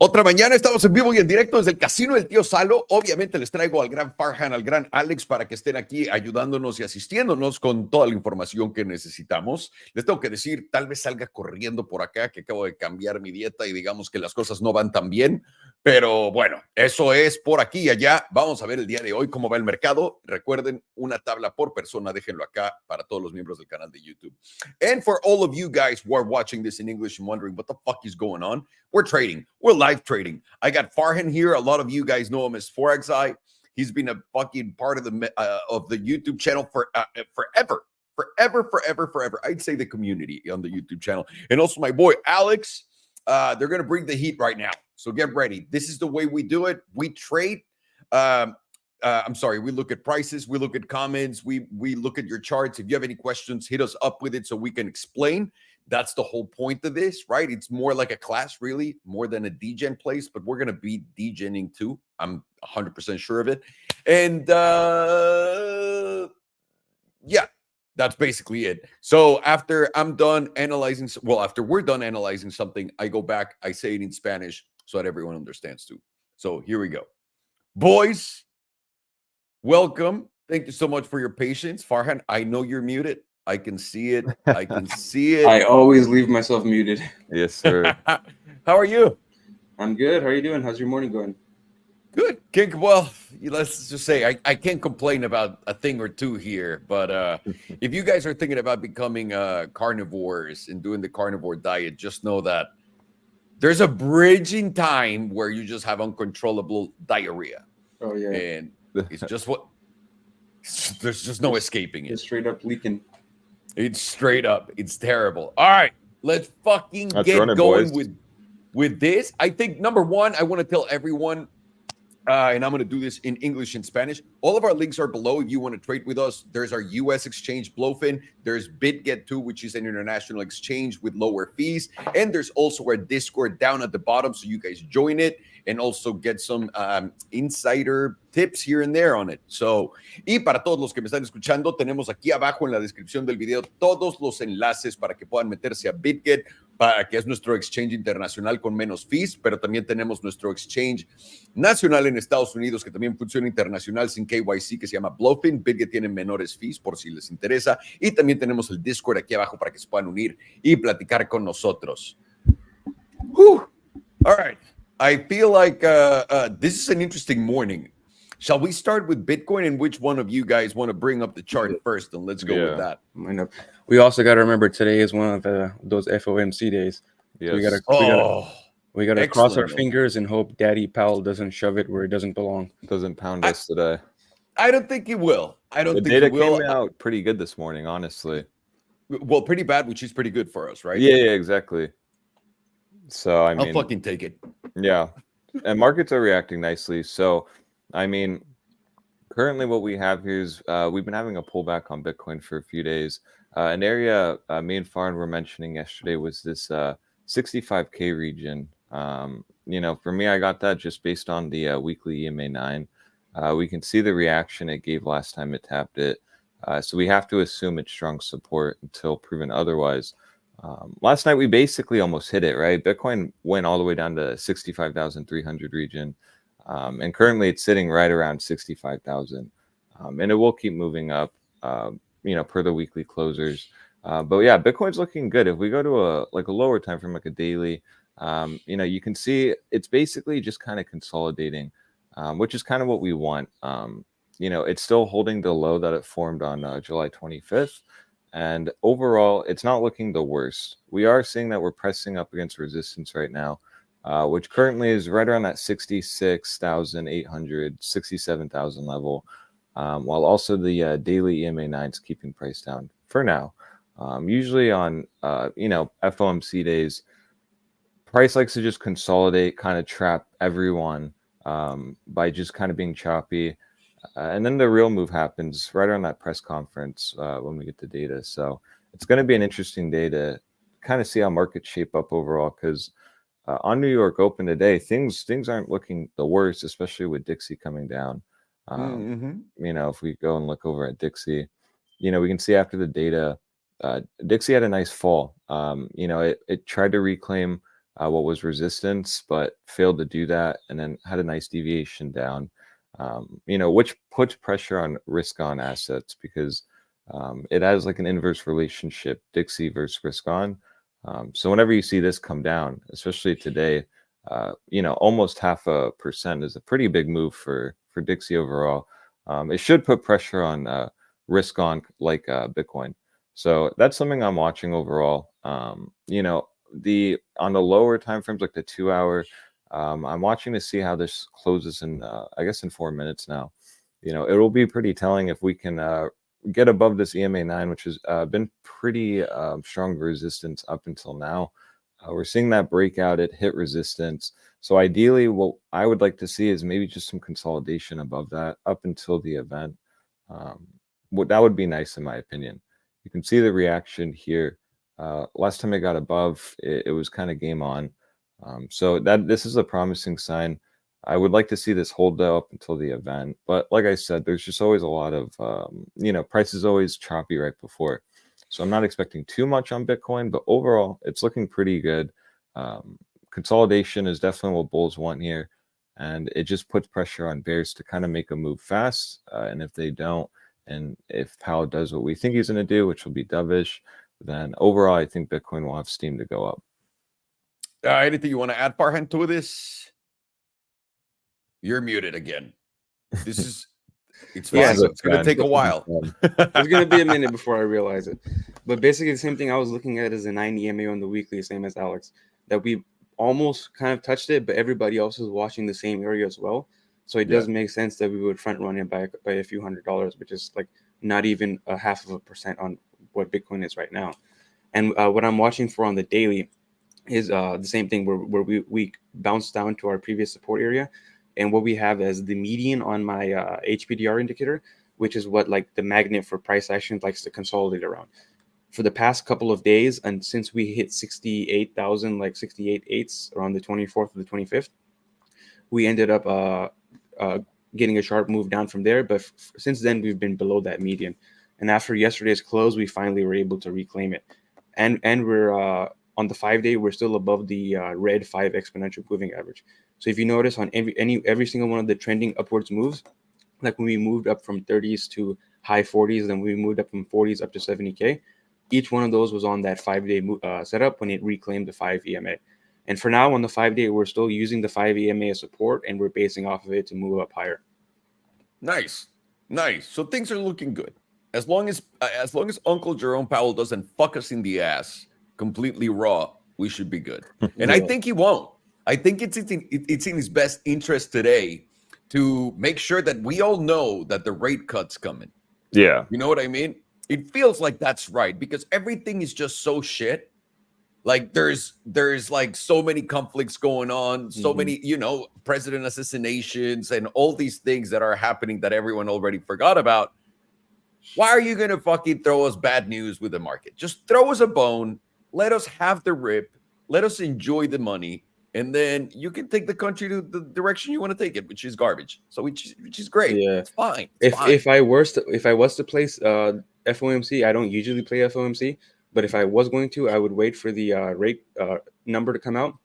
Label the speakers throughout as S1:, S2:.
S1: Otra mañana estamos en vivo y en directo desde el Casino del Tío Salo. Obviamente les traigo al gran Farhan, al gran Alex para que estén aquí ayudándonos y asistiéndonos con toda la información que necesitamos. Les tengo que decir, tal vez salga corriendo por acá, que acabo de cambiar mi dieta y digamos que las cosas no van tan bien. Pero bueno, eso es por aquí y allá. Vamos a ver el día de hoy cómo va el mercado. Recuerden, una tabla por persona, déjenlo acá para todos los miembros del canal de YouTube. And for all of you guys who are watching this in English and wondering what the fuck is going on, we're trading. We're live trading. I got Farhan here. A lot of you guys know him as ForexEye. He's been a fucking part of the YouTube channel for forever. I'd say the community on the YouTube channel. And also my boy, Alex. They're going to bring the heat right now. So get ready. This is the way we do it. We trade. I'm sorry. We look at prices. We look at comments. We look at your charts. If you have any questions, hit us up with it so we can explain. That's the whole point of this, right? It's more like a class, really, more than a degen place, but we're going to be degening too. I'm 100% sure of it. And yeah, that's basically it. So after I'm done analyzing, after we're done analyzing something, I go back, I say it in Spanish so that everyone understands too. So here we go. Boys, welcome. Thank you so much for your patience. Farhan, I know you're muted. I can see it. I can see it.
S2: I always leave myself muted.
S3: Yes, sir.
S1: How are you?
S2: I'm good. How are you doing? How's your morning going?
S1: Good. Well, let's just say I can't complain about a thing or two here, but if you guys are thinking about becoming carnivores and doing the carnivore diet, just know that there's a bridge in time where you just have uncontrollable diarrhea.
S2: Oh, yeah.
S1: And it's just there's just no escaping it.
S2: It's straight up leaking.
S1: It's straight up. It's terrible. All right, let's fucking get going with this. I think number one, I want to tell everyone, and I'm going to do this in English and Spanish. All of our links are below. If you want to trade with us, there's our U.S. exchange, Blofin. There's Bitget too, which is an international exchange with lower fees. And there's also our Discord down at the bottom, so you guys join it and also get some insider tips here and there on it. So, y para todos los que me están escuchando, tenemos aquí abajo en la descripción del video todos los enlaces para que puedan meterse a Bitget, para que es nuestro exchange internacional con menos fees, pero también tenemos nuestro exchange nacional en Estados Unidos que también funciona internacional sin KYC, que se llama Blofin. Bitget tiene menores fees por si les interesa, y también tenemos el Discord aquí abajo para que se puedan unir y platicar con nosotros. Whew. All right. I feel like this is an interesting morning. Shall we start with Bitcoin, and which one of you guys want to bring up the chart first, and let's go with that?
S2: We also got to remember today is one of those FOMC days.
S3: Yes.
S2: So we gotta cross our fingers and hope Daddy Powell doesn't shove it where it doesn't belong.
S3: Doesn't pound us today.
S1: I don't think he will.
S3: The data came out pretty good this morning, honestly.
S1: Well, pretty bad, which is pretty good for us, right?
S3: Yeah, exactly. So I mean,
S1: I'll fucking take it.
S3: Yeah, and markets are reacting nicely. So I mean, currently what we have here is we've been having a pullback on Bitcoin for a few days. An area me and Farhan were mentioning yesterday was this 65K region. For me, I got that just based on the weekly EMA 9. We can see the reaction it gave last time it tapped it. So we have to assume it's strong support until proven otherwise. Last night, we basically almost hit it, right? Bitcoin went all the way down to 65,300 region. And currently it's sitting right around 65,000. And it will keep moving up, per the weekly closers. But yeah, Bitcoin's looking good. If we go to a lower time frame, like a daily, you can see it's basically just kind of consolidating, which is kind of what we want. It's still holding the low that it formed on July 25th. And overall, it's not looking the worst. We are seeing that we're pressing up against resistance right now, which currently is right around that 66,800, 67,000 level, while also the daily EMA 9 is keeping price down for now. Usually on, FOMC days, price likes to just consolidate, kind of trap everyone by just kind of being choppy. And then the real move happens right around that press conference when we get the data. So it's going to be an interesting day to kind of see how markets shape up overall, because on New York Open today, things aren't looking the worst, especially with Dixie coming down. If we go and look over at Dixie, we can see after the data, Dixie had a nice fall. It tried to reclaim what was resistance, but failed to do that, and then had a nice deviation down, which puts pressure on risk on assets because it has like an inverse relationship, Dixie versus risk on. So whenever you see this come down, especially today, almost 0.5% is a pretty big move for Dixie overall. It should put pressure on risk on like Bitcoin. So that's something I'm watching overall. On the lower time frames, like the 2 hour, I'm watching to see how this closes in, I guess in 4 minutes now. It will be pretty telling if we can get above this EMA 9, which has been pretty strong resistance up until now. We're seeing that breakout, it hit resistance. So ideally, what I would like to see is maybe just some consolidation above that up until the event. That would be nice in my opinion. You can see the reaction here. Last time it got above, it was kind of game on. So this is a promising sign. I would like to see this hold up until the event. But like I said, there's just always a lot of, price is always choppy right before. So I'm not expecting too much on Bitcoin, but overall, it's looking pretty good. Consolidation is definitely what bulls want here. And it just puts pressure on bears to kind of make a move fast. And if they don't, and if Powell does what we think he's going to do, which will be dovish, then overall, I think Bitcoin will have steam to go up.
S1: Anything you want to add, Farhan, to this? You're muted again. It's fine.
S2: Yeah,
S1: It's going to take a while.
S2: It's going to be a minute before I realize it. But basically, the same thing I was looking at is a 9 EMA on the weekly, same as Alex, that we almost kind of touched it, but everybody else is watching the same area as well. So it does make sense that we would front run it by a few $100s, which is like not even 0.5% on what Bitcoin is right now. And what I'm watching for on the daily is the same thing where we bounce down to our previous support area. And what we have as the median on my HPDR indicator, which is what like the magnet for price action likes to consolidate around. For the past couple of days, and since we hit 68,000, like 68.8s around the 24th or the 25th, we ended up getting a sharp move down from there. But since then, we've been below that median. And after yesterday's close, we finally were able to reclaim it. And we're on the 5-day, we're still above the red 5 exponential moving average. So if you notice on every single one of the trending upwards moves, like when we moved up from 30s to high 40s, then we moved up from 40s up to 70K, each one of those was on that 5-day setup when it reclaimed the 5 EMA. And for now, on the 5-day, we're still using the 5 EMA as support, and we're basing off of it to move up higher.
S1: Nice. So things are looking good. As long as Uncle Jerome Powell doesn't fuck us in the ass completely raw, we should be good. And I think he won't. I think it's in his best interest today to make sure that we all know that the rate cut's coming.
S3: Yeah.
S1: You know what I mean? It feels like that's right because everything is just so shit. Like there's like so many conflicts going on, so many, president assassinations and all these things that are happening that everyone already forgot about. Why are you going to fucking throw us bad news with the market? Just throw us a bone. Let us have the rip. Let us enjoy the money. And then you can take the country to the direction you want to take it, which is garbage. So which is great. Yeah, it's fine.
S2: If I was to place FOMC, I don't usually play FOMC, but if I was going to, I would wait for the rate number to come out.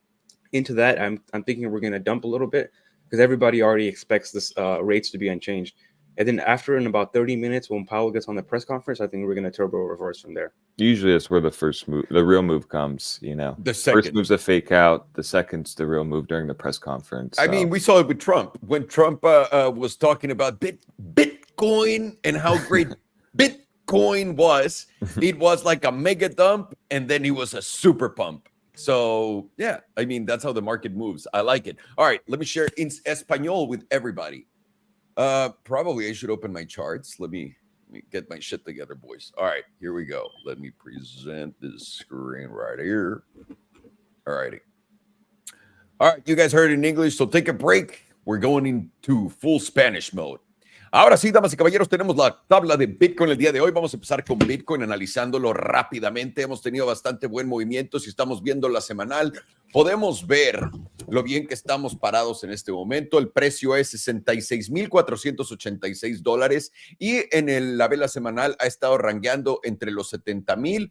S2: Into that, I'm thinking we're going to dump a little bit because everybody already expects this rates to be unchanged. And then in about 30 minutes, when Powell gets on the press conference, I think we're going to turbo reverse from there.
S3: Usually that's where the real move comes, The first move's a fake out. The second's the real move during the press conference.
S1: So. I mean, we saw it with Trump. When Trump was talking about Bitcoin and how great Bitcoin was, it was like a mega dump, and then it was a super pump. So, yeah, I mean, that's how the market moves. I like it. All right, let me share in Espanol with everybody. Probably I should open my charts. Let me get my shit together, boys. All right, here we go. Let me present this screen right here. All righty. All right, you guys heard it in English, so take a break. We're going into full Spanish mode. Ahora sí, damas y caballeros, tenemos la tabla de Bitcoin el día de hoy. Vamos a empezar con Bitcoin, analizándolo rápidamente. Hemos tenido bastante buen movimiento. Si estamos viendo la semanal, podemos ver lo bien que estamos parados en este momento. El precio es $66,486 y en la vela semanal ha estado rangueando entre los 70,000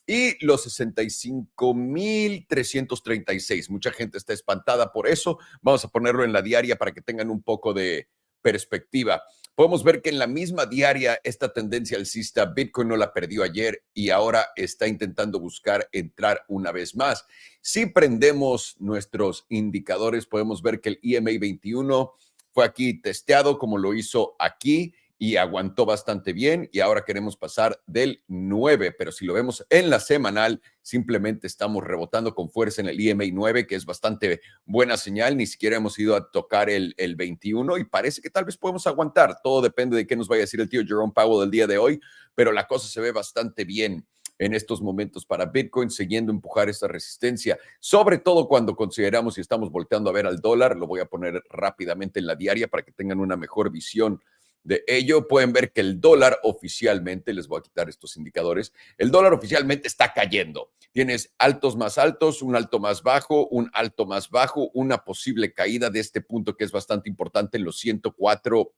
S1: y los 65,336. Mucha gente está espantada por eso. Vamos a ponerlo en la diaria para que tengan un poco de perspectiva. Podemos ver que en la misma diaria esta tendencia alcista, Bitcoin no la perdió ayer y ahora está intentando buscar entrar una vez más. Si prendemos nuestros indicadores, podemos ver que el EMA 21 fue aquí testeado como lo hizo aquí y aguantó bastante bien y ahora queremos pasar del 9, pero si lo vemos en la semanal, simplemente estamos rebotando con fuerza en el EMA 9, que es bastante buena señal, ni siquiera hemos ido a tocar el 21 y parece que tal vez podemos aguantar, todo depende de qué nos vaya a decir el tío Jerome Powell el día de hoy, pero la cosa se ve bastante bien en estos momentos para Bitcoin, siguiendo empujar esta resistencia, sobre todo cuando consideramos y estamos volteando a ver al dólar, lo voy a poner rápidamente en la diaria para que tengan una mejor visión de ello. Pueden ver que el dólar oficialmente, les voy a quitar estos indicadores, el dólar oficialmente está cayendo. Tienes altos más altos, un alto más bajo, un alto más bajo, una posible caída de este punto que es bastante importante en los 104.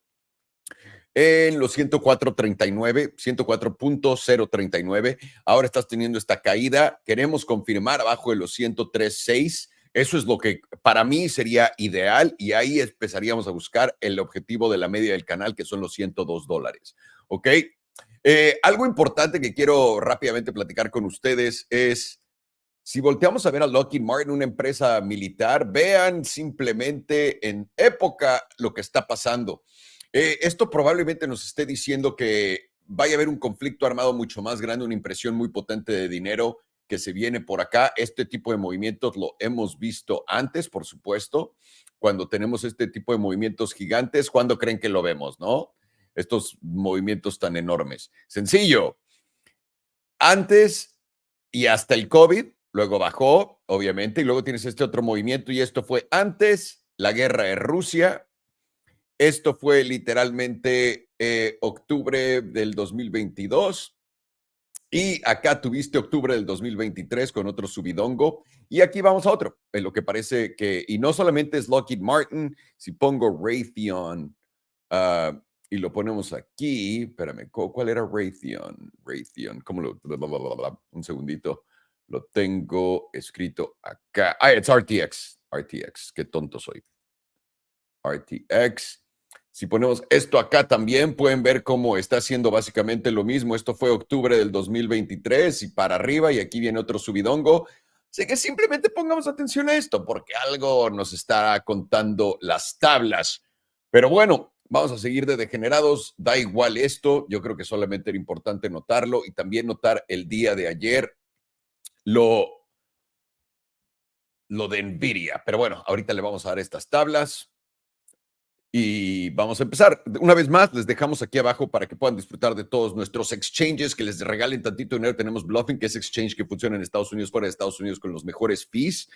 S1: En los 104.39, 104.039. Ahora estás teniendo esta caída. Queremos confirmar abajo de los 103.6. Eso es lo que para mí sería ideal y ahí empezaríamos a buscar el objetivo de la media del canal, que son los $102. ¿Ok? Algo importante que quiero rápidamente platicar con ustedes es, si volteamos a ver a Lockheed Martin, una empresa militar, vean simplemente en época lo que está pasando. Esto probablemente nos esté diciendo que vaya a haber un conflicto armado mucho más grande, una impresión muy potente de dinero que se viene por acá. Este tipo de movimientos lo hemos visto antes, por supuesto. Cuando tenemos este tipo de movimientos gigantes, ¿cuándo creen que lo vemos, no? Estos movimientos tan enormes. Sencillo. Antes y hasta el COVID, luego bajó, obviamente, y luego tienes este otro movimiento, y esto fue antes la guerra de Rusia. Esto fue literalmente octubre del 2022. Y acá tuviste octubre del 2023 con otro subidongo. Y aquí vamos a otro, en lo que parece que, y no solamente es Lockheed Martin, si pongo Raytheon y lo ponemos aquí, espérame, ¿cuál era Raytheon? Raytheon, ¿cómo lo? Un segundito, lo tengo escrito acá. Ah, es RTX, RTX, qué tonto soy. RTX. Si ponemos esto acá también, pueden ver cómo está haciendo básicamente lo mismo. Esto fue octubre del 2023 y para arriba, y aquí viene otro subidongo. Así que simplemente pongamos atención a esto, porque algo nos está contando las tablas. Pero bueno, vamos a seguir de degenerados. Da igual esto. Yo creo que solamente era importante notarlo y también notar el día de ayer lo de Nvidia. Pero bueno, ahorita le vamos a dar estas tablas. Y vamos a empezar. Una vez más, les dejamos aquí abajo para que puedan disfrutar de todos nuestros exchanges, que les regalen tantito dinero. Tenemos Blofin, que es exchange que funciona en Estados Unidos, fuera de Estados Unidos, con los mejores fees.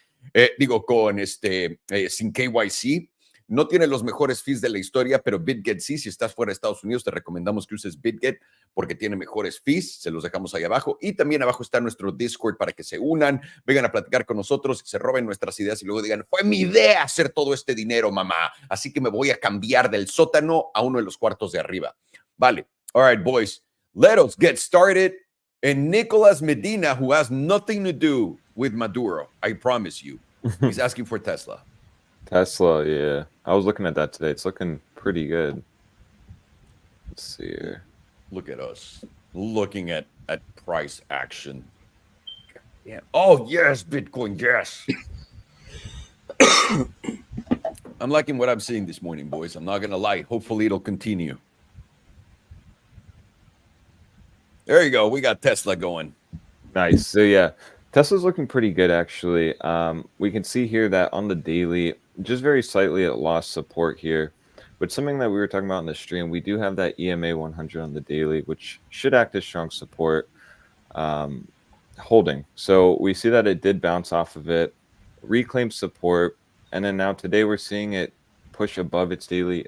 S1: Sin KYC. No tiene los mejores fees de la historia, pero Bitget sí. Si estás fuera de Estados Unidos, te recomendamos que uses Bitget porque tiene mejores fees. Se los dejamos ahí abajo. Y también abajo está nuestro Discord para que se unan, vengan a platicar con nosotros, se roben nuestras ideas y luego digan, fue mi idea hacer todo este dinero, mamá. Así que me voy a cambiar del sótano a uno de los cuartos de arriba. Vale. All right, boys. Let us get started. And Nicolas Medina, who has nothing to do with Maduro, I promise you, he's asking for Tesla.
S3: Tesla, yeah. I was looking at that today. It's looking pretty good. Let's see here.
S1: Look at us looking at price action. Yeah. Oh, yes, Bitcoin, yes. I'm liking what I'm seeing this morning, boys. I'm not going to lie. Hopefully it'll continue. There you go. We got Tesla going.
S3: Nice. So, yeah, Tesla's looking pretty good, actually. We can see here that on the daily, just very slightly, it lost support here. But something that we were talking about in the stream, we do have that EMA 100 on the daily, which should act as strong support holding. So we see that it did bounce off of it, reclaim support, and then now today we're seeing it push above its daily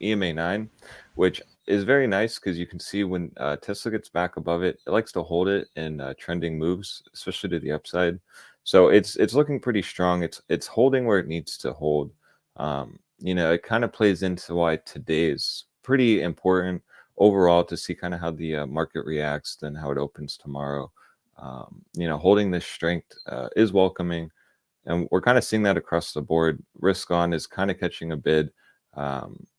S3: EMA 9, which is very nice because you can see when Tesla gets back above it, it likes to hold it in trending moves, especially to the upside. So it's looking pretty strong. It's holding where it needs to hold. It kind of plays into why today is pretty important overall to see kind of how the market reacts and how it opens tomorrow. Holding this strength is welcoming. And we're kind of seeing that across the board. Risk on is kind of catching a bid,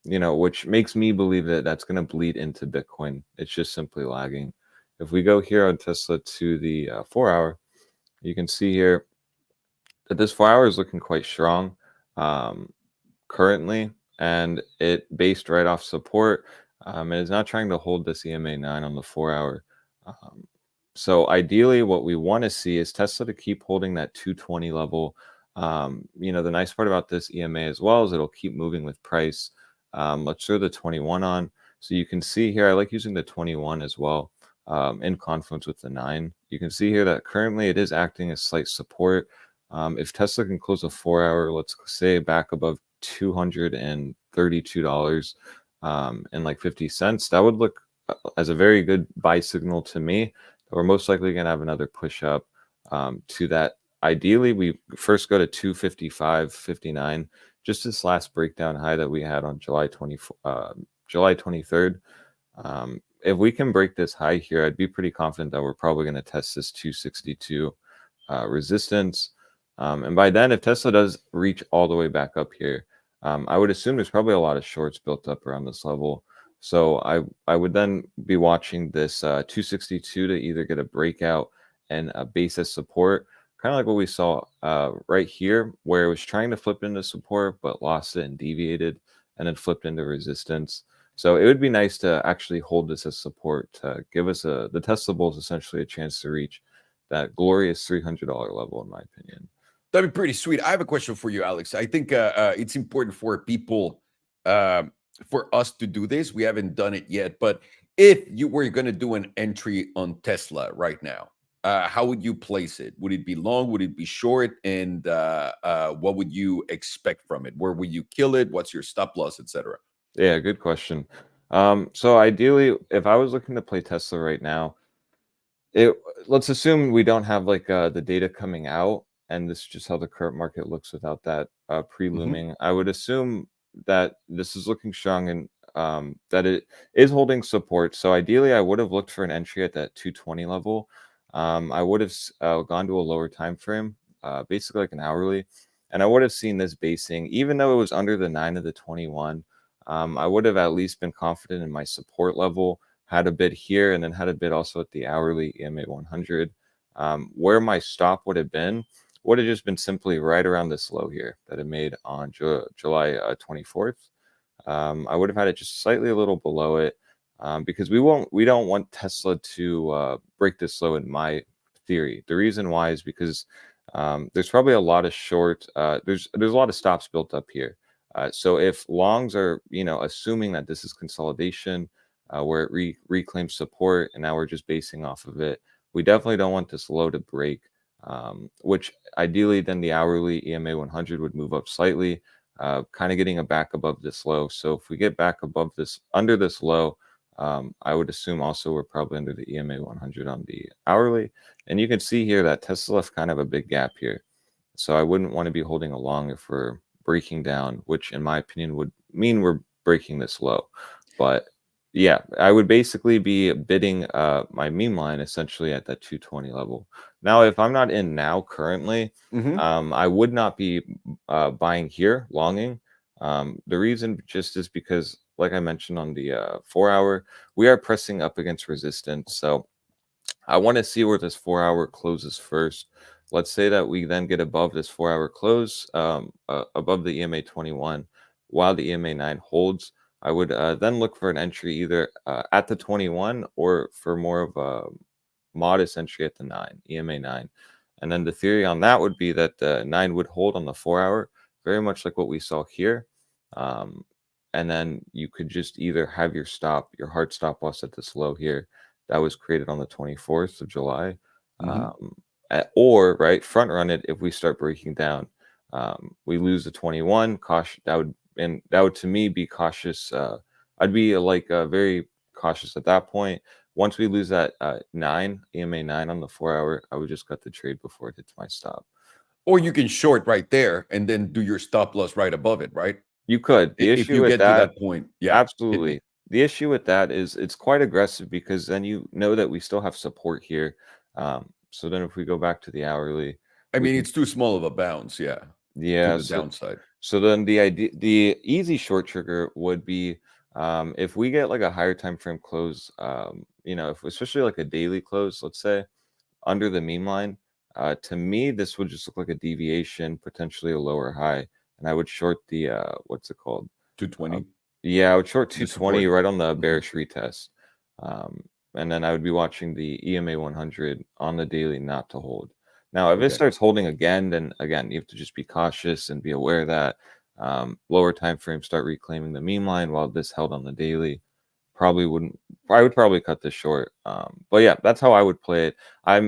S3: which makes me believe that that's going to bleed into Bitcoin. It's just simply lagging. If we go here on Tesla to the 4-hour, you can see here that this 4-hour is looking quite strong currently, and it based right off support. It is not trying to hold this EMA 9 on the 4-hour. So ideally, what we want to see is Tesla to keep holding that 220 level. The nice part about this EMA as well is it'll keep moving with price. Let's throw the 21 on. So you can see here, I like using the 21 as well in confluence with the 9. You can see here that currently it is acting as slight support. If Tesla can close a 4-hour, let's say back above $232 and like 50 cents, that would look as a very good buy signal to me. We're most likely going to have another push up to that. Ideally, we first go to 255.59, just this last breakdown high that we had on July 23rd. If we can break this high here, I'd be pretty confident that we're probably going to test this 262 resistance. And by then, if Tesla does reach all the way back up here, I would assume there's probably a lot of shorts built up around this level. So I would then be watching this 262 to either get a breakout and a base as support, kind of like what we saw right here, where it was trying to flip into support, but lost it and deviated, and then flipped into resistance. So it would be nice to actually hold this as support to give us the Tesla bulls essentially a chance to reach that glorious $300 level, in my opinion.
S1: That'd be pretty sweet. I have a question for you, Alex. I think it's important for people, for us to do this. We haven't done it yet, but if you were going to do an entry on Tesla right now, how would you place it? Would it be long? Would it be short? And what would you expect from it? Where would you kill it? What's your stop loss, etc.?
S3: Yeah, good question. So ideally, if I was looking to play Tesla right now, let's assume we don't have like the data coming out, and this is just how the current market looks without that pre-looming. I would assume that this is looking strong and that it is holding support. So ideally, I would have looked for an entry at that 220 level. I would have gone to a lower time frame, basically like an hourly, and I would have seen this basing, even though it was under the 9 of the 21. I would have at least been confident in my support level, had a bid here, and then had a bid also at the hourly EMA 100. Where my stop would have just been simply right around this low here that it made on July 24th. I would have had it just slightly a little below it because we don't want Tesla to break this low in my theory. The reason why is because there's probably a lot of short, there's a lot of stops built up here. So if longs are, assuming that this is consolidation, where it reclaims support, and now we're just basing off of it, we definitely don't want this low to break, which ideally then the hourly EMA 100 would move up slightly, kind of getting a back above this low. So if we get back under this low, I would assume also we're probably under the EMA 100 on the hourly. And you can see here that Tesla left kind of a big gap here. So I wouldn't want to be holding a long if we're breaking down, which in my opinion would mean we're breaking this low. But yeah, I would basically be bidding my meme line essentially at that 220 level. Now, if I'm not in now currently, I would not be buying here, longing. The reason just is because, like I mentioned on the 4-hour, we are pressing up against resistance. So I want to see where this 4-hour closes first. Let's say that we then get above this 4-hour close, above the EMA 21, while the EMA 9 holds. I would then look for an entry either at the 21 or for more of a modest entry at the 9, EMA 9. And then the theory on that would be that the 9 would hold on the 4-hour, very much like what we saw here. And then you could just either have your hard stop loss at this low here that was created on the 24th of July, or front run it if we start breaking down. We lose the 21, caution, that would to me be cautious. I'd be very cautious at that point. Once we lose that 9, EMA 9 on the 4-hour, I would just cut the trade before it hits my stop.
S1: Or you can short right there and then do your stop loss right above it, right?
S3: You could.
S1: If you get to that point, yeah,
S3: absolutely. The issue with that is it's quite aggressive because then you know that we still have support here. So then if we go back to the hourly,
S1: I mean, it's too small of a bounce. Yeah.
S3: Yeah.
S1: To the downside.
S3: So then the easy short trigger would be if we get like a higher time frame close, you know, if especially like a daily close, let's say under the meme line, to me this would just look like a deviation, potentially a lower high, and I would short the what's it called?
S1: 220.
S3: Yeah, I would short 220 right on the bearish retest. And then I would be watching the EMA 100 on the daily not to hold. Now, if it starts holding again, then again, you have to just be cautious and be aware that lower time frames start reclaiming the meme line while this held on the daily. I would probably cut this short. But yeah, that's how I would play it.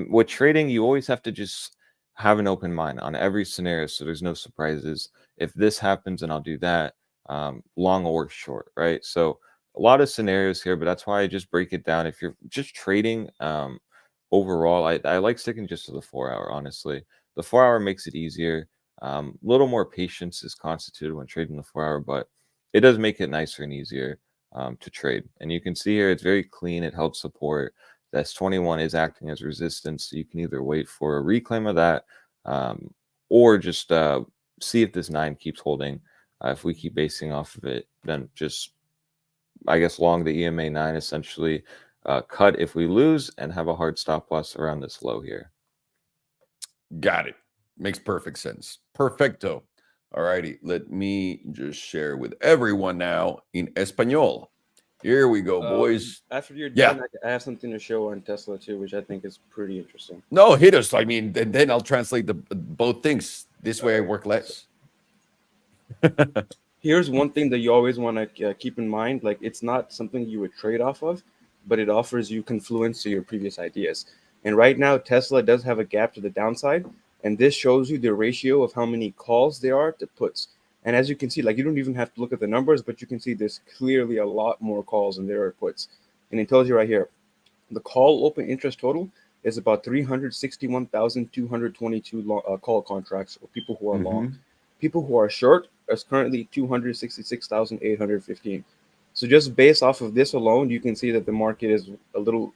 S3: With trading, you always have to just have an open mind on every scenario so there's no surprises. If this happens, then I'll do that. Long or short, right? So a lot of scenarios here, but that's why I just break it down. If you're just trading, overall, I like sticking just to the 4-hour, honestly. The 4-hour makes it easier. A little more patience is constituted when trading the 4-hour, but it does make it nicer and easier to trade. And you can see here, it's very clean. It helps support. The S21 is acting as resistance. So you can either wait for a reclaim of that or just see if this 9 keeps holding. If we keep basing off of it, then just, I guess, long the EMA 9, essentially cut if we lose and have a hard stop loss around this low here.
S1: Got it. Makes perfect sense. Perfecto. All righty. Let me just share with everyone now in Espanol. Here we go, boys.
S2: After you're done, I have something to show on Tesla too, which I think is pretty interesting.
S1: No, hit us. I mean, and then I'll translate both things. This way I work less.
S2: Here's one thing that you always want to keep in mind. Like, it's not something you would trade off of, but it offers you confluence to your previous ideas. And right now, Tesla does have a gap to the downside. And this shows you the ratio of how many calls there are to puts. And as you can see, like, you don't even have to look at the numbers, but you can see there's clearly a lot more calls than there are puts. And it tells you right here, the call open interest total is about 361,222 call contracts for people who are long. People who are short is currently 266,815. So just based off of this alone, you can see that the market is a little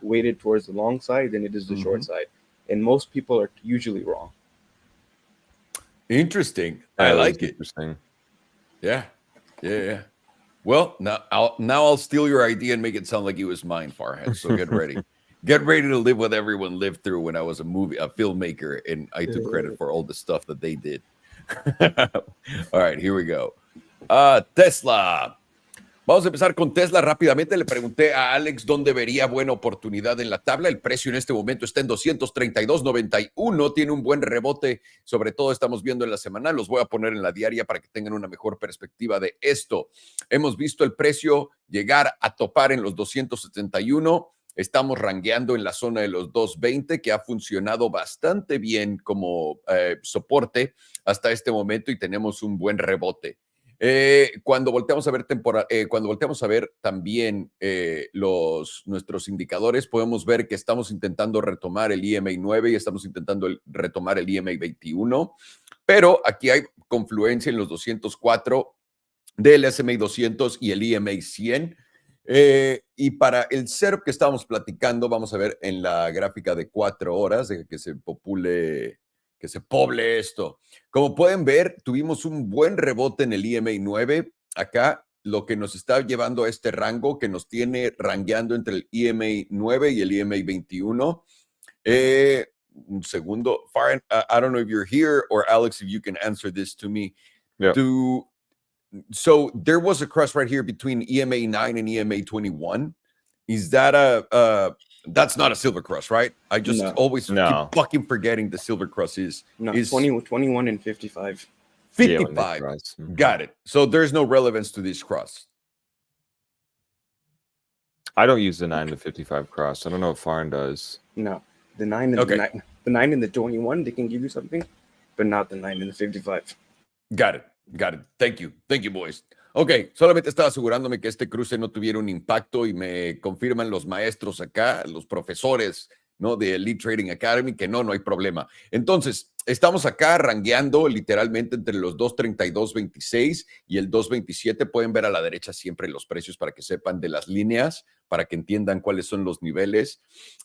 S2: weighted towards the long side than it is the short side. And most people are usually wrong.
S1: Interesting. I like it. Interesting. Yeah. Well, now I'll steal your idea and make it sound like it was mine, Farhad. So get ready. Get ready to live what everyone lived through when I was a filmmaker, and I took credit for all the stuff that they did. All right, here we go. Tesla. Vamos a empezar con Tesla rápidamente. Le pregunté a Alex dónde vería buena oportunidad en la tabla. El precio en este momento está en 232.91. Tiene un buen rebote. Sobre todo estamos viendo en la semanal. Los voy a poner en la diaria para que tengan una mejor perspectiva de esto. Hemos visto el precio llegar a topar en los 271. Estamos rangueando en la zona de los 220, que ha funcionado bastante bien como soporte hasta este momento, y tenemos un buen rebote. Cuando volteamos a ver también nuestros indicadores, podemos ver que estamos intentando retomar el EMA 9 y estamos intentando retomar el EMA 21, pero aquí hay confluencia en los 204 del SMA 200 y el EMA 100. Y para el setup que estábamos platicando, vamos a ver en la gráfica de 4 horas, de que se poble esto. Como pueden ver, tuvimos un buen rebote en el EMA 9. Acá, lo que nos está llevando a este rango, que nos tiene rangueando entre el EMA 9 y el EMA 21. Un segundo. Farhan, I don't know if you're here, or Alex, if you can answer this to me.
S3: Yeah.
S1: So there was a cross right here between EMA 9 and EMA 21. Is that that's not a silver cross, right? I just always keep fucking forgetting the silver cross is
S2: 21 and 55.
S1: 55. Got it. So there's no relevance to this cross.
S3: I don't use the 9 to 55 cross. I don't know if Farhan does.
S2: No. The 9 and the 9 and the 21, they can give you something, but not the 9 and the 55.
S1: Got it. Thank you, boys. Ok, solamente estaba asegurándome que este cruce no tuviera un impacto, y me confirman los maestros acá, los profesores, ¿no?, de Elite Trading Academy, que no hay problema. Entonces, estamos acá rangueando literalmente entre los 232.26 y el 227. Pueden ver a la derecha siempre los precios para que sepan de las líneas, para que entiendan cuáles son los niveles.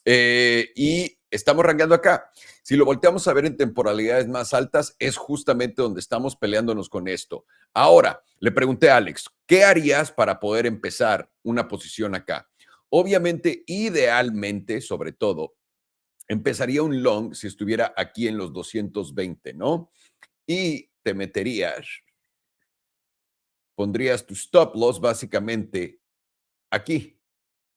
S1: Y estamos rankeando acá. Si lo volteamos a ver en temporalidades más altas, es justamente donde estamos peleándonos con esto. Ahora, le pregunté a Alex, ¿qué harías para poder empezar una posición acá? Obviamente, idealmente, sobre todo, empezaría un long si estuviera aquí en los 220, ¿no? Y te meterías, pondrías tu stop loss básicamente aquí,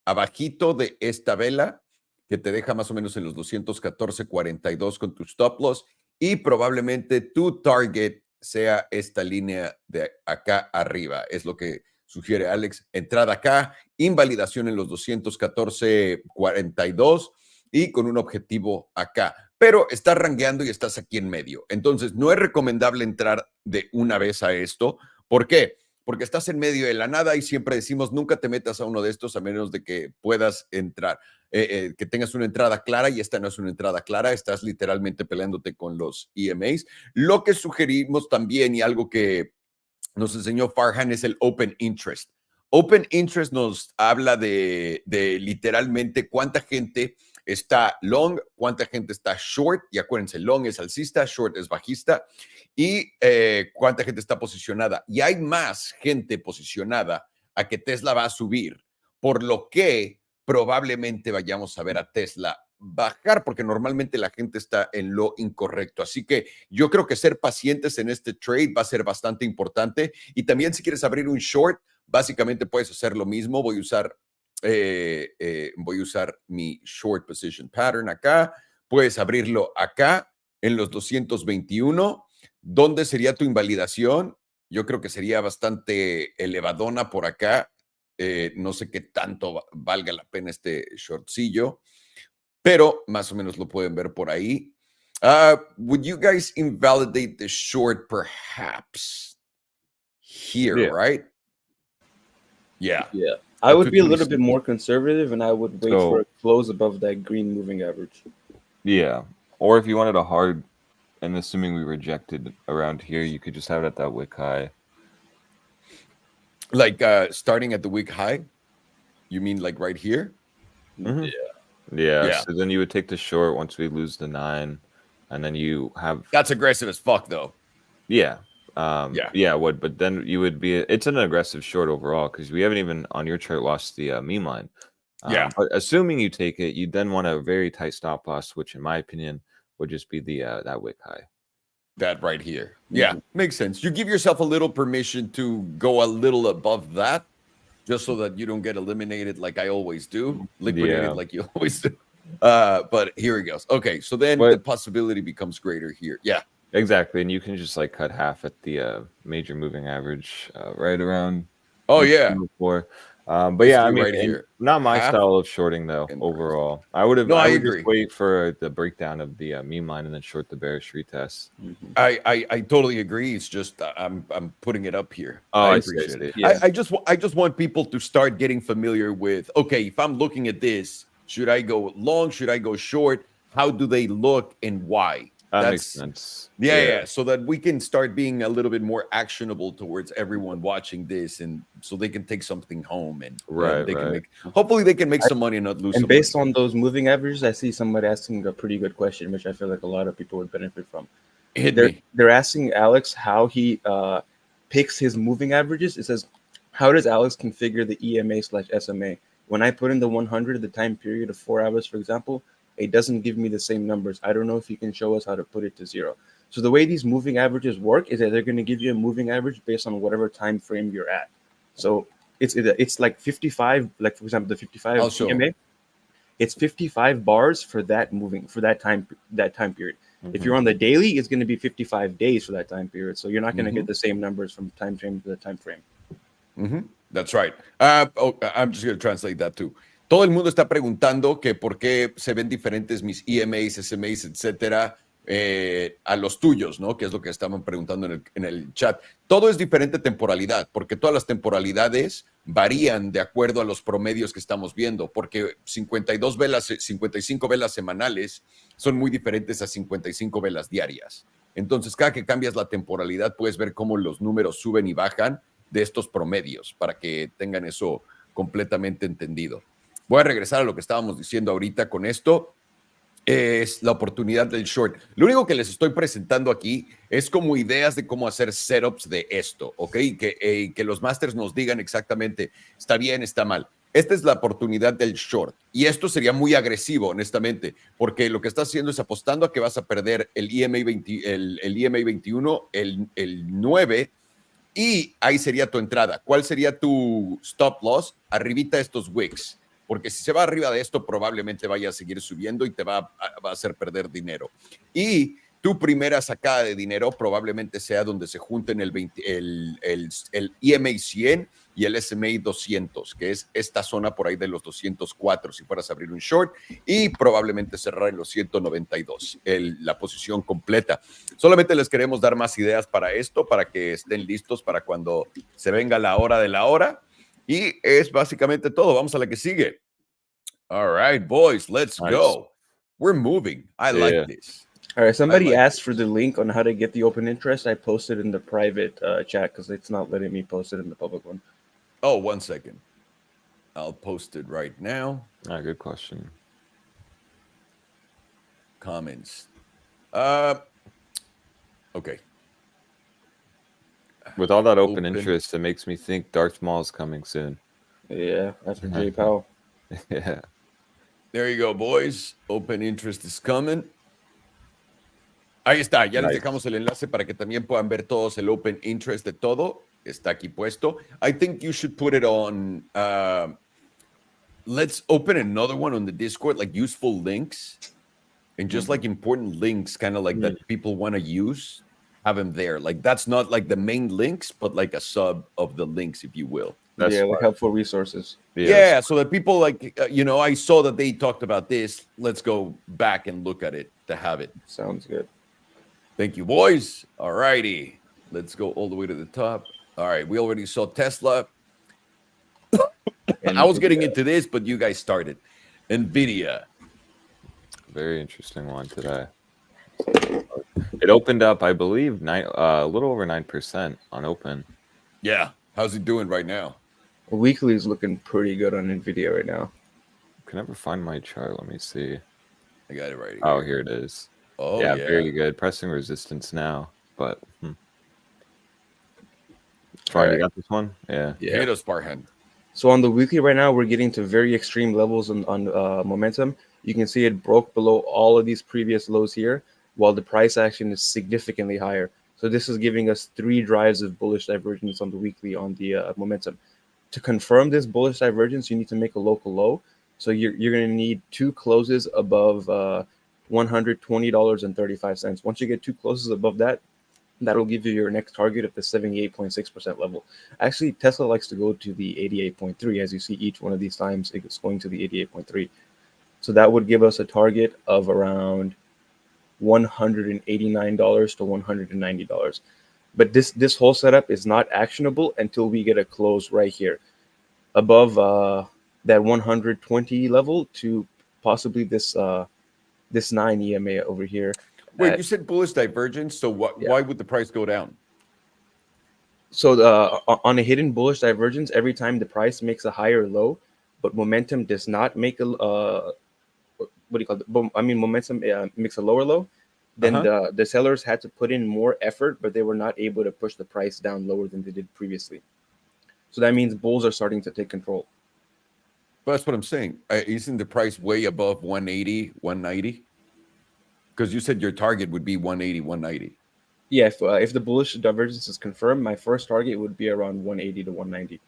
S1: abajito de esta vela, que te deja más o menos en los 214.42 con tu stop loss, y probablemente tu target sea esta línea de acá arriba. Es lo que sugiere Alex. Entrada acá, invalidación en los 214.42 y con un objetivo acá. Pero estás rangueando y estás aquí en medio. Entonces, no es recomendable entrar de una vez a esto. ¿Por qué? Porque estás en medio de la nada y siempre decimos, nunca te metas a uno de estos a menos de que puedas entrar, que tengas una entrada clara, y esta no es una entrada clara, estás literalmente peleándote con los EMAs. Lo que sugerimos también, y algo que nos enseñó Farhan, es el Open Interest. Open Interest nos habla de literalmente cuánta gente está long, cuánta gente está short, y acuérdense, long es alcista, short es bajista, y cuánta gente está posicionada. Y hay más gente posicionada a que Tesla va a subir, por lo que probablemente vayamos a ver a Tesla bajar, porque normalmente la gente está en lo incorrecto. Así que yo creo que ser pacientes en este trade va a ser bastante importante. Y también si quieres abrir un short, básicamente puedes hacer lo mismo. Voy a usar mi short position pattern acá. Puedes abrirlo acá en los 221. ¿Dónde sería tu invalidación? Yo creo que sería bastante elevadona por acá. No sé qué tanto valga la pena este shortcillo, pero más o menos lo pueden ver por ahí. Would you guys invalidate the short perhaps here, right? Yeah.
S4: Yeah. I would be a little bit more conservative, and I would wait for a close above that green moving average.
S3: Yeah. Or if you wanted a hard, and assuming we rejected around here, you could just have it at that wick high.
S1: Like starting at the wick high? You mean like right here?
S3: Mm-hmm. Yeah. So then you would take the short once we lose the 9, and then you have...
S1: That's aggressive as fuck, though.
S3: Yeah. Yeah, but then you would be... It's an aggressive short overall, because we haven't even, on your chart, lost the meme line. But assuming you take it, you then want a very tight stop loss, which in my opinion would just be the that wick high.
S1: That right here. Yeah, makes sense. You give yourself a little permission to go a little above that, just so that you don't get eliminated like I always do, liquidated like you always do. But here he goes. Okay, so then the possibility becomes greater here. Yeah.
S3: Exactly, and you can just like cut half at the major moving average right around.
S1: Oh, yeah.
S3: But yeah, I mean,
S1: right here.
S3: Not my style of shorting though. Overall, I would
S1: agree.
S3: Just wait for the breakdown of the meme line and then short the bearish retest.
S1: I totally agree. It's just I'm putting it up here.
S3: Oh, I appreciate it.
S1: Yeah. I just want people to start getting familiar with, okay, if I'm looking at this, should I go long? Should I go short? How do they look and why?
S3: That makes sense.
S1: Yeah, so that we can start being a little bit more actionable towards everyone watching this, and so they can take something home and hopefully they can make some money and not lose.
S4: And based on those moving averages, I see somebody asking a pretty good question, which I feel like a lot of people would benefit from. They're asking Alex how he picks his moving averages. It says, how does Alex configure the EMA/SMA? When I put in the 100, the time period of 4 hours, for example, it doesn't give me the same numbers. I don't know if you can show us how to put it to 0. So the way these moving averages work is that they're going to give you a moving average based on whatever time frame you're at. So it's like 55, like for example, the 55 EMA. It's 55 bars for that time period. If you're on the daily, it's going to be 55 days for that time period. So you're not going to get the same numbers from time frame to the time frame.
S1: That's right. I'm just going to translate that too. Todo el mundo está preguntando que por qué se ven diferentes mis EMAs, SMAs, etcétera, a los tuyos, ¿no? Que es lo que estaban preguntando en el chat. Todo es diferente temporalidad, porque todas las temporalidades varían de acuerdo a los promedios que estamos viendo, porque 55 velas semanales son muy diferentes a 55 velas diarias. Entonces, cada que cambias la temporalidad, puedes ver cómo los números suben y bajan de estos promedios, para que tengan eso completamente entendido. Voy a regresar a lo que estábamos diciendo ahorita con esto. es la oportunidad del short. Lo único que les estoy presentando aquí es como ideas de cómo hacer setups de esto, ¿ok? Que los masters nos digan exactamente, está bien, está mal. Esta es la oportunidad del short. Y esto sería muy agresivo, honestamente, porque lo que estás haciendo es apostando a que vas a perder el EMA, 20, el EMA 21, el 9, y ahí sería tu entrada. ¿Cuál sería tu stop loss? Arribita estos wicks. Porque si se va arriba de esto, probablemente vaya a seguir subiendo y te va a hacer perder dinero. Y tu primera sacada de dinero probablemente sea donde se junten el EMA 100 y el SMA 200, que es esta zona por ahí de los 204, si fueras a abrir un short, y probablemente cerrar en los 192, la posición completa. Solamente les queremos dar más ideas para esto, para que estén listos para cuando se venga la hora de la hora. Y es básicamente todo. Vamos a la que sigue. All right, boys, let's go. We're moving. I like this.
S4: All right, somebody asked for the link on how to get the open interest. I posted in the private chat because it's not letting me post it in the public one.
S1: Oh, 1 second. I'll post it right now.
S3: Good question.
S1: Comments. Okay.
S3: With all that open interest, it makes me think Darth Maul's coming soon.
S4: Yeah, after Jay Powell.
S3: Yeah.
S1: There you go, boys. Open interest is coming. Ahí está. Ya les dejamos el enlace para que también puedan ver todos el open interest de todo. Está aquí puesto. I think you should put it on. Let's open another one on the Discord, like useful links and just like important links, kind of like that people want to use. Have them there. Like that's not like the main links, but like a sub of the links, if you will.
S4: That's like helpful resources.
S1: Yeah, so that people like, I saw that they talked about this. Let's go back and look at it to have it.
S4: Sounds good.
S1: Thank you, boys. All righty. Let's go all the way to the top. All right, we already saw Tesla. I was getting into this, but you guys started. Nvidia.
S3: Very interesting one today. It opened up, I believe, a little over 9% on open.
S1: Yeah. How's it doing right now?
S4: Weekly is looking pretty good on Nvidia right now.
S3: I can never find my chart. Let me see.
S1: I got it right here.
S3: Oh, here it is.
S1: Oh,
S3: yeah, very good. Pressing resistance now, but Try, you got this one? Yeah.
S1: Hit us, Sparhan.
S4: So on the weekly right now, we're getting to very extreme levels on momentum. You can see it broke below all of these previous lows here, while the price action is significantly higher. So this is giving us 3 drives of bullish divergence on the weekly on the momentum. To confirm this bullish divergence, you need to make a local low. So you're going to need 2 closes above $120.35. Once you get 2 closes above that, that'll give you your next target of the 78.6% level. Actually, Tesla likes to go to the 88.3. As you see, each one of these times it's going to the 88.3. So that would give us a target of around $189 to $190. But this whole setup is not actionable until we get a close right here above that 120 level to possibly this 9 EMA over here.
S1: Wait, you said bullish divergence. So why would the price go down?
S4: So on a hidden bullish divergence, every time the price makes a higher low, but momentum does not make a momentum makes a lower low, then the sellers had to put in more effort, but they were not able to push the price down lower than they did previously. So that means bulls are starting to take control.
S1: But that's what I'm saying. Isn't the price way above 180, 190? Because you said your target would be 180, 190.
S4: Yeah, if the bullish divergence is confirmed, my first target would be around 180 to 190.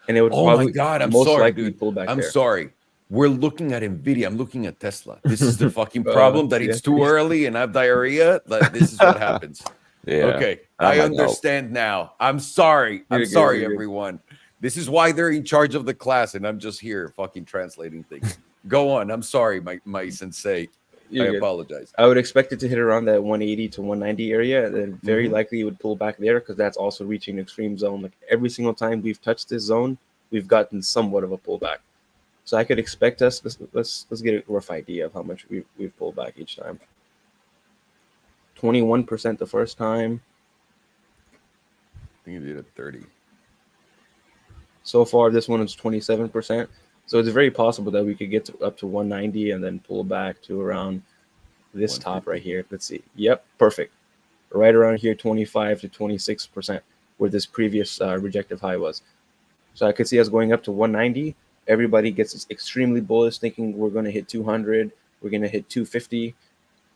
S4: And it would
S1: my God, I'm
S4: most
S1: sorry,
S4: likely
S1: dude.
S4: pull back
S1: I'm
S4: there.
S1: sorry. We're looking at Nvidia. I'm looking at Tesla. This is the fucking problem that it's too early and I have diarrhea. Like, this is what happens. Okay, I understand now. I'm sorry. I'm sorry, everyone. This is why they're in charge of the class, and I'm just here fucking translating things. Go on. I'm sorry, my sensei. I apologize.
S4: I would expect it to hit around that 180 to 190 area, and then very likely it would pull back there because that's also reaching an extreme zone. Like every single time we've touched this zone, we've gotten somewhat of a pullback. So I could expect us. Let's get a rough idea of how much we've pulled back each time. 21% the first time.
S1: I think you did it 30.
S4: So far, this one is 27%. So it's very possible that we could get up to 190 and then pull back to around this top right here. Let's see. Yep, perfect. Right around here, 25 to 26%, where this previous rejective high was. So I could see us going up to 190. Everybody gets extremely bullish, thinking we're going to hit 200, we're going to hit 250,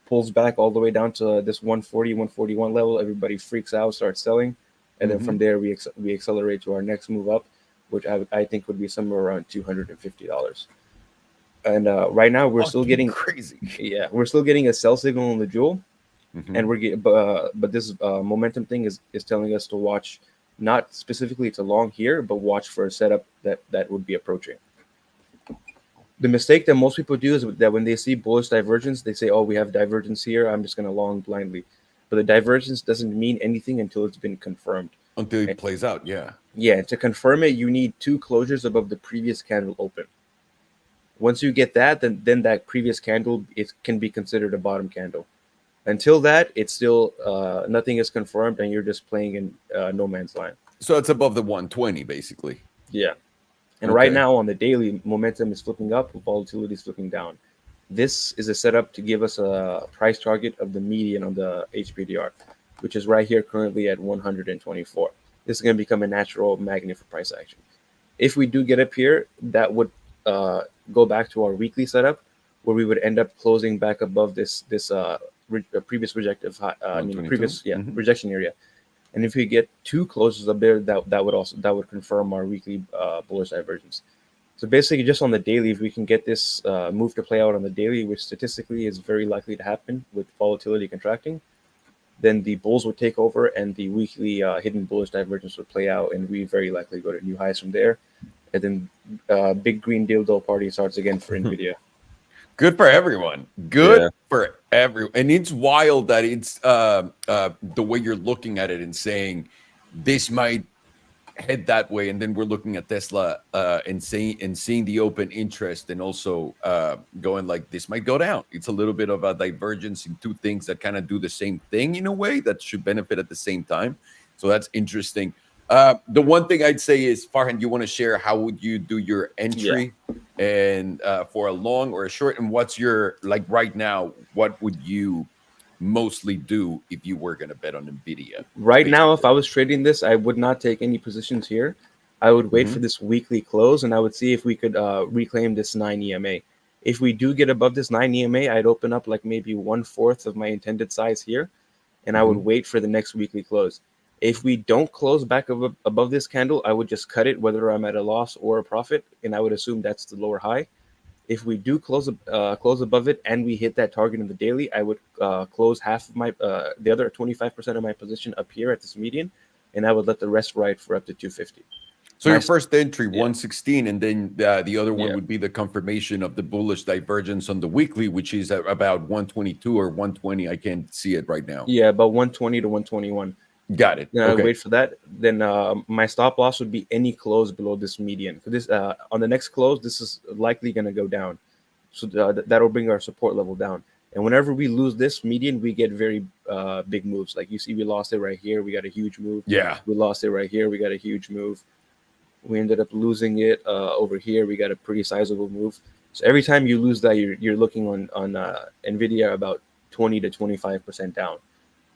S4: pulls back all the way down to this 140, 141 level. Everybody freaks out, starts selling. And then from there, we accelerate to our next move up, which I think would be somewhere around $250. And right now, we're still getting
S1: crazy.
S4: Yeah, we're still getting a sell signal on the jewel. And we're getting, but this momentum thing is telling us to watch, not specifically to long here, but watch for a setup that would be approaching. The mistake that most people do is that when they see bullish divergence, they say, "Oh, we have divergence here. I'm just going to long blindly." But the divergence doesn't mean anything until it's been confirmed.
S1: Until it plays out, yeah.
S4: Yeah, to confirm it, you need 2 closures above the previous candle open. Once you get that, then that previous candle, it can be considered a bottom candle. Until that, it's still nothing is confirmed, and you're just playing in no man's land.
S1: So it's above the 120, basically.
S4: Yeah. And right now on the daily, momentum is flipping up, volatility is flipping down. This is a setup to give us a price target of the median on the HPDR, which is right here currently at 124. This is going to become a natural magnet for price action. If we do get up here, that would go back to our weekly setup, where we would end up closing back above this previous rejective high, rejection area. And if we get 2 closes up there, that would confirm our weekly bullish divergence. So basically, just on the daily, if we can get this move to play out on the daily, which statistically is very likely to happen with volatility contracting, then the bulls would take over and the weekly hidden bullish divergence would play out, and we very likely go to new highs from there. And then big green dildo party starts again for Nvidia.
S1: Good for everyone. Good for everyone. And it's wild that it's the way you're looking at it and saying this might head that way, and then we're looking at Tesla and seeing the open interest, and also going like this might go down. It's a little bit of a divergence in 2 things that kind of do the same thing in a way that should benefit at the same time. So that's interesting. The one thing I'd say is, Farhan, you want to share how would you do your entry and for a long or a short, and what's your, like right now, what would you mostly do if you were going to bet on Nvidia?
S4: Right now, if I was trading this, I would not take any positions here. I would wait for this weekly close, and I would see if we could reclaim this 9 EMA. If we do get above this 9 EMA, I'd open up like maybe 1/4 of my intended size here, and I would wait for the next weekly close. If we don't close back above this candle, I would just cut it, whether I'm at a loss or a profit, and I would assume that's the lower high. If we do close above it and we hit that target in the daily, I would close half of my the other 25% of my position up here at this median, and I would let the rest ride for up to 250.
S1: So your first entry 116, and then the other one would be the confirmation of the bullish divergence on the weekly, which is at about 122 or 120. I can't see it right now.
S4: Yeah, about 120 to 121.
S1: Got it.
S4: Then I would wait for that. Then my stop loss would be any close below this median. For this, on the next close, this is likely going to go down. So that'll bring our support level down. And whenever we lose this median, we get very big moves. Like you see, we lost it right here. We got a huge move.
S1: Yeah.
S4: We lost it right here. We got a huge move. We ended up losing it over here. We got a pretty sizable move. So every time you lose that, you're looking on Nvidia about 20 to 25% down.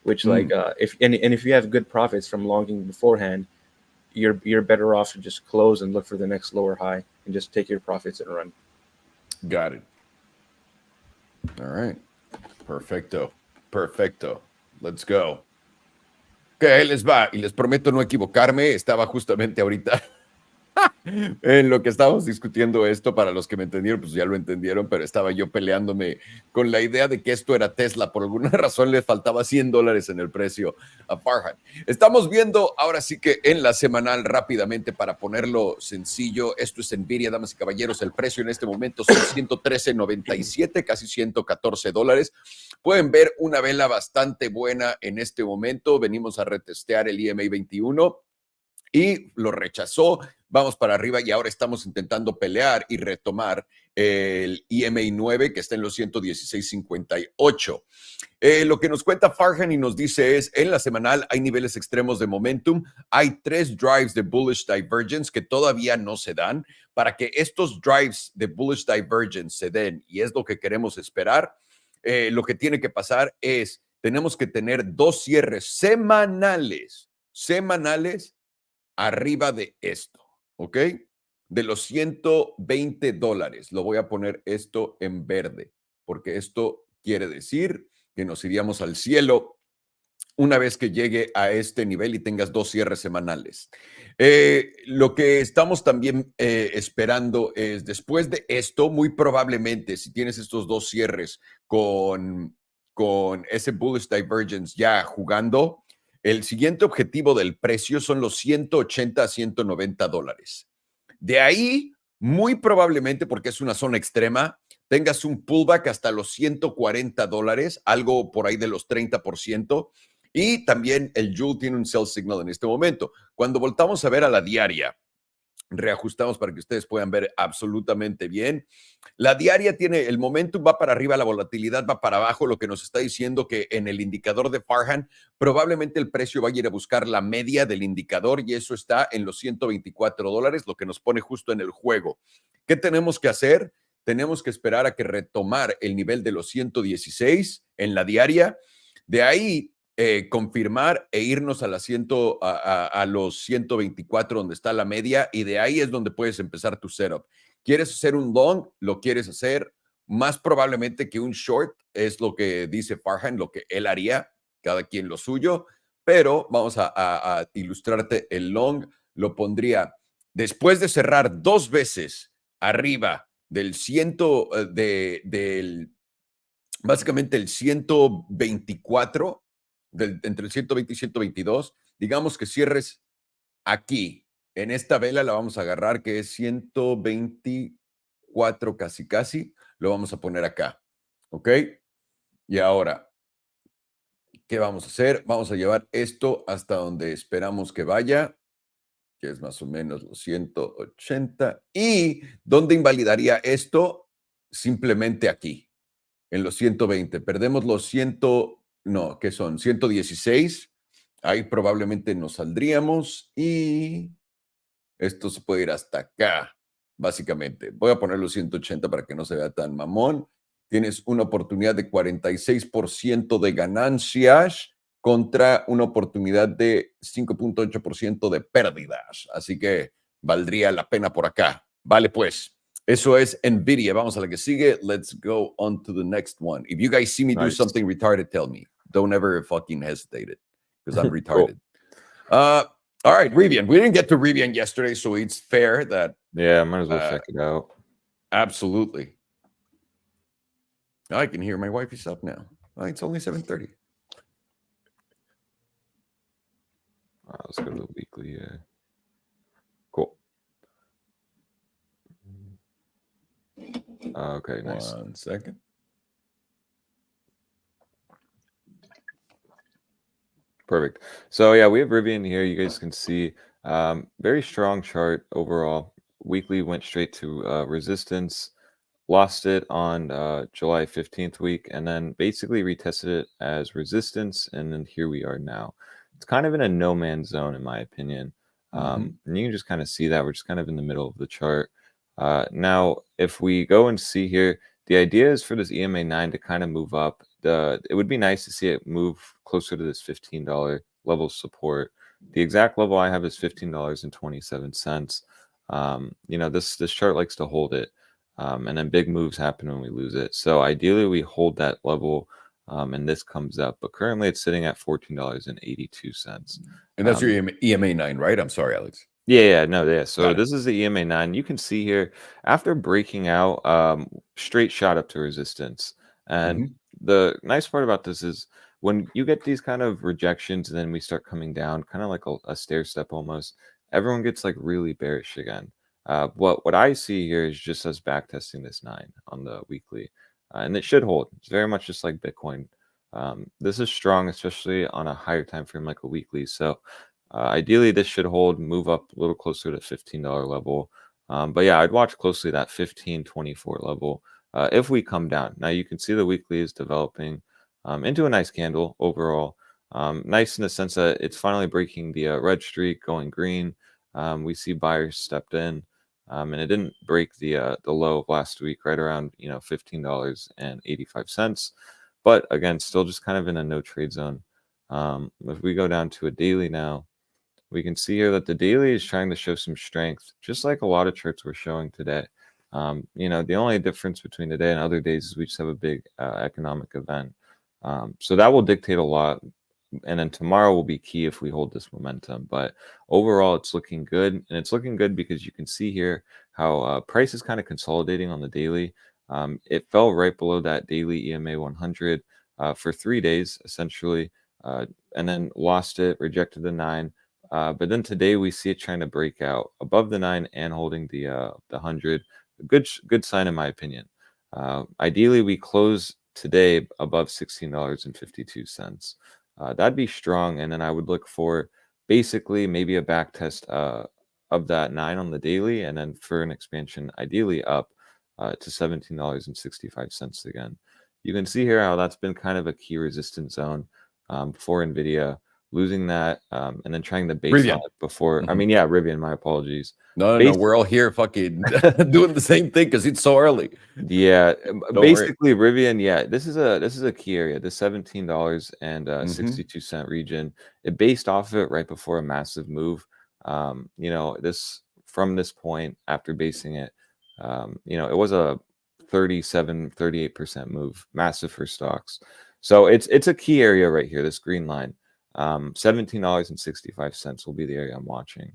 S4: Which if you have good profits from longing beforehand, you're better off to just close and look for the next lower high and just take your profits and run.
S1: Got it. All right. Perfecto. Let's go. Ok, ahí les va. Y les prometo no equivocarme. Estaba justamente ahorita en lo que estábamos discutiendo esto. Para los que me entendieron, pues ya lo entendieron, pero estaba yo peleándome con la idea de que esto era Tesla. Por alguna razón le faltaba $100 en el precio a Farhan. Estamos viendo ahora sí que en la semanal, rápidamente, para ponerlo sencillo, esto es Nvidia, damas y caballeros. El precio en este momento son $113.97, casi $114. Pueden ver una vela bastante buena en este momento. Venimos a retestear el EMA 21 y lo rechazó. vamos para arriba y ahora estamos intentando pelear y retomar el EMA 9 que está en los 116.58. Lo que nos cuenta Farhan y nos dice es, en la semanal hay niveles extremos de momentum, hay 3 drives de bullish divergence que todavía no se dan. Para que estos drives de bullish divergence se den, y es lo que queremos esperar, lo que tiene que pasar es, tenemos que tener 2 cierres semanales arriba de esto, ¿ok? De los $120. Lo voy a poner esto en verde, porque esto quiere decir que nos iríamos al cielo una vez que llegue a este nivel y tengas 2 cierres semanales. Lo que estamos también esperando es, después de esto, muy probablemente, si tienes estos 2 cierres con ese bullish divergence ya jugando, el siguiente objetivo del precio son los 180 a $190. De ahí, muy probablemente, porque es una zona extrema, tengas un pullback hasta los $140, algo por ahí de los 30%. Y también el Joule tiene un sell signal en este momento. Cuando voltamos a ver a la diaria, reajustamos para que ustedes puedan ver absolutamente bien. La diaria tiene, el momentum va para arriba, la volatilidad va para abajo, lo que nos está diciendo que en el indicador de Farhan probablemente el precio va a ir a buscar la media del indicador y eso está en los $124, lo que nos pone justo en el juego. ¿Qué tenemos que hacer? Tenemos que esperar a que retomar el nivel de los 116 en la diaria. De ahí confirmar e irnos a los 124 donde está la media y de ahí es donde puedes empezar tu setup. ¿Quieres hacer un long? Lo quieres hacer más probablemente que un short, es lo que dice Farhan, lo que él haría, cada quien lo suyo, pero vamos a ilustrarte el long, lo pondría después de cerrar 2 veces arriba del básicamente el 124, entre el 120 y 122, digamos que cierres aquí, en esta vela la vamos a agarrar que es 124 casi, lo vamos a poner acá, ¿ok? Y ahora, ¿qué vamos a hacer? Vamos a llevar esto hasta donde esperamos que vaya, que es más o menos los 180. ¿Y dónde invalidaría esto? Simplemente aquí, en los 120. Perdemos los 100, no, ¿qué son? 116. Ahí probablemente nos saldríamos y esto se puede ir hasta acá, básicamente. Voy a poner los 180 para que no se vea tan mamón. Tienes una oportunidad de 46% de ganancias contra una oportunidad de 5.8% de pérdidas. Así que valdría la pena por acá. Vale, pues. Eso es Nvidia. Vamos a la que sigue. Let's go on to the next one. If you guys see me do something retarded, tell me. Don't ever fucking hesitate it because I'm retarded. Cool. All right, Rivian. We didn't get to Rivian yesterday, so it's fair that...
S3: Yeah, might as well check it out.
S1: Absolutely. I can hear my wife is up now. Oh, it's only 7:30.
S3: Let's go to the weekly. Cool. Okay, nice.
S1: 1 second.
S3: Perfect. So yeah, we have Rivian here. You guys can see very strong chart overall. Weekly went straight to resistance, lost it on July 15th week, and then basically retested it as resistance, and then here we are now. It's kind of in a no man's zone, in my opinion. And you can just kind of see that we're just kind of in the middle of the chart. Now, if we go and see here, the idea is for this EMA 9 to kind of move up. It would be nice to see it move closer to this $15 level support. The exact level I have is $15.27. You know, this chart likes to hold it, and then big moves happen when we lose it. So ideally, we hold that level, and this comes up. But currently, it's sitting at $14.82.
S1: And that's your EMA 9, right? I'm sorry, Alex.
S3: Yeah. So this is the EMA 9. You can see here, after breaking out, straight shot up to resistance. And the nice part about this is when you get these kind of rejections and then we start coming down, kind of like a stair step almost, everyone gets like really bearish again. What I see here is just us backtesting this 9 on the weekly, and it should hold. It's very much just like Bitcoin. This is strong, especially on a higher time frame like a weekly. So Ideally, this should hold, move up a little closer to $15 level. But yeah, I'd watch closely that 15.24 level if we come down. Now you can see the weekly is developing into a nice candle overall. Nice in the sense that it's finally breaking the red streak, going green. We see buyers stepped in, and it didn't break the low of last week, right around $15.85. But again, still just kind of in a no trade zone. If we go down to a daily now, we can see here that the daily is trying to show some strength, just like a lot of charts we're showing today. The only difference between today and other days is we just have a big economic event. So that will dictate a lot. And then tomorrow will be key if we hold this momentum. But overall, it's looking good. And it's looking good because you can see here how price is kind of consolidating on the daily. It fell right below that daily EMA 100 for 3 days, essentially, and then lost it, rejected the 9. But then today we see it trying to break out above the 9 and holding the 100. Good sign in my opinion. Ideally, we close today above $16.52. That'd be strong, and then I would look for basically maybe a back test of that 9 on the daily, and then for an expansion, ideally up to $17.65 again. You can see here how that's been kind of a key resistance zone for Nvidia. Losing that and then trying to base
S1: Rivian.
S3: on it before. I mean, yeah, Rivian, my apologies.
S1: No, we're all here fucking doing the same thing because it's so early.
S3: Yeah, basically Rivian, yeah, this is a key area, the $17.62 region. It based off of it right before a massive move. This from this point after basing it, it was a 38% move, massive for stocks. So it's a key area right here, this green line. $17.65 will be the area I'm watching.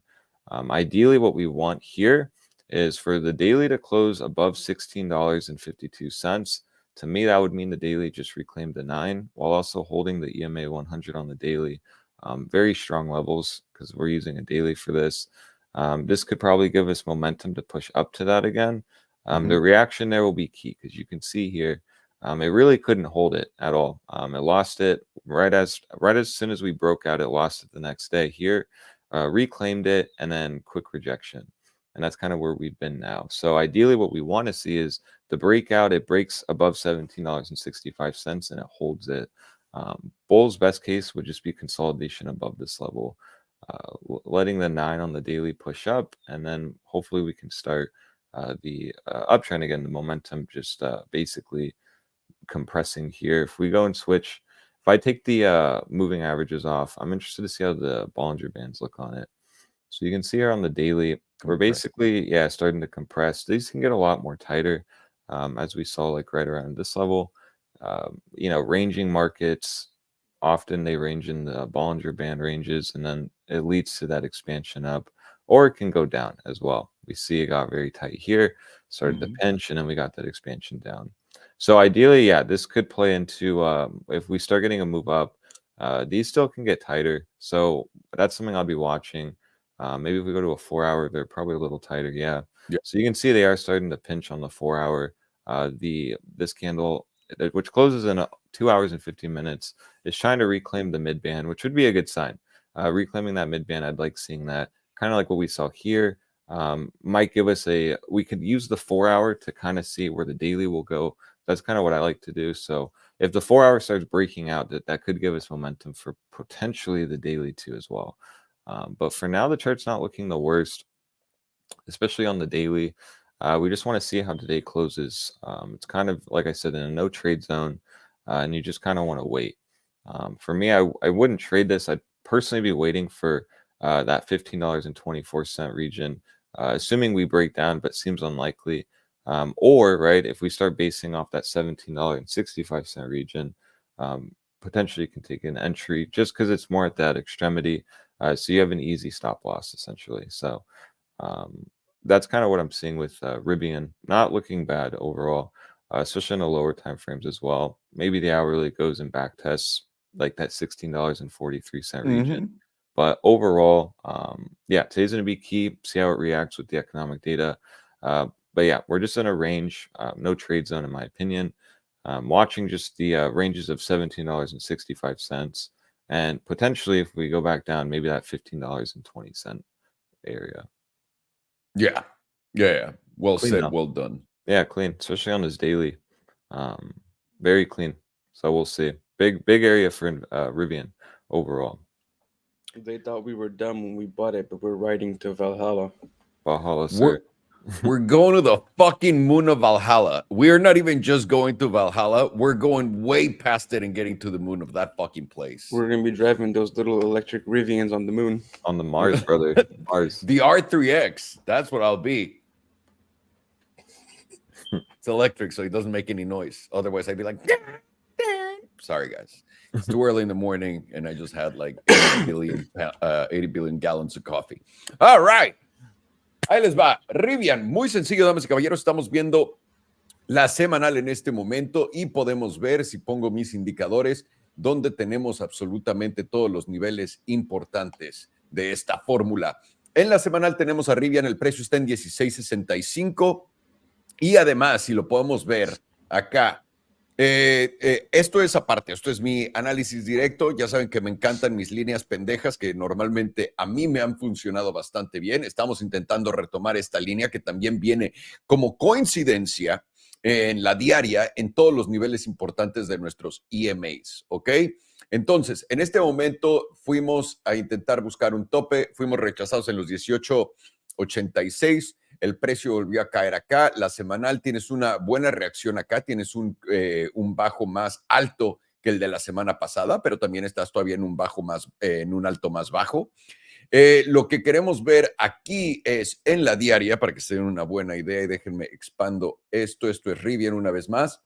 S3: Ideally, what we want here is for the daily to close above $16.52. To me, that would mean the daily just reclaimed the 9 while also holding the EMA 100 on the daily. Very strong levels because we're using a daily for this. This could probably give us momentum to push up to that again. The reaction there will be key because you can see here it really couldn't hold it at all. It lost it right as soon as we broke out. It lost it the next day here, reclaimed it, and then quick rejection. And that's kind of where we've been now. So ideally, what we want to see is the breakout. It breaks above $17.65 and it holds it. Bull's best case would just be consolidation above this level, letting the 9 on the daily push up, and then hopefully we can start the uptrend again. The momentum just basically compressing here. If we go and switch, if I take the moving averages off, I'm interested to see how the Bollinger Bands look on it. So you can see here on the daily, we're basically starting to compress. These can get a lot more tighter, as we saw like right around this level. Ranging markets, often they range in the Bollinger Band ranges, and then it leads to that expansion up, or it can go down as well. We see it got very tight here, started to pinch, and then we got that expansion down. So ideally, this could play into if we start getting a move up, these still can get tighter. So that's something I'll be watching. Maybe if we go to a 4-hour, they're probably a little tighter. Yeah. So you can see they are starting to pinch on the 4-hour. This candle, which closes in 2 hours and 15 minutes, is trying to reclaim the mid band, which would be a good sign. Reclaiming that mid band, I'd like seeing that. Kind of like what we saw here. Might give us we could use the 4-hour to kind of see where the daily will go. That's kind of what I like to do. So if the 4-hour starts breaking out, that could give us momentum for potentially the daily too as well. But for now, the chart's not looking the worst, especially on the daily. We just want to see how today closes. It's kind of, like I said, in a no trade zone, and you just kind of want to wait. For me, I wouldn't trade this. I'd personally be waiting for that $15.24 region, assuming we break down, but seems unlikely. Or, right, if we start basing off that $17.65 region, potentially you can take an entry just because it's more at that extremity. So you have an easy stop loss, essentially. So that's kind of what I'm seeing with Rivian. Not looking bad overall, especially in the lower time frames as well. Maybe the hourly goes in back tests like that $16.43 region. But overall, today's going to be key. See how it reacts with the economic data. But yeah, we're just in a range, no trade zone in my opinion. Watching just the ranges of $17.65 And potentially, if we go back down, maybe that $15.20 area.
S1: Yeah. Well
S3: Clean
S1: said.
S3: now.
S1: Well done.
S3: Yeah, clean, especially on this daily. Very clean. So we'll see. Big area for Rivian overall.
S2: They thought we were dumb when we bought it, but we're riding to Valhalla.
S3: Valhalla, sir.
S1: We're going to the fucking moon of Valhalla. We're not even just going to Valhalla. We're going way past it and getting to the moon of that fucking place.
S2: We're going to be driving those little electric Rivians on the moon.
S3: On the Mars, brother. Mars.
S1: The R3X. That's what I'll be. It's electric, so it doesn't make any noise. Otherwise, I'd be like, sorry, guys. It's too early in the morning, and I just had like 80 billion gallons of coffee. All right. Ahí les va. Rivian, muy sencillo, damas y caballeros. Estamos viendo la semanal en este momento y podemos ver, si pongo mis indicadores, donde tenemos absolutamente todos los niveles importantes de esta fórmula. En la semanal tenemos a Rivian, el precio está en 16.65 y además, si lo podemos ver acá, esto es aparte, esto es mi análisis directo. Ya saben que me encantan mis líneas pendejas que normalmente a mí me han funcionado bastante bien. Estamos intentando retomar esta línea que también viene como coincidencia en la diaria en todos los niveles importantes de nuestros EMAs, ¿ok? Entonces, en este momento fuimos a intentar buscar un tope, fuimos rechazados en los 18.86. El precio volvió a caer acá. La semanal tienes una buena reacción acá, tienes un bajo más alto que el de la semana pasada, pero también estás todavía en un bajo más, en un alto más bajo. Lo que queremos ver aquí es en la diaria, para que se den una buena idea, y déjenme expando esto es Rivian una vez más.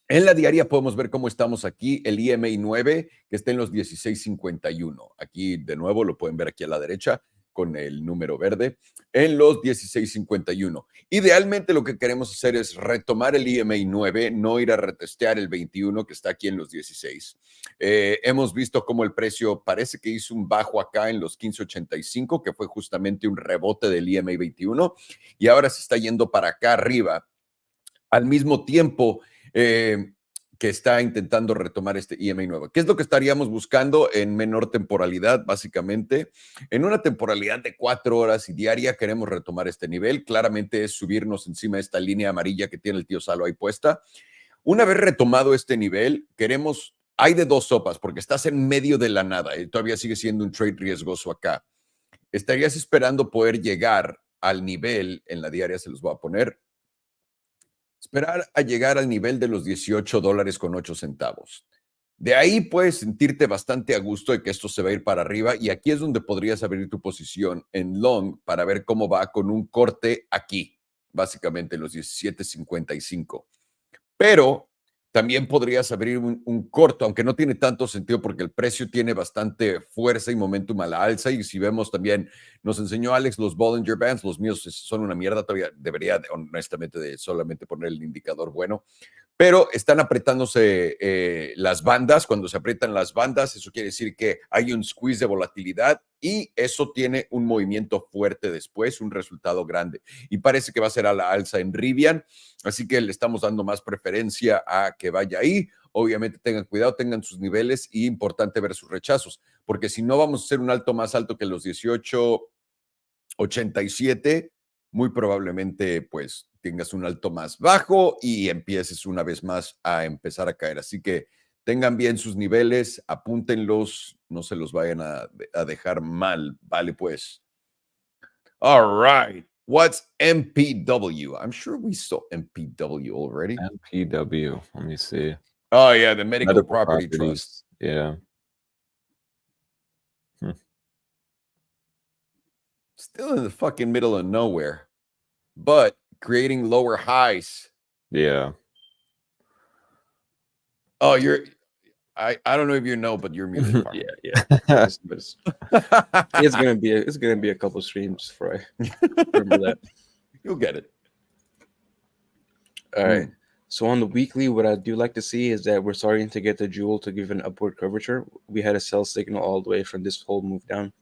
S1: En la diaria podemos ver cómo estamos aquí, el EMA 9, que está en los 16.51. Aquí, de nuevo, lo pueden ver aquí a la derecha, con el número verde, en los 16.51. Idealmente lo que queremos hacer es retomar el EMA 9, no ir a retestear el 21 que está aquí en los 16. Hemos visto cómo el precio parece que hizo un bajo acá en los 15.85, que fue justamente un rebote del EMA 21, y ahora se está yendo para acá arriba. Al mismo tiempo, que está intentando retomar este EMA nuevo. ¿Qué es lo que estaríamos buscando en menor temporalidad? Básicamente, en una temporalidad de 4 horas y diaria queremos retomar este nivel. Claramente es subirnos encima de esta línea amarilla que tiene el tío Salo ahí puesta. Una vez retomado este nivel, queremos, hay de dos sopas, porque estás en medio de la nada y todavía sigue siendo un trade riesgoso acá. Estarías esperando poder llegar al nivel, en la diaria se los voy a poner, esperar a llegar al nivel de los $18.08. De ahí puedes sentirte bastante a gusto de que esto se va a ir para arriba y aquí es donde podrías abrir tu posición en long para ver cómo va con un corte aquí, básicamente en los 17.55. Pero también podrías abrir un corto, aunque no tiene tanto sentido porque el precio tiene bastante fuerza y momentum a la alza. Y si vemos también, nos enseñó Alex los Bollinger Bands, los míos son una mierda, todavía debería honestamente de solamente poner el indicador bueno. Pero están apretándose las bandas. Cuando se aprietan las bandas, eso quiere decir que hay un squeeze de volatilidad y eso tiene un movimiento fuerte después, un resultado grande. Y parece que va a ser a la alza en Rivian, así que le estamos dando más preferencia a que vaya ahí. Obviamente tengan cuidado, tengan sus niveles y importante ver sus rechazos, porque si no vamos a hacer un alto más alto que los 18.87, muy probablemente pues tengas un alto más bajo y empieces una vez más a empezar a caer. Así que tengan bien sus niveles, apúntenlos, no se los vayan a dejar mal. Vale, pues. All right. What's MPW? I'm sure we saw MPW already.
S3: MPW. Let me see.
S1: Oh, yeah, the Medical Property Trust.
S3: Yeah.
S1: Still in the fucking middle of nowhere, but creating lower highs.
S3: Yeah.
S1: Oh, I don't know if you know, but you're muted.
S2: Yeah. It's gonna be a couple streams before I remember that.
S1: You'll get it.
S2: All right. So on the weekly, what I do like to see is that we're starting to get the jewel to give an upward curvature. We had a sell signal all the way from this whole move down.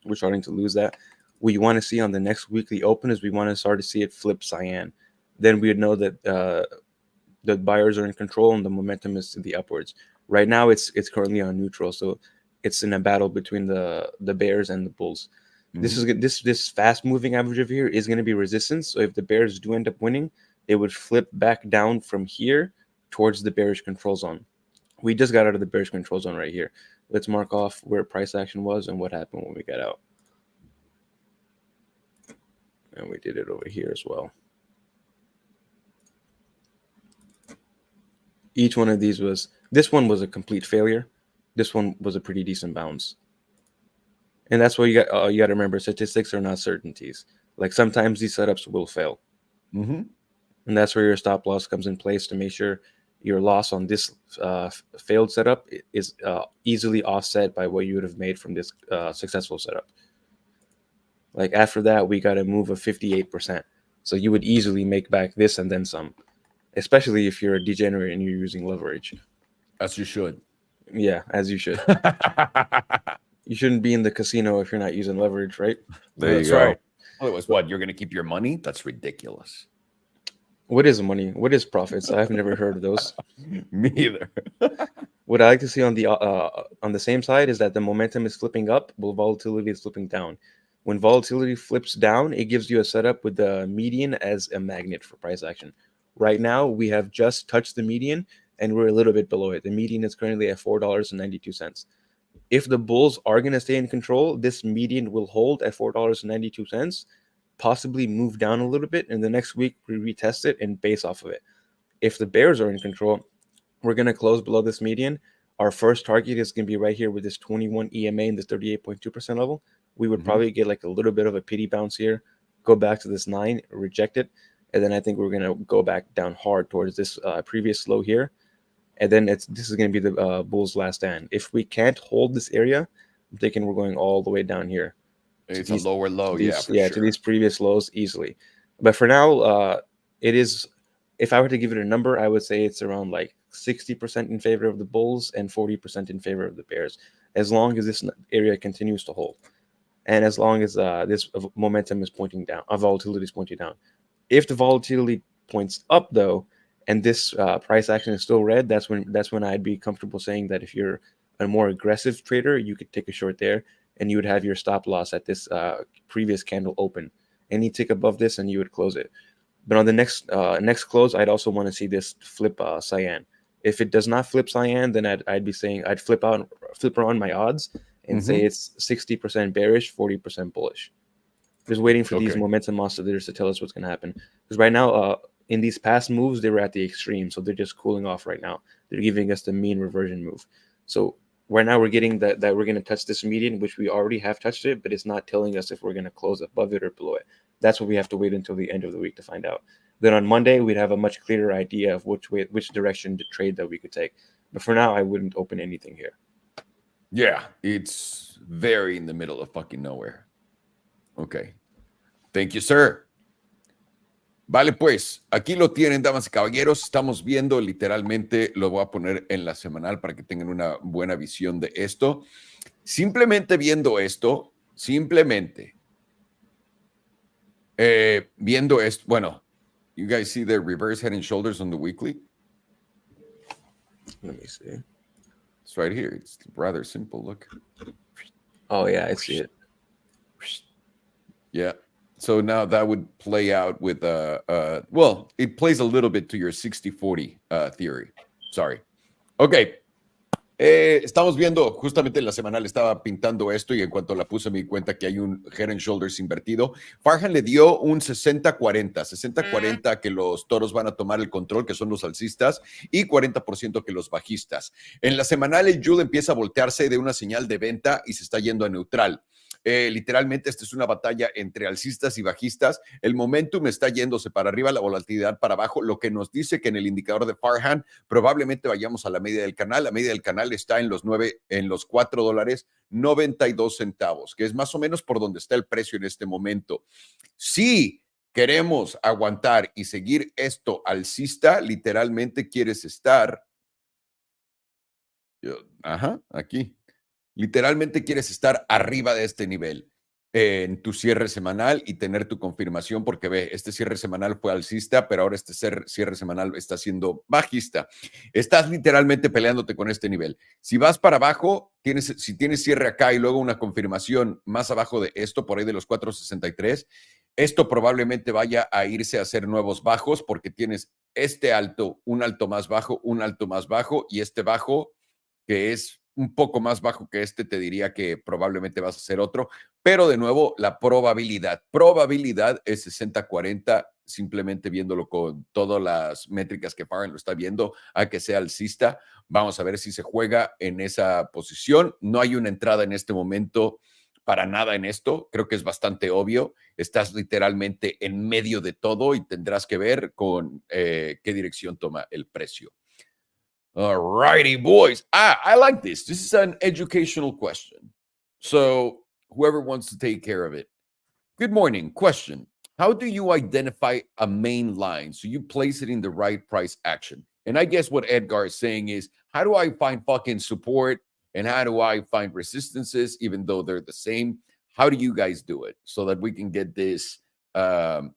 S2: We're starting to lose that. What you want to see on the next weekly open is we want to start to see it flip cyan. Then we would know that the buyers are in control and the momentum is to the upwards. Right now, it's currently on neutral. So
S4: it's in a battle between the bears and the bulls. This fast moving average over here is going to be resistance. So if the bears do end up winning, it would flip back down from here towards the bearish control zone. We just got out of the bearish control zone right here. Let's mark off where price action was and what happened when we got out. And we did it over here as well. Each one of these this one was a complete failure. This one was a pretty decent bounce. And that's what you got to remember. Statistics are not certainties. Like sometimes these setups will fail. And that's where your stop loss comes in place to make sure your loss on this failed setup is easily offset by what you would have made from this successful setup. Like after that, we got a move of 58%. So you would easily make back this and then some, especially if you're a degenerate and you're using leverage.
S1: As you should.
S4: Yeah, as you should. You shouldn't be in the casino if you're not using leverage, right?
S3: There you go. Right.
S1: Otherwise, what? You're going to keep your money? That's ridiculous.
S4: What is money? What is profits? I've never heard of those.
S1: Me either.
S4: What I like to see on the same side is that the momentum is flipping up while volatility is flipping down. When volatility flips down, it gives you a setup with the median as a magnet for price action. Right now, we have just touched the median and we're a little bit below it. The median is currently at $4.92. If the bulls are going to stay in control, this median will hold at $4.92, possibly move down a little bit, and the next week we retest it and base off of it. If the bears are in control, we're going to close below this median. Our first target is going to be right here with this 21 EMA and this 38.2% level. We would probably get like a little bit of a pity bounce here, go back to this 9, reject it, and then I think we're going to go back down hard towards this previous low here. And then this is going to be the bull's last stand. If we can't hold this area, I'm thinking we're going all the way down here.
S1: It's a lower low,
S4: to these previous lows easily. But for now, it is, if I were to give it a number, I would say it's around like 60% in favor of the bulls and 40% in favor of the bears, as long as this area continues to hold. And as long as this momentum is pointing down, volatility is pointing down. If the volatility points up, though, and this price action is still red, that's when I'd be comfortable saying that if you're a more aggressive trader, you could take a short there, and you would have your stop loss at this previous candle open. Any tick above this, and you would close it. But on the next close, I'd also want to see this flip cyan. If it does not flip cyan, then I'd be saying I'd flip around my odds and say it's 60% bearish, 40% bullish. Just waiting for these momentum oscillators to tell us what's going to happen. Because right now, in these past moves, they were at the extreme, so they're just cooling off right now. They're giving us the mean reversion move. So right now we're getting that we're going to touch this median, which we already have touched it, but it's not telling us if we're going to close above it or below it. That's what we have to wait until the end of the week to find out. Then on Monday, we'd have a much clearer idea of which direction to trade that we could take. But for now, I wouldn't open anything here.
S1: Yeah, it's very in the middle of fucking nowhere. Okay. Thank you, sir. Vale, pues, aquí lo tienen, damas y caballeros. Estamos viendo literalmente, lo voy a poner en la semanal para que tengan una buena visión de esto. Simplemente viendo esto, viendo esto, bueno, you guys see the reverse head and shoulders on the weekly?
S4: Let me see.
S1: It's right here. It's rather simple. Look.
S4: Oh, yeah, I see it.
S1: Yeah. So now that would play out with, well, it plays a little bit to your 60-40 theory. Sorry. Ok. Estamos viendo, justamente en la semanal estaba pintando esto y en cuanto la puse me di cuenta que hay un head and shoulders invertido. Farhan le dio un 60-40. 60-40 que los toros van a tomar el control, que son los alcistas, y 40% que los bajistas. En la semanal el Jude empieza a voltearse de una señal de venta y se está yendo a neutral. Literalmente esta es una batalla entre alcistas y bajistas. El momentum está yéndose para arriba, la volatilidad para abajo, lo que nos dice que en el indicador de Farhan probablemente vayamos a la media del canal. La media del canal está en los $4.92, que es más o menos por donde está el precio en este momento. Si queremos aguantar y seguir esto alcista, literalmente quieres estar, aquí. Literalmente quieres estar arriba de este nivel. en tu cierre semanal y tener tu confirmación, porque ve, este cierre semanal fue alcista, pero ahora este cierre semanal está siendo bajista. Estás literalmente peleándote con este nivel. Si vas para abajo, si tienes cierre acá y luego una confirmación más abajo de esto, por ahí de los 4.63, esto probablemente vaya a irse a hacer nuevos bajos porque tienes este alto, un alto más bajo, un alto más bajo y este bajo que es un poco más bajo que este, te diría que probablemente vas a hacer otro, pero de nuevo, la probabilidad es 60-40, simplemente viéndolo con todas las métricas que Farhan lo está viendo, a que sea alcista. Vamos a ver si se juega en esa posición. No hay una entrada en este momento para nada en esto. Creo que es bastante obvio. Estás literalmente en medio de todo y tendrás que ver con qué dirección toma el precio. All righty, boys. I like this. This is an educational question. So whoever wants to take care of it. Good morning. Question. How do you identify a main line so you place it in the right price action? And I guess what Edgar is saying is, how do I find fucking support and how do I find resistances, even though they're the same? How do you guys do it so that we can get this in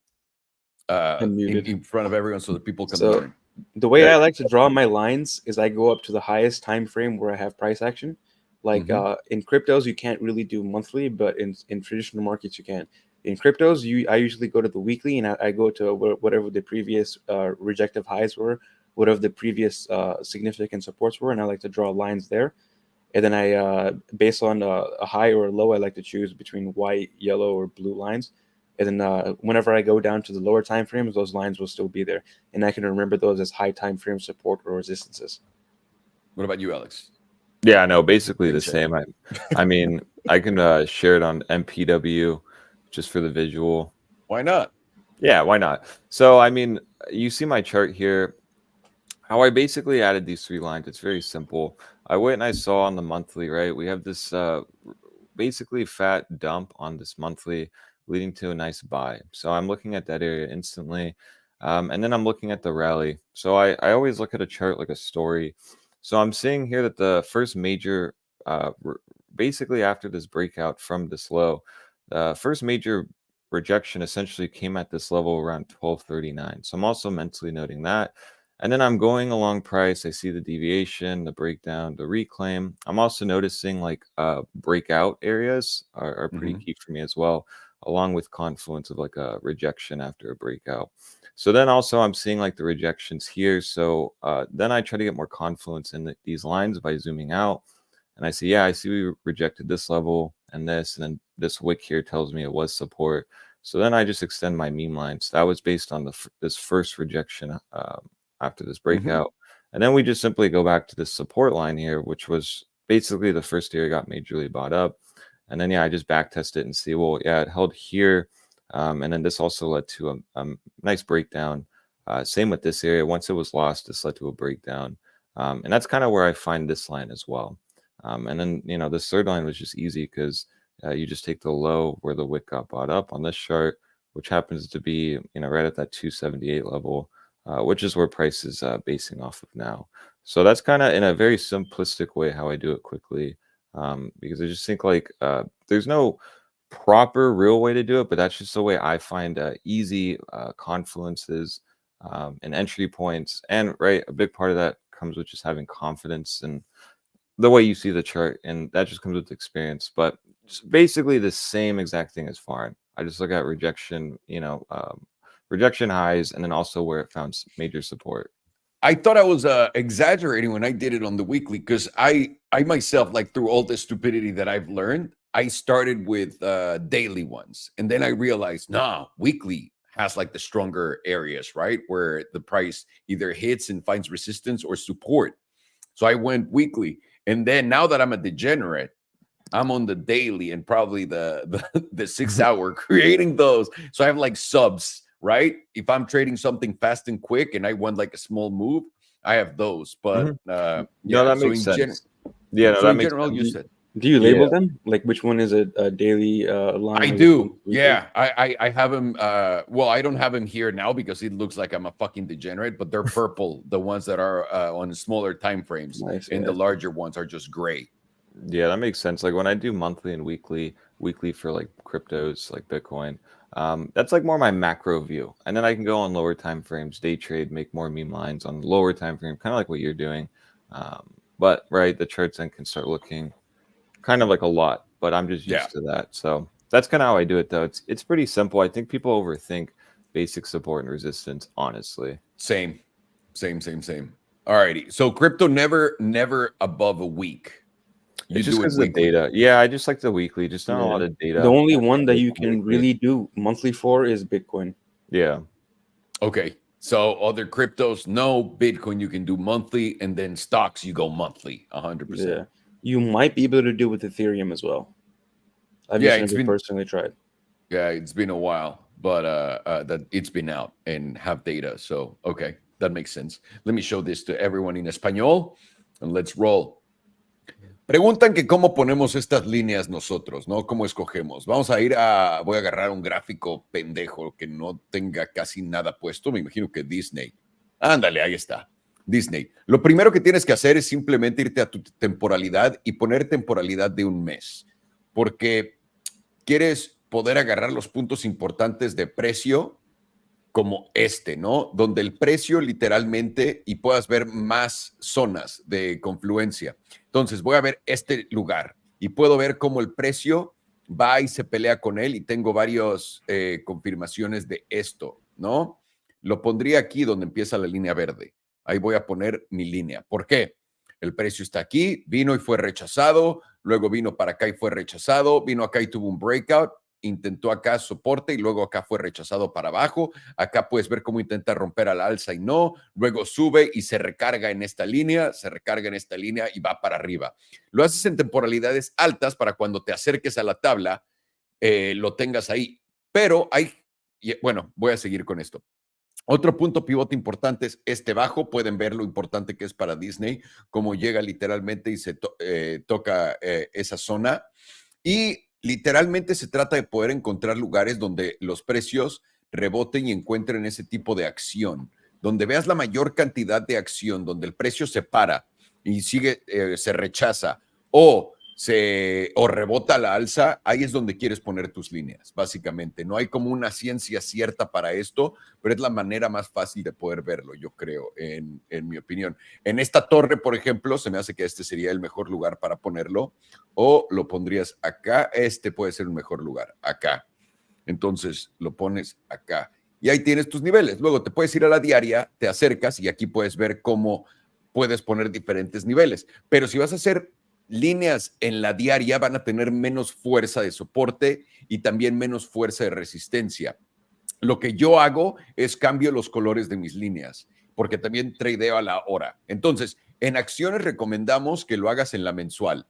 S1: front of everyone so that people can learn?
S2: The way I like to draw my lines is I go up to the highest time frame where I have price action. Like in cryptos, you can't really do monthly, but in traditional markets, you can. In cryptos, I usually go to the weekly and I go to whatever the previous rejective highs were, whatever the previous significant supports were, and I like to draw lines there. And then I, based on a high or a low, I like to choose between white, yellow, or blue lines. And then whenever I go down to the lower time frames, those lines will still be there. And I can remember those as high time frame support or resistances.
S1: What about you, Alex?
S3: Yeah, no, basically the same. I mean, I can share it on MPW just for the visual.
S1: Why not?
S3: Yeah, why not? So, I mean, you see my chart here. How I basically added these three lines, it's very simple. I went and I saw on the monthly, right? We have this basically fat dump on this monthly, leading to a nice buy. So I'm looking at that area instantly. And then I'm looking at the rally. So I always look at a chart like a story. So I'm seeing here that the first major, basically after this breakout from this low, the first major rejection essentially came at this level around 1239. So I'm also mentally noting that. And then I'm going along price. I see the deviation, the breakdown, the reclaim. I'm also noticing like breakout areas are pretty key for me as well, along with confluence of like a rejection after a breakout. So then also I'm seeing like the rejections here. So then I try to get more confluence in these lines by zooming out. And I see, yeah, I see we rejected this level and then this wick here tells me it was support. So then I just extend my meme lines. That was based on this first rejection after this breakout. And then we just simply go back to this support line here, which was basically the first area got majorly bought up. And then, yeah, I just back test it and see, well, yeah, it held here. And then this also led to a nice breakdown. Same with this area. Once it was lost, this led to a breakdown. And that's kind of where I find this line as well. And then, you know, this third line was just easy because you just take the low where the wick got bought up on this chart, which happens to be, you know, right at that 278 level, which is where price is basing off of now. So that's kind of in a very simplistic way how I do it quickly. Because I just think like there's no proper real way to do it, but that's just the way I find easy confluences and entry points. And right, a big part of that comes with just having confidence and the way you see the chart, and that just comes with experience. But it's basically the same exact thing as foreign. I just look at rejection, you know, rejection highs, and then also where it found major support.
S1: I thought I was exaggerating when I did it on the weekly because I myself, like through all the stupidity that I've learned, I started with daily ones. And then I realized, nah, weekly has like the stronger areas, right? Where the price either hits and finds resistance or support. So I went weekly. And then now that I'm a degenerate, I'm on the daily and probably the 6 hour creating those. So I have like subs. Right? If I'm trading something fast and quick and I want like a small move, I have those. But yeah,
S3: no, that makes sense. Yeah, no,
S1: so
S3: that
S1: in
S3: makes
S1: general,
S3: sense.
S1: you said.
S2: Do you label them? Like which one is a daily line?
S1: I do. Yeah, I have them. Well, I don't have them here now because it looks like I'm a fucking degenerate. But they're purple. The ones that are on smaller time frames,
S2: Nice,
S1: and the larger ones are just gray.
S3: Yeah, that makes sense. Like when I do monthly and weekly for like cryptos, like Bitcoin, that's like more my macro view. And then I can go on lower time frames, day trade, make more meme lines on lower time frame, kind of like what you're doing. But right, the charts then can start looking kind of like a lot, but I'm just used to that. So that's kind of how I do it, though. It's pretty simple. I think people overthink basic support and resistance, honestly.
S1: Same. All righty. So crypto never above a week.
S3: It's just because of the data. Yeah, I just like the weekly, just not a lot of data.
S2: The only one that you can really do monthly for is Bitcoin.
S3: Yeah.
S1: Okay. So other cryptos, no. Bitcoin you can do monthly, and then stocks you go monthly, 100%.
S2: Yeah. You might be able to do with Ethereum as well. I've just never personally tried.
S1: Yeah, it's been a while, but that it's been out and have data. So, okay, that makes sense. Let me show this to everyone in español, and let's roll. Preguntan que cómo ponemos estas líneas nosotros, ¿no? ¿Cómo escogemos? Voy a agarrar un gráfico pendejo que no tenga casi nada puesto. Me imagino que Disney. Ándale, ahí está. Disney. Lo primero que tienes que hacer es simplemente irte a tu temporalidad y poner temporalidad de un mes, porque quieres poder agarrar los puntos importantes de precio como ¿no? Donde el precio literalmente y puedas ver más zonas de confluencia. Entonces voy a ver este lugar y puedo ver cómo el precio va y se pelea con él y tengo varias confirmaciones de esto, ¿no? Lo pondría aquí donde empieza la línea verde. Ahí voy a poner mi línea. ¿Por qué? El precio está aquí, vino y fue rechazado, luego vino para acá y fue rechazado, vino acá y tuvo un breakout, intentó acá soporte y luego acá fue rechazado para abajo. Acá puedes ver cómo intenta romper al alza y no. Luego sube y se recarga en esta línea, y va para arriba. Lo haces en temporalidades altas para cuando te acerques a la tabla, lo tengas ahí. Pero bueno, voy a seguir con esto. Otro punto pivote importante es este bajo. Pueden ver lo importante que es para Disney, cómo llega literalmente y se toca esa zona. Y literalmente se trata de poder encontrar lugares donde los precios reboten y encuentren ese tipo de acción, donde veas la mayor cantidad de acción, donde el precio se para y sigue, se rechaza o rebota a la alza. Ahí es donde quieres poner tus líneas, básicamente. No hay como una ciencia cierta para esto, pero es la manera más fácil de poder verlo, yo creo, en mi opinión. En esta torre, por ejemplo, se me hace que este sería el mejor lugar para ponerlo, o lo pondrías acá. Este puede ser un mejor lugar, acá. Entonces lo pones acá y ahí tienes tus niveles. Luego te puedes ir a la diaria, te acercas y aquí puedes ver cómo puedes poner diferentes niveles. Pero si vas a hacer líneas en la diaria, van a tener menos fuerza de soporte y también menos fuerza de resistencia. Lo que yo hago es cambio los colores de mis líneas, porque también tradeo a la hora. Entonces, en acciones recomendamos que lo hagas en la mensual.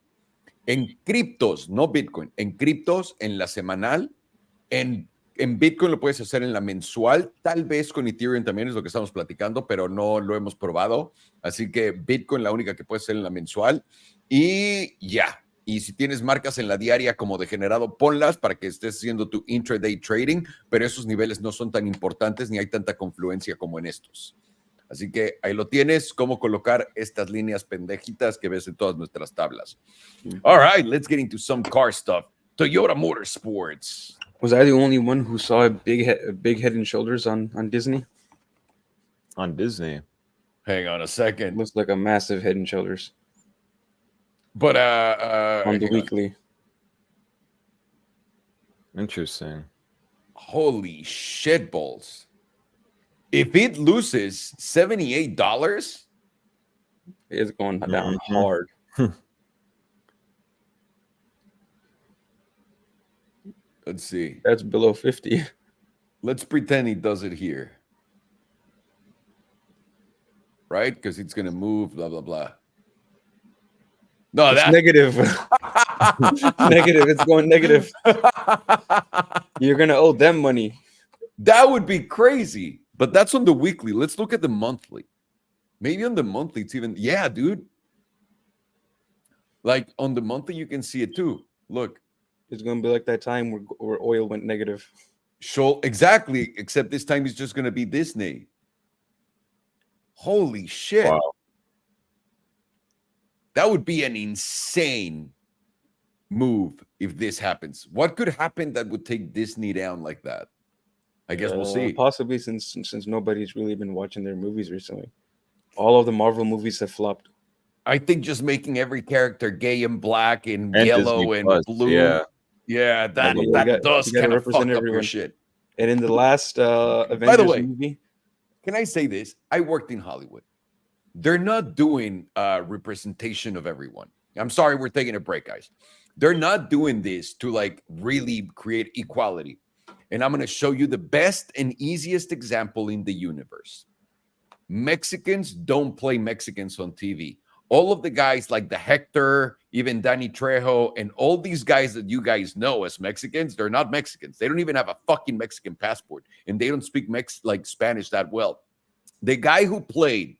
S1: En criptos, no Bitcoin, en criptos, en la semanal. En Bitcoin lo puedes hacer en la mensual, tal vez con Ethereum también es lo que estamos platicando, pero no lo hemos probado. Así que Bitcoin la única que puedes hacer en la mensual y ya. Y si tienes marcas en la diaria como degenerado, ponlas para que estés haciendo tu intraday trading, pero esos niveles no son tan importantes ni hay tanta confluencia como en estos. Así que ahí lo tienes, cómo colocar estas líneas pendejitas que ves en todas nuestras tablas. All right, let's get into some car stuff. Toyota Motorsports.
S2: Was I the only one who saw a big head and shoulders on Disney?
S3: On Disney?
S1: Hang on a second.
S2: Looks like a massive head and shoulders.
S1: But
S2: on the weekly.
S3: Interesting.
S1: Holy shit balls. If it loses $78,
S2: it's going down hard.
S1: Let's see.
S2: That's below 50.
S1: Let's pretend he does it here. Right? Because it's going to move, blah, blah, blah. No,
S2: that's negative. Negative. It's going negative. You're going to owe them money.
S1: That would be crazy. But that's on the weekly. Let's look at the monthly. Maybe on the monthly, it's even... Yeah, dude. Like, on the monthly, you can see it too. Look.
S2: It's going to be like that time where oil went negative.
S1: Sure, exactly. Except this time it's just going to be Disney. Holy shit.
S3: Wow.
S1: That would be an insane move if this happens? What could happen that would take Disney down like that? I guess we'll see.
S2: Possibly since nobody's really been watching their movies recently. All of the Marvel movies have flopped.
S1: I think just making every character gay and black and
S3: And
S1: yellow
S3: Disney
S1: and
S3: Plus,
S1: blue. Yeah, that does kind of fuck up your shit.
S2: And in the last Avengers
S1: By the way,
S2: movie,
S1: can I say this? I worked in Hollywood. They're not doing representation of everyone. I'm sorry, we're taking a break, guys. They're not doing this to like really create equality. And I'm going to show you the best and easiest example in the universe. Mexicans don't play Mexicans on TV. All of the guys like the Hector, even Danny Trejo, and all these guys that you guys know as Mexicans, they're not Mexicans. They don't even have a fucking Mexican passport, and they don't speak Spanish that well. The guy who played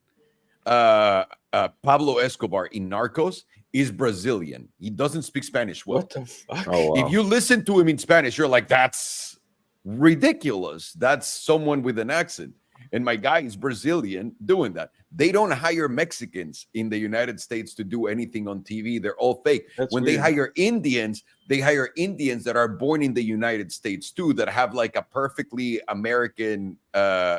S1: Pablo Escobar in Narcos is Brazilian. He doesn't speak Spanish well.
S2: What the fuck?
S3: Oh, wow.
S1: If you listen to him in Spanish, you're like, that's ridiculous. That's someone with an accent. And my guy is Brazilian doing that. They don't hire Mexicans in the United States to do anything on TV. They're all fake. When they hire Indians that are born in the United States too, that have like a perfectly American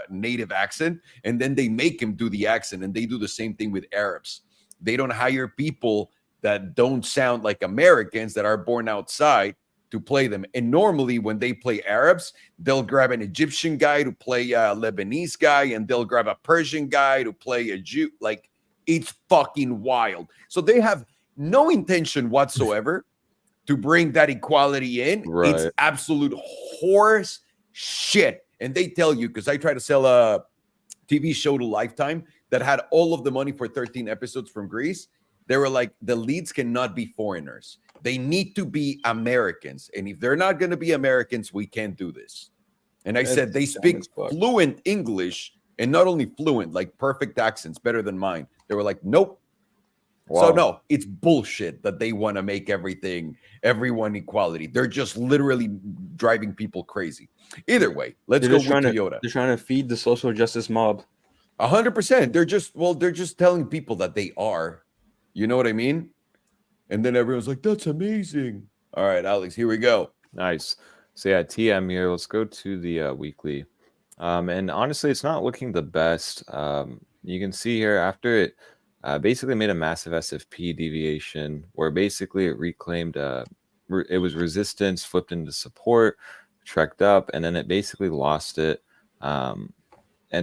S1: native accent. And then they make him do the accent, and they do the same thing with Arabs. They don't hire people that don't sound like Americans that are born outside to play them. And normally when they play Arabs, they'll grab an Egyptian guy to play a Lebanese guy, and they'll grab a Persian guy to play a Jew. Like, it's fucking wild. So they have no intention whatsoever to bring that equality in.
S3: Right.
S1: It's absolute horse shit. And they tell you, because I try to sell a TV show to Lifetime that had all of the money for 13 episodes from Greece. They were like, the leads cannot be foreigners. They need to be Americans. And if they're not going to be Americans, we can't do this. And I said, they speak fluent English, and not only fluent, like perfect accents, better than mine. They were like, nope. Wow. So no, it's bullshit that they want to make everyone equality. They're just literally driving people crazy. Either way, let's go with Toyota.
S2: They're trying to feed the social justice mob.
S1: 100%. They're just telling people that they are. You know what I mean? And then everyone's like, that's amazing. All right, Alex, here we go.
S3: Nice. So yeah, TM here. Let's go to the weekly. And honestly, it's not looking the best. You can see here after it basically made a massive SFP deviation where basically it reclaimed, it was resistance, flipped into support, trekked up, and then it basically lost it. And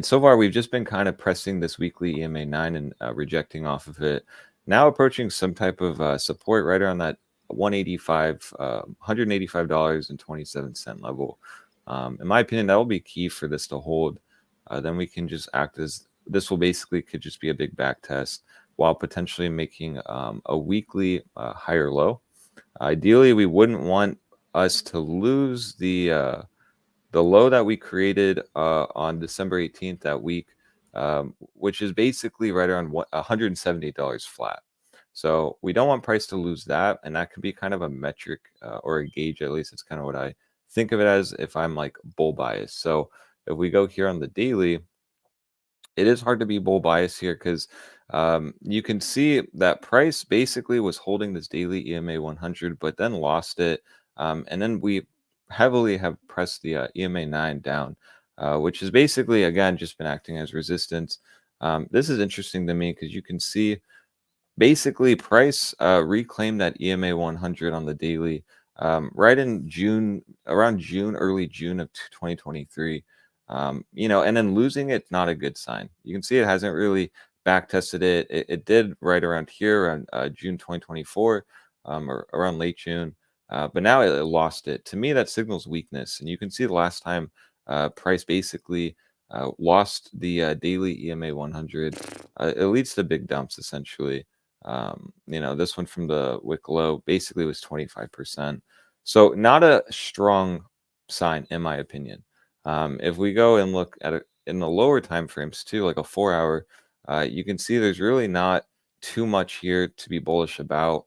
S3: so far, we've just been kind of pressing this weekly EMA 9 and rejecting off of it. Now approaching some type of support right around that $185.27 level. In my opinion, that will be key for this to hold. Then we can just act as this will basically could just be a big back test while potentially making a weekly higher low. Ideally, we wouldn't want us to lose the low that we created on December 18th that week, which is basically right around $170 flat. So we don't want price to lose that, and that could be kind of a metric or a gauge, at least it's kind of what I think of it as if I'm like bull bias. So if we go here on the daily, it is hard to be bull bias here because you can see that price basically was holding this daily EMA 100, but then lost it. And then we heavily have pressed the EMA 9 down, which is basically, again, just been acting as resistance. This is interesting to me because you can see basically price reclaimed that EMA 100 on the daily right in June, around June, early June of 2023. And then losing it's not a good sign. You can see it hasn't really back tested it. It did right around here around June 2024 or around late June. But now it lost it. To me, that signals weakness. And you can see the last time price basically lost the daily EMA 100. It leads to big dumps, essentially. This one from the wick low basically was 25%. So not a strong sign, in my opinion. If we go and look at it in the lower time frames too, like a 4-hour, you can see there's really not too much here to be bullish about.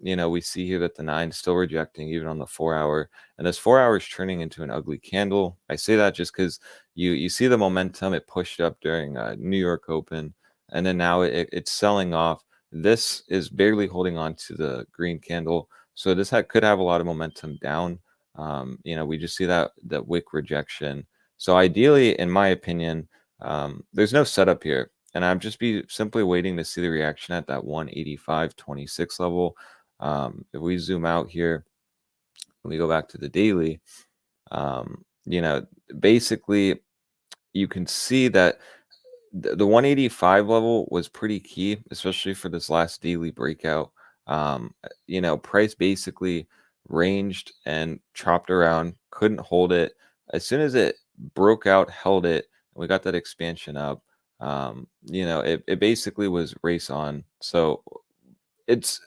S3: We see here that the 9 is still rejecting even on the 4-hour, and this 4-hour is turning into an ugly candle. I say that just because you see the momentum. It pushed up during New York Open, and then now it's selling off. This is barely holding on to the green candle. So this could have a lot of momentum down. You know, we just see that wick rejection. So ideally, in my opinion, there's no setup here, and I'm just simply waiting to see the reaction at that 185.26 level. If we zoom out here, we go back to the daily. You know, basically, you can see that the 185 level was pretty key, especially for this last daily breakout. You know, price basically ranged and chopped around, couldn't hold it. As soon as it broke out, held it, and we got that expansion up, you know, it basically was race on. So it's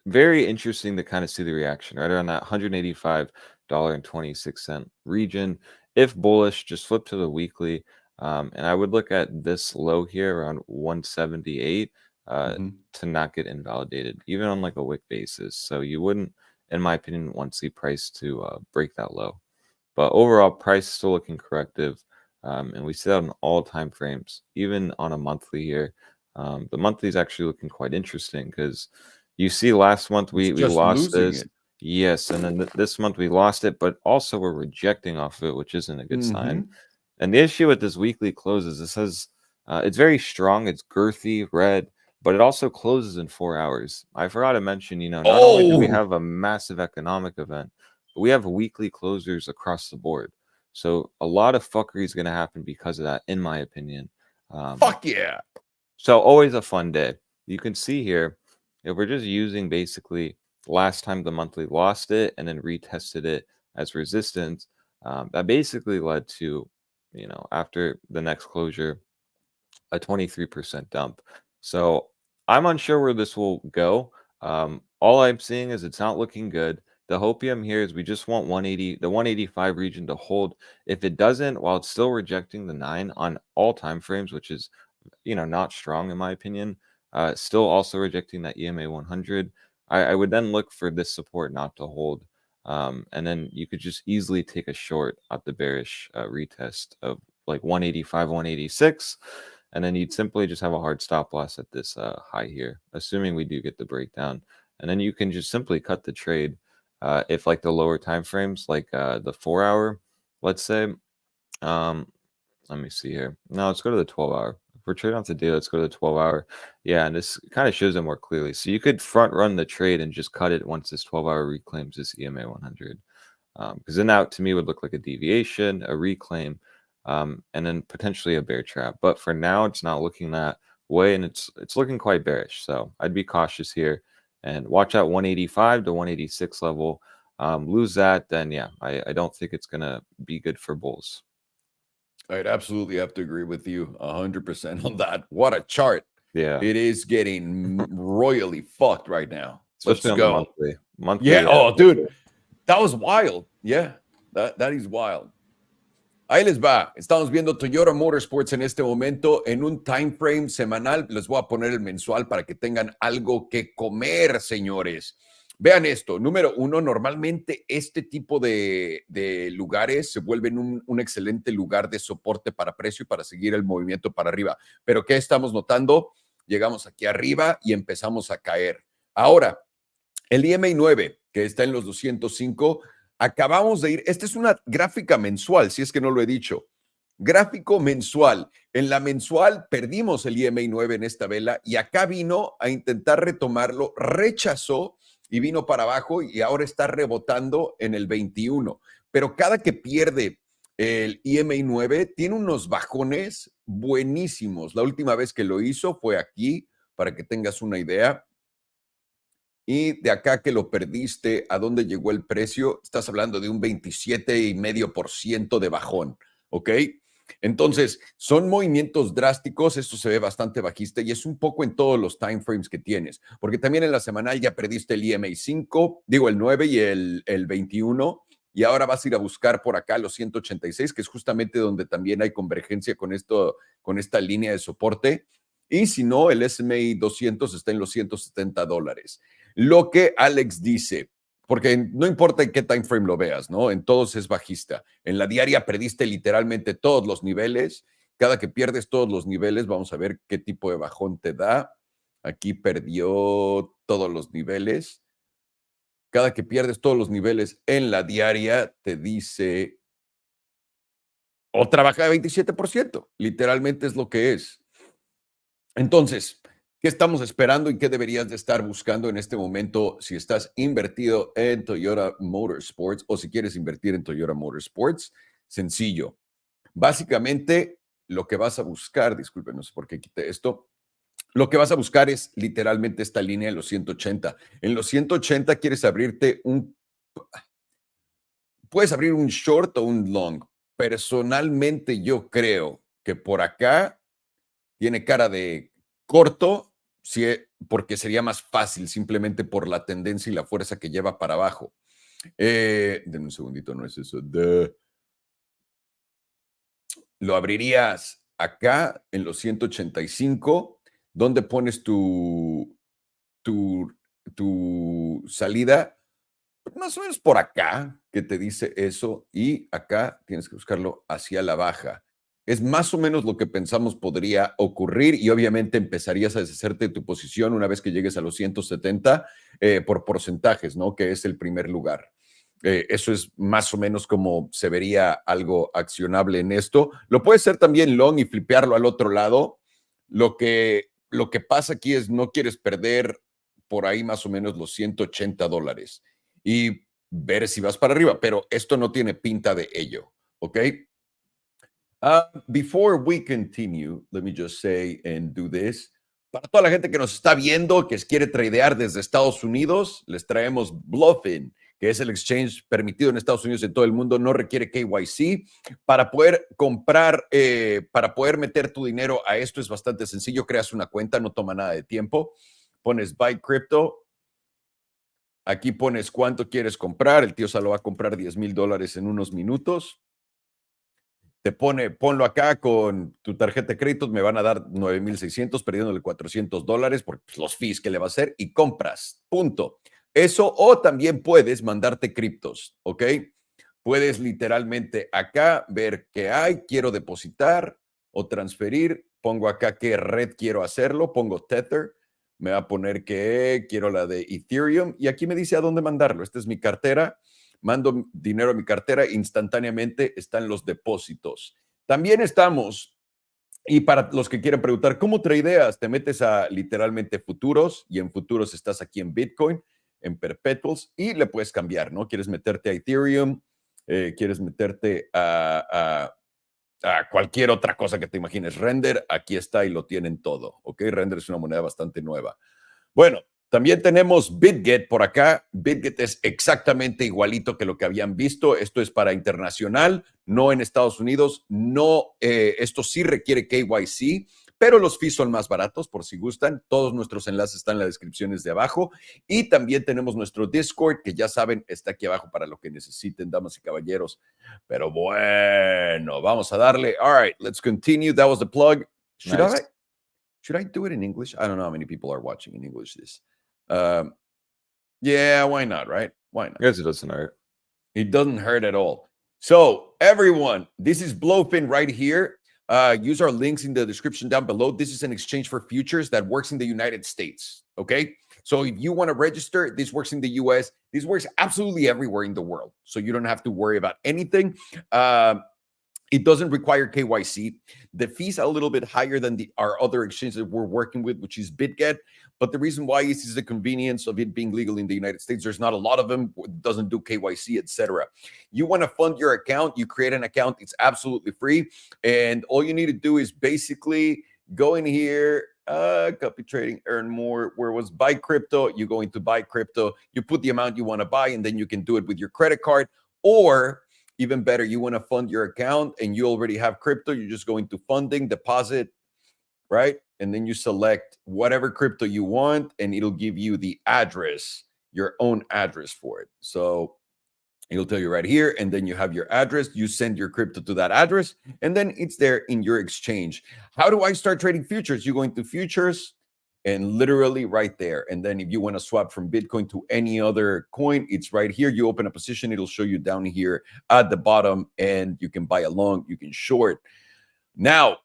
S3: very interesting to kind of see the reaction right around that $185.26 region. If bullish, just flip to the weekly. And I would look at this low here around 178 to not get invalidated, even on like a wick basis. So you wouldn't, in my opinion, want to see price to break that low. But overall, price is still looking corrective. And we see that on all time frames, even on a monthly here. The monthly is actually looking quite interesting because you see last month we lost this. Yes, and then this month we lost it, but also we're rejecting off of it, which isn't a good sign. And the issue with this weekly closes, it says it's very strong, it's girthy, red, but it also closes in 4 hours. I forgot to mention, you know, not only do we have a massive economic event, but we have weekly closers across the board. So a lot of fuckery is going to happen because of that, in my opinion.
S1: Fuck yeah.
S3: So always a fun day. You can see here, if we're just using basically last time the monthly lost it and then retested it as resistance, that basically led to, you know, after the next closure, a 23% dump. So I'm unsure where this will go. All I'm seeing is it's not looking good. The hopium here is we just want 180, the 185 region to hold. If it doesn't, while it's still rejecting the 9 on all time frames, which is, you know, not strong in my opinion, still also rejecting that EMA 100, I would then look for this support not to hold. And then you could just easily take a short at the bearish retest of like 185, 186. And then you'd simply just have a hard stop loss at this high here, assuming we do get the breakdown. And then you can just simply cut the trade if like the lower time frames, like the 4 hour, let's say. Let me see here. No, let's go to the 12 hour. If we're trading off the day, let's go to the 12 hour. Yeah, and this kind of shows it more clearly. So you could front run the trade and just cut it once this 12 hour reclaims this EMA 100. Because then that to me would look like a deviation, a reclaim, and then potentially a bear trap. But for now, it's not looking that way, and it's looking quite bearish. So I'd be cautious here and watch out 185 to 186 level. Lose that, then yeah, I don't think it's gonna be good for bulls.
S1: I'd absolutely have to agree with you 100% on that. What a chart.
S3: Yeah.
S1: It is getting royally fucked right now.
S3: Especially
S1: Let's
S3: on
S1: go.
S3: the monthly.
S1: Yeah. Oh, dude. That was wild. Yeah. That is wild. Ahí les va. Estamos viendo Toyota Motorsports en este momento en un time frame semanal. Les voy a poner el mensual para que tengan algo que comer, señores. Vean esto. Número uno, normalmente este tipo de lugares se vuelven un excelente lugar de soporte para precio y para seguir el movimiento para arriba. Pero ¿qué estamos notando? Llegamos aquí arriba y empezamos a caer. Ahora, el EMA 9, que está en los 205, acabamos de ir. Esta es una gráfica mensual, si es que no lo he dicho. Gráfico mensual. En la mensual perdimos el EMA 9 en esta vela y acá vino a intentar retomarlo, rechazó y vino para abajo y ahora está rebotando en el 21. Pero cada que pierde el EMA 9 tiene unos bajones buenísimos. La última vez que lo hizo fue aquí, para que tengas una idea. Y de acá que lo perdiste, ¿a dónde llegó el precio? Estás hablando de un 27,5% de bajón, ¿ok? Entonces, son movimientos drásticos, esto se ve bastante bajista y es un poco en todos los time frames que tienes, porque también en la semanal ya perdiste el EMA 5, digo el 9 y el 21, y ahora vas a ir a buscar por acá los 186, que es justamente donde también hay convergencia con esta línea de soporte. Y si no, el SMA 200 está en los $170. Lo que Alex dice, porque no importa en qué time frame lo veas, ¿no? En todos es bajista. En la diaria perdiste literalmente todos los niveles. Cada que pierdes todos los niveles, vamos a ver qué tipo de bajón te da. Aquí perdió todos los niveles. cada que pierdes todos los niveles en la diaria, te dice otra baja de 27%. Literalmente es lo que es. Entonces, ¿qué estamos esperando y qué deberías de estar buscando en este momento si estás invertido en Toyota Motorsports o si quieres invertir en Toyota Motorsports? Sencillo. Básicamente, lo que vas a buscar, disculpen, no sé por qué quité esto, lo que vas a buscar es literalmente esta línea en los 180. En los 180 quieres abrirte puedes abrir un short o un long. Personalmente yo creo que por acá tiene cara de corto, sí, porque sería más fácil simplemente por la tendencia y la fuerza que lleva para abajo. Denme un segundito, no es eso. Lo abrirías acá en los 185, donde pones tu salida, más o menos por acá, que te dice eso, y acá tienes que buscarlo hacia la baja. Es más o menos lo que pensamos podría ocurrir y obviamente empezarías a deshacerte de tu posición una vez que llegues a los 170 por porcentajes, ¿no? Que es el primer lugar. Eso es más o menos como se vería algo accionable en esto. Lo puedes hacer también long y flipearlo al otro lado. Lo que pasa aquí es no quieres perder por ahí más o menos los $180 y ver si vas para arriba, pero esto no tiene pinta de ello, ¿ok? Before we continue, let me just say and do this. Para toda la gente que nos está viendo, que quiere tradear desde Estados Unidos, les traemos Blofin, que es el exchange permitido en Estados Unidos y en todo el mundo, no requiere KYC. Para poder comprar, para poder meter tu dinero a esto es bastante sencillo. Creas una cuenta, no toma nada de tiempo. Pones Buy Crypto. Aquí pones cuánto quieres comprar. El tío se lo va a comprar $10,000 en unos minutos. Te ponlo acá con tu tarjeta de crédito, me van a dar 9,600, perdiéndole $400 por los fees que le va a hacer y compras, punto. Eso, o también puedes mandarte criptos, ¿ok? Puedes literalmente acá ver qué hay, quiero depositar o transferir, pongo acá qué red quiero hacerlo, pongo Tether, me va a poner que quiero la de Ethereum y aquí me dice a dónde mandarlo. Esta es mi cartera. Mando dinero a mi cartera, instantáneamente están los depósitos. También estamos, y para los que quieran preguntar, ¿cómo tradeas? Te metes a literalmente futuros y en futuros estás aquí en Bitcoin, en perpetuals y le puedes cambiar, ¿no? Quieres meterte a Ethereum, quieres meterte a cualquier otra cosa que te imagines. Render, aquí está y lo tienen todo, ¿ok? Render es una moneda bastante nueva. Bueno, también tenemos Bitget por acá. Bitget es exactamente igualito que lo que habían visto. Esto es para internacional, no en Estados Unidos. No, esto sí requiere KYC, pero los fees son más baratos por si gustan. Todos nuestros enlaces están en las descripciones de abajo. Y también tenemos nuestro Discord, que ya saben, está aquí abajo para lo que necesiten, damas y caballeros. Pero bueno, vamos a darle. All right, let's continue. That was the plug. Should I do it in English? I don't know how many people are watching in English this. Yeah, why not, right? Why not?
S3: Yes, it doesn't hurt.
S1: It doesn't hurt at all. So, everyone, this is Blofin right here. Use our links in the description down below. This is an exchange for futures that works in the United States, okay? So, if you want to register, this works in the US. This works absolutely everywhere in the world. So, you don't have to worry about anything. It doesn't require KYC. The fees are a little bit higher than our other exchanges that we're working with, which is Bitget. But the reason why is the convenience of it being legal in the United States. There's not a lot of them. It doesn't do KYC, etc. You want to fund your account, you create an account. It's absolutely free. And all you need to do is basically go in here, copy trading, earn more. Where was buy crypto? You go into buy crypto. You put the amount you want to buy, and then you can do it with your credit card. Or even better, you want to fund your account and you already have crypto. You're just going to funding, deposit, right? And then you select whatever crypto you want and it'll give you the address, your own address for it. So it'll tell you right here, and then you have your address. You send your crypto to that address, and then it's there in your exchange. How do I start trading futures? You go into futures, and literally right there. And then if you want to swap from Bitcoin to any other coin, it's right here. You open a position, it'll show you down here at the bottom, and you can buy a long, you can short. Now,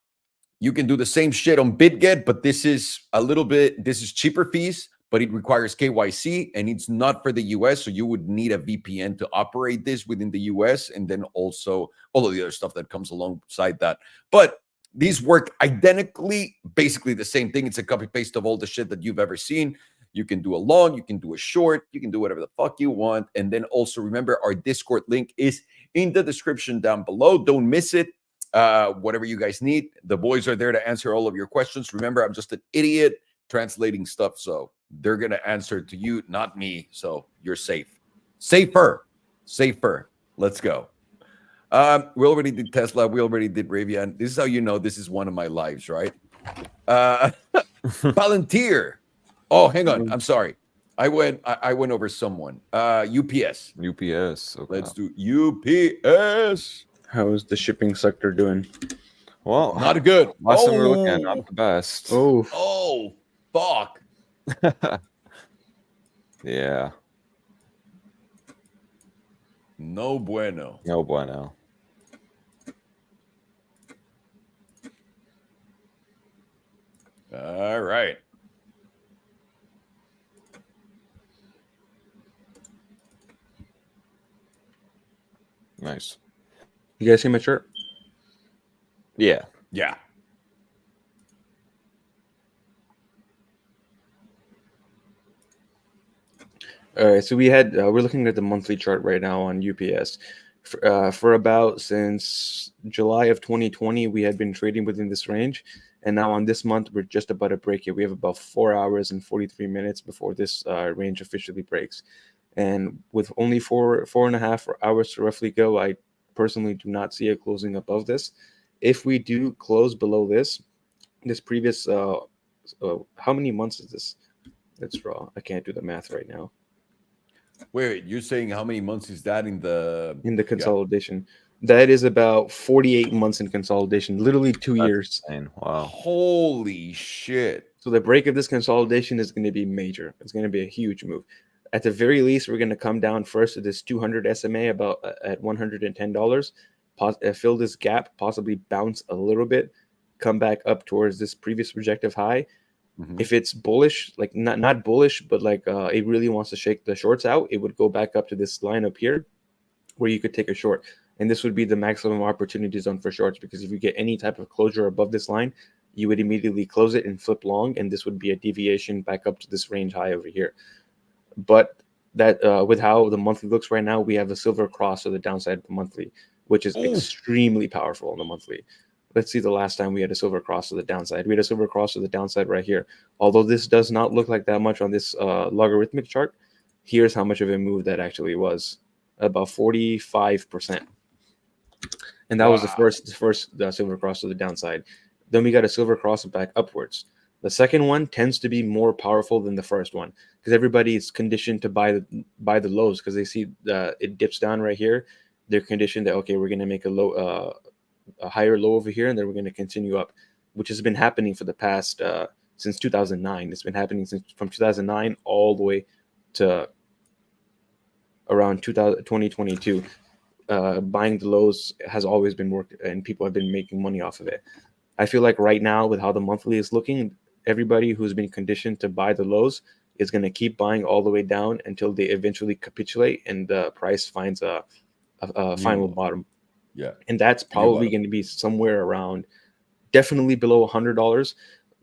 S1: you can do the same shit on Bitget, but this is a little bit, this is cheaper fees, but it requires KYC and it's not for the US. So you would need a VPN to operate this within the US, and then also all of the other stuff that comes alongside that. But these work identically, basically the same thing. It's a copy paste of all the shit that you've ever seen. You can do a long, you can do a short, you can do whatever the fuck you want. And then also remember, our Discord link is in the description down below. Don't miss it. Whatever you guys need, the boys are there to answer all of your questions. Remember, I'm just an idiot translating stuff, so they're going to answer to you, not me. So you're safe. Safer. Let's go. We already did Tesla. We already did Rivian. This is how you know this is one of my lives, right? Palantir. Oh, hang on. I'm sorry. I went over someone. UPS.
S3: UPS. Okay.
S1: Let's do UPS.
S2: How is the shipping sector doing?
S3: Well,
S1: not good.
S3: Last time we were looking at, not the best.
S1: Oh, fuck.
S3: Yeah.
S1: No bueno.
S3: No bueno.
S1: All right.
S3: Nice.
S2: You guys see my chart?
S3: Yeah.
S1: Yeah.
S2: All right, so we're looking at the monthly chart right now on UPS. For about since July of 2020, we had been trading within this range, and now on this month we're just about to break it. We have about 4 hours and 43 minutes before this range officially breaks, and with only four and a half hours to roughly go, I personally do not see it closing above this. If we do close below this previous, how many months is this? Let's draw. I can't do the math right now.
S1: Wait, you're saying how many months is that in the
S2: consolidation? Yeah. That is about 48 months in consolidation, literally 2 years.
S3: Insane. Wow.
S1: Holy shit.
S2: So the break of this consolidation is going to be major. It's going to be a huge move. At the very least, we're going to come down first to this 200 SMA about at $110, fill this gap, possibly bounce a little bit, come back up towards this previous projective high. Mm-hmm. If it's bullish, like not bullish, but like it really wants to shake the shorts out, it would go back up to this line up here where you could take a short. And this would be the maximum opportunity zone for shorts, because if you get any type of closure above this line, you would immediately close it and flip long, and this would be a deviation back up to this range high over here. But that with how the monthly looks right now, we have a silver cross to the downside of the monthly, which is extremely powerful on the monthly. Let's see the last time we had a silver cross to the downside. We had a silver cross to the downside right here. Although this does not look like that much on this logarithmic chart, here's how much of a move that actually was. About 45%. And that was the first silver cross to the downside. Then we got a silver cross back upwards. The second one tends to be more powerful than the first one, because everybody is conditioned to buy the lows, because they see it dips down right here. They're conditioned that, okay, we're going to make a higher low over here, and then we're going to continue up, which has been happening for the past since 2009. It's been happening from 2009 all the way to around 2022. Buying the lows has always been worked, and people have been making money off of it. I feel like right now, with how the monthly is looking, everybody who's been conditioned to buy the lows is going to keep buying all the way down until they eventually capitulate and the price finds a final bottom.
S1: Yeah.
S2: And that's probably going to be somewhere around, definitely below $100,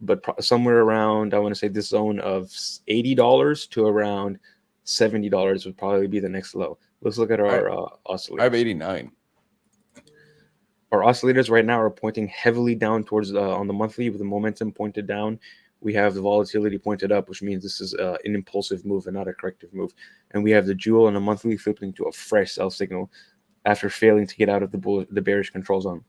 S2: but somewhere around, I want to say this zone of $80 to around $70 would probably be the next low. Let's look at our oscillators.
S1: I have 89.
S2: Our oscillators right now are pointing heavily down towards on the monthly, with the momentum pointed down. We have the volatility pointed up, which means this is an impulsive move and not a corrective move. And we have the jewel on the monthly flipping to a fresh sell signal after failing to get out of the bearish control zone,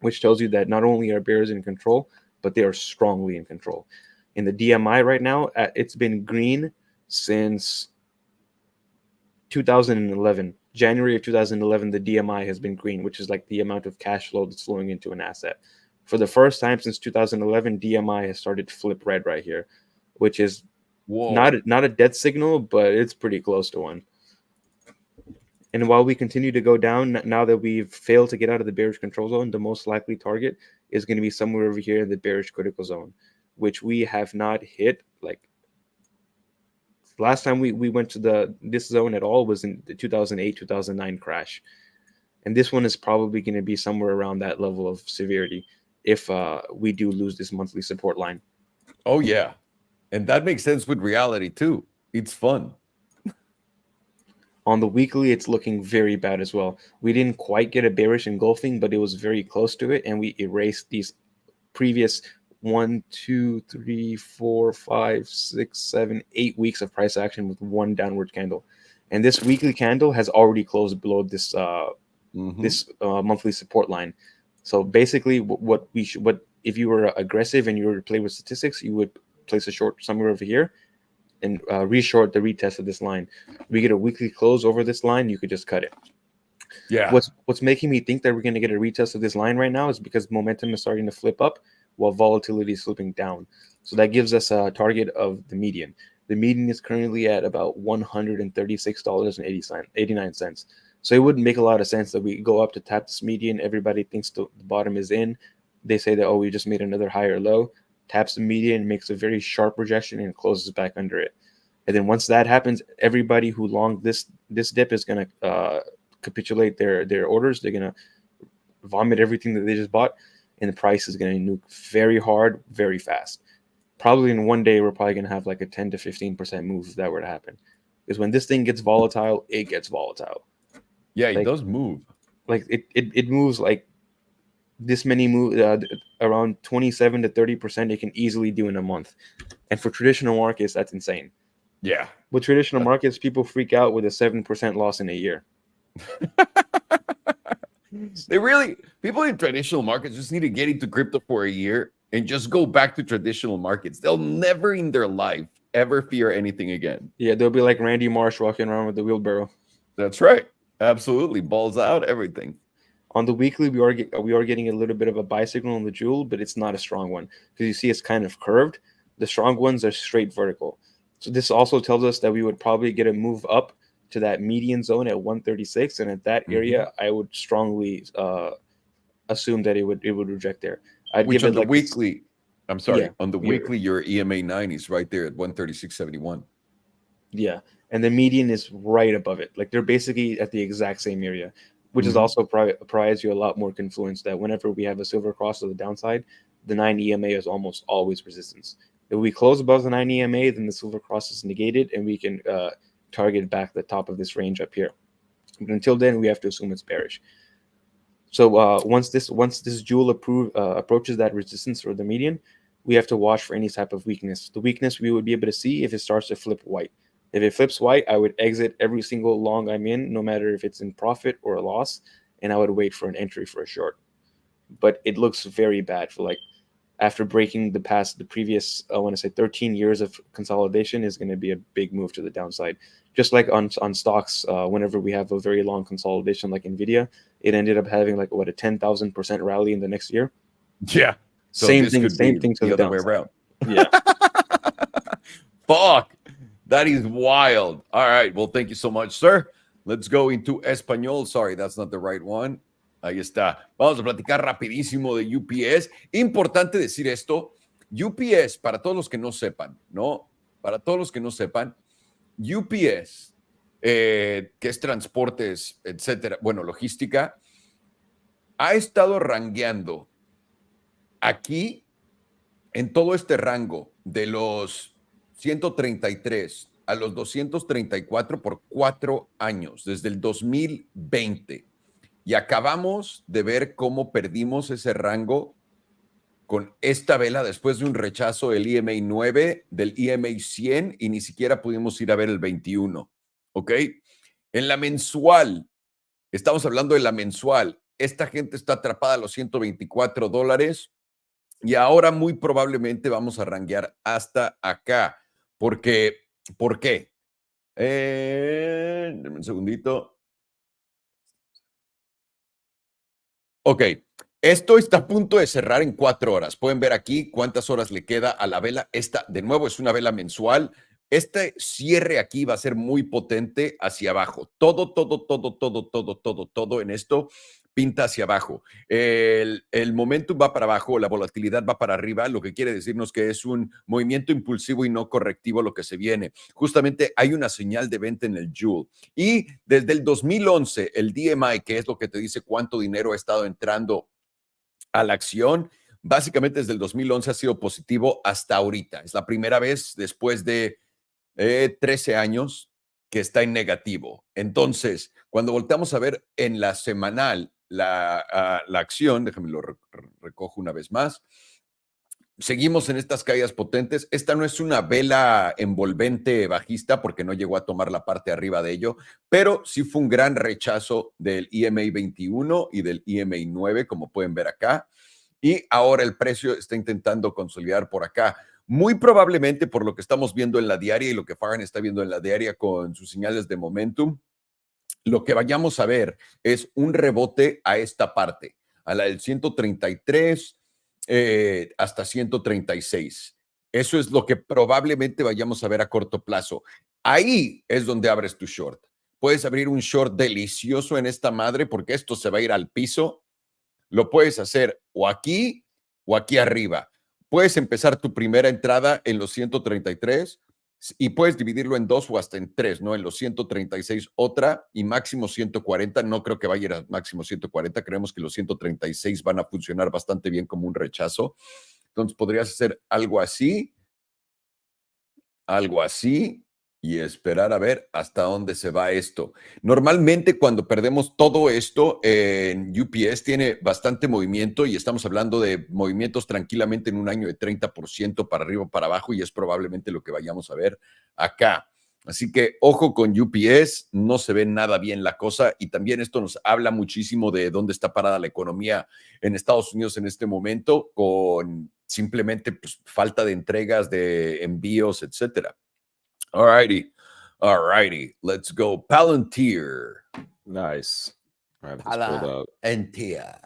S2: which tells you that not only are bears in control, but they are strongly in control. In the DMI right now, it's been green since 2011. January of 2011, the DMI has been green, which is like the amount of cash flow that's flowing into an asset. For the first time since 2011, DMI has started to flip red right here, which is not a dead signal, but it's pretty close to one. And while we continue to go down, now that we've failed to get out of the bearish control zone, the most likely target is going to be somewhere over here in the bearish critical zone, which we have not hit like last time we went to this zone at all was in the 2008-2009 crash, and this one is probably going to be somewhere around that level of severity if we do lose this monthly support line.
S1: Oh yeah, and that makes sense with reality too. It's fun.
S2: On the weekly, it's looking very bad as well. We didn't quite get a bearish engulfing, but it was very close to it, and we erased these previous 1, 2, 3, 4, 5, 6, 7, 8 weeks of price action with one downward candle. And this weekly candle has already closed below this monthly support line. So basically, what if you were aggressive and you were to play with statistics, you would place a short somewhere over here and reshort the retest of this line. We get a weekly close over this line, you could just cut it.
S1: Yeah.
S2: What's making me think that we're going to get a retest of this line right now is because momentum is starting to flip up while volatility is slipping down. So that gives us a target of the median. The median is currently at about $136.89. So it wouldn't make a lot of sense that we go up to tap this median. Everybody thinks the bottom is in. They say that, oh, we just made another higher low. Taps the median, makes a very sharp rejection, and closes back under it. And then once that happens, everybody who longed this dip is going to capitulate their orders. They're going to vomit everything that they just bought, and the price is going to nuke very hard, very fast. Probably in one day, we're probably going to have like a 10 to 15% move if that were to happen. Because when this thing gets volatile, it gets volatile.
S1: Yeah, it does move.
S2: Like it moves like this many around 27 to 30% it can easily do in a month. And for traditional markets, that's insane.
S1: Yeah.
S2: With traditional markets, people freak out with a 7% loss in a year.
S1: People in traditional markets just need to get into crypto for a year and just go back to traditional markets. They'll never in their life ever fear anything again.
S2: Yeah, they'll be like Randy Marsh walking around with the wheelbarrow.
S1: That's right. Absolutely. Balls out, everything.
S2: On the weekly, we are getting a little bit of a buy signal on the jewel, but it's not a strong one because you see it's kind of curved. The strong ones are straight vertical. So this also tells us that we would probably get a move up to that median zone at 136, and at that area, I would strongly assume that it would reject there.
S1: Which on the weekly,
S2: weekly,
S1: your EMA 9 is right there at 136.71.
S2: Yeah, and the median is right above it. Like they're basically at the exact same area, which is also provides you a lot more confluence that whenever we have a silver cross to the downside, the 9 EMA is almost always resistance. If we close above the 9 EMA, then the silver cross is negated, and we can target back the top of this range up here. But until then, we have to assume it's bearish. So once this jewel approaches that resistance or the median, we have to watch for any type of weakness. The weakness we would be able to see if it starts to flip white. If it flips white, I would exit every single long I'm in, no matter if it's in profit or a loss, and I would wait for an entry for a short. But it looks very bad for like after breaking the previous, I want to say 13 years of consolidation is going to be a big move to the downside. Just like on stocks, whenever we have a very long consolidation like Nvidia, it ended up having like a 10,000% rally in the next year.
S1: Yeah. So
S2: same thing to the
S1: other way around.
S2: Yeah.
S1: Fuck. That is wild. All right. Well, thank you so much, sir. Let's go into Español. Sorry, that's not the right one. Ahí está. Vamos a platicar rapidísimo de UPS. Importante decir esto. UPS, para todos los que no sepan, ¿no? Para todos los que no sepan, UPS, que es transportes, etcétera, bueno, logística, ha estado rangueando aquí en todo este rango de los 133 a los 234 por 4 años, desde el 2020. Y acabamos de ver cómo perdimos ese rango con esta vela después de un rechazo del EMA 9, del EMA 100, y ni siquiera pudimos ir a ver el 21. ¿Ok? En la mensual, estamos hablando de la mensual, esta gente está atrapada a los $124 y ahora muy probablemente vamos a ranguear hasta acá. ¿Por qué? Dame un segundito. Ok, esto está a punto de cerrar en 4 horas. Pueden ver aquí cuántas horas le queda a la vela. Esta, de nuevo, es una vela mensual. Este cierre aquí va a ser muy potente hacia abajo. Todo en esto pinta hacia abajo. El momentum va para abajo, la volatilidad va para arriba, lo que quiere decirnos que es un movimiento impulsivo y no correctivo lo que se viene. Justamente hay una señal de venta en el Joule. Y desde el 2011, el DMI, que es lo que te dice cuánto dinero ha estado entrando a la acción, básicamente desde el 2011 ha sido positivo hasta ahorita. Es la primera vez después de 13 años que está en negativo. Entonces, cuando volteamos a ver en la semanal la acción, déjame lo recojo una vez más, seguimos en estas caídas potentes. Esta no es una vela envolvente bajista porque no llegó a tomar la parte arriba de ello, pero sí fue un gran rechazo del EMA 21 y del EMA 9, como pueden ver acá. Y ahora el precio está intentando consolidar por acá. Muy probablemente por lo que estamos viendo en la diaria y lo que Farhan está viendo en la diaria con sus señales de momentum, lo que vayamos a ver es un rebote a esta parte, a la del 133 hasta 136. Eso es lo que probablemente vayamos a ver a corto plazo. Ahí es donde abres tu short. Puedes abrir un short delicioso en esta madre porque esto se va a ir al piso. Lo puedes hacer o aquí arriba. Puedes empezar tu primera entrada en los 133 y puedes dividirlo en 2 o hasta en 3, ¿no? En los 136 otra y máximo 140. No creo que vaya a ir a máximo 140. Creemos que los 136 van a funcionar bastante bien como un rechazo. Entonces podrías hacer algo así y esperar a ver hasta dónde se va esto. Normalmente cuando perdemos todo esto en UPS tiene bastante movimiento y estamos hablando de movimientos tranquilamente en un año de 30% para arriba o para abajo y es probablemente lo que vayamos a ver acá. Así que ojo con UPS, no se ve nada bien la cosa y también esto nos habla muchísimo de dónde está parada la economía en Estados Unidos en este momento con simplemente pues, falta de entregas, de envíos, etcétera. All righty. Let's go. Palantir.
S3: Nice. I have this pulled up.
S1: Palantir.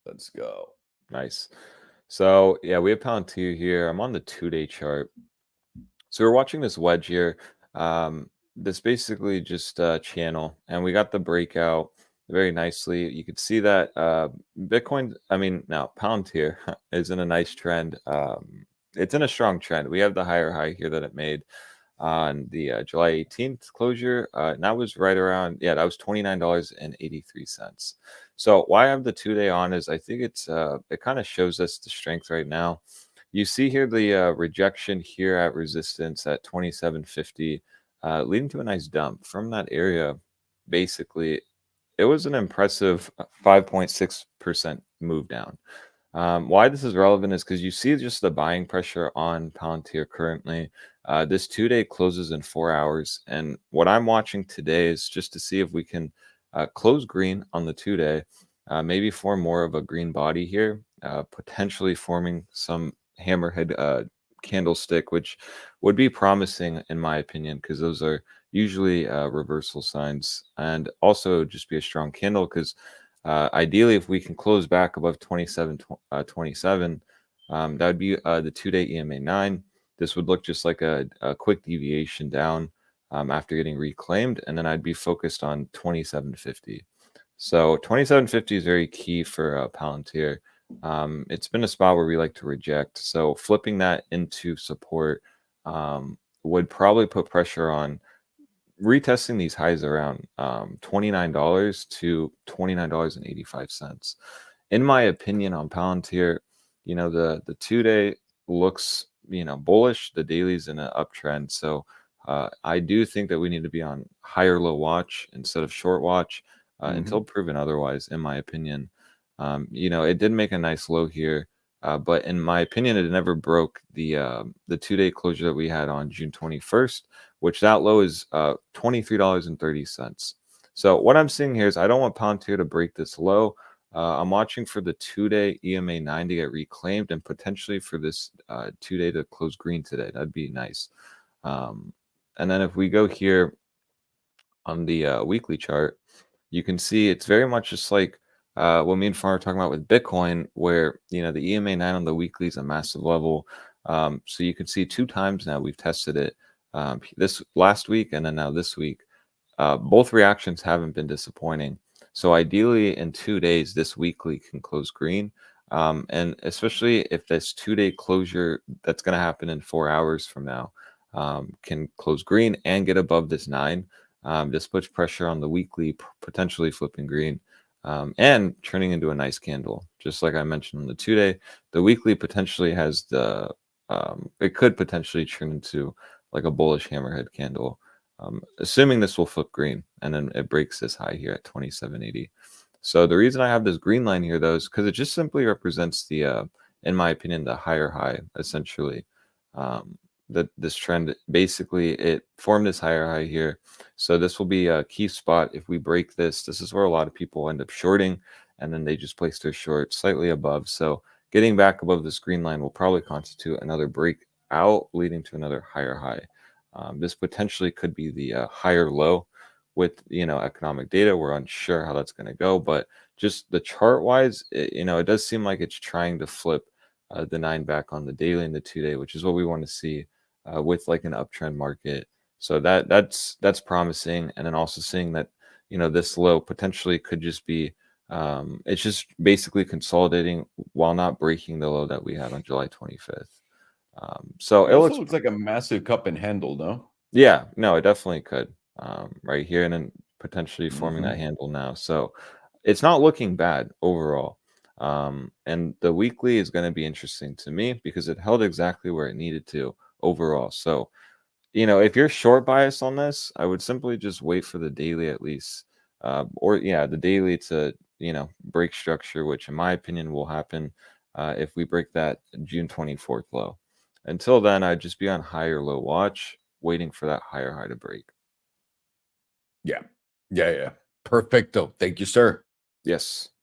S1: Let's go.
S3: Nice. So yeah, we have Palantir here. I'm on the 2-day chart. So we're watching this wedge here. This basically just channel, and we got the breakout very nicely. You could see that Bitcoin, Palantir is in a nice trend. It's in a strong trend. We have the higher high here that it made on the July 18th closure. And that was right around, that was $29.83. So why I have the 2-day on is I think it's it kind of shows us the strength right now. You see here the rejection here at resistance at 27.50, leading to a nice dump from that area. Basically, it was an impressive 5.6% move down. Why this is relevant is because you see just the buying pressure on Palantir currently. This 2-day closes in 4 hours. And what I'm watching today is just to see if we can close green on the 2-day, maybe form more of a green body here, potentially forming some hammerhead candlestick, which would be promising in my opinion, because those are usually reversal signs, and also just be a strong candle because ideally if we can close back above 27.27, that would be the 2-day EMA 9. This would look just like a quick deviation down after getting reclaimed, and then I'd be focused on 27.50. So 27.50 is very key for Palantir. It's been a spot where we like to reject, so flipping that into support would probably put pressure on retesting these highs around $29 to $29.85. In my opinion on Palantir, the 2-day looks bullish, the daily's in an uptrend, so I do think that we need to be on higher low watch instead of short watch until proven otherwise, in my opinion. It did make a nice low here, but in my opinion, it never broke the 2-day closure that we had on June 21st, which that low is $23.30. So what I'm seeing here is I don't want Palantir to break this low. I'm watching for the 2-day EMA 9 to get reclaimed and potentially for this 2-day to close green today. That'd be nice. And then if we go here on the weekly chart, you can see it's very much just like what me and Farhan are talking about with Bitcoin, where the EMA 9 on the weekly is a massive level. So you can see 2 times now we've tested it, this last week and then now this week. Both reactions haven't been disappointing. So ideally in 2 days, this weekly can close green. And especially if this 2-day closure that's going to happen in 4 hours from now can close green and get above this 9, this puts pressure on the weekly, potentially flipping green and turning into a nice candle. Just like I mentioned on the 2-day, the weekly potentially has the, it could potentially turn into like a bullish hammerhead candle. Assuming this will flip green and then it breaks this high here at 2780. So the reason I have this green line here though is because it just simply represents the, in my opinion, the higher high essentially. This trend basically it formed this higher high here. So this will be a key spot. If we break this, this is where a lot of people end up shorting and then they just place their short slightly above. So getting back above this green line will probably constitute another breakout leading to another higher high. This potentially could be the higher low with, economic data. We're unsure how that's going to go, but just the chart wise, it does seem like it's trying to flip the 9 back on the daily and the 2-day, which is what we want to see with like an uptrend market. So that's promising. And then also seeing that, this low potentially could just be, it's just basically consolidating while not breaking the low that we had on July 25th. So
S1: it also looks like a massive cup and handle, no?
S3: Yeah, no, it definitely could. Right here, and then potentially forming that handle now. So it's not looking bad overall. And the weekly is going to be interesting to me because it held exactly where it needed to overall. So, if you're short bias on this, I would simply just wait for the daily at least. The daily to, break structure, which in my opinion will happen if we break that June 24th low. Until then, I'd just be on higher low watch, waiting for that higher high to break.
S1: Yeah. Perfecto. Thank you, sir.
S3: Yes.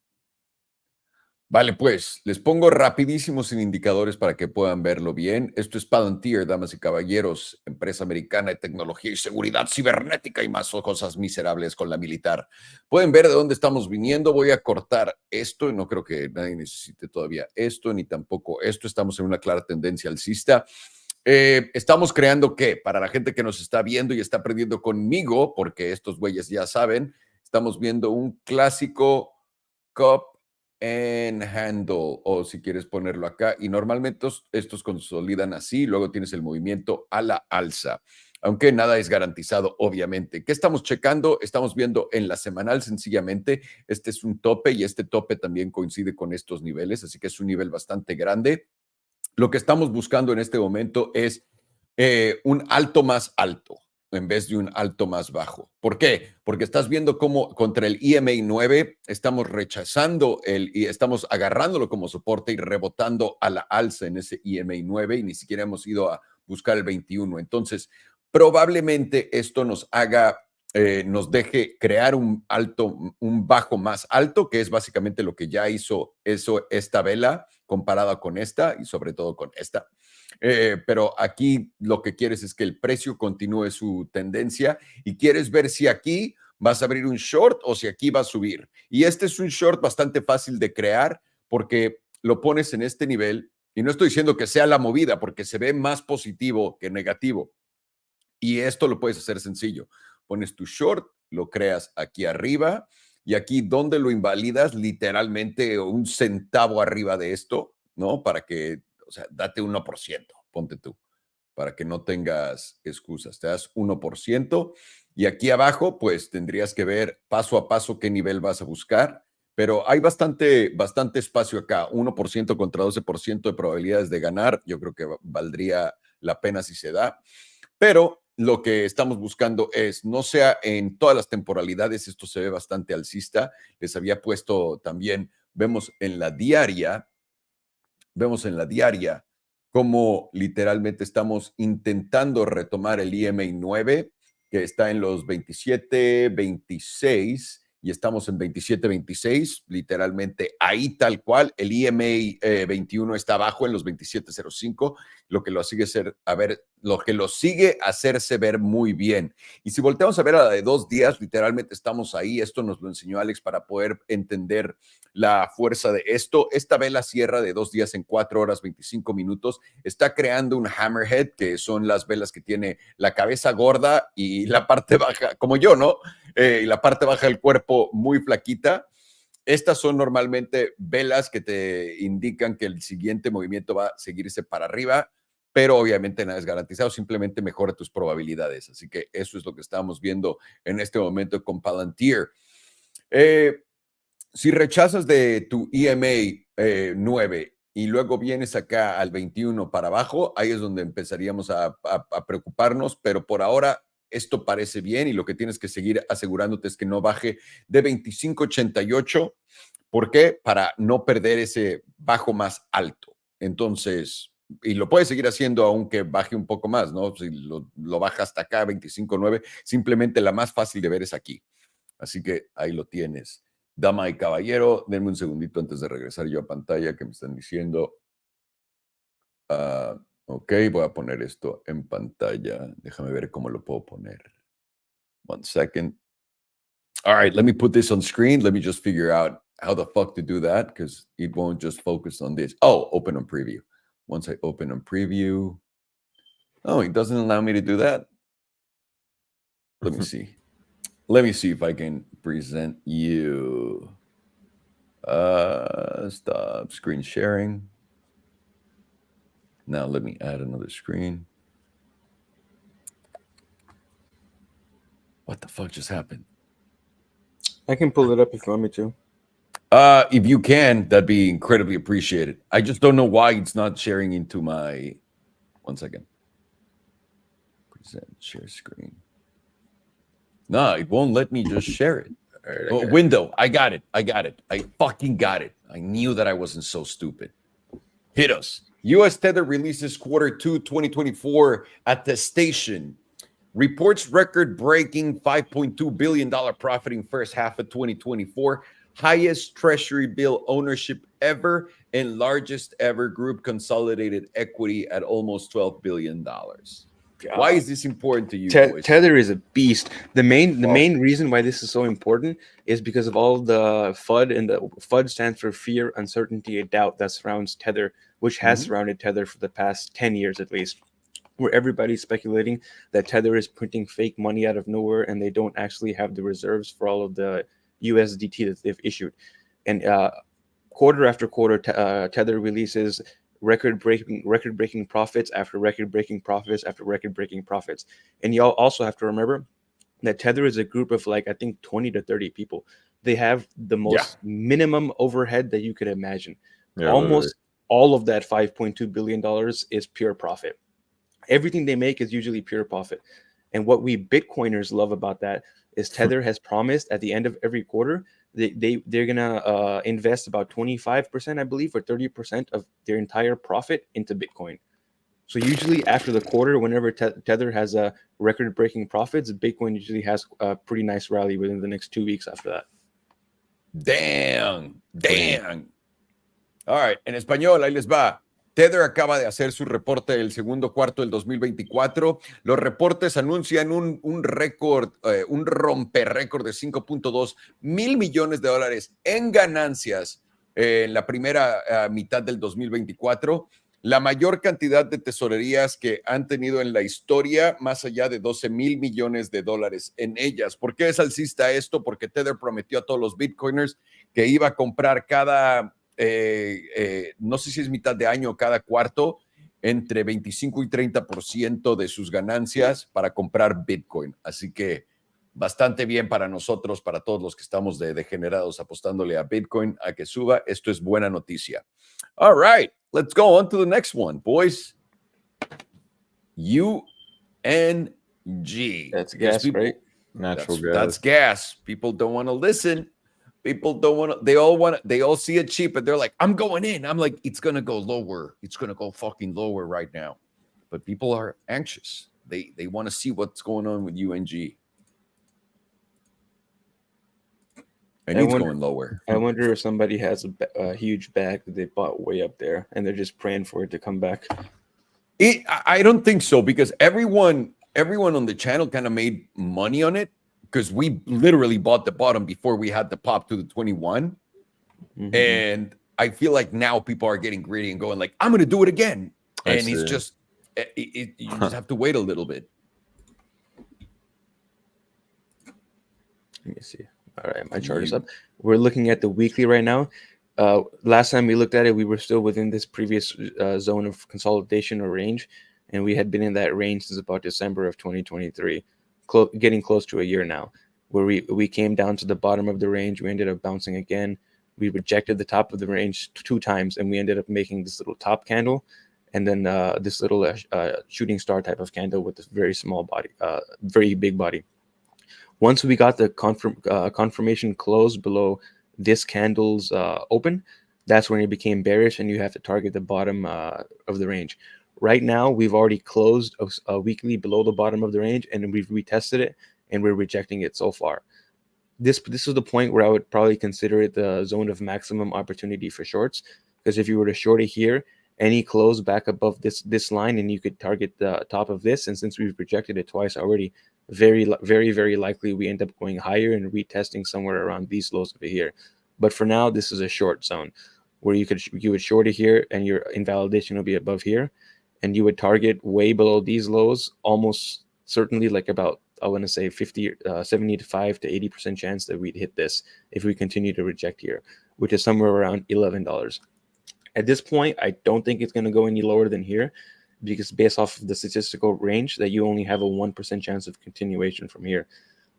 S1: Vale, pues, les pongo rapidísimos sin indicadores para que puedan verlo bien. Esto es Palantir, damas y caballeros, empresa americana de tecnología y seguridad cibernética y más cosas miserables con la militar. Pueden ver de dónde estamos viniendo. Voy a cortar esto. No creo que nadie necesite todavía esto, ni tampoco esto. Estamos en una clara tendencia alcista. Estamos creando ¿qué? Para la gente que nos está viendo y está aprendiendo conmigo, porque estos güeyes ya saben, estamos viendo un clásico cup and handle, o si quieres ponerlo acá, y normalmente estos consolidan así, luego tienes el movimiento a la alza, aunque nada es garantizado, obviamente. ¿Qué estamos checando? Estamos viendo en la semanal sencillamente, este es un tope y este tope también coincide con estos niveles, así que es un nivel bastante grande. Lo que estamos buscando en este momento es un alto más alto en vez de un alto más bajo. ¿Por qué? Porque estás viendo cómo contra el EMA 9 estamos rechazando y estamos agarrándolo como soporte y rebotando a la alza en ese EMA 9 y ni siquiera hemos ido a buscar el 21. Entonces, probablemente esto nos haga, nos deje crear un bajo más alto, que es básicamente lo que ya hizo esta vela comparada con esta y sobre todo con esta. Pero aquí lo que quieres es que el precio continúe su tendencia y quieres ver si aquí vas a abrir un short o si aquí va a subir. Y este es un short bastante fácil de crear porque lo pones en este nivel y no estoy diciendo que sea la movida porque se ve más positivo que negativo. Y esto lo puedes hacer sencillo. Pones tu short, lo creas aquí arriba y aquí donde lo invalidas literalmente un centavo arriba de esto, ¿no? Para que, o sea, date 1%, ponte tú, para que no tengas excusas. Te das 1% y aquí abajo, pues tendrías que ver paso a paso qué nivel vas a buscar, pero hay bastante espacio acá, 1% contra 12% de probabilidades de ganar. Yo creo que valdría la pena si se da, pero lo que estamos buscando es, no sea en todas las temporalidades, esto se ve bastante alcista. Les había puesto también, vemos en la diaria cómo literalmente estamos intentando retomar el EMA 9, que está en los 27.26 y estamos en 27.26, literalmente ahí tal cual. El EMA 21 está abajo en los 27.05, lo que lo sigue hacerse ver muy bien. Y si volteamos a ver a la de 2 días, literalmente estamos ahí. Esto nos lo enseñó Alex para poder entender la fuerza de esto. Esta vela cierra de 2 días en 4 horas 25 minutos. Está creando un hammerhead, que son las velas que tiene la cabeza gorda y la parte baja, como yo, ¿no? y la parte baja del cuerpo muy flaquita. Estas son normalmente velas que te indican que el siguiente movimiento va a seguirse para arriba, pero obviamente nada es garantizado, simplemente mejora tus probabilidades. Así que eso es lo que estamos viendo en este momento con Palantir. Si rechazas de tu EMA 9 y luego vienes acá al 21 para abajo, ahí es donde empezaríamos a preocuparnos, pero por ahora esto parece bien y lo que tienes que seguir asegurándote es que no baje de 25.88. ¿Por qué? Para no perder ese bajo más alto. Entonces, y lo puedes seguir haciendo aunque baje un poco más, ¿no? Si lo baja hasta acá, 25.9, simplemente la más fácil de ver es aquí. Así que ahí lo tienes. Dama y caballero, denme un segundito antes de regresar yo a pantalla que me están diciendo. Ok, voy a poner esto en pantalla. Déjame ver cómo lo puedo poner. 1 second. All right, let me put this on screen. Let me just figure out how the fuck to do that because it won't just focus on this. Oh, open on preview. Once I open on preview. Oh, it doesn't allow me to do that. Let me see. Let me see if I can present you. Stop screen sharing. Now let me add another screen. What the fuck just happened?
S2: I can pull it up if you want me to.
S1: If you can, that'd be incredibly appreciated. I just don't know why it's not sharing into my... 1 second. Present share screen. No, it won't let me just share it. Right, window. I got it. I fucking got it. I knew that I wasn't so stupid. Hit us. U.S. Tether releases Q2 2024 attestation. Reports record-breaking $5.2 billion profiting first half of 2024. Highest treasury bill ownership ever and largest ever group consolidated equity at almost $12 billion. God. Why is this important to you, boys?
S2: Tether is a beast. The main reason why this is so important is because of all the FUD, and the FUD stands for fear, uncertainty, and doubt that surrounds Tether, which has surrounded Tether for the past 10 years at least, where everybody's speculating that Tether is printing fake money out of nowhere and they don't actually have the reserves for all of the USDT that they've issued. And quarter after quarter, Tether releases record-breaking profits after record-breaking profits after record-breaking profits. And y'all also have to remember that Tether is a group of like, I think 20 to 30 people. They have the most minimum overhead that you could imagine. Almost all of that $5.2 billion is pure profit. Everything they make is usually pure profit. And what we Bitcoiners love about that is Tether has promised at the end of every quarter, they're going to invest about 25%, I believe, or 30% of their entire profit into Bitcoin. So usually after the quarter, whenever Tether has a record-breaking profits, Bitcoin usually has a pretty nice rally within the next 2 weeks after that.
S1: Damn. All right, en español, ahí les va. Tether acaba de hacer su reporte del segundo cuarto del 2024. Los reportes anuncian un récord, un romperrécord de 5.2 mil millones de dólares en ganancias en la primera mitad del 2024. La mayor cantidad de tesorerías que han tenido en la historia, más allá de 12 mil millones de dólares en ellas. ¿Por qué es alcista esto? Porque Tether prometió a todos los Bitcoiners que iba a comprar cada... no sé si es mitad de año o cada cuarto, entre 25 y 30% de sus ganancias para comprar Bitcoin. Así que bastante bien para nosotros, para todos los que estamos de degenerados apostándole a Bitcoin, a que suba. Esto es buena noticia. All right, let's go on to the next one, boys. UNG.
S2: That's gas, right?
S3: Natural gas.
S1: That's gas. People don't want to listen. People don't want to, they all see it cheap, and they're like, I'm going in. I'm like, it's going to go lower. It's going to go fucking lower right now. But people are anxious. They want to see what's going on with UNG. And it's going lower.
S2: I wonder if somebody has a huge bag that they bought way up there, and they're just praying for it to come back.
S1: I don't think so, because everyone on the channel kind of made money on it. Because we literally bought the bottom before we had the pop to the 21. And I feel like now people are getting greedy and going like, I'm going to do it again. And it's just, you just have to wait a little bit.
S2: Let me see. All right, my chart is up. We're looking at the weekly right now. Last time we looked at it, we were still within this previous zone of consolidation or range, and we had been in that range since about December of 2023, getting close to a year now, where we came down to the bottom of the range. We ended up bouncing again. We rejected the top of the range 2 times, and we ended up making this little top candle, and then this little shooting star type of candle with this very small body, very big body. Once we got the confirmation close below this candle's open, that's when it became bearish, and you have to target the bottom of the range. Right now, we've already closed a weekly below the bottom of the range, and we've retested it, and we're rejecting it so far. This is the point where I would probably consider it the zone of maximum opportunity for shorts, because if you were to short it here, any close back above this line, and you could target the top of this, and since we've rejected it twice already, very likely we end up going higher and retesting somewhere around these lows over here. But for now, this is a short zone where you would short it here, and your invalidation will be above here, and you would target way below these lows, almost certainly like about, I want to say 75 to 80% chance that we'd hit this if we continue to reject here, which is somewhere around $11. At this point, I don't think it's going to go any lower than here, because based off of the statistical range that you only have a 1% chance of continuation from here.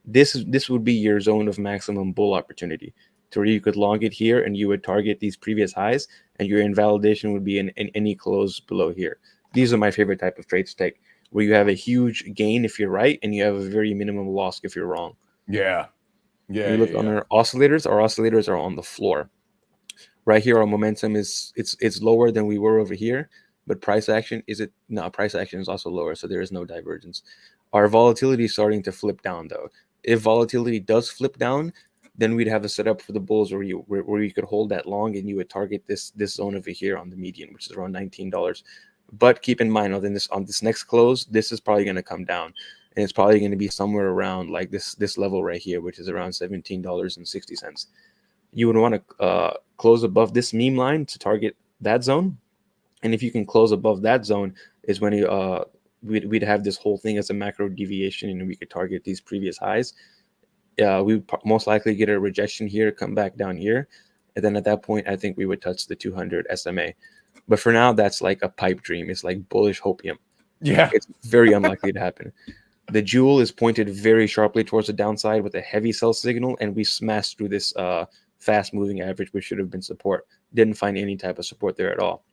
S2: This would be your zone of maximum bull opportunity, to where you could long it here and you would target these previous highs, and your invalidation would be in any close below here. These are my favorite type of trades to take, where you have a huge gain if you're right, and you have a very minimum loss if you're wrong.
S1: Yeah.
S2: You look on our oscillators are on the floor. Right here, our momentum it's lower than we were over here, but price action price action is also lower, so there is no divergence. Our volatility is starting to flip down, though. If volatility does flip down, then we'd have a setup for the bulls where you could hold that long, and you would target this zone over here on the median, which is around $19. But keep in mind, on this next close, this is probably going to come down, and it's probably going to be somewhere around like this level right here, which is around $17.60. You would want to close above this meme line to target that zone, and if you can close above that zone, is when we'd have this whole thing as a macro deviation, and we could target these previous highs. We would most likely get a rejection here, come back down here, and then at that point, I think we would touch the 200 SMA. But for now, that's like a pipe dream. It's like bullish hopium.
S1: Yeah.
S2: It's very unlikely to happen. The jewel is pointed very sharply towards the downside with a heavy sell signal, and we smashed through this fast moving average, which should have been support. Didn't find any type of support there at all.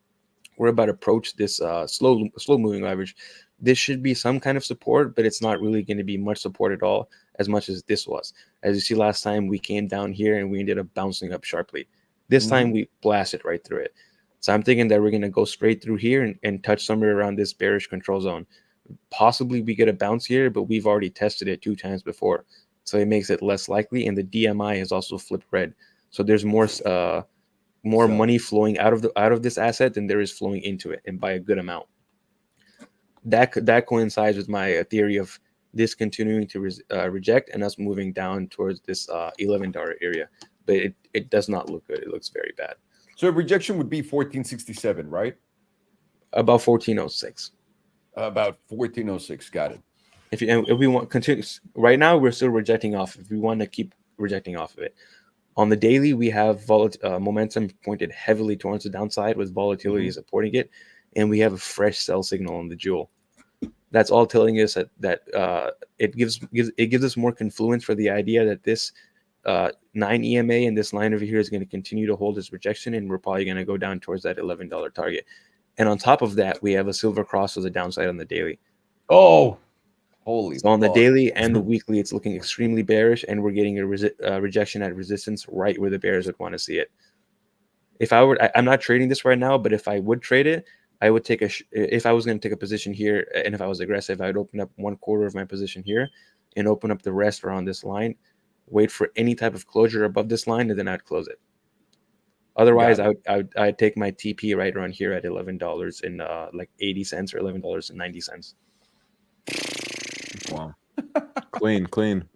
S2: We're about to approach this slow moving average. This should be some kind of support, but it's not really going to be much support at all, as much as this was. As you see last time, we came down here and we ended up bouncing up sharply. This time we blasted right through it. So I'm thinking that we're going to go straight through here and touch somewhere around this bearish control zone. Possibly we get a bounce here, but we've already tested it 2 times before, so it makes it less likely. And the DMI has also flipped red, so there's more money flowing out of this asset than there is flowing into it, and by a good amount. That coincides with my theory of this continuing to reject and us moving down towards this $11 area. But it does not look good. It looks very bad.
S1: So rejection would be 1467, right?
S2: About 1406.
S1: About 1406. Got it.
S2: If we want continue right now, we're still rejecting off. If we want to keep rejecting off of it, on the daily we have momentum pointed heavily towards the downside with volatility supporting it, and we have a fresh sell signal on the jewel. That's all telling us that it gives us more confluence for the idea that this 9 EMA and this line over here is going to continue to hold its rejection, and we're probably going to go down towards that $11 target. And on top of that, we have a silver cross as a downside on the daily.
S1: Oh, holy!
S2: So on the daily and the weekly, it's looking extremely bearish, and we're getting a rejection at resistance right where the bears would want to see it. If I'm not trading this right now, but if I would trade it, I would take if I was going to take a position here, and if I was aggressive, I would open up 1/4 of my position here and open up the rest around this line, wait for any type of closure above this line, and then I'd close it. Otherwise, I'd take my TP right around here at $11 and like 80 cents or $11.90.
S3: Wow. Clean.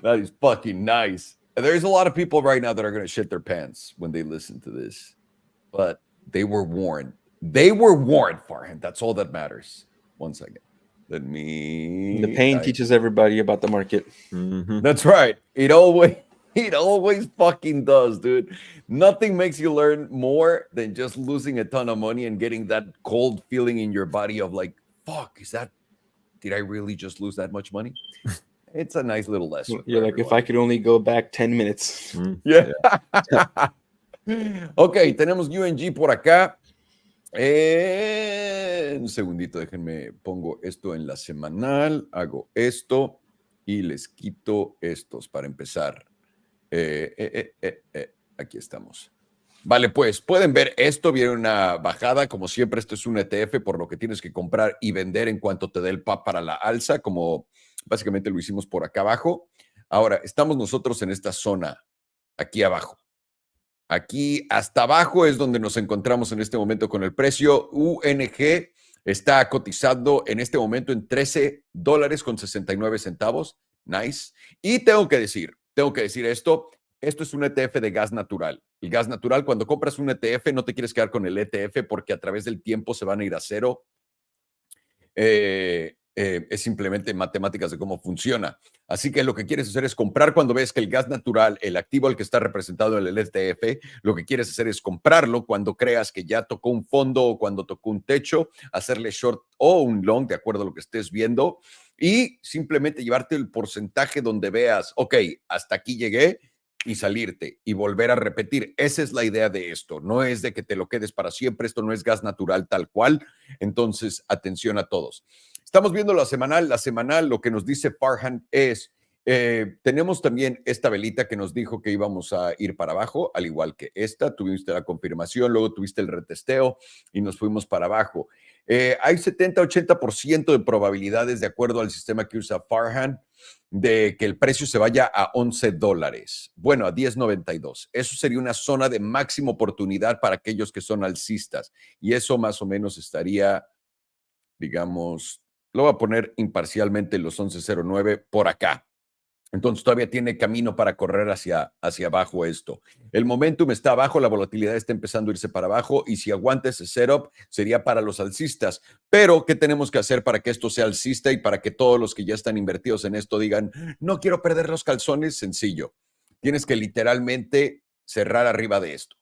S1: That is fucking nice. There's a lot of people right now that are going to shit their pants when they listen to this, but they were warned. They were warned, Farhan. That's all that matters. 1 second. Let me.
S2: The pain teaches everybody about the market.
S3: Mm-hmm.
S1: That's right. It always fucking does, dude. Nothing makes you learn more than just losing a ton of money and getting that cold feeling in your body of like, fuck, did I really just lose that much money? It's a nice little lesson.
S2: You're like, if I could only go back 10 minutes.
S1: Yeah. Ok, tenemos UNG por acá. Un segundito, déjenme, pongo esto en la semanal, hago esto y les quito estos para empezar. Aquí estamos. Vale, pues pueden ver esto, viene una bajada, como siempre esto es un ETF, por lo que tienes que comprar y vender en cuanto te dé el PAP para la alza, como básicamente lo hicimos por acá abajo. Ahora, estamos nosotros en esta zona, aquí abajo. Aquí hasta abajo es donde nos encontramos en este momento con el precio. UNG está cotizando en este momento en $13.69. Nice. Y tengo que decir esto. Esto es un ETF de gas natural. El gas natural, cuando compras un ETF, no te quieres quedar con el ETF porque a través del tiempo se van a ir a cero. Es simplemente matemáticas de cómo funciona. Así que lo que quieres hacer es comprar cuando ves que el gas natural, el activo al que está representado en el ETF, lo que quieres hacer es comprarlo cuando creas que ya tocó un fondo o cuando tocó un techo, hacerle short o un long, de acuerdo a lo que estés viendo, y simplemente llevarte el porcentaje donde veas, ok, hasta aquí llegué, y salirte y volver a repetir. Esa es la idea de esto. No es de que te lo quedes para siempre. Esto no es gas natural tal cual. Entonces, atención a todos. Estamos viendo la semanal. La semanal, lo que nos dice Farhan es, tenemos también esta velita que nos dijo que íbamos a ir para abajo, al igual que esta. Tuviste la confirmación, luego tuviste el retesteo y nos fuimos para abajo. Hay 70-80% de probabilidades, de acuerdo al sistema que usa Farhan, de que el precio se vaya a $11. Bueno, a 10.92. Eso sería una zona de máxima oportunidad para aquellos que son alcistas. Y eso más o menos estaría, digamos, lo voy a poner imparcialmente los 11.09 por acá. Entonces todavía tiene camino para correr hacia abajo esto. El momentum está abajo, la volatilidad está empezando a irse para abajo y si aguanta ese setup sería para los alcistas. Pero, ¿qué tenemos que hacer para que esto sea alcista y para que todos los que ya están invertidos en esto digan, no quiero perder los calzones? Sencillo. Tienes que literalmente cerrar arriba de esto,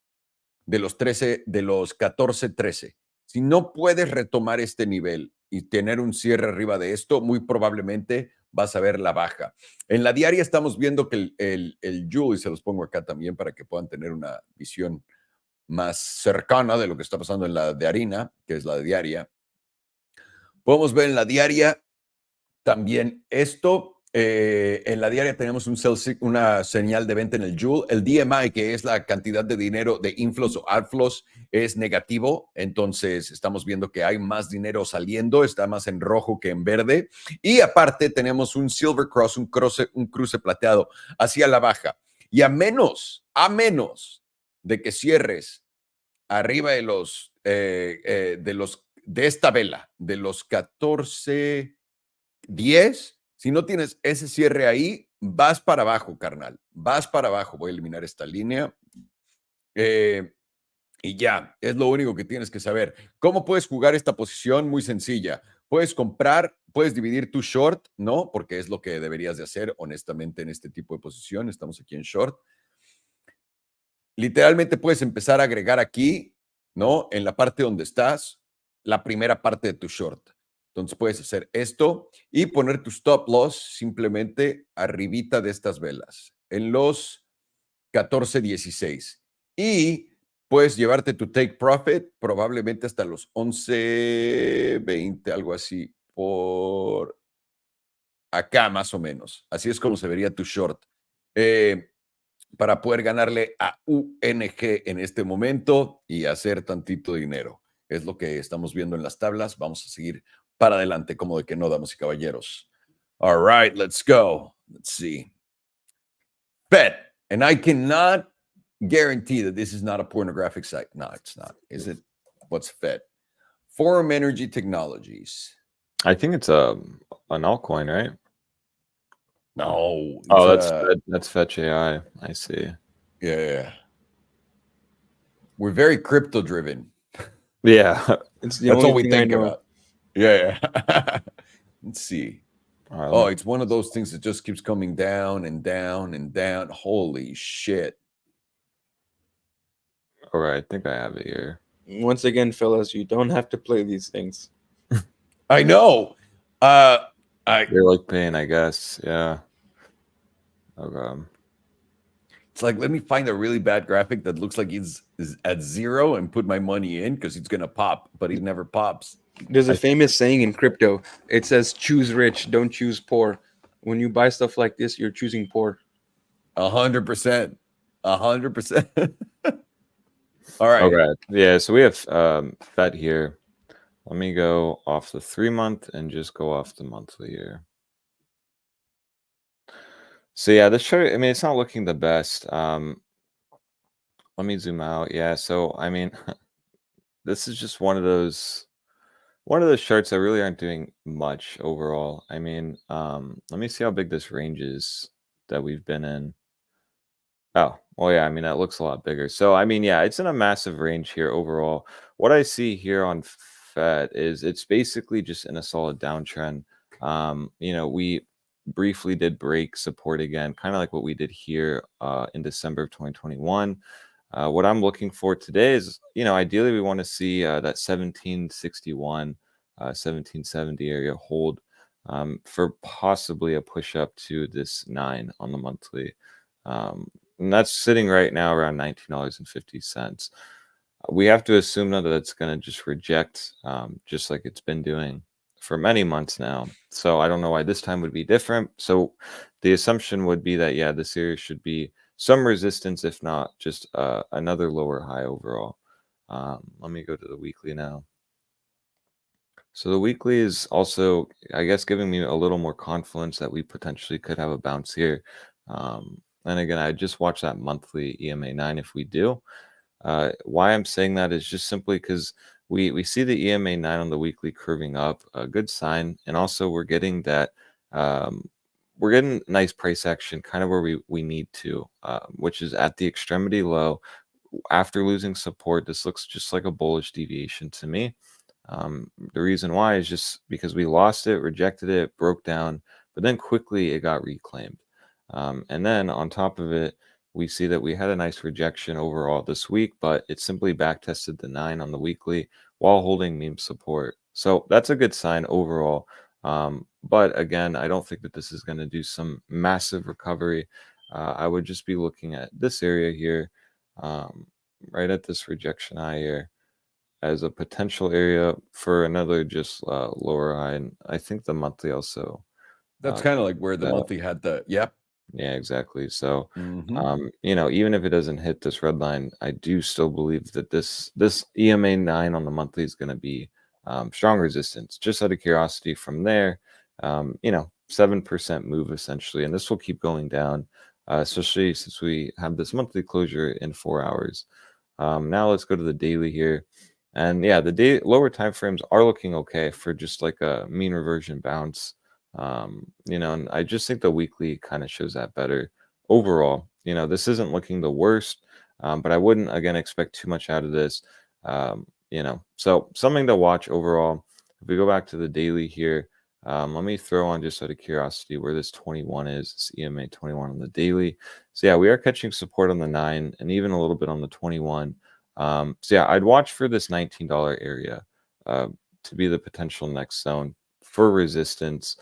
S1: de los 14.13. Si no puedes retomar este nivel y tener un cierre arriba de esto, muy probablemente vas a ver la baja. En la diaria estamos viendo que el Joule, y se los pongo acá también para que puedan tener una visión más cercana de lo que está pasando en la de harina, que es la de diaria. Podemos ver en la diaria también esto. En la diaria tenemos una señal de venta en el Joule. El DMI, que es la cantidad de dinero de inflows o outflows, es negativo. Entonces estamos viendo que hay más dinero saliendo, está más en rojo que en verde. Y aparte tenemos un Silver Cross, un cruce plateado hacia la baja. Y a menos de que cierres arriba de esta vela, de los 14.10, si no tienes ese cierre ahí, vas para abajo, carnal. Vas para abajo. Voy a eliminar esta línea. Y ya, es lo único que tienes que saber. ¿Cómo puedes jugar esta posición? Muy sencilla. Puedes comprar, puedes dividir tu short, ¿no? Porque es lo que deberías de hacer, honestamente, en este tipo de posición. Estamos aquí en short. Literalmente puedes empezar a agregar aquí, ¿no? En la parte donde estás, la primera parte de tu short. Entonces puedes hacer esto y poner tu stop loss simplemente arribita de estas velas, en los 14.16. Y puedes llevarte tu take profit probablemente hasta los 11.20, algo así, por acá más o menos. Así es como se vería tu short. Para poder ganarle a UNG en este momento y hacer tantito dinero. Es lo que estamos viendo en las tablas. Vamos a seguir para adelante, como de que no, damas y caballeros. All right, let's go. Let's see. Fed, and I cannot guarantee that this is not a pornographic site. No, it's not. Is it? What's Fed? Forum Energy Technologies.
S3: I think it's an altcoin, right?
S1: No.
S3: Oh, that's Fetch.ai. I see.
S1: Yeah. We're very crypto driven.
S3: Yeah.
S2: It's the
S1: That's
S2: only
S1: all we
S2: thing I
S1: think
S2: know.
S1: about. Yeah. Let's see.
S3: All right,
S1: Oh, it's one of those things that just keeps coming down and down and down. Holy shit.
S3: all right, I think I have it here.
S2: Once again, fellas, you don't have to play these things.
S1: I know.
S3: You're like paying, I guess. Yeah. Okay.
S1: It's like, let me find a really bad graphic that looks like it's is at 0 and put my money in because it's gonna pop, but it never pops.
S2: There's a famous saying in crypto. It says, "Choose rich, don't choose poor." When you buy stuff like this, you're choosing poor.
S1: 100%. 100%. All right.
S3: Okay. Yeah. So we have Fed here. Let me go off the 3-month and just go off the monthly here. So yeah, this chart, I mean, it's not looking the best. Let me zoom out. Yeah. So I mean, this is just one of those charts that really aren't doing much overall. I mean, let me see how big this range is that we've been in. Oh, well, yeah, I mean, that looks a lot bigger. So, I mean, yeah, it's in a massive range here overall. What I see here on Fed is it's basically just in a solid downtrend. You know, we briefly did break support again, kind of like what we did here in December of 2021. What I'm looking for today is, you know, ideally we want to see that 1761, 1770 area hold for possibly a push up to this 9 on the monthly. And that's sitting right now around $19.50. We have to assume that it's going to just reject, just like it's been doing for many months now. So I don't know why this time would be different. So the assumption would be that, yeah, this area should be some resistance, if not just another lower high overall. Let me go to the weekly now. So the weekly is also, I guess, giving me a little more confidence that we potentially could have a bounce here. And again, I just watched that monthly EMA 9 if we do. Why I'm saying that is just simply because we see the EMA 9 on the weekly curving up, a good sign. And also we're getting that, we're getting nice price action kind of where we need to, which is at the extremity low. After losing support, this looks just like a bullish deviation to me. The reason why is just because we lost it, rejected it, broke down, but then quickly it got reclaimed. And then on top of it, we see that we had a nice rejection overall this week, but it simply backtested the 9 on the weekly while holding meme support. So that's a good sign overall. But again, I don't think that this is going to do some massive recovery. I would just be looking at this area here, right at this rejection high here, as a potential area for another just lower high. And I think the monthly also.
S1: That's kind of like where the monthly had the, yep.
S3: Yeah, exactly. So, you know, even if it doesn't hit this red line, I do still believe that this EMA 9 on the monthly is going to be strong resistance. Just out of curiosity from there, you know, 7% move essentially, and this will keep going down, especially since we have this monthly closure in 4 hours. Now let's go to the daily here. And yeah, the lower time frames are looking okay for just like a mean reversion bounce. You know, and I just think the weekly kind of shows that better overall. You know, this isn't looking the worst, but I wouldn't again expect too much out of this. You know, so something to watch overall. If we go back to the daily here, let me throw on just out of curiosity where this 21 is, this EMA 21 on the daily. So yeah, we are catching support on the 9 and even a little bit on the 21. So yeah, I'd watch for this $19 area to be the potential next zone for resistance.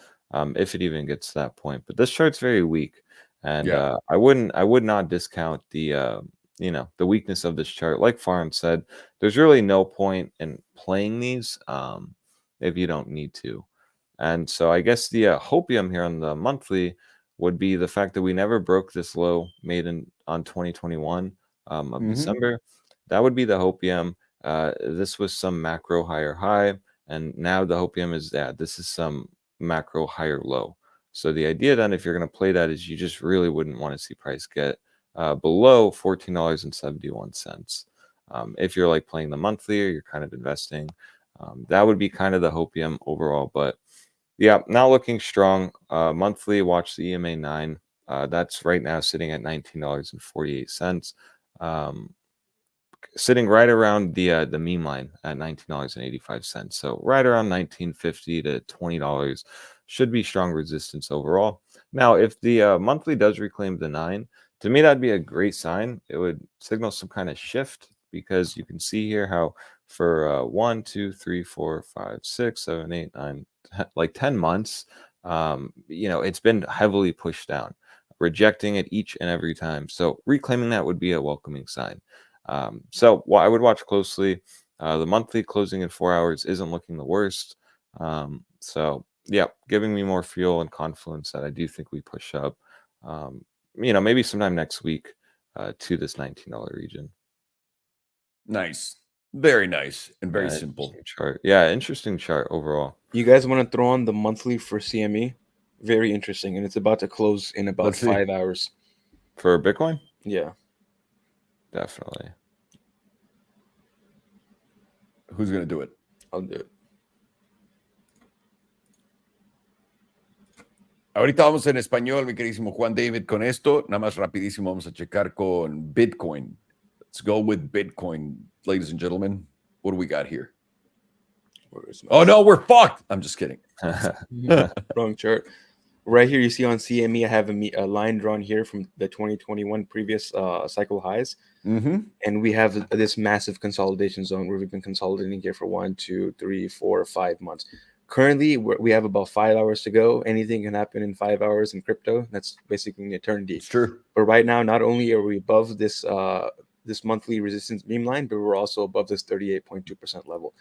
S3: If it even gets to that point. But this chart's very weak, and I would not discount the you know, the weakness of this chart. Like Farhan said, there's really no point in playing these if you don't need to. And so I guess the hopium here on the monthly would be the fact that we never broke this low made on 2021 of December. That would be the hopium. This was some macro higher high, and now the hopium is that this is some macro higher low. So the idea then, if you're going to play that, is you just really wouldn't want to see price get below $14.71. If you're like playing the monthly or you're kind of investing, that would be kind of the hopium overall. But yeah, not looking strong. Monthly, watch the EMA 9. That's right now sitting at $19.48. sitting right around the meme line at $19.85. So right around $19.50 to $20 should be strong resistance overall. Now, if the monthly does reclaim the 9, to me that'd be a great sign. It would signal some kind of shift, because you can see here how for 1, 2, 3, 4, 5, 6, 7, 8, 9, like 10 months, it's been heavily pushed down, rejecting it each and every time. So reclaiming that would be a welcoming sign. So I would watch closely. The monthly closing in 4 hours isn't looking the worst. So yeah, giving me more fuel and confidence that I do think we push up, maybe sometime next week to this $19 region.
S1: Nice. Very nice and very simple
S3: chart. Yeah, interesting chart overall.
S2: You guys want to throw on the monthly for CME? Very interesting, and it's about to close in about 5 hours.
S3: For Bitcoin?
S2: Yeah.
S3: Definitely.
S1: Who's going to do it?
S2: I'll do it.
S1: Ahorita vamos en español, mi queridísimo Juan David, con esto. Nada más rapidísimo vamos a checar con Bitcoin. Let's go with Bitcoin, ladies and gentlemen. What do we got here? Oh, no, we're fucked. I'm just kidding.
S2: Wrong chart. Right here, you see on CME, I have a line drawn here from the 2021 previous cycle highs. And we have this massive consolidation zone where we've been consolidating here for 1, 2, 3, 4, 5 months. Currently, we have about 5 hours to go. Anything can happen in 5 hours in crypto. That's basically an eternity.
S1: It's true.
S2: But right now, not only are we above this this monthly resistance meme line, but we're also above this 38.2% level.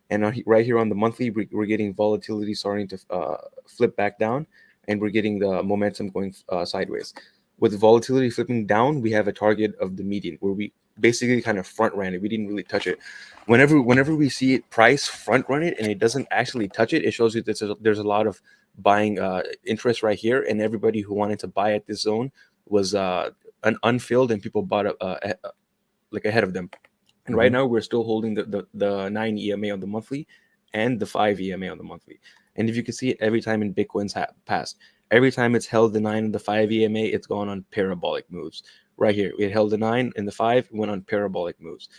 S2: And right here on the monthly, we're getting volatility starting to flip back down, and we're getting the momentum going sideways. With volatility flipping down, we have a target of the median where we basically kind of front ran it. We didn't really touch it. Whenever we see it price front run it and it doesn't actually touch it, it shows you that there's a lot of buying interest right here, and everybody who wanted to buy at this zone was unfilled, and people bought like ahead of them. And right now we're still holding the 9 EMA on the monthly and the 5 EMA on the monthly. And if you can see it every time in Bitcoin's past, every time it's held the 9 and the 5 EMA, it's gone on parabolic moves. Right here, it held the 9 and the 5, went on parabolic moves.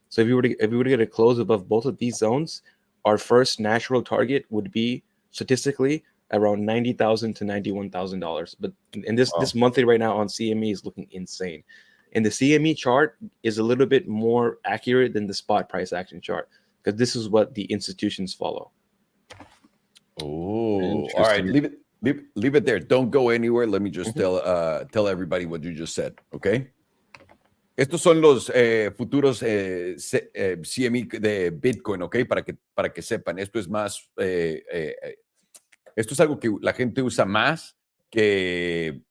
S2: So if we were to get a close above both of these zones, our first natural target would be statistically around $90,000 to $91,000. But in this monthly right now on CME is looking insane. And the CME chart is a little bit more accurate than the spot price action chart, because this is what the institutions follow.
S1: Oh, all right. Leave it there. Don't go anywhere. Let me just tell everybody what you just said, okay? Estos son los futuros CME de Bitcoin, ¿ok? Para que sepan. Esto es más, esto es algo que la gente usa más que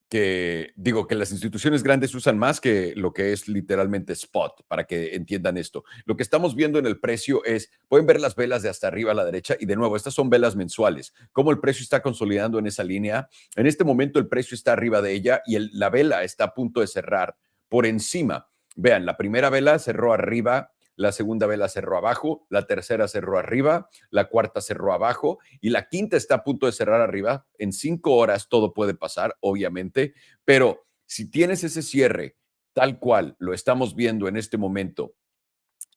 S1: las instituciones grandes usan más que lo que es literalmente spot, para que entiendan esto. Lo que estamos viendo en el precio es, pueden ver las velas de hasta arriba a la derecha, y de nuevo, estas son velas mensuales. Cómo el precio está consolidando en esa línea. En este momento el precio está arriba de ella y la vela está a punto de cerrar por encima. Vean, la primera vela cerró arriba, la segunda vela cerró abajo, la tercera cerró arriba, la cuarta cerró abajo y la quinta está a punto de cerrar arriba. En 5 horas todo puede pasar, obviamente, pero si tienes ese cierre tal cual lo estamos viendo en este momento,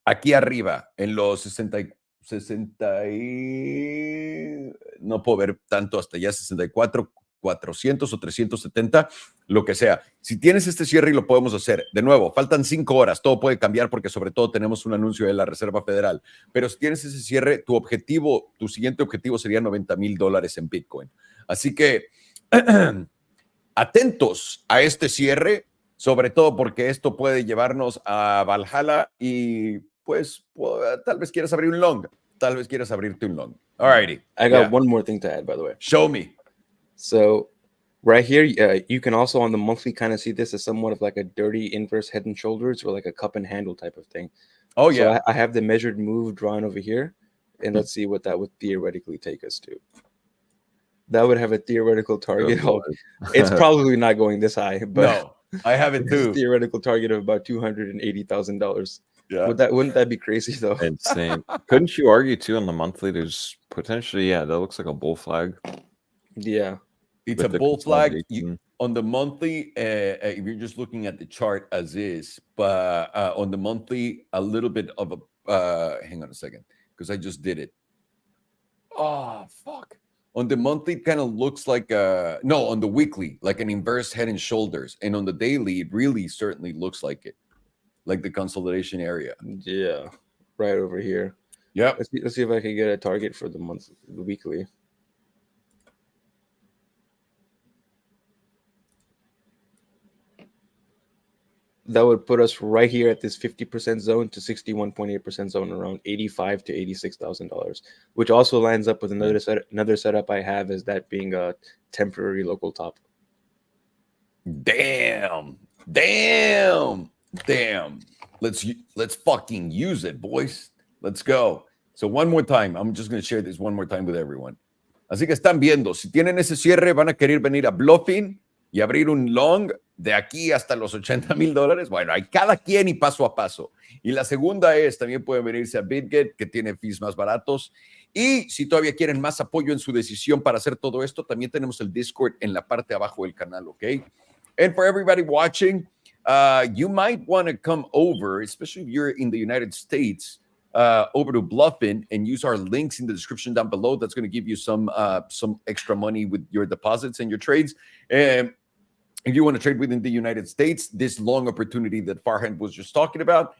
S1: aquí arriba en los 60 no puedo ver tanto, hasta ya 64, 400 o 370, lo que sea. Si tienes este cierre y lo podemos hacer, de nuevo, faltan 5 horas, todo puede cambiar porque sobre todo tenemos un anuncio de la Reserva Federal, pero si tienes ese cierre, tu siguiente objetivo sería $90,000 en Bitcoin. Así que atentos a este cierre, sobre todo porque esto puede llevarnos a Valhalla y pues tal vez quieras abrir un long, tal vez quieras abrirte un long. All righty.
S2: I got one more thing to add, by the way.
S1: Show me.
S2: So right here, you can also on the monthly kind of see this as somewhat of like a dirty inverse head and shoulders, or like a cup and handle type of thing.
S1: Oh, yeah.
S2: So I have the measured move drawn over here, and let's see what that would theoretically take us to. That would have a theoretical target. It's probably not going this high, but
S1: no, I have it too.
S2: Theoretical target of about $280,000.
S1: Yeah.
S2: Wouldn't that be crazy though?
S3: Insane. Couldn't you argue too on the monthly? There's potentially, that looks like a bull flag.
S2: Yeah.
S1: It's a bull flag. on the monthly, if you're just looking at the chart as is, but on the monthly, a little bit of a, hang on a second, because I just did it. Oh, fuck. On the monthly, it kind of looks like no, on the weekly, like an inverse head and shoulders. And on the daily, it really certainly looks like it, like the consolidation area.
S2: Yeah, right over here.
S1: Yeah.
S2: Let's see if I can get a target for the month, the weekly. That would put us right here at this 50% zone to 61.8% zone, around $85,000 to $86,000, which also lines up with another setup I have as that being a temporary local top.
S1: Damn. Let's fucking use it, boys. Let's go. So one more time, I'm just going to share this one more time with everyone. Así que están viendo, si tienen ese cierre, van a querer venir a Blofin y abrir un long de aquí hasta los $80,000. Bueno, hay cada quien y paso a paso. Y la segunda es, también pueden venirse a Bitget, que tiene fees más baratos. Y si todavía quieren más apoyo en su decisión para hacer todo esto, también tenemos el Discord en la parte abajo del canal, ¿ok? And for everybody watching, you might want to come over, especially if you're in the United States, over to Blofin and use our links in the description down below. That's going to give you some extra money with your deposits and your trades. If you want to trade within the United States, this long opportunity that Farhan was just talking about,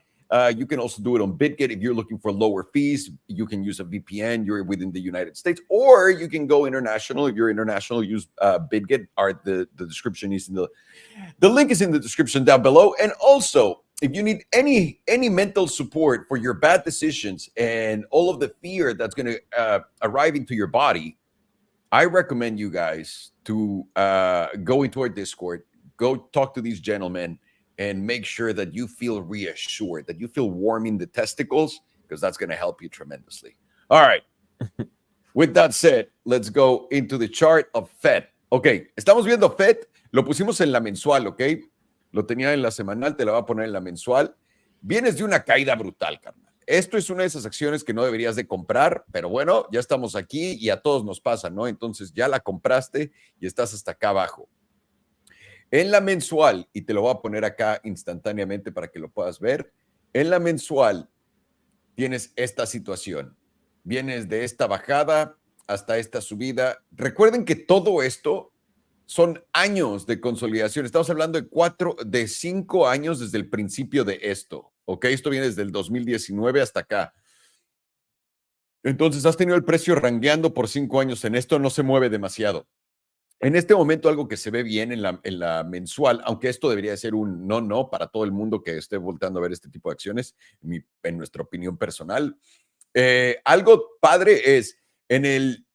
S1: you can also do it on Bitget. If you're looking for lower fees, you can use a VPN. You're within the United States, or you can go international. If you're international, use Bitget. The description is in the link is in the description down below. And also, if you need any mental support for your bad decisions and all of the fear that's going to arrive into your body, I recommend you guys to go into our Discord, go talk to these gentlemen, and make sure that you feel reassured, that you feel warm in the testicles, because that's going to help you tremendously. All right. With that said, let's go into the chart of Fed. Ok, estamos viendo Fed, lo pusimos en la mensual, ok. Lo tenía en la semanal, te la voy a poner en la mensual. Vienes de una caída brutal, carnal. Esto es una de esas acciones que no deberías de comprar, pero bueno, ya estamos aquí y a todos nos pasa, ¿no? Entonces ya la compraste y estás hasta acá abajo. En la mensual, y te lo voy a poner acá instantáneamente para que lo puedas ver, en la mensual tienes esta situación. Vienes de esta bajada hasta esta subida. Recuerden que todo esto son años de consolidación. Estamos hablando de 5 años desde el principio de esto. ¿Ok? Esto viene desde el 2019 hasta acá. Entonces, has tenido el precio rangueando por 5 años en esto, no se mueve demasiado. En este momento, algo que se ve bien en la mensual, aunque esto debería ser un no para todo el mundo que esté volteando a ver este tipo de acciones, en nuestra opinión personal. Algo padre es, en el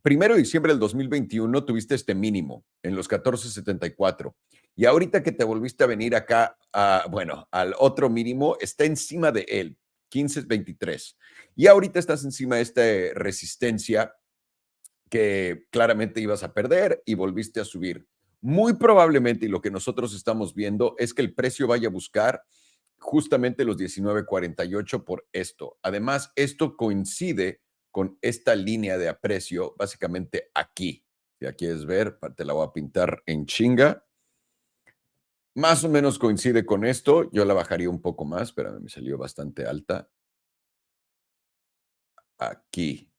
S1: 1 de diciembre del 2021 tuviste este mínimo en los 14.74 y ahorita que te volviste a venir acá, al otro mínimo, está encima de él, 15.23, y ahorita estás encima de esta resistencia que claramente ibas a perder y volviste a subir. Muy probablemente, y lo que nosotros estamos viendo es que el precio vaya a buscar justamente los 19.48 por esto. Además, esto coincide con esta línea de aprecio, básicamente aquí. Si la quieres ver, te la voy a pintar en chinga. Más o menos coincide con esto. Yo la bajaría un poco más, pero me salió bastante aquí.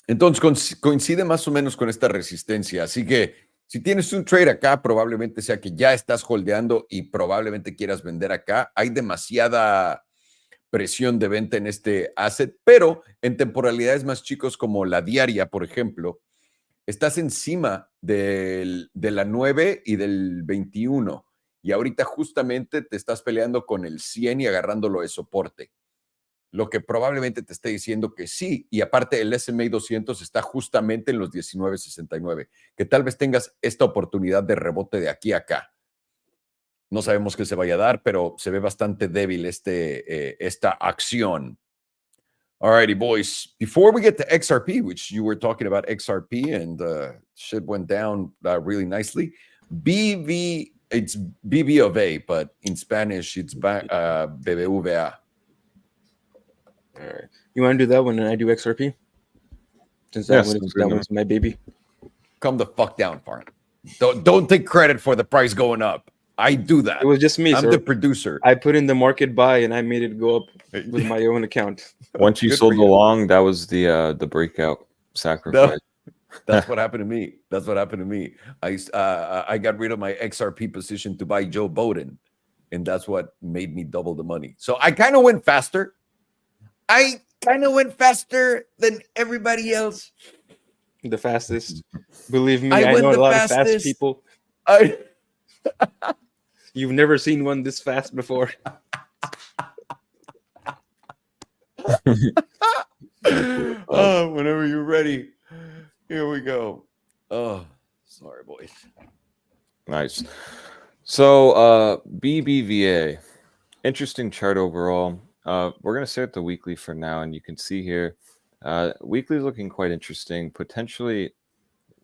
S1: Entonces, coincide más o menos con esta resistencia. Así que si tienes un trade acá, probablemente sea que ya estás holdeando y probablemente quieras vender acá. Hay demasiada presión de venta en este asset, pero en temporalidades más chicos como la diaria, por ejemplo, estás encima de la 9 y del 21 y ahorita justamente te estás peleando con el 100 y agarrándolo de soporte, lo que probablemente te esté diciendo que sí, y aparte el S&P 200 está justamente en los 19.69, que tal vez tengas esta oportunidad de rebote de aquí a acá. No sabemos qué se vaya a dar, pero se ve bastante débil esta acción. Alrighty, boys. Before we get to XRP, which you were talking about XRP and shit went down really nicely. It's BBVA, but in Spanish it's BBVA.
S2: All right. You want to do that one and I do XRP? Since that one's my baby.
S1: Calm the fuck down, Farn. Don't take credit for the price going up. I do that.
S2: It was just me.
S1: I'm the producer.
S2: I put in the market buy and I made it go up with my own account.
S3: Once you sold the long, that was the breakout sacrifice.
S1: That's what happened to me. That's what happened to me. I got rid of my XRP position to buy Joe Biden, and that's what made me double the money. So I kind of went faster. I kind of went faster than everybody else.
S2: The fastest. Believe me, I know a lot of fast people. You've never seen one this fast before.
S1: Oh, whenever you're ready. Here we go. Oh, sorry, boys.
S3: Nice. So BBVA, interesting chart overall. We're going to start the weekly for now, and you can see here, weekly is looking quite interesting. Potentially,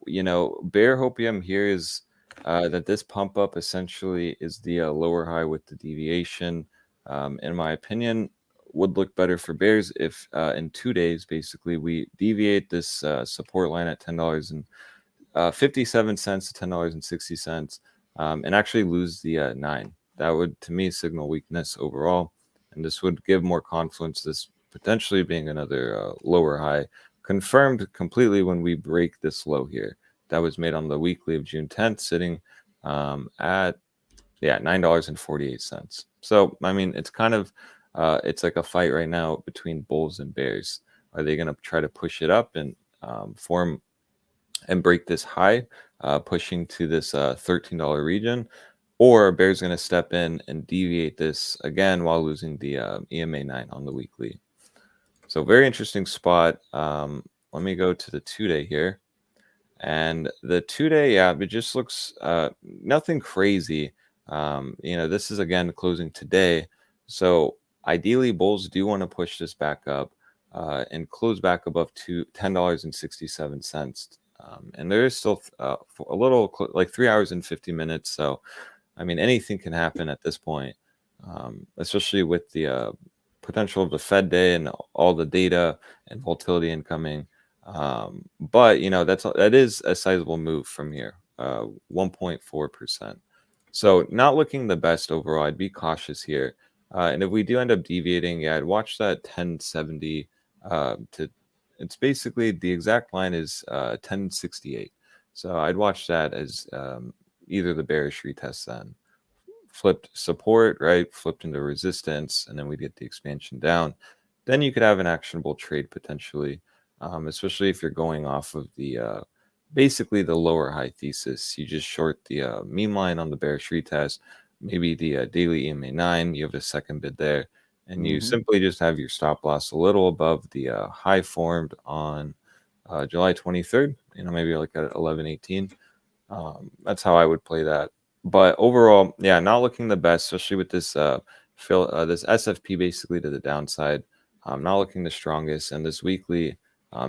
S3: bear hopium here is that this pump up essentially is the lower high with the deviation. In my opinion, would look better for bears if in 2 days, basically, we deviate this support line at $10.57 to $10.60, and actually lose the 9. That would, to me, signal weakness overall, and this would give more confluence, this potentially being another lower high, confirmed completely when we break this low here. That was made on the weekly of June 10th, sitting at $9.48. So, I mean, it's kind of, it's like a fight right now between bulls and bears. Are they going to try to push it up and form and break this high, pushing to this $13 region? Or are bears going to step in and deviate this again while losing the EMA 9 on the weekly? So very interesting spot. Let me go to the 2-day here. And the 2-day, it just looks nothing crazy. This is again closing today. So ideally, bulls do want to push this back up and close back above $10.67. And there is still a little, like 3 hours and 50 minutes. So, I mean, anything can happen at this point, especially with the potential of the Fed day and all the data and volatility incoming. But that is a sizable move from here, 1.4%. So not looking the best overall. I'd be cautious here. And if we do end up deviating, I'd watch that 1070 to. It's basically the exact line is 1068. So I'd watch that as either the bearish retest then flipped support, right? Flipped into resistance, and then we get the expansion down. Then you could have an actionable trade potentially, especially if you're going off of the basically the lower high thesis. You just short the meme line on the bearish retest, maybe the daily EMA 9. You have a second bid there, and you simply just have your stop loss a little above the high formed on July 23rd. Maybe like at 11:18. That's how I would play that. But overall, not looking the best, especially with this this SFP basically to the downside. Not looking the strongest, and this weekly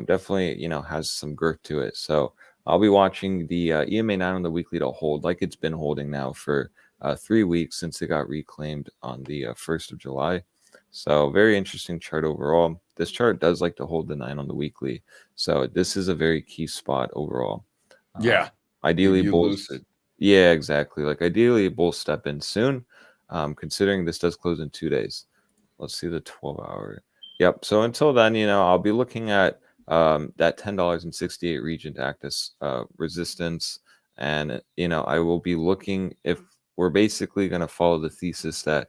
S3: definitely has some girth to it. So I'll be watching the EMA 9 on the weekly to hold like it's been holding now for 3 weeks since it got reclaimed on the 1st of July. So very interesting chart overall. This chart does like to hold the 9 on the weekly, so this is a very key spot overall. Ideally bulls. Yeah, exactly. Like ideally, bulls step in soon, considering this does close in 2 days. Let's see the 12-hour. Yep. So until then, I'll be looking at that $10.68 region to act as resistance, and I will be looking if we're basically going to follow the thesis that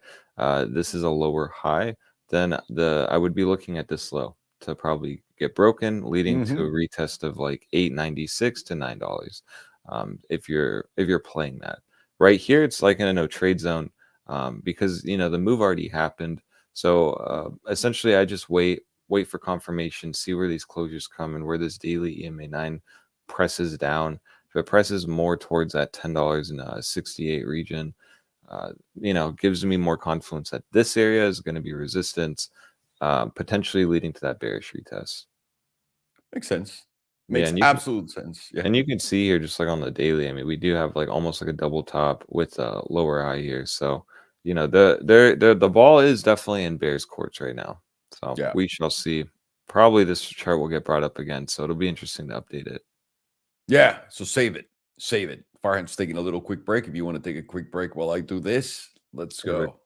S3: this is a lower high. Then I would be looking at this low to probably get broken, leading to a retest of like $8.96 to $9. If you're playing that right here, it's like in a no trade zone because the move already happened. So essentially, I just wait for confirmation, see where these closures come and where this daily EMA 9 presses down. If it presses more towards that $10.68 region, gives me more confidence that this area is going to be resistance, potentially leading to that bearish retest.
S1: Makes sense. Makes absolute sense. Yeah.
S3: And you can see here, just like on the daily, I mean, we do have like almost like a double top with a lower high here. So, the ball is definitely in bears courts right now. So we shall see. Probably this chart will get brought up again. So it'll be interesting to update it.
S1: Yeah. So save it. Farhan's taking a little quick break. If you want to take a quick break while I do this, let's go.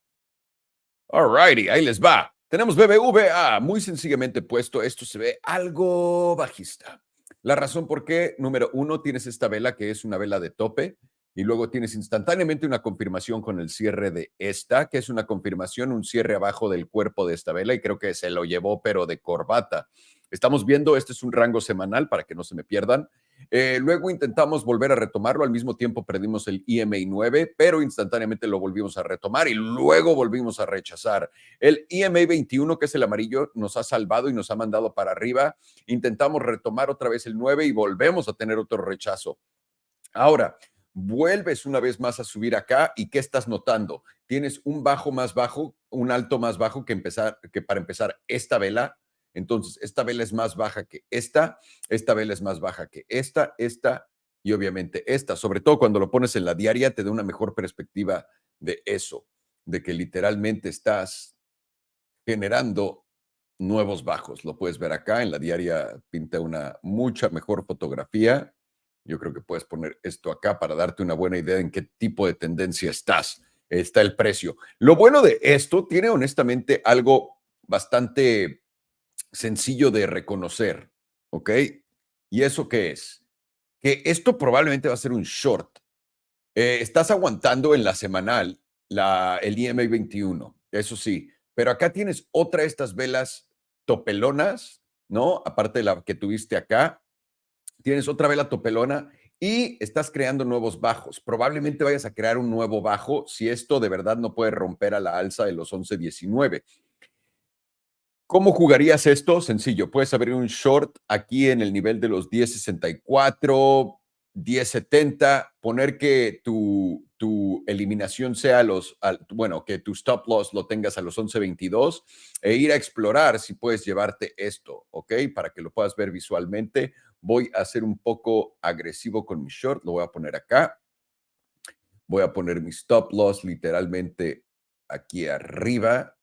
S1: All righty, ahí les va. Tenemos BBVA, muy sencillamente puesto, esto se ve algo bajista. La razón por qué, número uno, tienes esta vela que es una vela de tope y luego tienes instantáneamente una confirmación con el cierre de esta, que es una confirmación, un cierre abajo del cuerpo de esta vela y creo que se lo llevó, pero de corbata. Estamos viendo, este es un rango semanal para que no se me pierdan. Luego intentamos volver a retomarlo, al mismo tiempo perdimos el EMA 9, pero instantáneamente lo volvimos a retomar y luego volvimos a rechazar. El EMA 21, que es el amarillo, nos ha salvado y nos ha mandado para arriba. Intentamos retomar otra vez el 9 y volvemos a tener otro rechazo. Ahora, vuelves una vez más a subir acá y ¿qué estás notando? Tienes un bajo más bajo, un alto más bajo que para empezar esta vela. Entonces, esta vela es más baja que esta vela es más baja que esta y obviamente esta. Sobre todo cuando lo pones en la diaria, te da una mejor perspectiva de eso, de que literalmente estás generando nuevos bajos. Lo puedes ver acá, en la diaria pinta una mucha mejor fotografía. Yo creo que puedes poner esto acá para darte una buena idea en qué tipo de tendencia estás. Está el precio. Lo bueno de esto tiene honestamente algo bastante sencillo de reconocer, ¿ok? ¿Y eso qué es? Que esto probablemente va a ser un short. Estás aguantando en la semanal el EMA 21, eso sí, pero acá tienes otra de estas velas topelonas, ¿no? Aparte de la que tuviste acá, tienes otra vela topelona y estás creando nuevos bajos. Probablemente vayas a crear un nuevo bajo si esto de verdad no puede romper a la alza de los 11.19. ¿Cómo jugarías esto? Sencillo, puedes abrir un short aquí en el nivel de los 10.64, 10.70, poner que tu eliminación sea que tu stop loss lo tengas a los 11.22 e ir a explorar si puedes llevarte esto, ¿ok? Para que lo puedas ver visualmente. Voy a ser un poco agresivo con mi short, lo voy a poner acá. Voy a poner mi stop loss literalmente aquí arriba.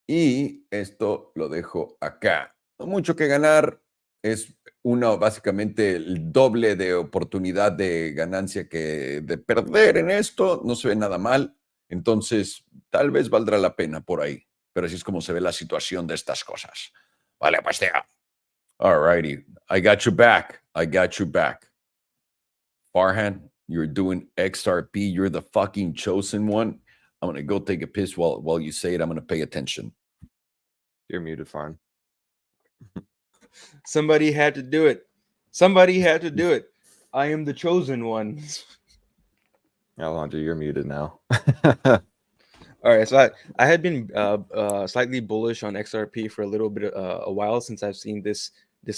S1: Y esto lo dejo acá. No mucho que ganar. Es básicamente el doble de oportunidad de ganancia que de perder en esto. No se ve nada mal. Entonces, tal vez valdrá la pena por ahí. Pero así es como se ve la situación de estas cosas. Vale, pues ya. All righty. I got you back. I got you back. Farhan, you're doing XRP. You're the fucking chosen one. I'm going to go take a piss while you say it. I'm going to pay attention.
S3: You're muted, Farn.
S2: Somebody had to do it. Somebody had to do it. I am the chosen one.
S3: Alejandro, you're muted now.
S2: All right, so I had been slightly bullish on XRP for a little bit, a while, since I've seen this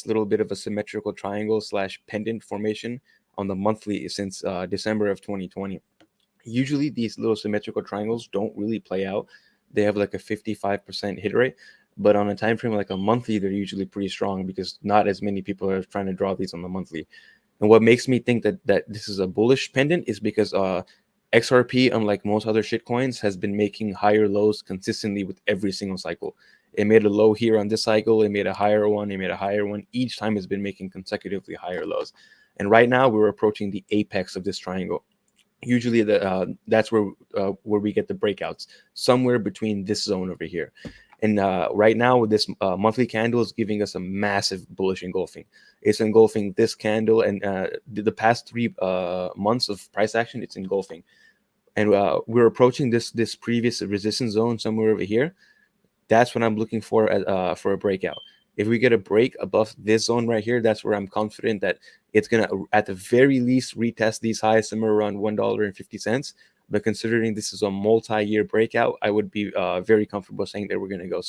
S2: little bit of a symmetrical triangle / pendant formation on the monthly since December of 2020. Usually these little symmetrical triangles don't really play out. They have like a 55% hit rate, but on a time frame like a monthly, they're usually pretty strong because not as many people are trying to draw these on the monthly. And what makes me think that this is a bullish pendant is because XRP, unlike most other shitcoins, has been making higher lows consistently with every single cycle. It made a low here on this cycle, it made a higher one, it made a higher one. Each time it's been making consecutively higher lows. And right now we're approaching the apex of this triangle. Usually that's where we get the breakouts, somewhere between this zone over here. And right now, this monthly candle is giving us a massive bullish engulfing. It's engulfing this candle, and the past 3 months of price action, it's engulfing. And we're approaching this previous resistance zone somewhere over here. That's what I'm looking for a breakout. If we get a break above this zone right here, that's where I'm confident that it's going to, at the very least, retest these highs somewhere around $1.50. But considering this is a multi-year breakout, I would be very comfortable saying that we're going to go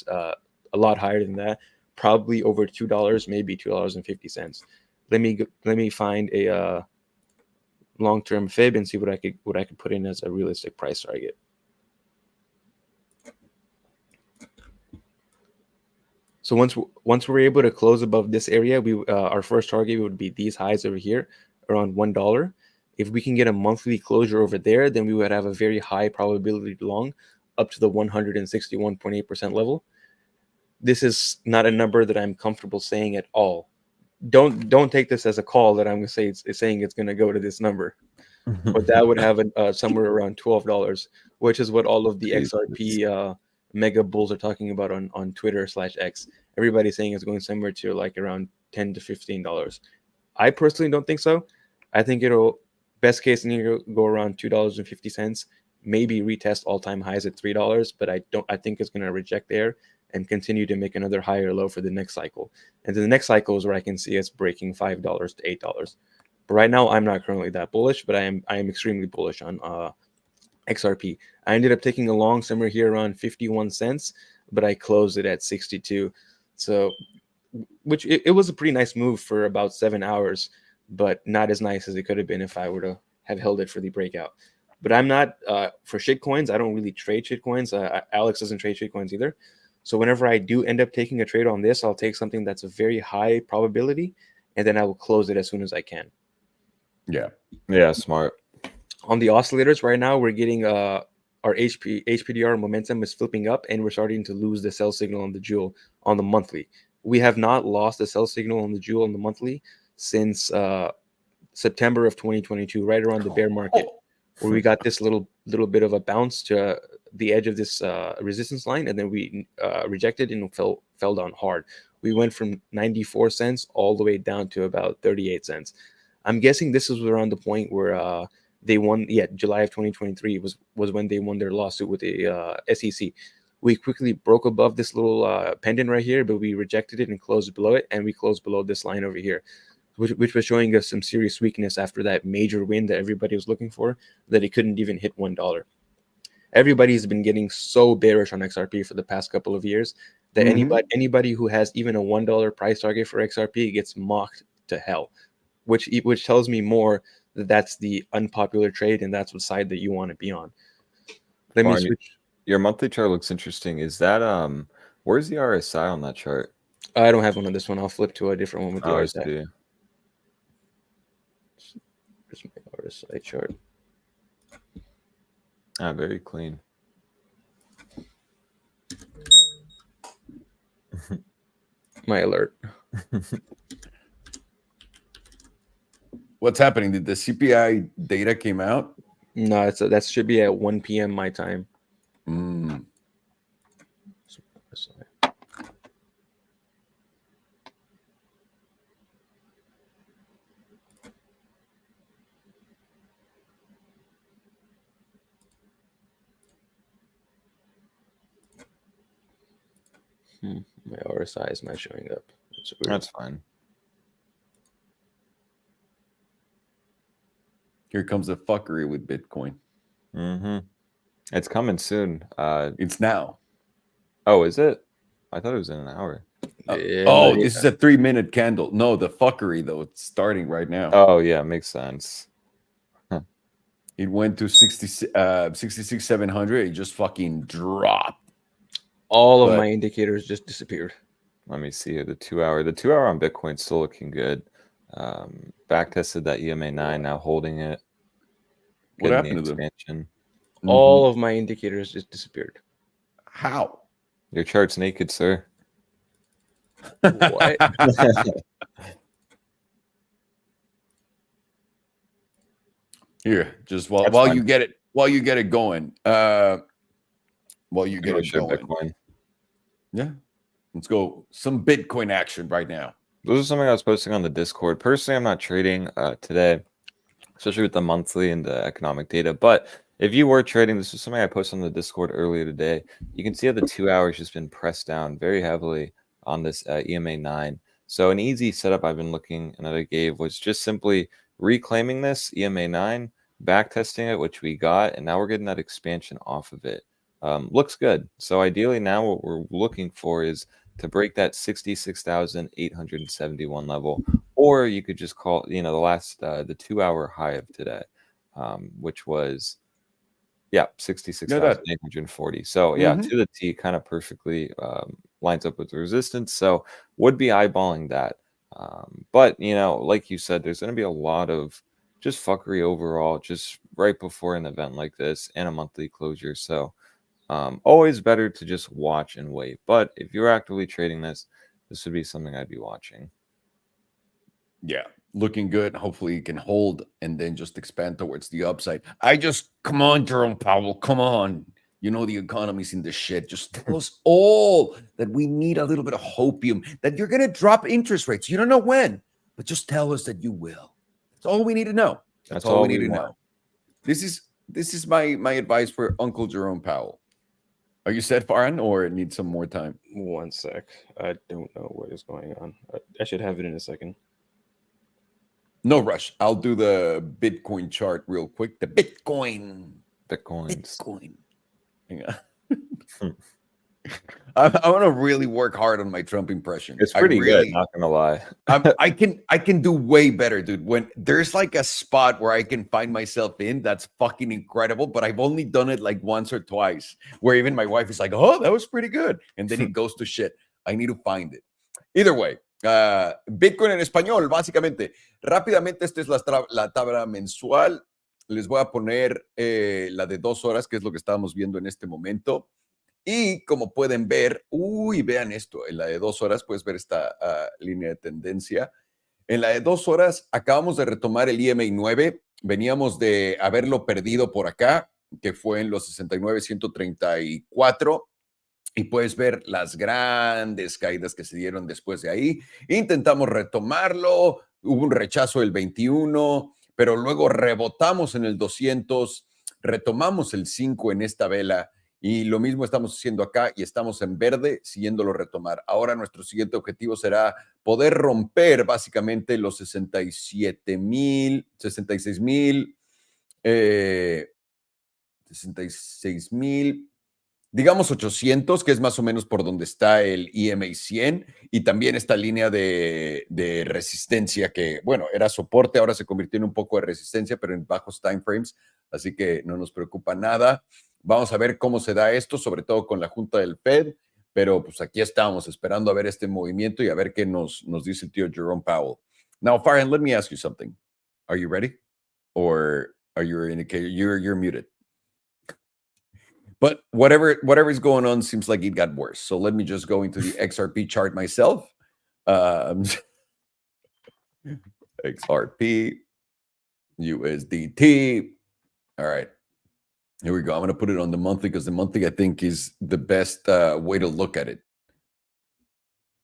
S2: a lot higher than that, probably over $2, maybe $2.50. Let me find a long-term fib and see what I could put in as a realistic price target. So once we're able to close above this area, our first target would be these highs over here, around $1. If we can get a monthly closure over there, then we would have a very high probability long up to the 161.8% level. This is not a number that I'm comfortable saying at all. don't take this as a call that I'm gonna say it's saying it's gonna go to this number, but that would have somewhere around $12, which is what all of the XRP mega bulls are talking about on Twitter/X. Everybody's saying it's going somewhere to like around $10 to $15. I personally don't think so. I think it'll best case scenario go around $2.50, maybe retest all-time highs at $3, but I think it's going to reject there and continue to make another higher low for the next cycle. And then the next cycle is where I can see it's breaking $5 to $8. But right now I'm not currently that bullish, but I am extremely bullish on XRP. I ended up taking a long somewhere here around 51 cents, but I closed it at 62. So which it was a pretty nice move for about 7 hours, but not as nice as it could have been if I were to have held it for the breakout. But I'm not for shitcoins. I don't really trade shitcoins. Alex doesn't trade shitcoins either. So whenever I do end up taking a trade on this, I'll take something that's a very high probability, and then I will close it as soon as I can.
S3: Yeah, smart.
S2: On the oscillators right now, we're getting our HPDR momentum is flipping up, and we're starting to lose the sell signal on the Joule on the monthly. We have not lost the sell signal on the Joule on the monthly since September of 2022, right around the bear market, where we got this little bit of a bounce to the edge of this resistance line, and then we rejected and fell down hard. We went from 94 cents all the way down to about 38 cents. I'm guessing this is around the point where they won. Yeah, July of 2023 was when they won their lawsuit with the SEC. We quickly broke above this little pendant right here, but we rejected it and closed below it, and we closed below this line over here, which was showing us some serious weakness after that major win that everybody was looking for, that it couldn't even hit $1. Everybody's been getting so bearish on XRP for the past couple of years that anybody who has even a $1 price target for XRP gets mocked to hell, which tells me more that that's the unpopular trade, and that's what side that you want to be on. Let me switch.
S3: Your monthly chart looks interesting. Is that where's the RSI on that chart?
S2: I don't have one on this one. I'll flip to a different one with the RSI. Here's my RSI chart.
S3: Very clean.
S2: My alert.
S1: What's happening? Did the CPI data came out?
S2: No, that should be at 1 p.m. my time. My RSI is not showing up.
S3: That's fine.
S1: Here comes the fuckery with Bitcoin.
S3: It's coming soon.
S1: It's now.
S3: Oh, is it? I thought it was in an hour.
S1: This is a 3-minute candle. No, the fuckery though. It's starting right now.
S3: Oh yeah, makes sense.
S1: It went to 66,700. It just fucking dropped.
S2: All of my indicators just disappeared.
S3: Let me see here. The 2 hour. The 2 hour on Bitcoin still looking good. Back tested that EMA 9, now holding it.
S1: What happened to them?
S2: All of my indicators just disappeared.
S1: How?
S3: Your chart's naked, sir.
S2: What?
S1: Here, just while you get it going.
S3: Bitcoin.
S1: Yeah. Let's go. Some Bitcoin action right now.
S3: This is something I was posting on the Discord. Personally, I'm not trading today, especially with the monthly and the economic data. But if you were trading, this is something I posted on the Discord earlier today. You can see how the 2 hours just been pressed down very heavily on this EMA 9. So an easy setup I've been looking and that I gave was just simply reclaiming this EMA 9, back testing it, which we got, and now we're getting that expansion off of it. Looks good. So ideally now what we're looking for is to break that 66,871 level, or you could just call, the last, the 2 hour high of today, which was, 66,840. So to the T, kind of perfectly lines up with the resistance. So would be eyeballing that. But, like you said, there's going to be a lot of just fuckery overall, just right before an event like this and a monthly closure. So always better to just watch and wait. But if you're actively trading this would be something I'd be watching.
S1: Yeah, looking good. Hopefully it can hold and then just expand towards the upside. Come on, Jerome Powell, come on. You know the economy's in the shit. Just tell us all that we need a little bit of hopium, that you're going to drop interest rates. You don't know when, but just tell us that you will. That's all we need to know. That's all we need to know. This is my advice for Uncle Jerome Powell. Are you set, Farhan, or need some more time?
S2: 1 sec. I don't know what is going on. I should have it in a second.
S1: No rush. I'll do the Bitcoin chart real quick. The Bitcoin. Hang on. I want to really work hard on my Trump impression.
S3: It's pretty good, not gonna lie.
S1: I can do way better, dude. When there's like a spot where I can find myself in, that's fucking incredible. But I've only done it like once or twice, where even my wife is like, "Oh, that was pretty good," and then it goes to shit. I need to find it. Either way, Bitcoin en español, básicamente. Rápidamente, esta es la tabla mensual. Les voy a poner la de 2 horas, que es lo que estábamos viendo en este momento. Y como pueden ver, vean esto, en la de 2 horas puedes ver esta línea de tendencia. En la de 2 horas acabamos de retomar el EMA 9, veníamos de haberlo perdido por acá, que fue en los 69,134, y puedes ver las grandes caídas que se dieron después de ahí. Intentamos retomarlo, hubo un rechazo del 21, pero luego rebotamos en el 200, retomamos el 5 en esta vela. Y lo mismo estamos haciendo acá y estamos en verde siguiéndolo retomar. Ahora nuestro siguiente objetivo será poder romper básicamente los 66,000, digamos 800, que es más o menos por donde está el EMA 100, y también esta línea de resistencia que, bueno, era soporte, ahora se convirtió en un poco de resistencia, pero en bajos timeframes, así que no nos preocupa nada. Vamos a ver cómo se da esto, sobre todo con la junta del Fed, pero pues aquí estamos esperando a ver este movimiento y a ver qué nos dice el tío Jerome Powell. Now, Farhan, let me ask you something. Are you ready? Or are you indicating you're muted? But whatever is going on seems like it got worse. So let me just go into the XRP chart myself. XRP, USDT. All right. Here we go. I'm going to put it on the monthly because the monthly, I think, is the best way to look at it.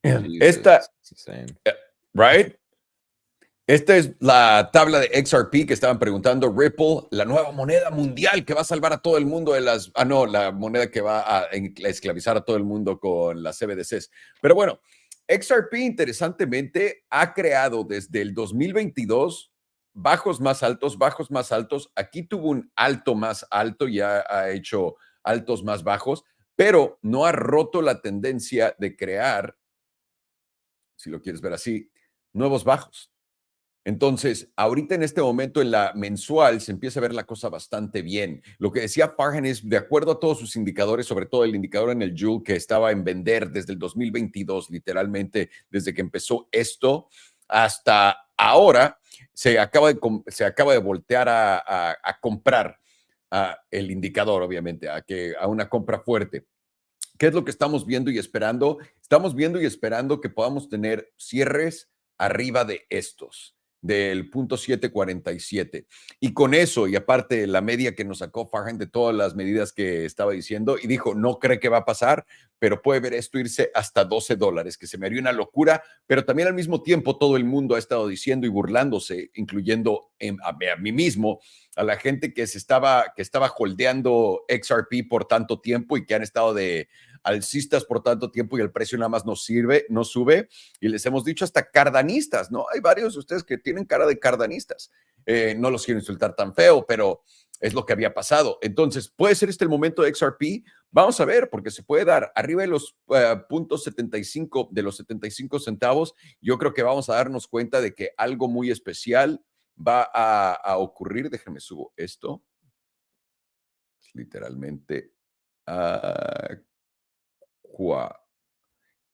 S1: Esta, right? Esta es la tabla de XRP que estaban preguntando. Ripple, la nueva moneda mundial que va a salvar a todo el mundo de las... la moneda que va a esclavizar a todo el mundo con las CBDCs. Pero bueno, XRP, interesantemente, ha creado desde el 2022... bajos más altos. Aquí tuvo un alto más alto, ya ha hecho altos más bajos, pero no ha roto la tendencia de crear, si lo quieres ver así, nuevos bajos. Entonces, ahorita en este momento en la mensual se empieza a ver la cosa bastante bien. Lo que decía Farhan es, de acuerdo a todos sus indicadores, sobre todo el indicador en el Joule que estaba en vender desde el 2022, literalmente desde que empezó esto hasta ahora, se acaba de voltear a comprar el indicador, obviamente, a una compra fuerte. ¿Qué es lo que estamos viendo y esperando? Estamos viendo y esperando que podamos tener cierres arriba de estos, del punto 747. Y con eso, y aparte la media que nos sacó Farhan de todas las medidas que estaba diciendo, y dijo, no cree que va a pasar, pero puede ver esto irse hasta $12, que se me haría una locura, pero también al mismo tiempo todo el mundo ha estado diciendo y burlándose, incluyendo a mí mismo, a la gente que estaba holdeando XRP por tanto tiempo y que han estado de alcistas por tanto tiempo y el precio nada más no sube, y les hemos dicho hasta cardanistas, ¿no? Hay varios de ustedes que tienen cara de cardanistas. No los quiero insultar tan feo, pero es lo que había pasado. Entonces, ¿puede ser este el momento de XRP? Vamos a ver, porque se puede dar arriba de los puntos 75, de los 75 centavos. Yo creo que vamos a darnos cuenta de que algo muy especial va a ocurrir. Déjenme subo esto. Literalmente.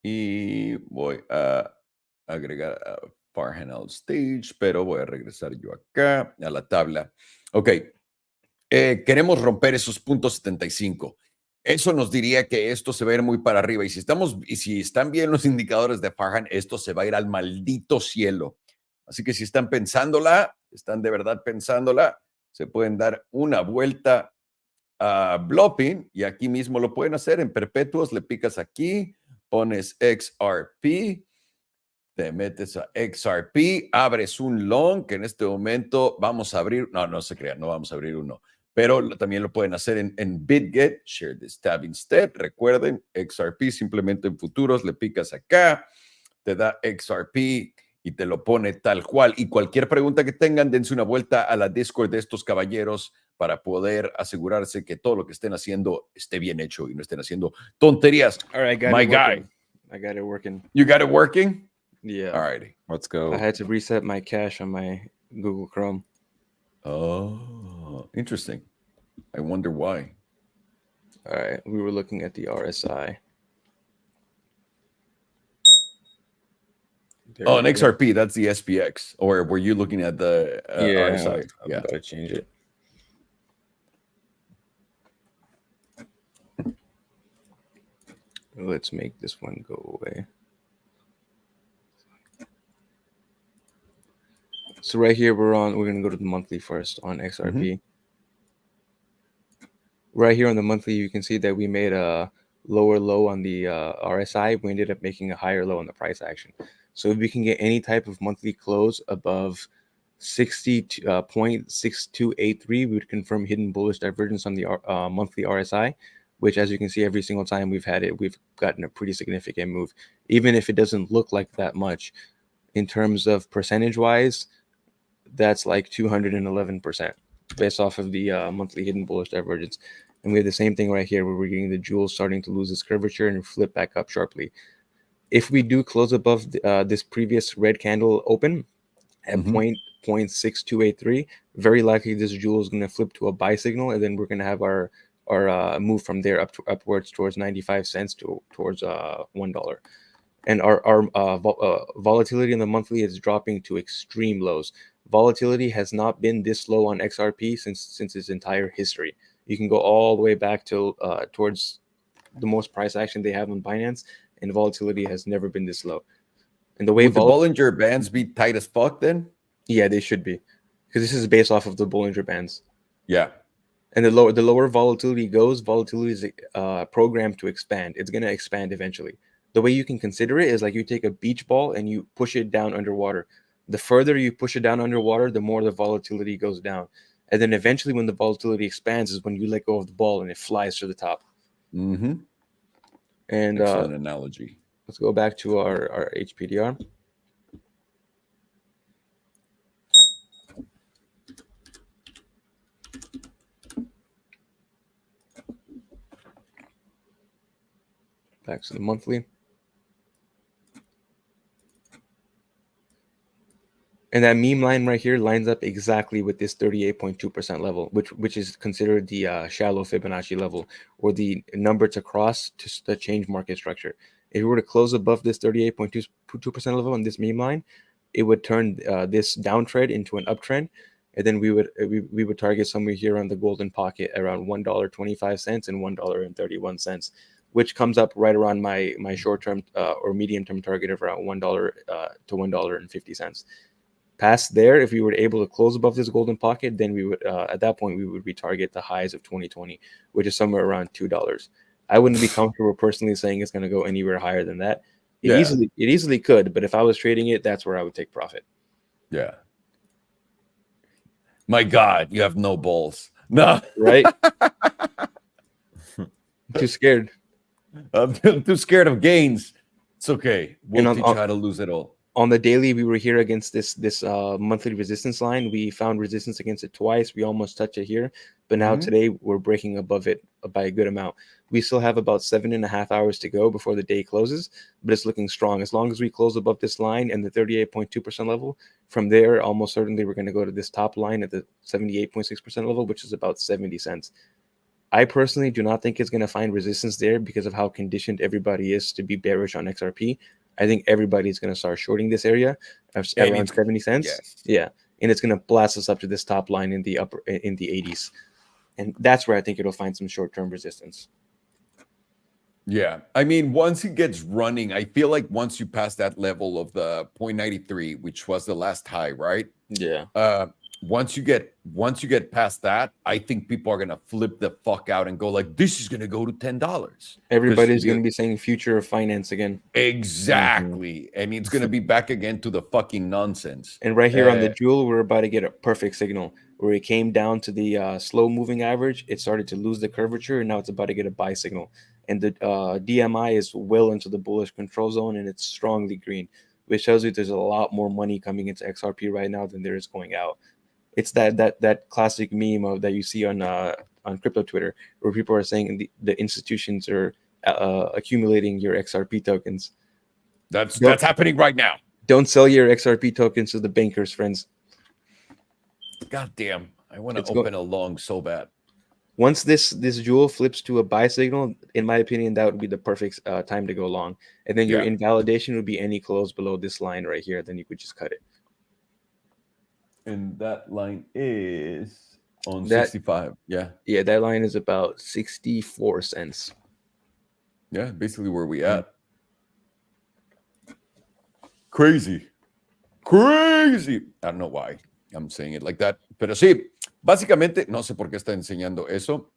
S1: Y voy a agregar a Farhan al stage, pero voy a regresar yo acá a la tabla. Ok, queremos romper esos puntos 75. Eso nos diría que esto se va a ir muy para arriba. Y si están bien los indicadores de Farhan, esto se va a ir al maldito cielo. Así que si están pensándola, están de verdad pensándola, se pueden dar una vuelta a Blofin y aquí mismo lo pueden hacer en perpetuos. Le picas aquí, pones XRP, te metes a XRP, abres un long que en este momento vamos a abrir. No se crean, no vamos a abrir uno. Pero también lo pueden hacer en Bitget. Share this tab instead. Recuerden, XRP simplemente en futuros, le picas acá, te da XRP y te lo pone tal cual. Y cualquier pregunta que tengan, dense una vuelta a la Discord de estos caballeros para poder asegurarse que todo lo que estén haciendo esté bien hecho y no estén haciendo tonterías.
S2: All right, I got it working.
S1: You got it working?
S2: Yeah.
S1: All righty.
S3: Let's go.
S2: I had to reset my cache on my Google Chrome.
S1: Oh, interesting. I wonder why.
S2: All right, we were looking at the RSI.
S1: An XRP, that's the SPX. Or were you looking at the RSI?
S2: I'm about to change it. Let's make this one go away. So right here, we're going to go to the monthly first on XRP. Mm-hmm. Right here on the monthly, you can see that we made a lower low on the RSI. We ended up making a higher low on the price action. So if we can get any type of monthly close above 60.6283, we would confirm hidden bullish divergence on the monthly RSI, which, as you can see, every single time we've had it, we've gotten a pretty significant move, even if it doesn't look like that much. In terms of percentage-wise, that's like 211% based off of the monthly hidden bullish divergence. And we have the same thing right here where we're getting the jewels starting to lose its curvature and flip back up sharply. If we do close above this previous red candle open at 0.6283, very likely this jewel is going to flip to a buy signal, and then we're going to have our move from there upwards towards 95 cents towards $1. And our volatility in the monthly is dropping to extreme lows. Volatility has not been this low on XRP since its entire history. You can go all the way back to towards the most price action they have on Binance, and volatility has never been this low. And the way
S1: would the Bollinger Bands be tight as fuck then?
S2: Yeah, they should be, because this is based off of the Bollinger Bands.
S1: Yeah.
S2: And the lower volatility goes, volatility is programmed to expand. It's going to expand eventually. The way you can consider it is like you take a beach ball and you push it down underwater. The further you push it down underwater, the more the volatility goes down. And then eventually when the volatility expands is when you let go of the ball and it flies to the top.
S1: Mm-hmm.
S2: And
S1: excellent analogy.
S2: Let's go back to our HPDR. Back to the monthly. And that meme line right here lines up exactly with this 38.2% level, which is considered the shallow Fibonacci level, or the number to cross to change market structure. If we were to close above this 38.2% level on this meme line, it would turn this downtrend into an uptrend, and then we would target somewhere here on the golden pocket around $1.25 and $1.31, which comes up right around my short-term or medium-term target of around $1 to $1.50. Past there, if we were able to close above this golden pocket, then we would at that point we would retarget the highs of 2020, which is somewhere around $2. I wouldn't be comfortable personally saying it's going to go anywhere higher than that. It easily could, but if I was trading it, that's where I would take profit.
S1: Yeah. My God, you have no balls. No.
S2: Right? I'm too scared.
S1: I'm too scared of gains. It's okay. We'll teach you how to lose it all.
S2: On the daily, we were here against this monthly resistance line. We found resistance against it twice. We almost touched it here, but now today we're breaking above it by a good amount. We still have about 7.5 hours to go before the day closes, but it's looking strong. As long as we close above this line and the 38.2% level, from there, almost certainly we're going to go to this top line at the 78.6% level, which is about 70 cents. I personally do not think it's going to find resistance there because of how conditioned everybody is to be bearish on XRP. I think everybody's going to start shorting this area around 70 cents.
S1: Yes.
S2: Yeah. And it's going to blast us up to this top line in the 80s. And that's where I think it'll find some short-term resistance.
S1: Yeah, I mean, once it gets running, I feel like once you pass that level of the 0.93, which was the last high, right?
S2: Yeah.
S1: Once you get past that, I think people are gonna flip the fuck out and go like, "This is gonna go to $10."
S2: Everybody's going to be saying future of finance again.
S1: Exactly, and it's gonna be back again to the fucking nonsense.
S2: And right here on the jewel, we're about to get a perfect signal where it came down to the slow moving average. It started to lose the curvature, and now it's about to get a buy signal. And the DMI is well into the bullish control zone, and it's strongly green, which tells you there's a lot more money coming into XRP right now than there is going out. It's that classic meme of that you see on crypto Twitter, where people are saying the institutions are accumulating your XRP tokens.
S1: That's happening right now.
S2: Don't sell your XRP tokens to the bankers, friends.
S1: God damn, I want to open a long so bad.
S2: Once this jewel flips to a buy signal, in my opinion, that would be the perfect time to go long. And then your invalidation would be any close below this line right here. Then you could just cut it.
S1: And that line is on 65. Yeah.
S2: Yeah, that line is about 64 cents.
S1: Yeah, basically where we at. Crazy. I don't know why I'm saying it like that. Pero sí, básicamente, no sé por qué está enseñando eso.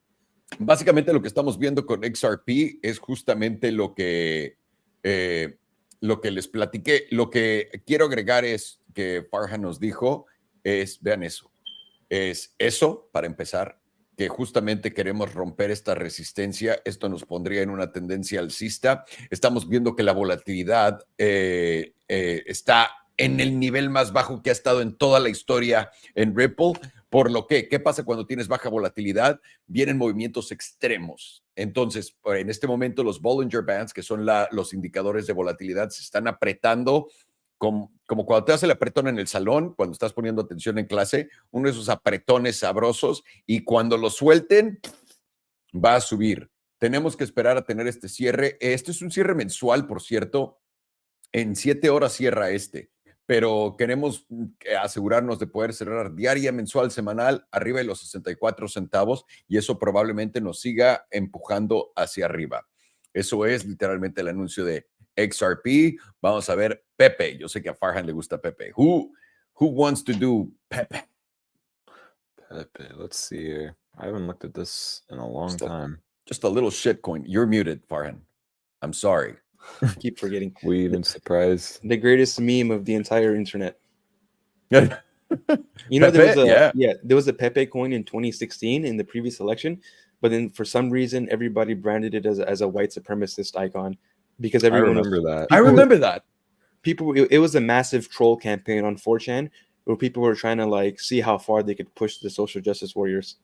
S1: Básicamente lo que estamos viendo con XRP es justamente lo que les platiqué. Lo que quiero agregar es que Farhan nos dijo vean eso. Es eso, para empezar, que justamente queremos romper esta resistencia. Esto nos pondría en una tendencia alcista. Estamos viendo que la volatilidad está en el nivel más bajo que ha estado en toda la historia en Ripple. Por lo que, ¿qué pasa cuando tienes baja volatilidad? Vienen movimientos extremos. Entonces, en este momento, los Bollinger Bands, que son los indicadores de volatilidad, se están apretando como cuando te hace el apretón en el salón, cuando estás poniendo atención en clase, uno de esos apretones sabrosos, y cuando lo suelten, va a subir. Tenemos que esperar a tener este cierre. Este es un cierre mensual, por cierto. En 7 horas cierra pero queremos asegurarnos de poder cerrar diaria, mensual, semanal, arriba de los 64 centavos, y eso probablemente nos siga empujando hacia arriba. Eso es literalmente el anuncio de XRP. Vamos a ver Pepe. Yo sé que a Farhan le gusta Pepe. Who wants to do Pepe?
S3: Pepe, let's see here. I haven't looked at this in a long time.
S1: Just a little shitcoin. You're muted, Farhan. I'm sorry.
S2: Keep forgetting.
S3: We even surprised.
S2: The greatest meme of the entire internet.
S1: You
S2: know, there was a Pepe coin in 2016 in the previous election, but then for some reason everybody branded it as a white supremacist icon because everyone
S1: I remember that.
S2: It was a massive troll campaign on 4chan where people were trying to like see how far they could push the social justice warriors.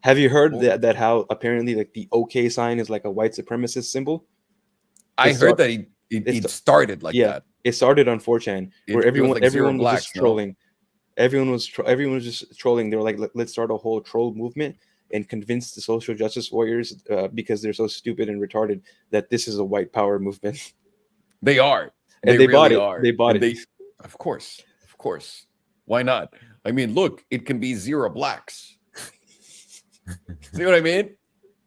S2: Have you heard that how apparently like the OK sign is like a white supremacist symbol?
S1: I heard that it started like that.
S2: It started on 4chan where everyone was just trolling. Everyone was just trolling. They were like, let's start a whole troll movement and convince the social justice warriors because they're so stupid and retarded that this is a white power movement.
S1: They are.
S2: And they bought it. They bought it.
S1: Of course. Why not? I mean, look, it can be 0 blacks. See what I mean?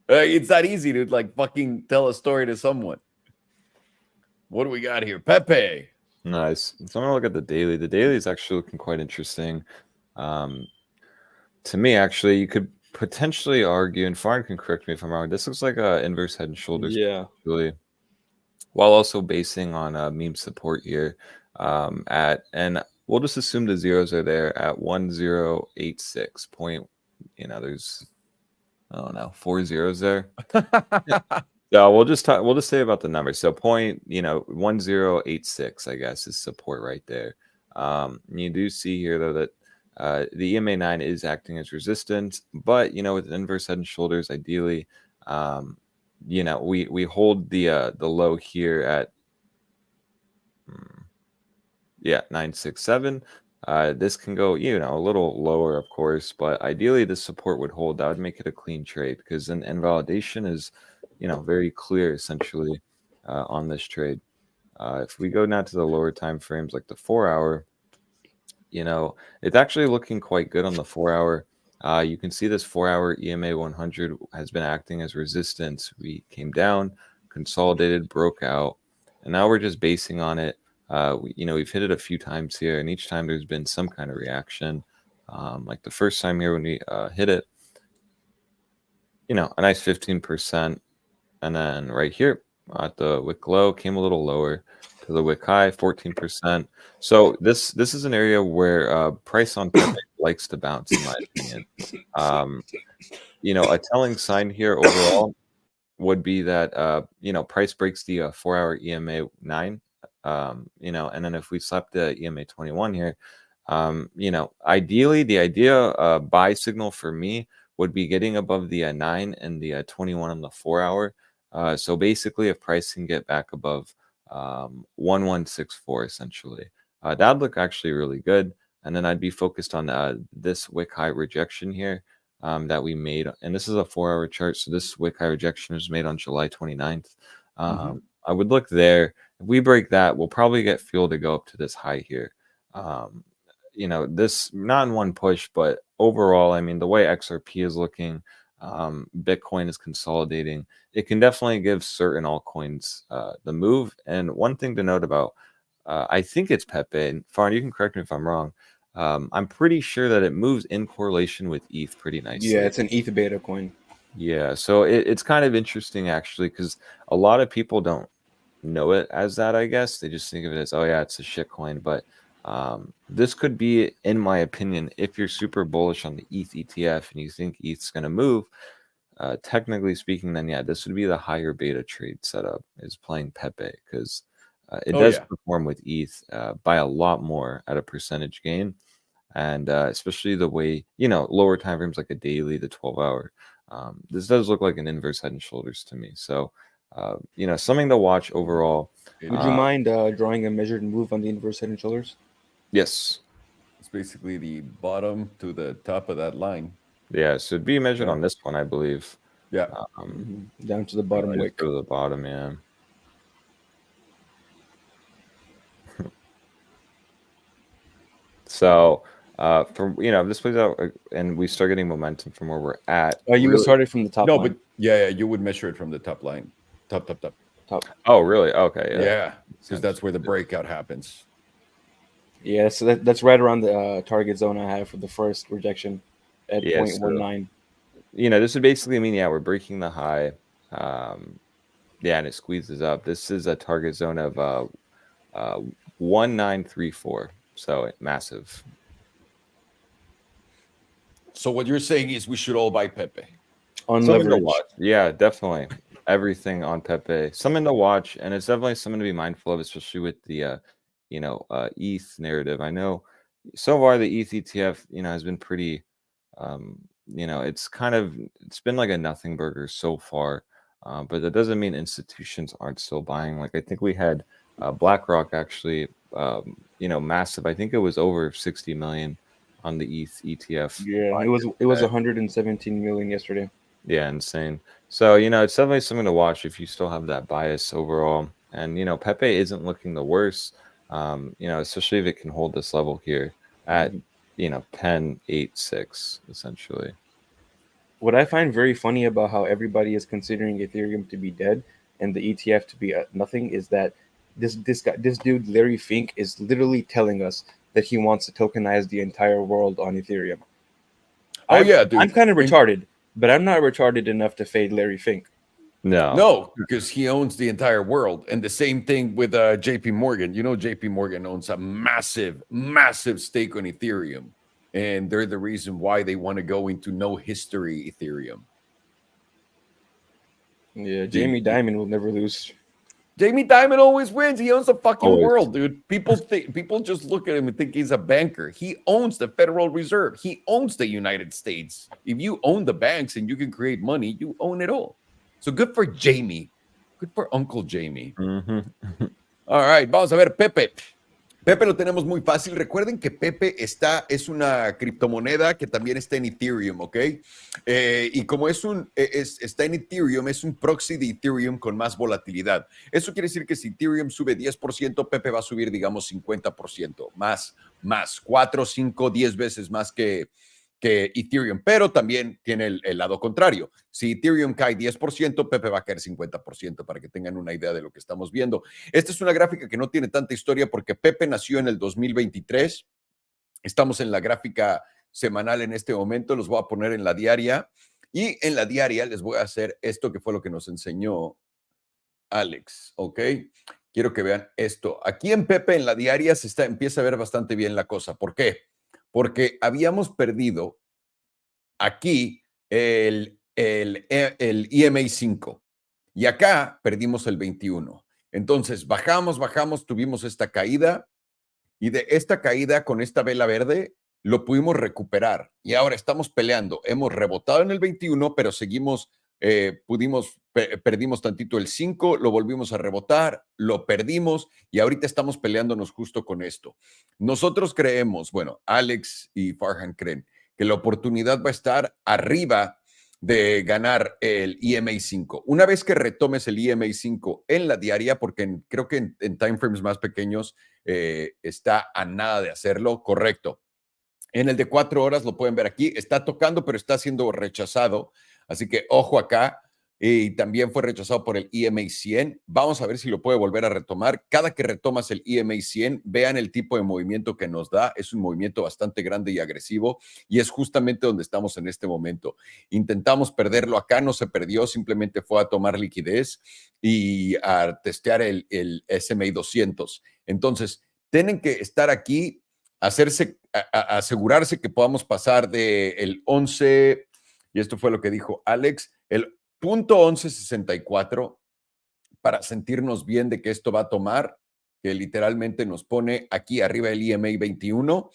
S1: It's that easy to like fucking tell a story to someone. What do we got here? Pepe.
S3: Nice. So I'm gonna look at the daily. The daily is actually looking quite interesting. To me, actually, you could potentially argue, and Farn can correct me if I'm wrong, this looks like a inverse head and shoulders.
S2: Yeah.
S3: Really. While also basing on meme support here and we'll just assume the zeros are there at 1086 point. There's 4 zeros there. Yeah, we'll just say about the numbers. So 1086, I guess, is support right there. You do see here though that the EMA9 is acting as resistance, but with inverse head and shoulders, ideally, we hold the low here at 967. This can go a little lower, of course, but ideally this support would hold. That would make it a clean trade because then invalidation is very clear essentially on this trade. If we go now to the lower time frames like the 4 hour, it's actually looking quite good on the 4 hour. You can see this 4-hour EMA 100 has been acting as resistance. We came down, consolidated, broke out, and now we're just basing on it. We've hit it a few times here, and each time there's been some kind of reaction. Like the first time here when we hit it, a nice 15%, and then right here at the wick low came a little lower to the wick high, 14%. So this is an area where price on Pepe likes to bounce, in my opinion. A telling sign here overall would be that price breaks the 4-hour EMA 9, and then if we slap the EMA 21 here, ideally the idea buy signal for me would be getting above the 9 and the 21 on the 4-hour. So basically, if price can get back above 1164, essentially, that'd look actually really good. And then I'd be focused on this wick high rejection here that we made. And this is a 4-hour chart. So this wick high rejection was made on July 29th. I would look there. If we break that, we'll probably get fuel to go up to this high here. This not in one push, but overall, I mean, the way XRP is looking, Bitcoin is consolidating. It can definitely give certain altcoins the move. And one thing to note about, I think it's Pepe, and Farn, you can correct me if I'm wrong. I'm pretty sure that it moves in correlation with ETH pretty nicely.
S2: Yeah, it's an ETH beta coin.
S3: Yeah, so it's kind of interesting actually, because a lot of people don't know it as that, I guess. They just think of it as, oh yeah, it's a shit coin. But this could be, in my opinion, if you're super bullish on the ETH ETF and you think ETH's going to move, technically speaking, then yeah, this would be the higher beta trade setup, is playing Pepe, because it does perform with ETH by a lot more at a percentage gain. And especially the way, lower time frames like a daily, the 12-hour. This does look like an inverse head and shoulders to me. So, something to watch overall.
S2: Would you mind drawing a measured move on the inverse head and shoulders?
S3: Yes.
S1: It's basically the bottom to the top of that line.
S3: Yeah, so it'd be measured on this one, I believe.
S1: Yeah.
S2: Down to the bottom wick.
S3: To the bottom, yeah. So, from if this plays out and we start getting momentum from where we're at.
S2: Oh, you would start it from the top line.
S1: But yeah, you would measure it from the top line. Top.
S3: Oh, really? Okay.
S1: Yeah, because that's where the breakout happens.
S2: Yeah, so that's right around the target zone I have for the first rejection at 0.19.
S3: This would basically mean, we're breaking the high. And it squeezes up. This is a target zone of 1934. So massive.
S1: So what you're saying is we should all buy Pepe.
S2: On leverage.
S3: Yeah, definitely. Everything on Pepe. Something to watch, and it's definitely something to be mindful of, especially with the ETH narrative. I know so far the ETH ETF, has been pretty it's been like a nothing burger so far. But that doesn't mean institutions aren't still buying. Like I think we had BlackRock actually massive. I think it was over 60 million on the ETH ETF.
S2: Yeah, it was 117 million yesterday.
S3: Yeah, insane. So, it's definitely something to watch if you still have that bias overall. And, Pepe isn't looking the worst, especially if it can hold this level here at, 10.86, essentially.
S2: What I find very funny about how everybody is considering Ethereum to be dead and the ETF to be nothing is that this dude, Larry Fink, is literally telling us that he wants to tokenize the entire world on Ethereum.
S1: Dude.
S2: I'm kind of retarded, but I'm not retarded enough to fade Larry Fink.
S1: No, because he owns the entire world. And the same thing with JP Morgan. JP Morgan owns a massive, massive stake on Ethereum. And they're the reason why they want to go into no history Ethereum.
S2: Yeah, Jamie Dimon will never lose.
S1: Jamie Dimon always wins. He owns the fucking world, dude. People just look at him and think he's a banker. He owns the Federal Reserve. He owns the United States. If you own the banks and you can create money, you own it all. So good for Jamie. Good for Uncle Jamie. All right, vamos a ver Pepe. Pepe lo tenemos muy fácil. Recuerden que Pepe es una criptomoneda que también está en Ethereum, ¿ok? Y como está en Ethereum, es un proxy de Ethereum con más volatilidad. Eso quiere decir que si Ethereum sube 10%, Pepe va a subir, digamos, 50%. Más, 4, 5, 10 veces más que que Ethereum, pero también tiene el lado contrario. Si Ethereum cae 10%, Pepe va a caer 50%, para que tengan una idea de lo que estamos viendo. Esta es una gráfica que no tiene tanta historia porque Pepe nació en el 2023. Estamos en la gráfica semanal en este momento, los voy a poner en la diaria. Y en la diaria les voy a hacer esto que fue lo que nos enseñó Alex, ¿ok? Quiero que vean esto. Aquí en Pepe, en la diaria, empieza a ver bastante bien la cosa. ¿Por qué? Porque habíamos perdido aquí el EMA 5 y acá perdimos el 21. Entonces, bajamos, tuvimos esta caída y de esta caída con esta vela verde lo pudimos recuperar y ahora estamos peleando. Hemos rebotado en el 21, pero seguimos, perdimos tantito el 5, lo volvimos a rebotar, lo perdimos y ahorita estamos peleándonos justo con esto. Nosotros creemos, bueno, Alex y Farhan creen que la oportunidad va a estar arriba de ganar el EMA 5. Una vez que retomes el EMA 5 en la diaria, porque creo que en timeframes más pequeños está a nada de hacerlo, correcto. En el de 4 horas lo pueden ver aquí, está tocando, pero está siendo rechazado. Así que ojo acá. Y también fue rechazado por el EMA 100. Vamos a ver si lo puede volver a retomar. Cada que retomas el EMA 100, vean el tipo de movimiento que nos da. Es un movimiento bastante grande y agresivo y es justamente donde estamos en este momento. Intentamos perderlo acá, no se perdió, simplemente fue a tomar liquidez y a testear el SMA 200. Entonces, tienen que estar aquí, asegurarse que podamos pasar del 11, y esto fue lo que dijo Alex, el .1164 para sentirnos bien de que esto va a tomar, que literalmente nos pone aquí arriba del EMA 21.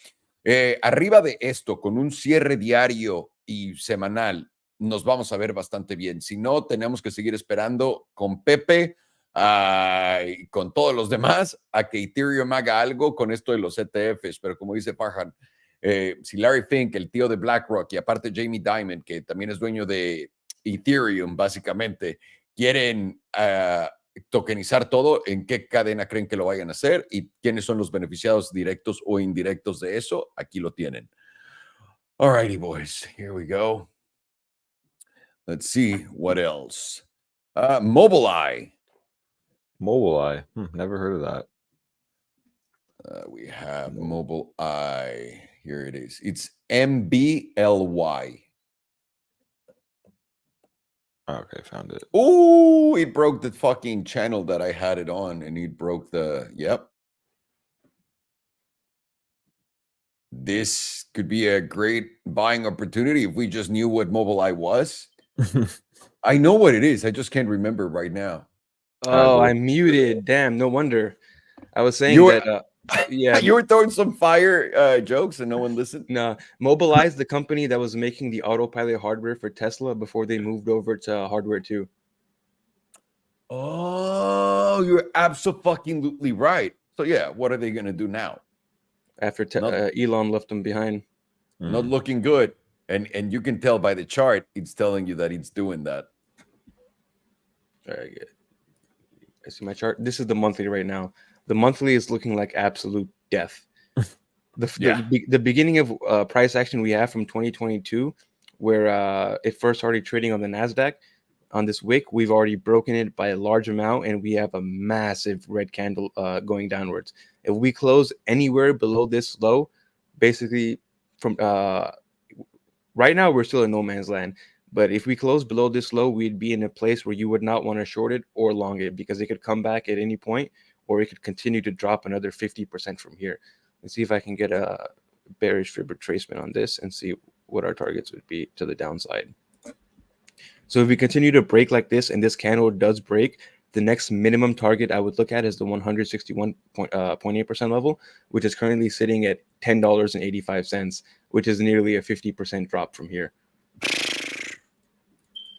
S1: Arriba de esto, con un cierre diario y semanal, nos vamos a ver bastante bien. Si no, tenemos que seguir esperando con Pepe y con todos los demás a que Ethereum haga algo con esto de los ETFs. Pero como dice Farhan, si Larry Fink, el tío de BlackRock, y aparte Jamie Dimon, que también es dueño de Ethereum, básicamente, quieren tokenizar todo, ¿en qué cadena creen que lo vayan a hacer? ¿Y quiénes son los beneficiados directos o indirectos de eso? Aquí lo tienen. All righty, boys. Here we go. Let's see what else. Mobileye.
S3: Mobileye. Never heard of that.
S1: We have Mobileye. Here it is. It's MBLY.
S3: Okay, found it.
S1: Oh, it broke the fucking channel that I had it on, and it broke the, yep. This could be a great buying opportunity if we just knew what Mobileye was. I know what it is. I just can't remember right now.
S2: Oh, I'm muted. Damn, no wonder. I was saying yeah.
S1: You were throwing some fire jokes and no one listened?
S2: No, Mobileye is the company that was making the autopilot hardware for Tesla before they moved over to hardware too.
S1: Oh, you're absolutely right. So yeah, what are they going to do now?
S2: After Elon left them behind.
S1: Not looking good. And you can tell by the chart, it's telling you that it's doing that.
S2: All right, good. I see my chart. This is the monthly right now. The monthly is looking like absolute death. The beginning of price action we have from 2022, where it first started trading on the NASDAQ. On this wick, we've already broken it by a large amount, and we have a massive red candle going downwards. If we close anywhere below this low, basically from right now, we're still in no man's land. But if we close below this low, we'd be in a place where you would not want to short it or long it, because it could come back at any point, or it could continue to drop another 50% from here. Let's see if I can get a bearish fib retracement on this and see what our targets would be to the downside. So if we continue to break like this and this candle does break, the next minimum target I would look at is the 161.8% level, which is currently sitting at $10.85, which is nearly a 50% drop from here.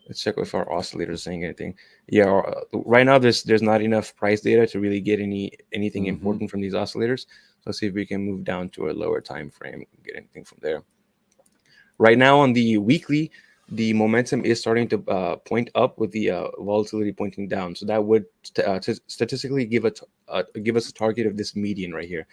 S2: Let's check if our oscillator is saying anything. Yeah, right now there's not enough price data to really get anything important from these oscillators. So let's see if we can move down to a lower time frame and get anything from there. Right now on the weekly, the momentum is starting to point up with the volatility pointing down. So that would statistically give us a target of this median right here.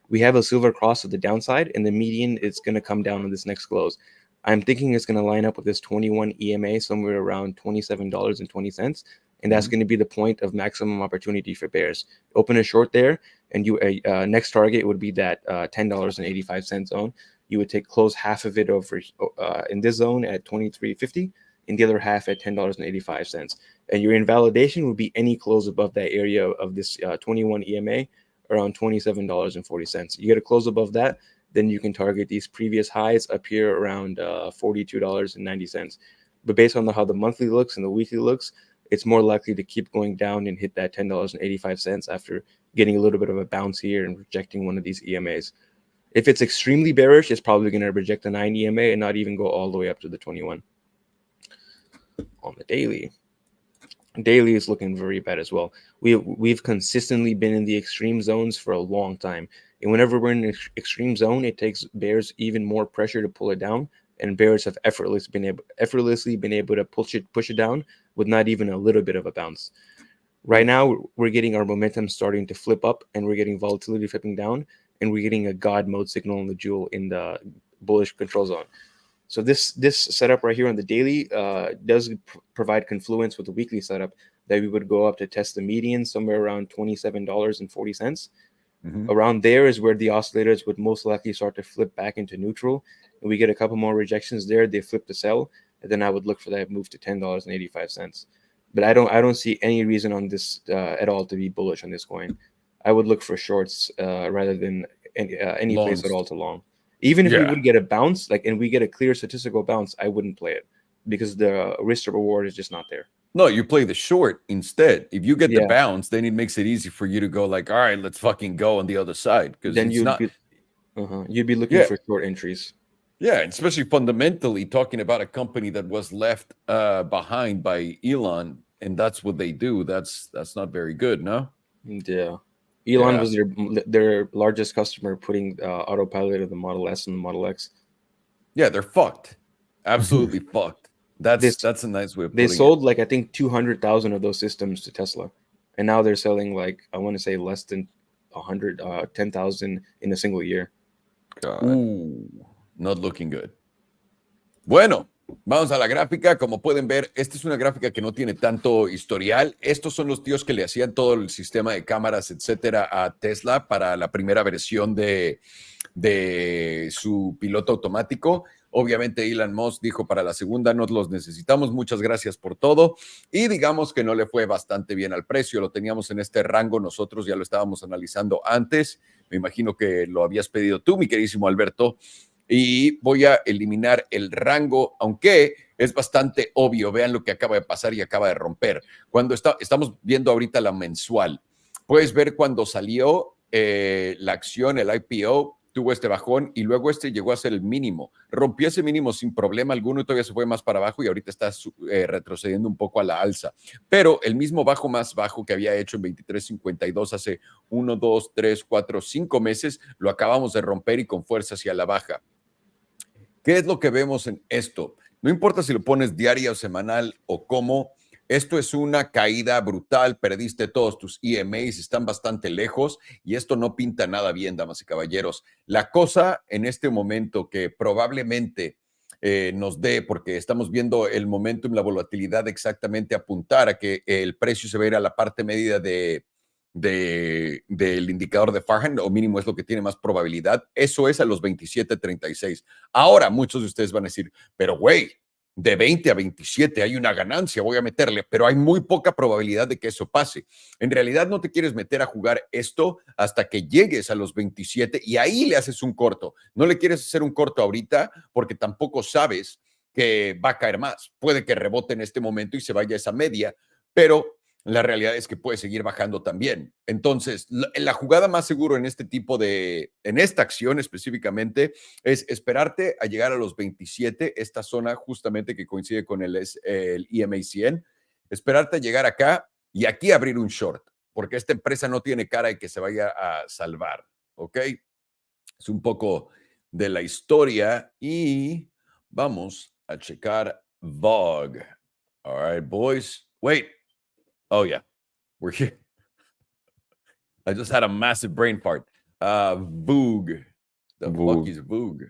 S2: We have a silver cross to the downside, and the median is going to come down on this next close. I'm thinking it's going to line up with this 21 EMA somewhere around $27.20. And that's going to be the point of maximum opportunity for bears. Open a short there, and you next target would be that $10.85 zone. You would close half of it over in this zone at $23.50, and the other half at $10.85. And your invalidation would be any close above that area of this 21 EMA around $27.40. You get a close above that, then you can target these previous highs up here around $42.90. But based on how the monthly looks and the weekly looks, it's more likely to keep going down and hit that $10.85 after getting a little bit of a bounce here and rejecting one of these EMAs. If it's extremely bearish, it's probably going to reject the 9 EMA and not even go all the way up to the 21. On the daily is looking very bad as well. We've consistently been in the extreme zones for a long time. And whenever we're in an extreme zone, it takes bears even more pressure to pull it down. And bears have effortlessly been able to push it down with not even a little bit of a bounce. Right now, we're getting our momentum starting to flip up, and we're getting volatility flipping down, and we're getting a God mode signal in the jewel in the bullish control zone. So this setup right here on the daily does provide confluence with the weekly setup that we would go up to test the median somewhere around $27.40. Around there is where the oscillators would most likely start to flip back into neutral, and we get a couple more rejections there. They flip to sell, and then I would look for that move to $10.85. But I don't see any reason on this at all to be bullish on this coin. I would look for shorts rather than any place at all to long. Even if we would get a bounce, and we get a clear statistical bounce, I wouldn't play it because the risk to reward is just not there.
S1: No, you play the short instead. If you get the bounce, then it makes it easy for you to go all right, let's fucking go on the other side. Because
S2: then you'd be looking for short entries.
S1: Yeah, and especially fundamentally talking about a company that was left behind by Elon, and that's what they do. That's not very good, no?
S2: Yeah. Elon was their largest customer, putting autopilot of the Model S and the Model X.
S1: Yeah, they're fucked. Absolutely fucked. That's a nice way of putting it.
S2: They sold I think 200,000 of those systems to Tesla, and now they're selling I want to say less than 10,000 in a single year.
S3: God.
S1: Ooh, not looking good. Bueno, vamos a la gráfica. Como pueden ver, esta es una gráfica que no tiene tanto historial. Estos son los tíos que le hacían todo el sistema de cámaras, etcétera, a Tesla para la primera versión de su piloto automático. Obviamente Elon Musk dijo para la segunda no los necesitamos, muchas gracias por todo, y digamos que no le fue bastante bien al precio, lo teníamos en este rango, nosotros ya lo estábamos analizando antes, me imagino que lo habías pedido tú, mi queridísimo Alberto, y voy a eliminar el rango, aunque es bastante obvio, vean lo que acaba de pasar y acaba de romper. Cuando estamos viendo ahorita la mensual, puedes ver cuando salió la acción, el IPO, tuvo este bajón y luego llegó a ser el mínimo. Rompió ese mínimo sin problema alguno y todavía se fue más para abajo y ahorita está retrocediendo un poco a la alza. Pero el mismo bajo más bajo que había hecho en 23.52 hace 1, 2, 3, 4, 5 meses, lo acabamos de romper y con fuerza hacia la baja. ¿Qué es lo que vemos en esto? No importa si lo pones diaria o semanal o cómo, esto es una caída brutal, perdiste todos tus EMAs, están bastante lejos y esto no pinta nada bien, damas y caballeros. La cosa en este momento que probablemente nos dé, porque estamos viendo el momentum, la volatilidad exactamente apuntar a que el precio se va a ir a la parte media del indicador de Farhan, o mínimo es lo que tiene más probabilidad, eso es a los 27.36. Ahora muchos de ustedes van a decir, pero güey, de 20 a 27 hay una ganancia, voy a meterle, pero hay muy poca probabilidad de que eso pase. En realidad no te quieres meter a jugar esto hasta que llegues a los 27 y ahí le haces un corto. No le quieres hacer un corto ahorita porque tampoco sabes que va a caer más. Puede que rebote en este momento y se vaya a esa media, pero la realidad es que puede seguir bajando también. Entonces, la jugada más segura en en esta acción específicamente, es esperarte a llegar a los 27, esta zona justamente que coincide con el EMA 100, esperarte a llegar acá y aquí abrir un short, porque esta empresa no tiene cara de que se vaya a salvar, ¿ok? Es un poco de la historia y vamos a checar VOG. All right, boys. Wait. Oh, yeah, we're here. I just had a massive brain fart. Voog. The fuck is Voog?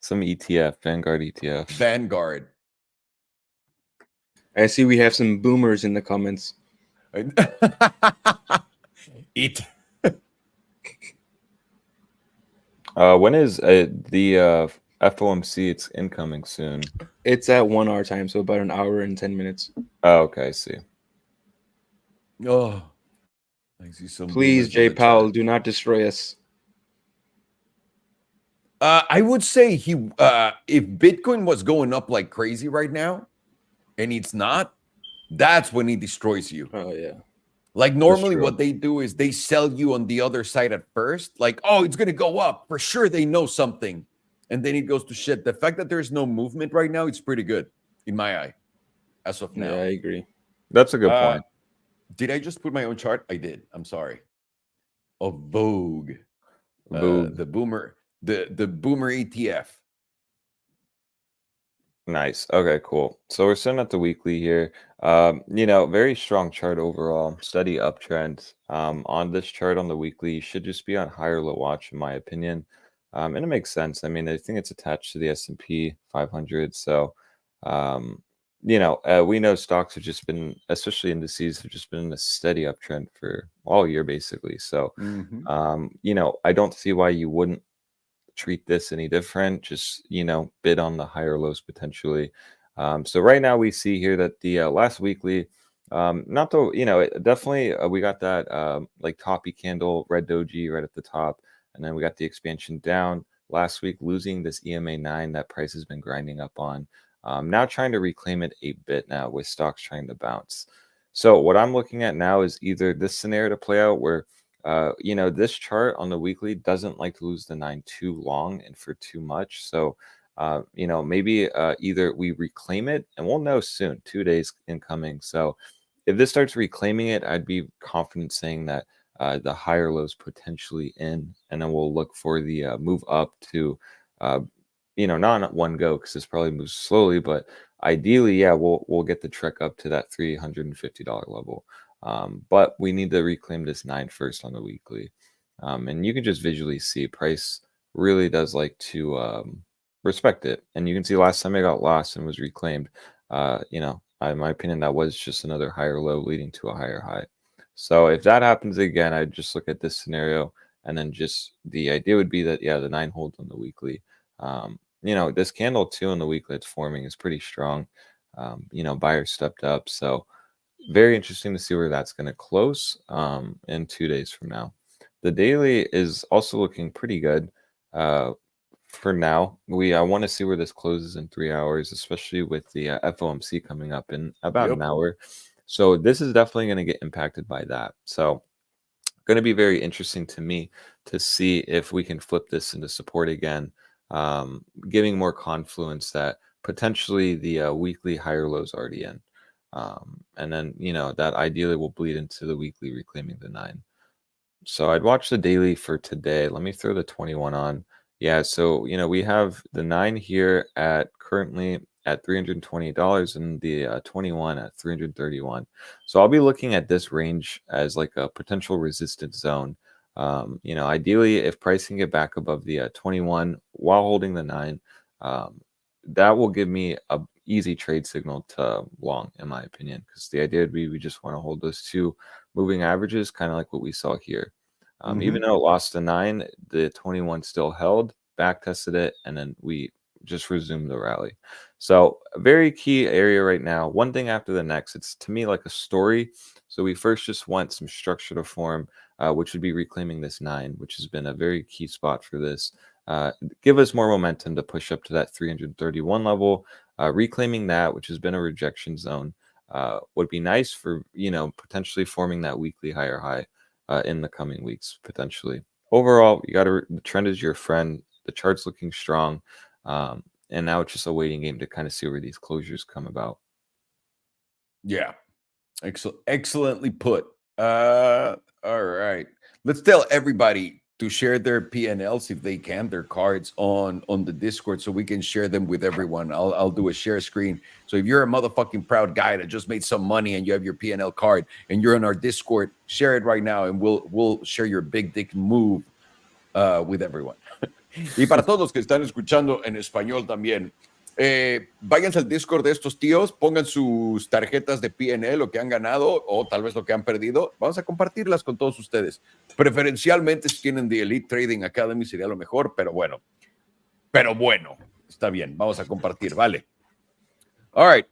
S3: Some ETF, Vanguard ETF.
S1: Vanguard.
S2: I see we have some boomers in the comments.
S1: It.
S3: When is the FOMC? It's incoming soon.
S2: It's at 1 hour time, so about an hour and 10 minutes.
S3: Oh, okay, I see.
S1: Oh, I see some.
S2: Please, Jay Powell, do not destroy us.
S1: I would say if Bitcoin was going up like crazy right now, and it's not, that's when he destroys you.
S2: Oh yeah.
S1: Like normally what they do is they sell you on the other side at first. Like, oh, it's going to go up. For sure they know something. And then it goes to shit. The fact that there's no movement right now, it's pretty good in my eye as of now.
S2: Yeah, I agree.
S3: That's a good point.
S1: Did I just put my own chart? I did. I'm sorry. Of Vogue. The boomer ETF.
S3: Nice. Okay, cool. So we're sitting at the weekly here. Very strong chart overall, steady uptrend. On this chart on the weekly, you should just be on higher low watch, in my opinion. And it makes sense. I mean, I think it's attached to the S&P 500. So, we know stocks have just been, especially indices, have just been in a steady uptrend for all year, basically. So, I don't see why you wouldn't treat this any different. Just bid on the higher lows potentially. So right now we see here that the last weekly, definitely we got that like toppy candle, red doji right at the top, and then we got the expansion down last week, losing this EMA 9 that price has been grinding up on. Now trying to reclaim it a bit now with stocks trying to bounce. So what I'm looking at now is either this scenario to play out where this chart on the weekly doesn't like to lose the 9 too long and for too much. So, maybe either we reclaim it, and we'll know soon, 2 days incoming. So if this starts reclaiming it, I'd be confident saying that the higher lows potentially in, and then we'll look for the move up to, not at one go, because this probably moves slowly, but ideally, yeah, we'll get the trek up to that $350 level. But we need to reclaim this 9 first on the weekly. And you can just visually see price really does like to respect it. And you can see last time it got lost and was reclaimed, in my opinion, that was just another higher low leading to a higher high. So if that happens again, I'd just look at this scenario, and then just the idea would be that, yeah, the 9 holds on the weekly. This candle too on the weekly it's forming is pretty strong. Buyers stepped up. So very interesting to see where that's going to close in 2 days from now. The daily is also looking pretty good for now. I want to see where this closes in 3 hours, especially with the FOMC coming up in about an hour. So this is definitely going to get impacted by that. So going to be very interesting to me to see if we can flip this into support again, giving more confluence that potentially the weekly higher lows already in. And then, that ideally will bleed into the weekly reclaiming the 9. So I'd watch the daily for today. Let me throw the 21 on. Yeah, so, we have the 9 here at currently at $320 and the 21 at 331. So I'll be looking at this range as like a potential resistance zone. Ideally, if price can get back above the 21 while holding the 9, that will give me a easy trade signal to long, in my opinion, because the idea would be we just want to hold those 2 moving averages, kind of like what we saw here. Even though it lost the 9, the 21 still held, back tested it, and then we just resumed the rally. So a very key area right now, one thing after the next. It's to me like a story. So we first just want some structure to form, which would be reclaiming this 9, which has been a very key spot for this. Give us more momentum to push up to that 331 level. Reclaiming that, which has been a rejection zone, would be nice for potentially forming that weekly higher high in the coming weeks potentially. Overall, the trend is your friend. The chart's looking strong, and now it's just a waiting game to kind of see where these closures come about.
S1: Yeah, excellently put. All right, let's tell everybody to share their P&Ls if they can, their cards on the Discord, so we can share them with everyone. I'll do a share screen. So if you're a motherfucking proud guy that just made some money and you have your P&L card and you're on our Discord, share it right now, and we'll share your big dick move with everyone. Y para todos los que están escuchando en español también, váyanse al Discord de estos tíos, pongan sus tarjetas de PNL, lo que han ganado o tal vez lo que han perdido. Vamos a compartirlas con todos ustedes. Preferencialmente si tienen The Elite Trading Academy sería lo mejor, pero bueno, está bien, vamos a compartir, vale. All right.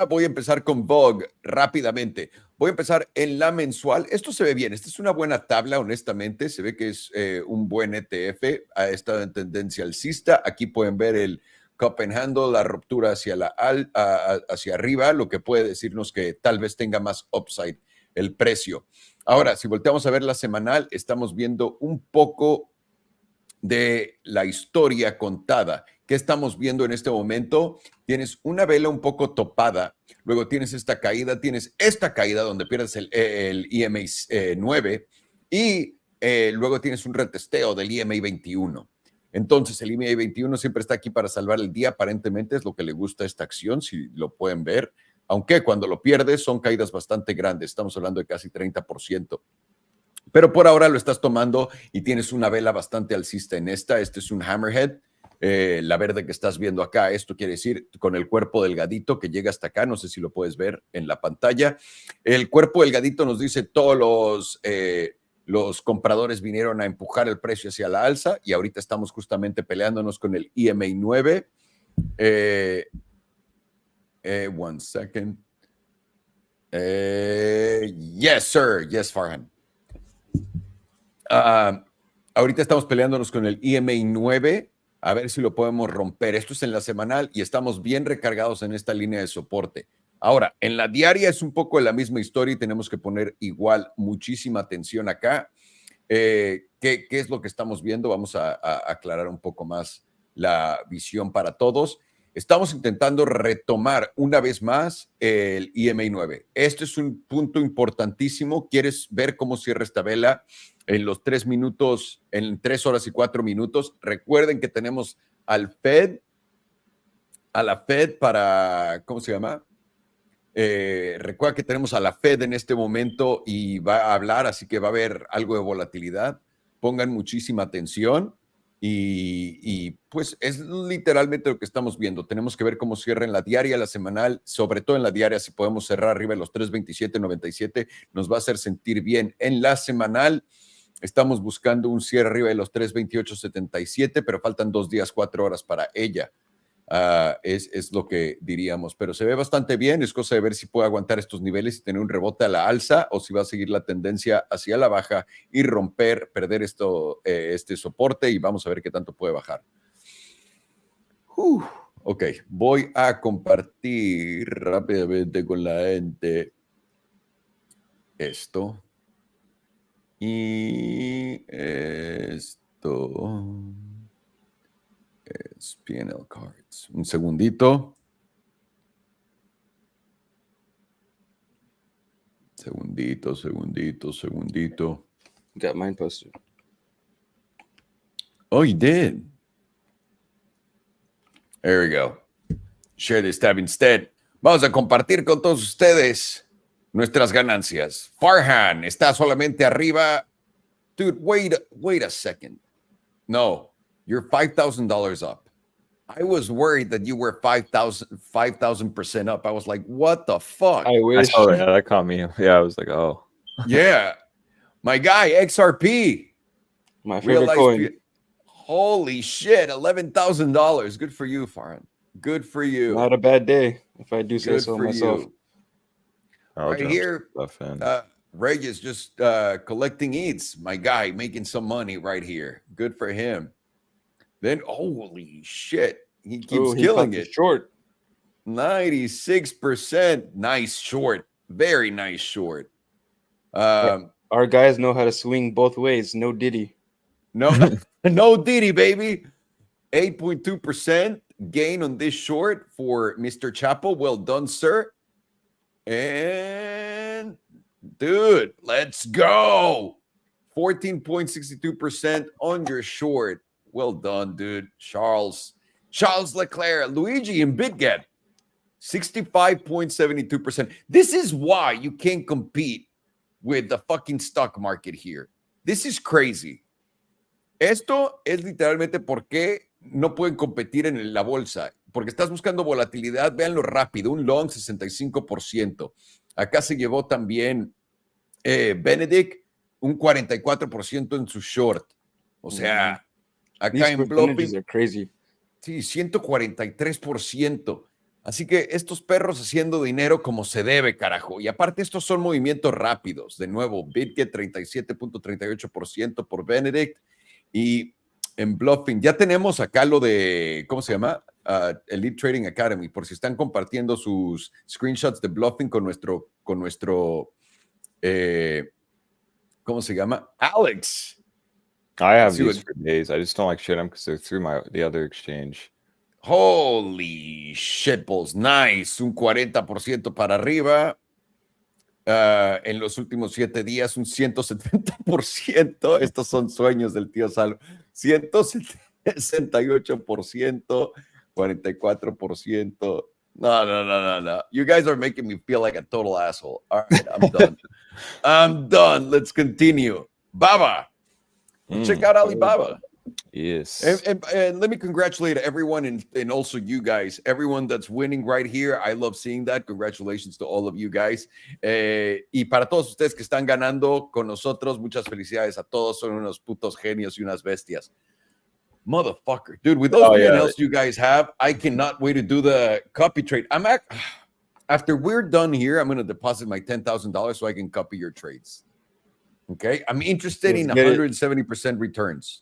S1: Voy a empezar con Vogue rápidamente. Voy a empezar en la mensual. Esto se ve bien. Esta es una buena tabla, honestamente. Se ve que es un buen ETF. Ha estado en tendencia alcista. Aquí pueden ver el cup and handle, la ruptura hacia arriba, lo que puede decirnos que tal vez tenga más upside el precio. Ahora, si volteamos a ver la semanal, estamos viendo un poco de la historia contada. ¿Qué estamos viendo en este momento? Tienes una vela un poco topada, luego tienes esta caída donde pierdes el EMA 9 y luego tienes un retesteo del EMA 21. Entonces el EMA 21 siempre está aquí para salvar el día, aparentemente es lo que le gusta a esta acción, si lo pueden ver, aunque cuando lo pierdes son caídas bastante grandes, estamos hablando de casi 30%. Pero por ahora lo estás tomando y tienes una vela bastante alcista en esta. Este es un hammerhead, la verde que estás viendo acá. Esto quiere decir con el cuerpo delgadito que llega hasta acá. No sé si lo puedes ver en la pantalla. El cuerpo delgadito nos dice todos los compradores vinieron a empujar el precio hacia la alza y ahorita estamos justamente peleándonos con el EMA 9. One second. Yes, sir. Yes, Farhan. Ahorita estamos peleándonos con el EMA 9, a ver si lo podemos romper. Esto es en la semanal y estamos bien recargados en esta línea de soporte. Ahora, en la diaria es un poco la misma historia y tenemos que poner igual muchísima atención acá. ¿Qué es lo que estamos viendo? Vamos a aclarar un poco más la visión para todos. Estamos intentando retomar una vez más el EMA 9. Este es un punto importantísimo. ¿Quieres ver cómo cierra esta vela en los 3 minutos, en 3 horas y 4 minutos? Recuerden que tenemos a la Fed para, ¿cómo se llama? Recuerda que tenemos a la Fed en este momento y va a hablar, así que va a haber algo de volatilidad. Pongan muchísima atención. Y pues es literalmente lo que estamos viendo. Tenemos que ver cómo cierra en la diaria, la semanal, sobre todo en la diaria. Si podemos cerrar arriba de los 3.27.97, nos va a hacer sentir bien. En la semanal estamos buscando un cierre arriba de los 3.28.77, pero faltan 2 días, 4 horas para ella. Es lo que diríamos, pero se ve bastante bien. Es cosa de ver si puede aguantar estos niveles y tener un rebote a la alza o si va a seguir la tendencia hacia la baja y perder este soporte, y vamos a ver qué tanto puede bajar. Ok, voy a compartir rápidamente con la gente esto y esto. Es PNL Cards. Un segundito. Segundito.
S2: Got mine posted.
S1: Oh, you did. There we go. Share this tab instead. Vamos a compartir con todos ustedes nuestras ganancias. Farhan está solamente arriba. Dude, wait a second. No. You're $5,000 up. I was worried that you were 5,000% up. I was like, what the fuck?
S2: I wish.
S3: I saw that. That caught me. Yeah, I was like, oh.
S1: Yeah. My guy, XRP.
S2: My favorite coin.
S1: Holy shit, $11,000. Good for you, Farhan. Good for you.
S2: Not a bad day, if I do say
S1: Good
S2: so
S1: for
S2: myself.
S1: you. Right here, Reg is just collecting eats. My guy, making some money right here. Good for him. Then, holy shit, he keeps killing it.
S2: Short.
S1: 96%. Nice short. Very nice short.
S2: Our guys know how to swing both ways. No Diddy.
S1: No, no Diddy, baby. 8.2% gain on this short for Mr. Chapo. Well done, sir. And, dude, let's go. 14.62% on your short. Well done, dude. Charles Leclerc, Luigi and Bitget, 65.72%. This is why you can't compete with the fucking stock market here. This is crazy. Esto es literalmente por qué no pueden competir en la bolsa, porque estás buscando volatilidad, véanlo rápido, un long 65%. Acá se llevó también Benedict un 44% en su short. O sea, acá
S2: These
S1: en
S2: percentages
S1: Blofin,
S2: are crazy.
S1: sí, 143%. Así que estos perros haciendo dinero como se debe, carajo. Y aparte, estos son movimientos rápidos. De nuevo, Bitget 37.38% por Benedict. Y en Bluffing, ya tenemos acá lo de, ¿cómo se llama? Elite Trading Academy, por si están compartiendo sus screenshots de Bluffing con nuestro ¿cómo se llama? Alex.
S3: I have these for days. I just don't like shit them because they're through the other exchange.
S1: Holy shitballs, nice. Un 40% para arriba. En los últimos 7 días, un 170%. Estos son sueños del tío Salvo. 168%, 44%. No. You guys are making me feel like a total asshole. All right, I'm done. I'm done. Let's continue. Baba. Check out Alibaba.
S3: Yes.
S1: And let me congratulate everyone and also you guys, everyone that's winning right here. I love seeing that. Congratulations to all of you guys. Y para todos ustedes que están ganando con nosotros, muchas felicidades a todos. Son unos putos genios y unas bestias. Motherfucker. Dude, with those P&Ls you guys have, I cannot wait to do the copy trade. After we're done here, I'm going to deposit my $10,000 so I can copy your trades. Okay? I'm interested in 170% returns.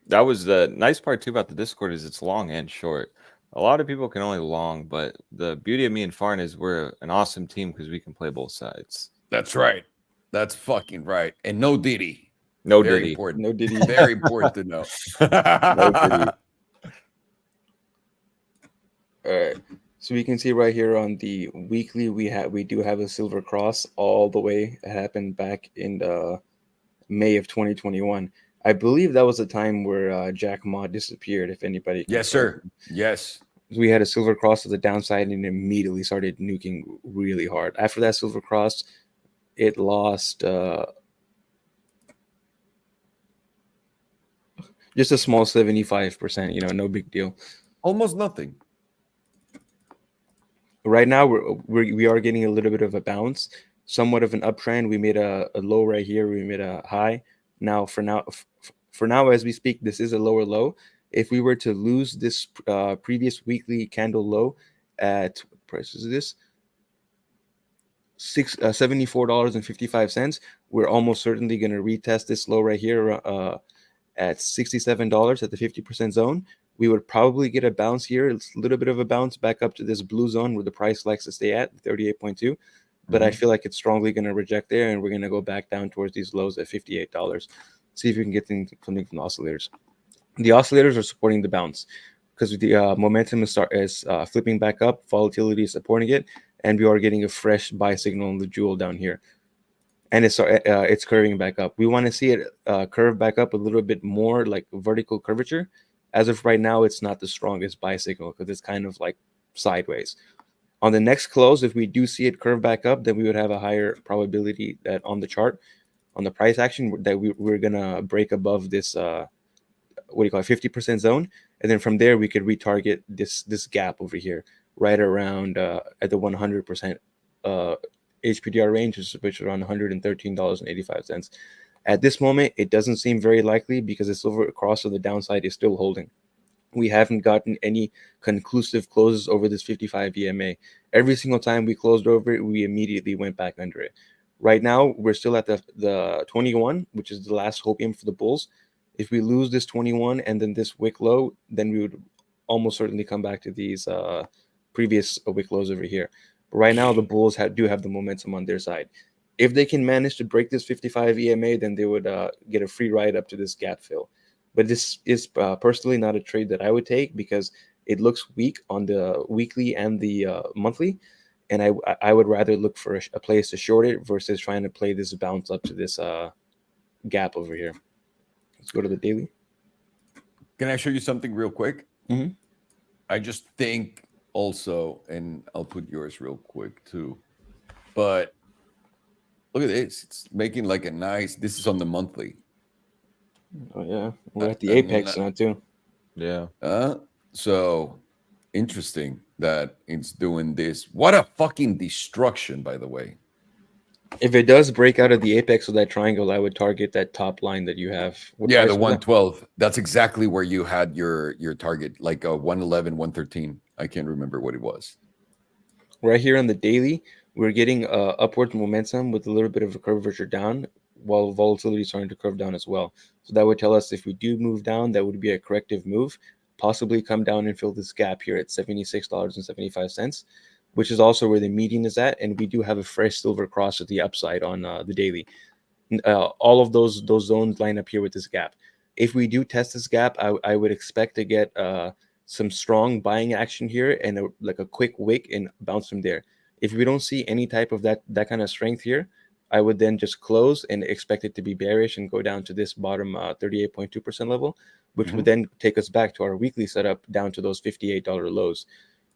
S3: That was the nice part too about the Discord is it's long and short. A lot of people can only long, but the beauty of me and Farn is we're an awesome team because we can play both sides.
S1: That's right. That's fucking right. And no Diddy.
S3: No
S1: Very
S3: Diddy.
S1: important.
S2: No Diddy.
S1: Very important to know.
S3: No Diddy.
S2: All right. So we can see right here on the weekly, we do have a silver cross all the way. It happened back in May of 2021. I believe that was the time where Jack Ma disappeared. If anybody,
S1: yes, sir. Yes,
S2: we had a silver cross to the downside and immediately started nuking really hard. After that silver cross, it lost just a small 75%. You know, no big deal.
S1: Almost nothing.
S2: Right now, we are getting a little bit of a bounce, somewhat of an uptrend. We made a low right here. We made a high. Now, for now, as we speak, this is a lower low. If we were to lose this previous weekly candle low at what price is this? $74.55. We're almost certainly going to retest this low right here at $67 at the 50% zone. We would probably get a bounce here, a little bit of a bounce back up to this blue zone where the price likes to stay at 38.2. But I feel like it's strongly going to reject there, and we're going to go back down towards these lows at $58. See if we can get something from the oscillators. The oscillators are supporting the bounce because the momentum is flipping back up. Volatility is supporting it, and we are getting a fresh buy signal on the jewel down here. And it's curving back up. We want to see it curve back up a little bit more like vertical curvature. As of right now, it's not the strongest buy signal because it's kind of like sideways. On the next close, if we do see it curve back up, then we would have a higher probability that on the chart, on the price action, that we're going to break above this, 50% zone. And then from there, we could retarget this gap over here, right around at the 100% HPDR range, which is around $113.85. At this moment, it doesn't seem very likely because the silver cross on the downside is still holding. We haven't gotten any conclusive closes over this 55 EMA. Every single time we closed over it, we immediately went back under it. Right now, we're still at the 21, which is the last hopium for the bulls. If we lose this 21 and then this wick low, then we would almost certainly come back to these previous wick lows over here. But right now, the bulls do have the momentum on their side. If they can manage to break this 55 EMA, then they would get a free ride up to this gap fill. But this is personally not a trade that I would take because it looks weak on the weekly and the monthly. And I would rather look for a place to short it versus trying to play this bounce up to this gap over here. Let's go to the daily.
S1: Can I show you something real quick?
S2: Mm-hmm.
S1: I just think also, and I'll put yours real quick too. But look at this. It's making like a nice, this is on the monthly.
S2: Oh yeah, we're at the apex now too.
S3: Yeah.
S1: So interesting that it's doing this. What a fucking destruction, by the way.
S2: If it does break out of the apex of that triangle, I would target that top line that you have.
S1: What the 112. That's exactly where you had your target, like a 111, 113. I can't remember what it was.
S2: Right here on the daily, we're getting upward momentum with a little bit of a curvature down, while volatility is starting to curve down as well. So that would tell us if we do move down, that would be a corrective move, possibly come down and fill this gap here at $76.75, which is also where the median is at, and we do have a fresh silver cross at the upside on the daily. All of those zones line up here with this gap. If we do test this gap, I would expect to get some strong buying action here and like a quick wick and bounce from there. If we don't see any type of that kind of strength here, I would then just close and expect it to be bearish and go down to this bottom 38.2% level, which would then take us back to our weekly setup down to those $58 lows.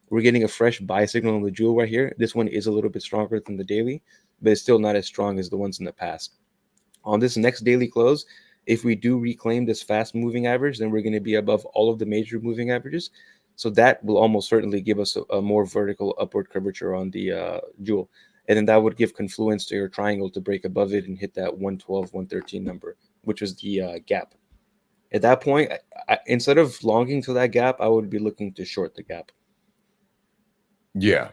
S2: We're getting a fresh buy signal on the jewel right here. This one is a little bit stronger than the daily, but it's still not as strong as the ones in the past. On this next daily close, if we do reclaim this fast moving average, then we're going to be above all of the major moving averages. So that will almost certainly give us a more vertical upward curvature on the jewel. And then that would give confluence to your triangle to break above it and hit that 112, 113 number, which is the gap. At that point, instead of longing to that gap, I would be looking to short the gap.
S1: Yeah,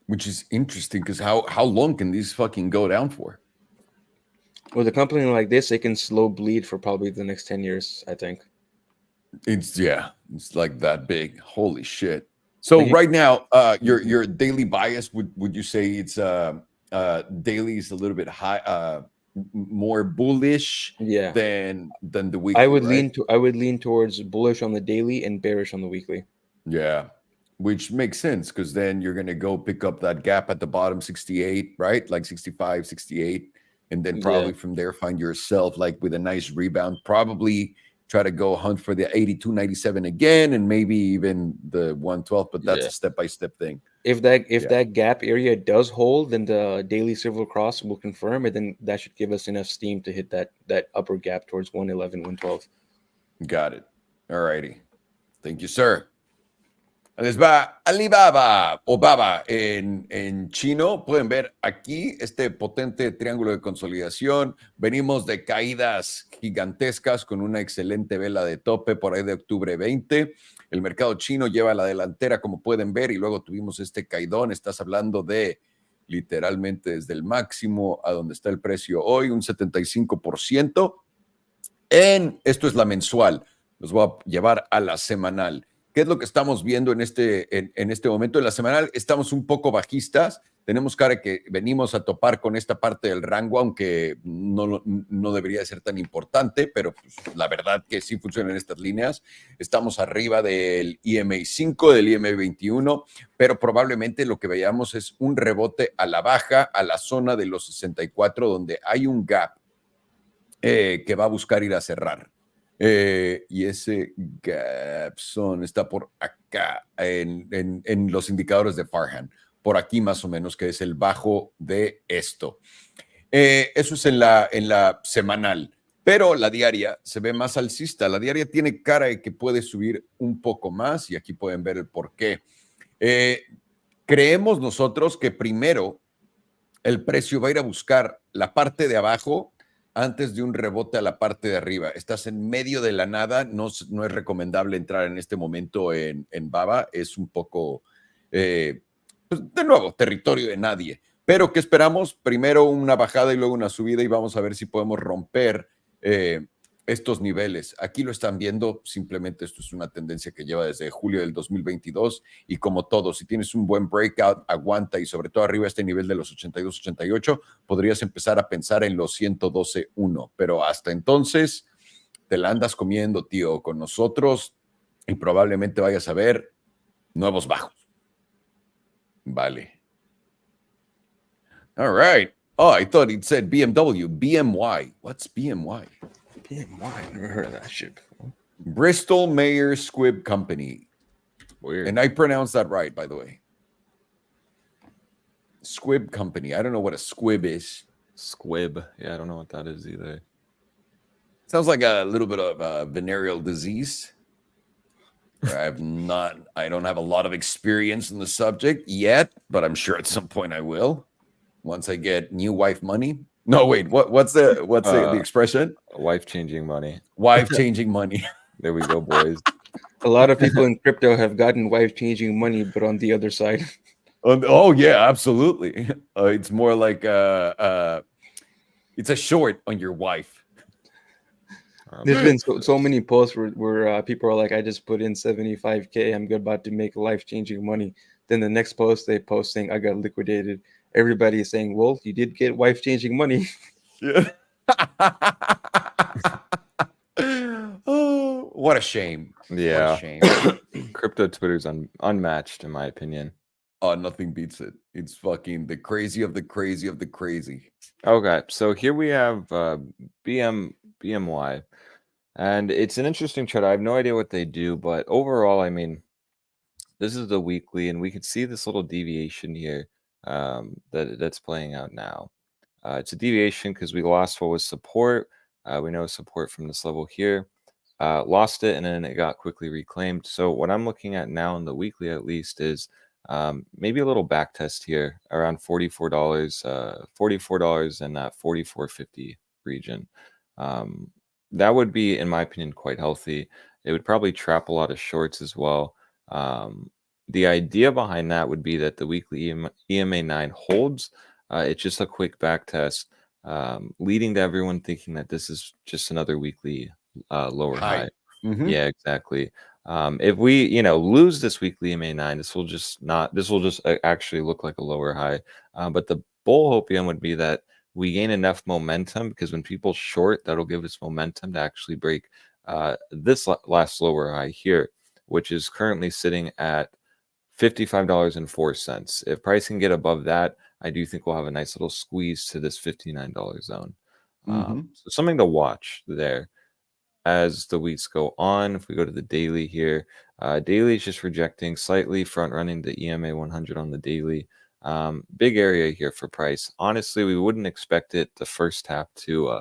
S1: which is interesting because how long can these fucking go down for?
S2: With a company like this, it can slow bleed for probably the next 10 years, I think.
S1: It's like that big. Holy shit. So right now, your daily bias, would you say it's daily is a little bit high, more bullish than the weekly?
S2: I would lean towards bullish on the daily and bearish on the weekly.
S1: Yeah, which makes sense because then you're gonna go pick up that gap at the bottom 68, right? Like 65, 68. And then probably from there find yourself like with a nice rebound, probably try to go hunt for the 82.97 again and maybe even the 112, but that's a step-by-step thing.
S2: If that gap area does hold, then the daily silver cross will confirm, and then that should give us enough steam to hit that upper gap towards 111, 112.
S1: Got it. All righty. Thank you, sir. Les va Alibaba o Baba en chino. Pueden ver aquí este potente triángulo de consolidación. Venimos de caídas gigantescas con una excelente vela de tope por ahí de octubre 20. El mercado chino lleva la delantera, como pueden ver, y luego tuvimos este caidón. Estás hablando de literalmente desde el máximo a donde está el precio hoy, un 75%. Esto es la mensual. Los voy a llevar a la semanal. ¿Qué es lo que estamos viendo en este momento? En la semanal estamos un poco bajistas. Tenemos cara que venimos a topar con esta parte del rango, aunque no debería ser tan importante, pero pues, la verdad que sí funcionan estas líneas. Estamos arriba del EMA 5, del EMA 21, pero probablemente lo que veamos es un rebote a la baja, a la zona de los 64, donde hay un gap que va a buscar ir a cerrar. Y ese gap está por acá en los indicadores de Farhan, por aquí más o menos, que es el bajo de esto. Eso es en la semanal, pero la diaria se ve más alcista. La diaria tiene cara de que puede subir un poco más y aquí pueden ver el por qué. Creemos nosotros que primero el precio va a ir a buscar la parte de abajo antes de un rebote a la parte de arriba. Estás en medio de la nada, no es recomendable entrar en este momento en Baba, es un poco, pues, de nuevo, territorio de nadie. Pero ¿qué esperamos? Primero una bajada y luego una subida y vamos a ver si podemos romper estos niveles. Aquí lo están viendo, simplemente esto es una tendencia que lleva desde julio del 2022 y como todo, si tienes un buen breakout, aguanta y sobre todo arriba este nivel de los 82, 88, podrías empezar a pensar en los 112.1, pero hasta entonces te la andas comiendo, tío, con nosotros y probablemente vayas a ver nuevos bajos. Vale. All right. Oh, I thought it said BMW. BMY. What's BMY?
S2: BMY. Never heard of that shit before.
S1: Bristol Myers Squibb Company.
S3: Weird.
S1: And I pronounced that right, by the way. Squibb Company. I don't know what a squib is.
S3: Squibb. Yeah, I don't know what that is either.
S1: Sounds like a little bit of venereal disease. I don't have a lot of experience in the subject yet, but I'm sure at some point I will. Once I get new wife money. No, wait, what's the expression?
S3: Wife changing money.
S1: Wife changing money.
S3: There we go, boys.
S2: A lot of people in crypto have gotten wife changing money, but on the other side.
S1: Oh yeah, absolutely. It's more like it's a short on your wife.
S2: There's been so many posts where people are like, I just put in 75K, I'm about to make life-changing money. Then the next post they post saying I got liquidated. Everybody is saying, well, you did get wife-changing money.
S1: Yeah. Oh, what a shame.
S3: Yeah.
S1: What a shame.
S3: Crypto Twitter's unmatched, in my opinion.
S1: Oh, nothing beats it. It's fucking the crazy of the crazy of the crazy.
S3: Okay, so here we have BMY. And it's an interesting chart. I have no idea what they do, but overall, I mean, this is the weekly, and we can see this little deviation here that's playing out now. It's a deviation because we lost what was support. We know support from this level here. Lost it, and then it got quickly reclaimed. So what I'm looking at now in the weekly, at least, is maybe a little back test here around $44, $44 in that 44.50 region. That would be, in my opinion, quite healthy. It would probably trap a lot of shorts as well. The idea behind that would be that the weekly EMA 9 holds. It's just a quick back test, leading to everyone thinking that this is just another weekly lower high.
S1: Mm-hmm.
S3: Yeah, exactly. If we, lose this weekly EMA 9, this will just actually look like a lower high. But the bull hopium would be that we gain enough momentum, because when people short, that'll give us momentum to actually break this last lower high here, which is currently sitting at $55.04. If price can get above that, I do think we'll have a nice little squeeze to this $59 zone. So something to watch there as the weeks go on. If we go to the daily here, daily is just rejecting, slightly front running the EMA 100 on the daily. Big area here for price. Honestly, we wouldn't expect it the first tap to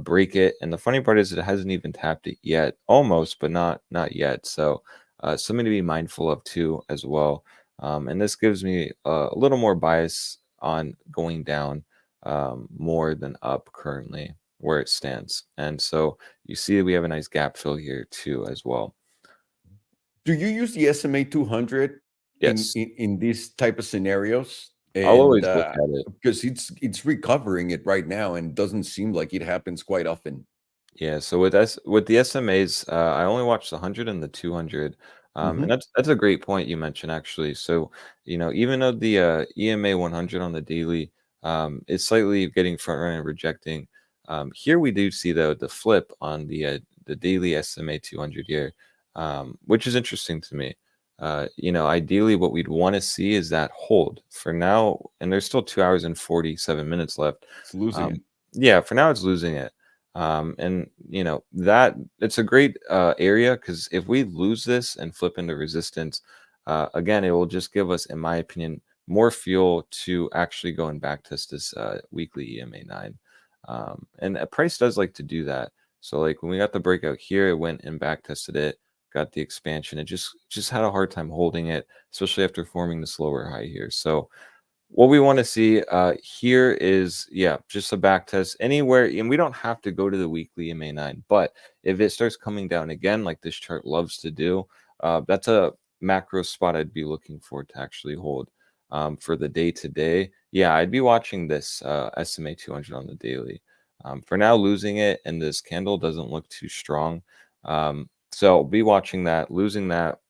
S3: break it. And the funny part is it hasn't even tapped it yet, almost, but not yet. So something to be mindful of too as well. And this gives me a little more bias on going down more than up currently where it stands. And so you see we have a nice gap fill here too as well.
S1: Do you use the SMA 200
S3: yes.
S1: in these type of scenarios?
S3: And, I'll always look at it
S1: because it's recovering it right now and doesn't seem like it happens quite often.
S3: Yeah, so with the SMAs, I only watched the 100 and the 200. And that's a great point you mentioned, actually. So, even though the EMA 100 on the daily is slightly getting front run and rejecting, here we do see though the flip on the daily SMA 200 here, which is interesting to me. Ideally what we'd want to see is that hold for now, and there's still 2 hours and 47 minutes left.
S1: It's losing it.
S3: Yeah, for now it's losing it. And that it's a great area, because if we lose this and flip into resistance, again, it will just give us, in my opinion, more fuel to actually go and back test this weekly EMA 9. And a price does like to do that. So like when we got the breakout here, it went and back tested it, got the expansion. It just had a hard time holding it, especially after forming this lower high here. So what we want to see here is, just a back test anywhere. And we don't have to go to the weekly EMA 9, but if it starts coming down again, like this chart loves to do, that's a macro spot I'd be looking for to actually hold. For the day to day, I'd be watching this SMA 200 on the daily. For now, losing it, and this candle doesn't look too strong. So be watching that. Losing that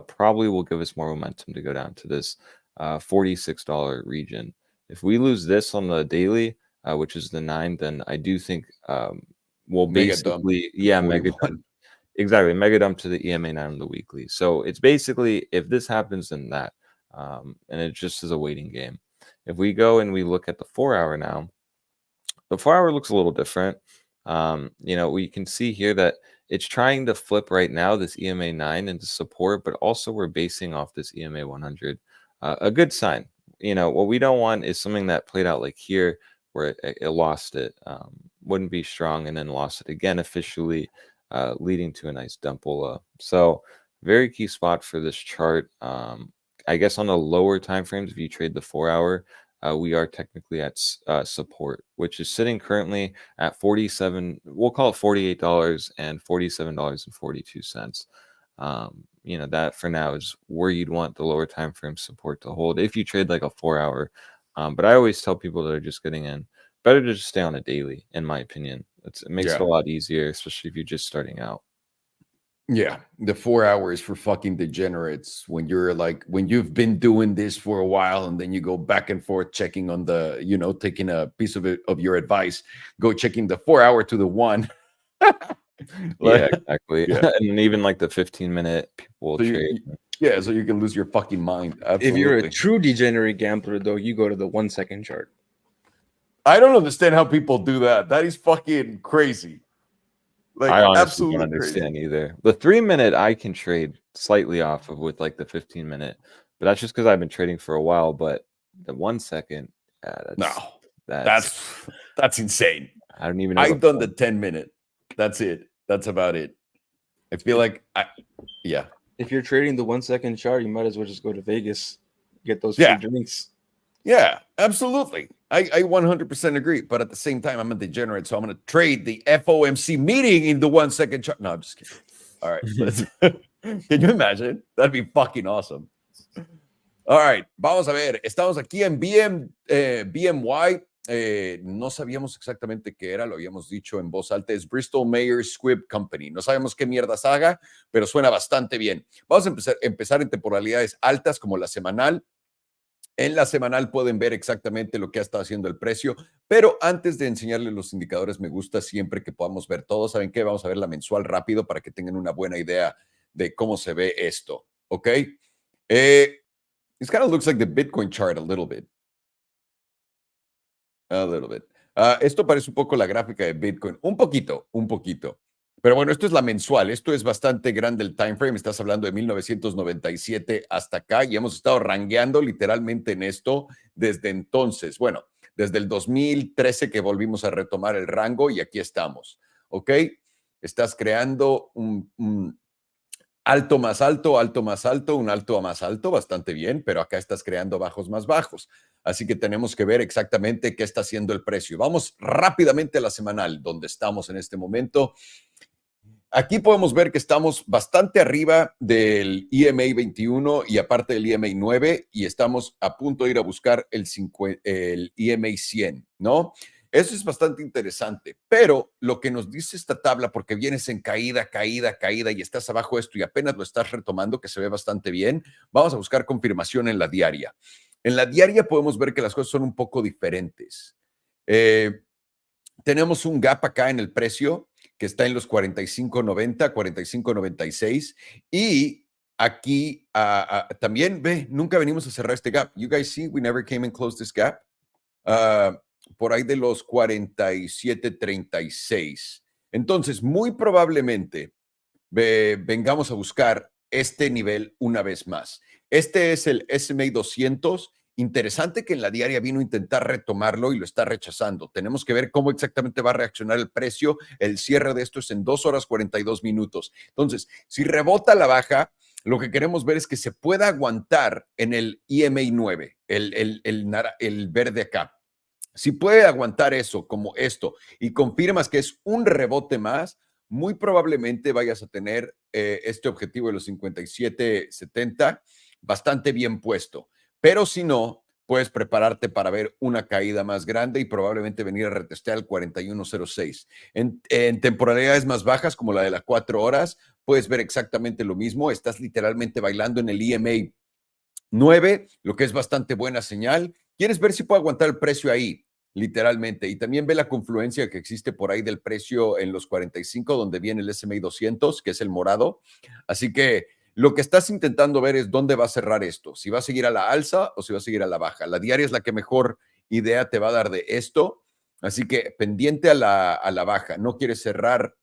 S3: probably will give us more momentum to go down to this $46 region. If we lose this on the daily, which is the 9, then I do think we'll basically mega dump. Exactly, mega dump to the EMA 9 on the weekly. So it's basically, if this happens, then that, and it just is a waiting game. If we go and we look at the 4-hour now, the 4-hour looks a little different. We can see here that it's trying to flip right now this EMA 9 into support, but also we're basing off this EMA 100. A good sign. What we don't want is something that played out like here, where it lost it. wouldn't be strong, and then lost it again officially, leading to a nice dump pull. So very key spot for this chart. I guess on the lower time frames, if you trade the 4-hour, we are technically at support, which is sitting currently at $47. We'll call it $48 and $47.42. You know, that for now is where you'd want the lower time frame support to hold if you trade like a 4-hour. But I always tell people that are just getting in, better to just stay on a daily, in my opinion. It makes it a lot easier, especially if you're just starting out.
S1: Yeah, the 4 hours for fucking degenerates when you're like, when you've been doing this for a while and then you go back and forth checking on the, you know, taking a piece of it, of your advice, go checking the 4 hour to the 1.
S3: Yeah, exactly. Yeah. And even like the 15-minute people trade.
S1: Yeah, so you can lose your fucking mind. Absolutely.
S2: If you're a true degenerate gambler, though, you go to the 1 second chart.
S1: I don't understand how people do that. That is fucking crazy. Like,
S3: I honestly don't understand either. The 3-minute I can trade slightly off of with like the 15-minute, but that's just because I've been trading for a while. But the 1 second,
S1: that's insane.
S3: I don't even know.
S1: I've done the 10-minute. That's it. That's about it. I feel like,
S2: if you're trading the 1 second chart, you might as well just go to Vegas, get those free drinks.
S1: Yeah, absolutely. I 100% agree. But at the same time, I'm a degenerate, so I'm going to trade the FOMC meeting in the 1 second chart. No, I'm just kidding. All right. Can you imagine? That'd be fucking awesome. All right. Vamos a ver. Estamos aquí en BMY. No sabíamos exactamente qué era, lo habíamos dicho en voz alta. Es Bristol Myers Squibb Company. No sabemos qué mierdas haga, pero suena bastante bien. Vamos a empezar en temporalidades altas como la semanal. En la semanal pueden ver exactamente lo que ha estado haciendo el precio, pero antes de enseñarles los indicadores, me gusta siempre que podamos ver todo. ¿Saben qué? Vamos a ver la mensual rápido para que tengan una buena idea de cómo se ve esto, ¿ok? This kind of looks like the Bitcoin chart a little bit. A little bit. Esto parece un poco la gráfica de Bitcoin. Un poquito. Pero bueno, esto es la mensual. Esto es bastante grande el time frame. Estás hablando de 1997 hasta acá y hemos estado rangueando literalmente en esto desde entonces. Bueno, desde el 2013 que volvimos a retomar el rango y aquí estamos. ¿Ok? Estás creando un alto más alto, alto más alto, un alto más alto, bastante bien, pero acá estás creando bajos más bajos. Así que tenemos que ver exactamente qué está haciendo el precio. Vamos rápidamente a la semanal, donde estamos en este momento. Aquí podemos ver que estamos bastante arriba del EMA 21 y aparte del EMA 9 y estamos a punto de ir a buscar el EMA 100, ¿no? Eso es bastante interesante, pero lo que nos dice esta tabla, porque vienes en caída y estás abajo de esto y apenas lo estás retomando, que se ve bastante bien, vamos a buscar confirmación en la diaria. En la diaria podemos ver que las cosas son un poco diferentes. Tenemos un gap acá en el precio que está en los 45.90, 45.96 y aquí también, nunca venimos a cerrar este gap. You guys see, we never came and closed this gap. Por ahí de los 47.36. Entonces, muy probablemente vengamos a buscar este nivel una vez más. Este es el SMA 200. Interesante que en la diaria vino a intentar retomarlo y lo está rechazando. Tenemos que ver cómo exactamente va a reaccionar el precio. El cierre de esto es en 2 horas 42 minutos. Entonces, si rebota la baja, lo que queremos ver es que se pueda aguantar en el EMA 9, el verde acá. Si puede aguantar eso como esto y confirmas que es un rebote más, muy probablemente vayas a tener este objetivo de los 57.70 bastante bien puesto. Pero si no, puedes prepararte para ver una caída más grande y probablemente venir a retestear el 41.06. En temporalidades más bajas, como la de las 4 horas, puedes ver exactamente lo mismo. Estás literalmente bailando en el EMA 9, lo que es bastante buena señal. ¿Quieres ver si puede aguantar el precio ahí? Literalmente. Y también ve la confluencia que existe por ahí del precio en los 45, donde viene el SMA 200, que es el morado. Así que lo que estás intentando ver es dónde va a cerrar esto, si va a seguir a la alza o si va a seguir a la baja. La diaria es la que mejor idea te va a dar de esto. Así que pendiente a la baja. No quieres cerrar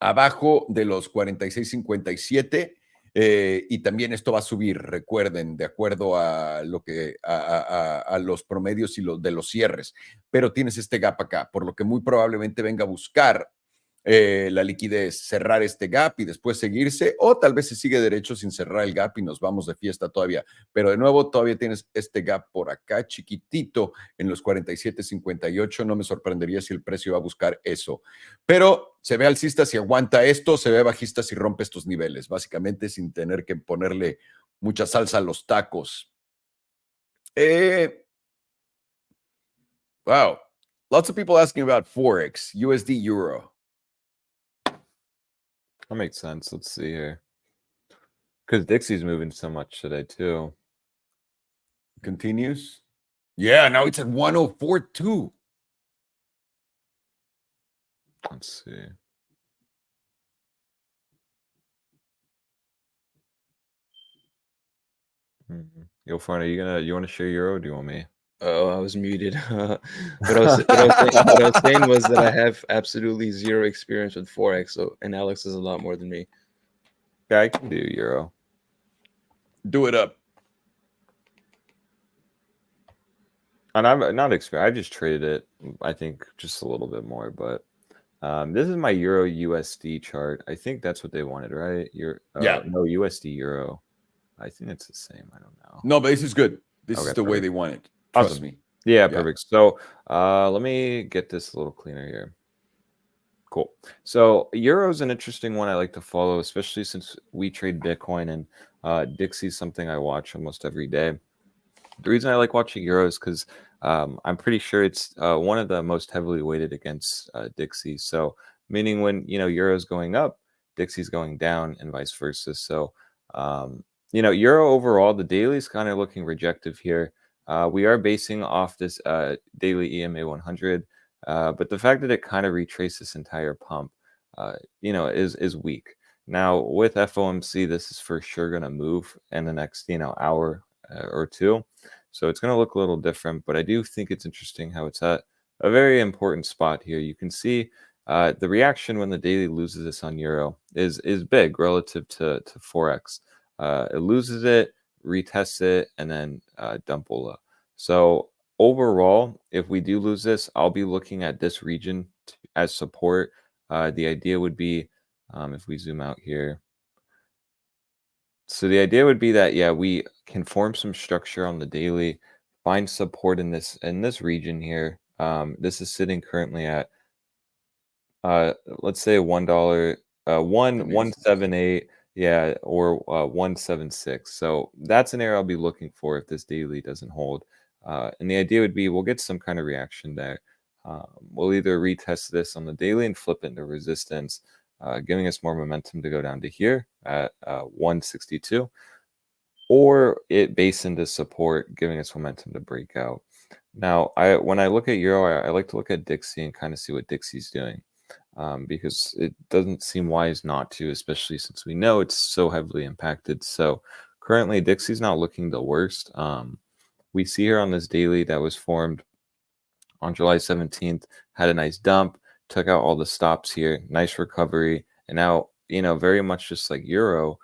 S1: abajo de los 46.57 Y también esto va a subir, recuerden, de acuerdo a lo que a los promedios y de los cierres. Pero tienes este gap acá, por lo que muy probablemente venga a buscar la liquidez, cerrar este gap y después seguirse, o tal vez se sigue derecho sin cerrar el gap y nos vamos de fiesta todavía. Pero de nuevo, todavía tienes este gap por acá, chiquitito, en los 47.58. No me sorprendería si el precio va a buscar eso. Pero se ve alcista si aguanta esto, se ve bajista si rompe estos niveles, básicamente sin tener que ponerle mucha salsa a los tacos. Wow. Lots of people asking about Forex, USD Euro.
S3: That makes sense. Let's see here. Because Dixie's moving so much today, too.
S1: Continues. Yeah, now it's at 104.2.
S3: Let's see. Yo, Farna, you want to share Euro or do you want me?
S2: Oh, I was muted. What I was saying was that I have absolutely zero experience with Forex, and Alex is a lot more than me.
S3: Yeah, I can do Euro.
S1: Do it up.
S3: And I'm not experienced. I just traded it, I think, just a little bit more. But this is my Euro USD chart. I think that's what they wanted, right?
S1: Yeah.
S3: No, USD Euro. I think it's the same. I don't know.
S1: No, but this is good. This is the way they want it. Trust me.
S3: Yeah, perfect. So let me get this a little cleaner here. Cool. So Euro is an interesting one I like to follow, especially since we trade Bitcoin, and Dixie's something I watch almost every day. The reason I like watching Euro is because I'm pretty sure it's one of the most heavily weighted against Dixie. So meaning when Euro's going up, Dixie's going down, and vice versa. So Euro overall, the daily is kind of looking rejective here. We are basing off this daily EMA 100, but the fact that it kind of retraced this entire pump, is weak. Now with FOMC, this is for sure going to move in the next hour or two, so it's going to look a little different. But I do think it's interesting how it's at a very important spot here. You can see the reaction when the daily loses this on Euro is big relative to Forex. It loses it, retests it, and then dump low. So overall, if we do lose this, I'll be looking at this region as support. The idea would be, if we zoom out here, so the idea would be that we can form some structure on the daily, find support in this region here. This is sitting currently at let's say $1, 178. Yeah, or 176. So that's an area I'll be looking for if this daily doesn't hold. And the idea would be we'll get some kind of reaction there. We'll either retest this on the daily and flip it into resistance, giving us more momentum to go down to here at 162, or it base into support, giving us momentum to break out. Now, when I look at Euro, I like to look at Dixie and kind of see what Dixie's doing. Because it doesn't seem wise not to, especially since we know it's so heavily impacted. So currently Dixie's not looking the worst. We see here on this daily that was formed on July 17th, had a nice dump, took out all the stops here, nice recovery, and now very much just like Euro,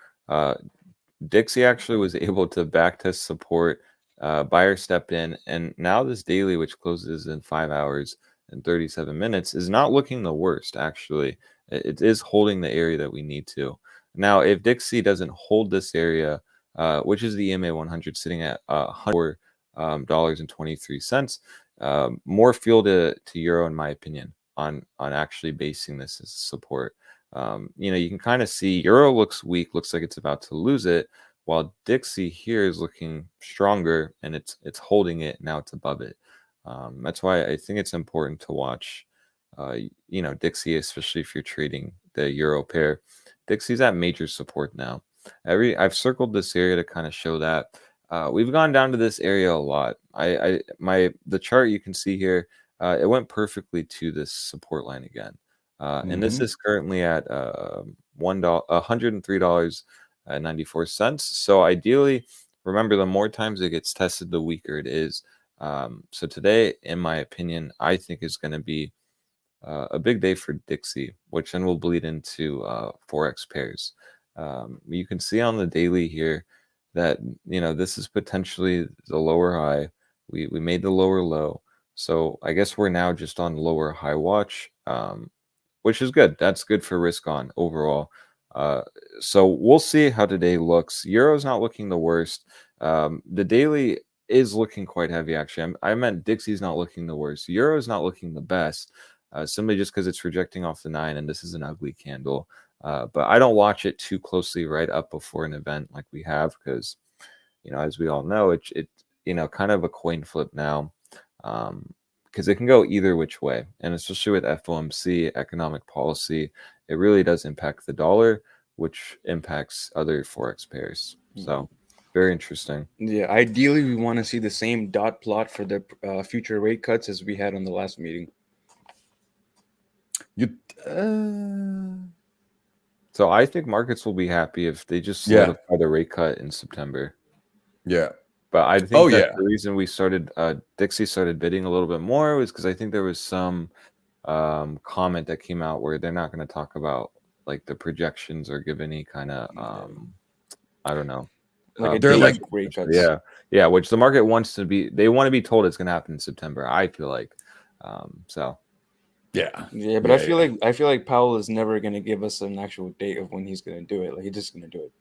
S3: Dixie actually was able to backtest support, buyer stepped in, and now this daily, which closes in 5 hours and 37 minutes, is not looking the worst. Actually, it is holding the area that we need to. Now if Dixie doesn't hold this area, which is the EMA 100 sitting at $100.23, more fuel to Euro, in my opinion, on actually basing this as support. You can kind of see Euro looks weak, looks like it's about to lose it, while Dixie here is looking stronger, and it's holding it. Now it's above it. That's why I think it's important to watch, Dixie, especially if you're trading the Euro pair. Dixie's at major support now. I've circled this area to kind of show that we've gone down to this area a lot. The chart you can see here, it went perfectly to this support line again, and this is currently at $103.94. So ideally, remember, the more times it gets tested, the weaker it is. So today, in my opinion, I think is going to be a big day for Dixie, which then will bleed into Forex pairs. You can see on the daily here that, this is potentially the lower high. We made the lower low. So I guess we're now just on lower high watch, which is good. That's good for risk on overall. So we'll see how today looks. Euro's not looking the worst. The daily is looking quite heavy, actually. I meant Dixie's not looking the worst. Euro's not looking the best, simply just because it's rejecting off the 9, and this is an ugly candle. But I don't watch it too closely right up before an event like we have, because, as we all know, it kind of a coin flip now, because it can go either which way. And especially with FOMC, economic policy, it really does impact the dollar, which impacts other Forex pairs. So very interesting.
S2: Yeah, ideally, we want to see the same dot plot for the future rate cuts as we had on the last meeting.
S3: So I think markets will be happy if they just solidify the rate cut in September.
S1: Yeah.
S3: But I think the reason we started, Dixie started bidding a little bit more was because I think there was some comment that came out where they're not going to talk about like the projections or give any kind of, I don't know.
S2: They're like rate cuts.
S3: Yeah, which the market wants to be. They want to be told it's going to happen in September. I feel like, so.
S2: Yeah, but I feel like Powell is never going to give us an actual date of when he's going to do it. Like, he's just going to do it.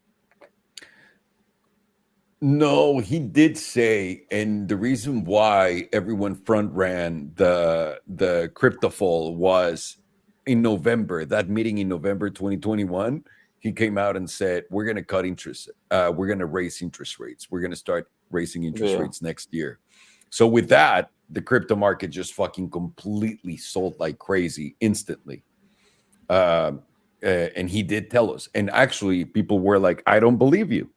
S1: No, he did say, and the reason why everyone front ran the crypto fall was in November. That meeting in November 2021, he came out and said, "We're going to cut interest. We're going to raise interest rates. We're going to start raising interest rates next year." So with that, the crypto market just fucking completely sold like crazy instantly. And he did tell us. And actually, people were like, "I don't believe you."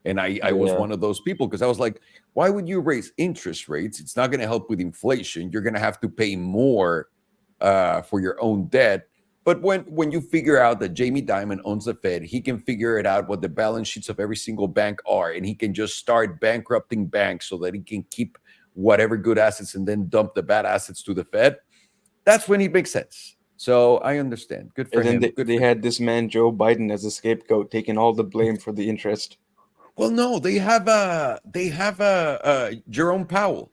S1: And I was one of those people, because I was like, why would you raise interest rates? It's not going to help with inflation. You're going to have to pay more for your own debt. But when you figure out that Jamie Dimon owns the Fed, he can figure it out what the balance sheets of every single bank are, and he can just start bankrupting banks so that he can keep whatever good assets and then dump the bad assets to the Fed. That's when it makes sense. So I understand. Good for him.
S2: And then they had this man, Joe Biden, as a scapegoat, taking all the blame for the interest.
S1: Well, no, they have Jerome Powell.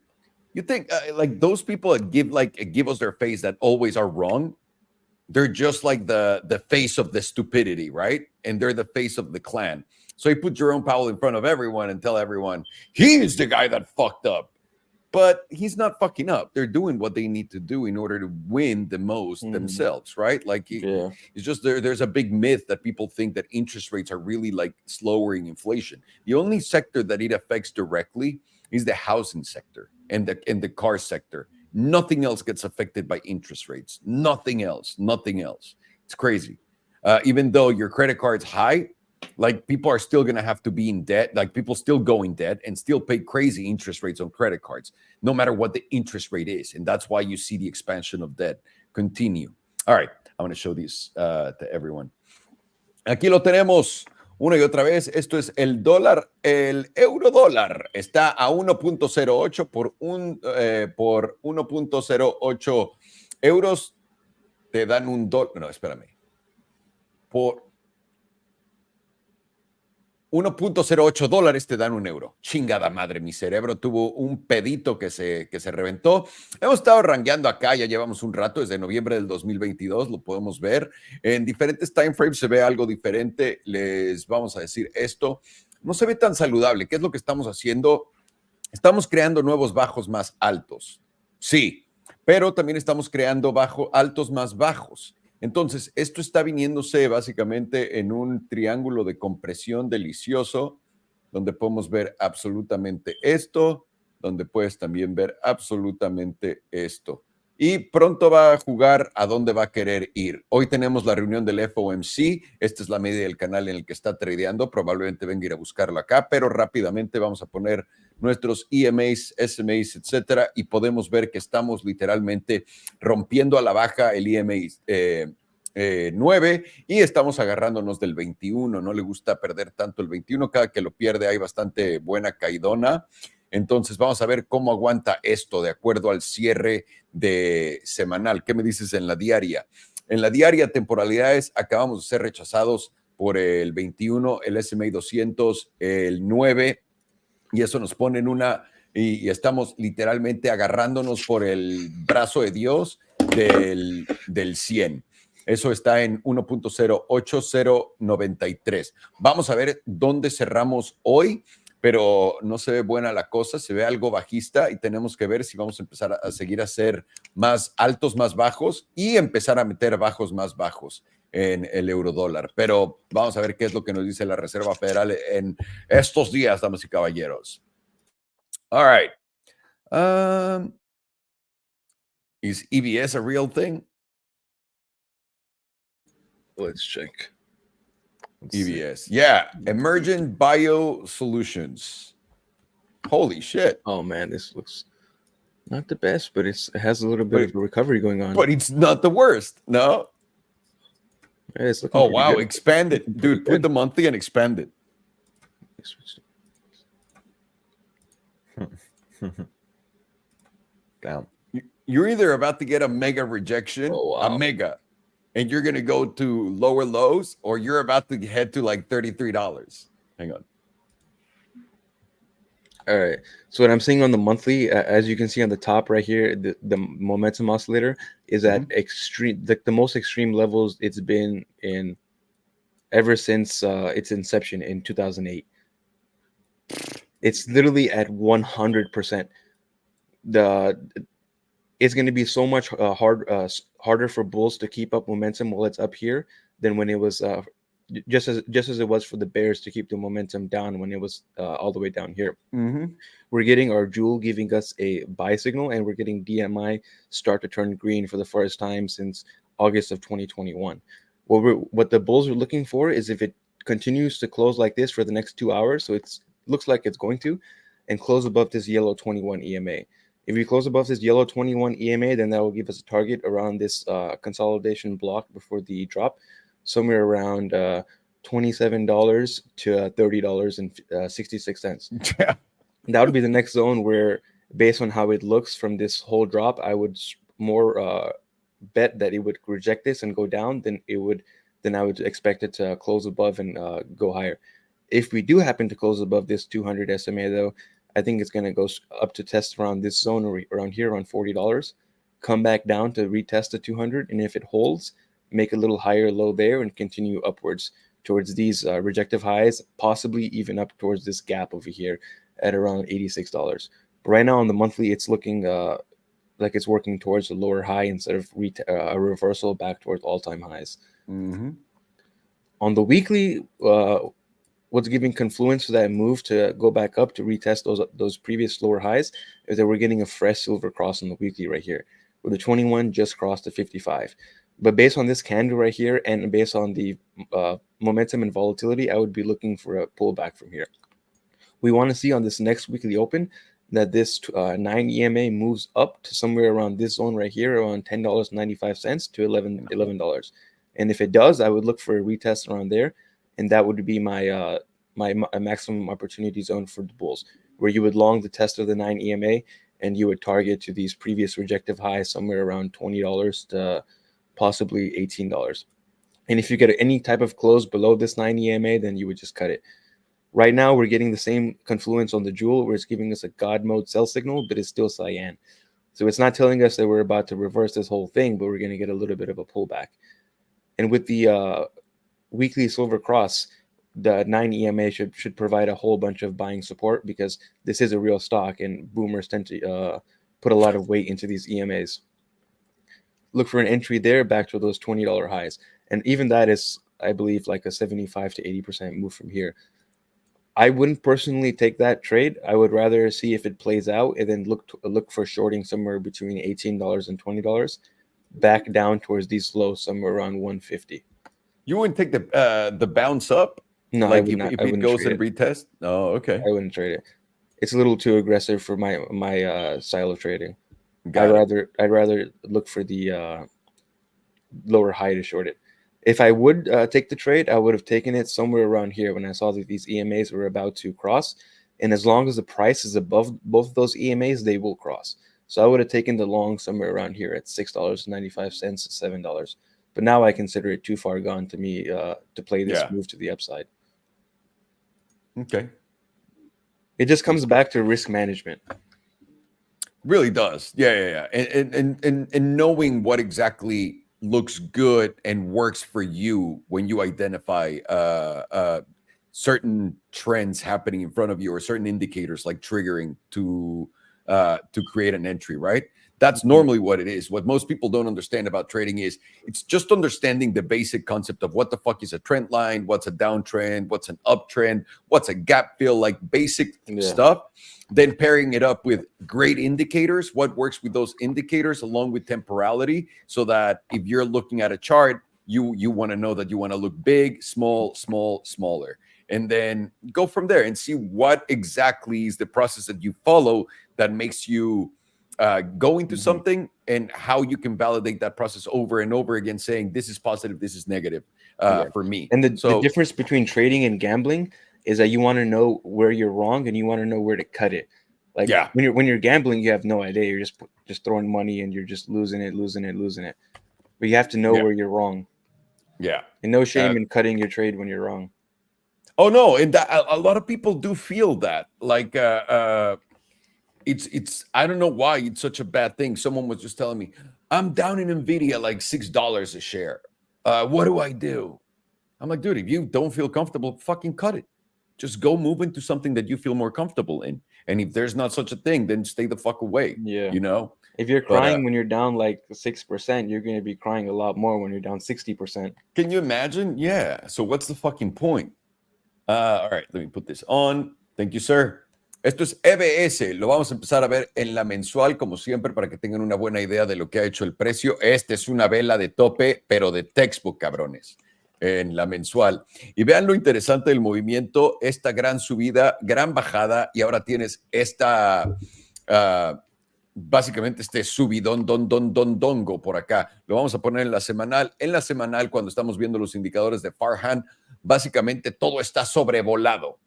S1: You think like those people that give us their face that always are wrong? They're just like the face of the stupidity, right? And they're the face of the Klan. So he put Jerome Powell in front of everyone and tell everyone he is the guy that fucked up. But he's not fucking up. They're doing what they need to do in order to win the most themselves, right? Like, it's just there's a big myth that people think that interest rates are really like lowering inflation. The only sector that it affects directly is the housing sector and the car sector. Nothing else gets affected by interest rates. Nothing else. It's crazy. Even though your credit card's high, like people are still going to have to be in debt. Like people still go in debt and still pay crazy interest rates on credit cards, no matter what the interest rate is. And that's why you see the expansion of debt continue. All right, I'm going to show these to everyone. Aquí lo tenemos una y otra vez. Esto es el dólar, el euro dólar. Está a 1.08 por 1.08 euros. Te dan un dólar. No, espérame. Por 1.08 dólares te dan un euro. Chingada madre, mi cerebro tuvo un pedito que se reventó. Hemos estado rangueando acá, ya llevamos un rato, desde noviembre del 2022, lo podemos ver. En diferentes timeframes se ve algo diferente. Les vamos a decir esto. No se ve tan saludable. ¿Qué es lo que estamos haciendo? Estamos creando nuevos bajos más altos. Sí, pero también estamos creando altos más bajos. Entonces, esto está viniéndose básicamente en un triángulo de compresión delicioso, donde podemos ver absolutamente esto, donde puedes también ver absolutamente esto. Y pronto va a jugar a dónde va a querer ir. Hoy tenemos la reunión del FOMC. Esta es la media del canal en el que está tradeando. Probablemente venga a ir a buscarlo acá, pero rápidamente vamos a poner nuestros EMAs, SMAs, etcétera, y podemos ver que estamos literalmente rompiendo a la baja el EMA 9 y estamos agarrándonos del 21. No le gusta perder tanto el 21. Cada que lo pierde hay bastante buena caidona. Entonces vamos a ver cómo aguanta esto de acuerdo al cierre de semanal. ¿Qué me dices en la diaria? En la diaria temporalidades acabamos de ser rechazados por el 21, el S&P 200 el 9, y eso nos pone en una, y estamos literalmente agarrándonos por el brazo de Dios del 100. Eso está en 1.08093. Vamos a ver dónde cerramos hoy, pero no se ve buena la cosa, se ve algo bajista y tenemos que ver si vamos a empezar a seguir a hacer más altos, más bajos y empezar a meter bajos más bajos en el euro dólar. Pero vamos a ver qué es lo que nos dice la Reserva Federal en estos días, damas y caballeros. All right. Is EBS a real thing?
S4: Let's check.
S1: EBS. Yeah. Emergent Bio Solutions. Holy shit.
S4: Oh man, this looks not the best, but it has a little bit of a recovery going on.
S1: But it's not the worst, no?
S4: Yeah, it's looking
S1: wow,
S4: good.
S1: expand it. Dude, put the monthly and expand it.
S3: Down.
S1: You're either about to get a mega rejection, a mega, and you're going to go to lower lows, or you're about to head to like $33. Hang on.
S4: All right. So what I'm seeing on the monthly, as you can see on the top right here, the momentum oscillator is at extreme, the most extreme levels it's been in ever since its inception in 2008. It's literally at 100%. It's going to be so much harder for bulls to keep up momentum while it's up here than when it was just as it was for the bears to keep the momentum down when it was all the way down here. We're getting our jewel giving us a buy signal, and we're getting DMI start to turn green for the first time since August of 2021. What the bulls are looking for is if it continues to close like this for the next 2 hours, so it looks like it's going to, and close above this yellow 21 EMA. If we close above this yellow 21 EMA, then that will give us a target around this consolidation block before the drop, somewhere around $27 to $30.66.
S1: Yeah.
S4: That would be the next zone where, based on how it looks from this whole drop, I would more bet that it would reject this and go down than I would expect it to close above and go higher. If we do happen to close above this 200 SMA, though, I think it's going to go up to test around this zone or around here, around $40, come back down to retest the 200, and if it holds, make a little higher low there and continue upwards towards these rejective highs, possibly even up towards this gap over here at around $86. But right now on the monthly, it's looking like it's working towards a lower high instead of a reversal back towards all-time highs. On the weekly, what's giving confluence for that move to go back up to retest those previous lower highs is that we're getting a fresh silver cross on the weekly right here, where the 21 just crossed the 55. But based on this candle right here and based on the momentum and volatility, I would be looking for a pullback from here. We want to see on this next weekly open that this 9 EMA moves up to somewhere around this zone right here, around $10.95 to $11. And if it does, I would look for a retest around there, and that would be my my maximum opportunity zone for the bulls, where you would long the test of the 9 EMA and you would target to these previous rejective highs somewhere around $20 to possibly $18. And if you get any type of close below this 9 EMA, then you would just cut it. Right now, we're getting the same confluence on the jewel, where it's giving us a God mode sell signal, but it's still cyan. So it's not telling us that we're about to reverse this whole thing, but we're going to get a little bit of a pullback. And with the weekly silver cross, the 9 EMA should provide a whole bunch of buying support, because this is a real stock, and boomers tend to put a lot of weight into these EMAs. Look for an entry there back to those $20 highs. And even that is, I believe, like a 75 to 80% move from here. I wouldn't personally take that trade. I would rather see if it plays out and then look for shorting somewhere between $18 and $20, back down towards these lows somewhere around 150.
S1: You wouldn't take the bounce up?
S4: No,
S1: like
S4: I would not.
S1: If it goes and retest? Oh, okay.
S4: I wouldn't trade it. It's a little too aggressive for my style of trading. I'd rather look for the lower high to short it. If I would take the trade, I would have taken it somewhere around here when I saw that these EMAs were about to cross. And as long as the price is above both of those EMAs, they will cross. So I would have taken the long somewhere around here at $6.95 to $7.
S2: But now I consider it too far gone to me to play this move to the upside.
S1: Okay.
S2: It just comes back to risk management.
S1: Really does. Yeah. And knowing what exactly looks good and works for you when you identify certain trends happening in front of you or certain indicators like triggering to create an entry, right? That's normally what it is. What most people don't understand about trading is it's just understanding the basic concept of what the fuck is a trend line, what's a downtrend, what's an uptrend, what's a gap fill, like basic stuff. Then pairing it up with great indicators, what works with those indicators along with temporality, so that if you're looking at a chart, you want to know that you want to look big, small, smaller, and then go from there and see what exactly is the process that you follow that makes you go into something, and how you can validate that process over and over again, saying this is positive, this is negative for me.
S2: And the difference between trading and gambling is that you want to know where you're wrong and you want to know where to cut it. Like when you're gambling, you have no idea. You're just throwing money and you're just losing it. But you have to know where you're wrong.
S1: Yeah.
S2: And no shame in cutting your trade when you're wrong.
S1: Oh no, and a lot of people do feel that. Like it's I don't know why it's such a bad thing. Someone was just telling me, I'm down in Nvidia like $6 a share. What do I do? I'm like, dude, if you don't feel comfortable, fucking cut it. Just go move into something that you feel more comfortable in. And if there's not such a thing, then stay the fuck away.
S2: Yeah.
S1: You know?
S2: If you're crying when you're down like 6%, you're going to be crying a lot more when you're down 60%.
S1: Can you imagine? Yeah. So what's the fucking point? All right, let me put this on. Thank you, sir. Esto es EBS. Lo vamos a empezar a ver en la mensual, como siempre, para que tengan una buena idea de lo que ha hecho el precio. Esta es una vela de tope, pero de textbook, cabrones, en la mensual. Y vean lo interesante del movimiento, esta gran subida, gran bajada, y ahora tienes esta, básicamente este subidón, dongo por acá. Lo vamos a poner en la semanal. En la semanal, cuando estamos viendo los indicadores de Farhan, básicamente todo está sobrevolado.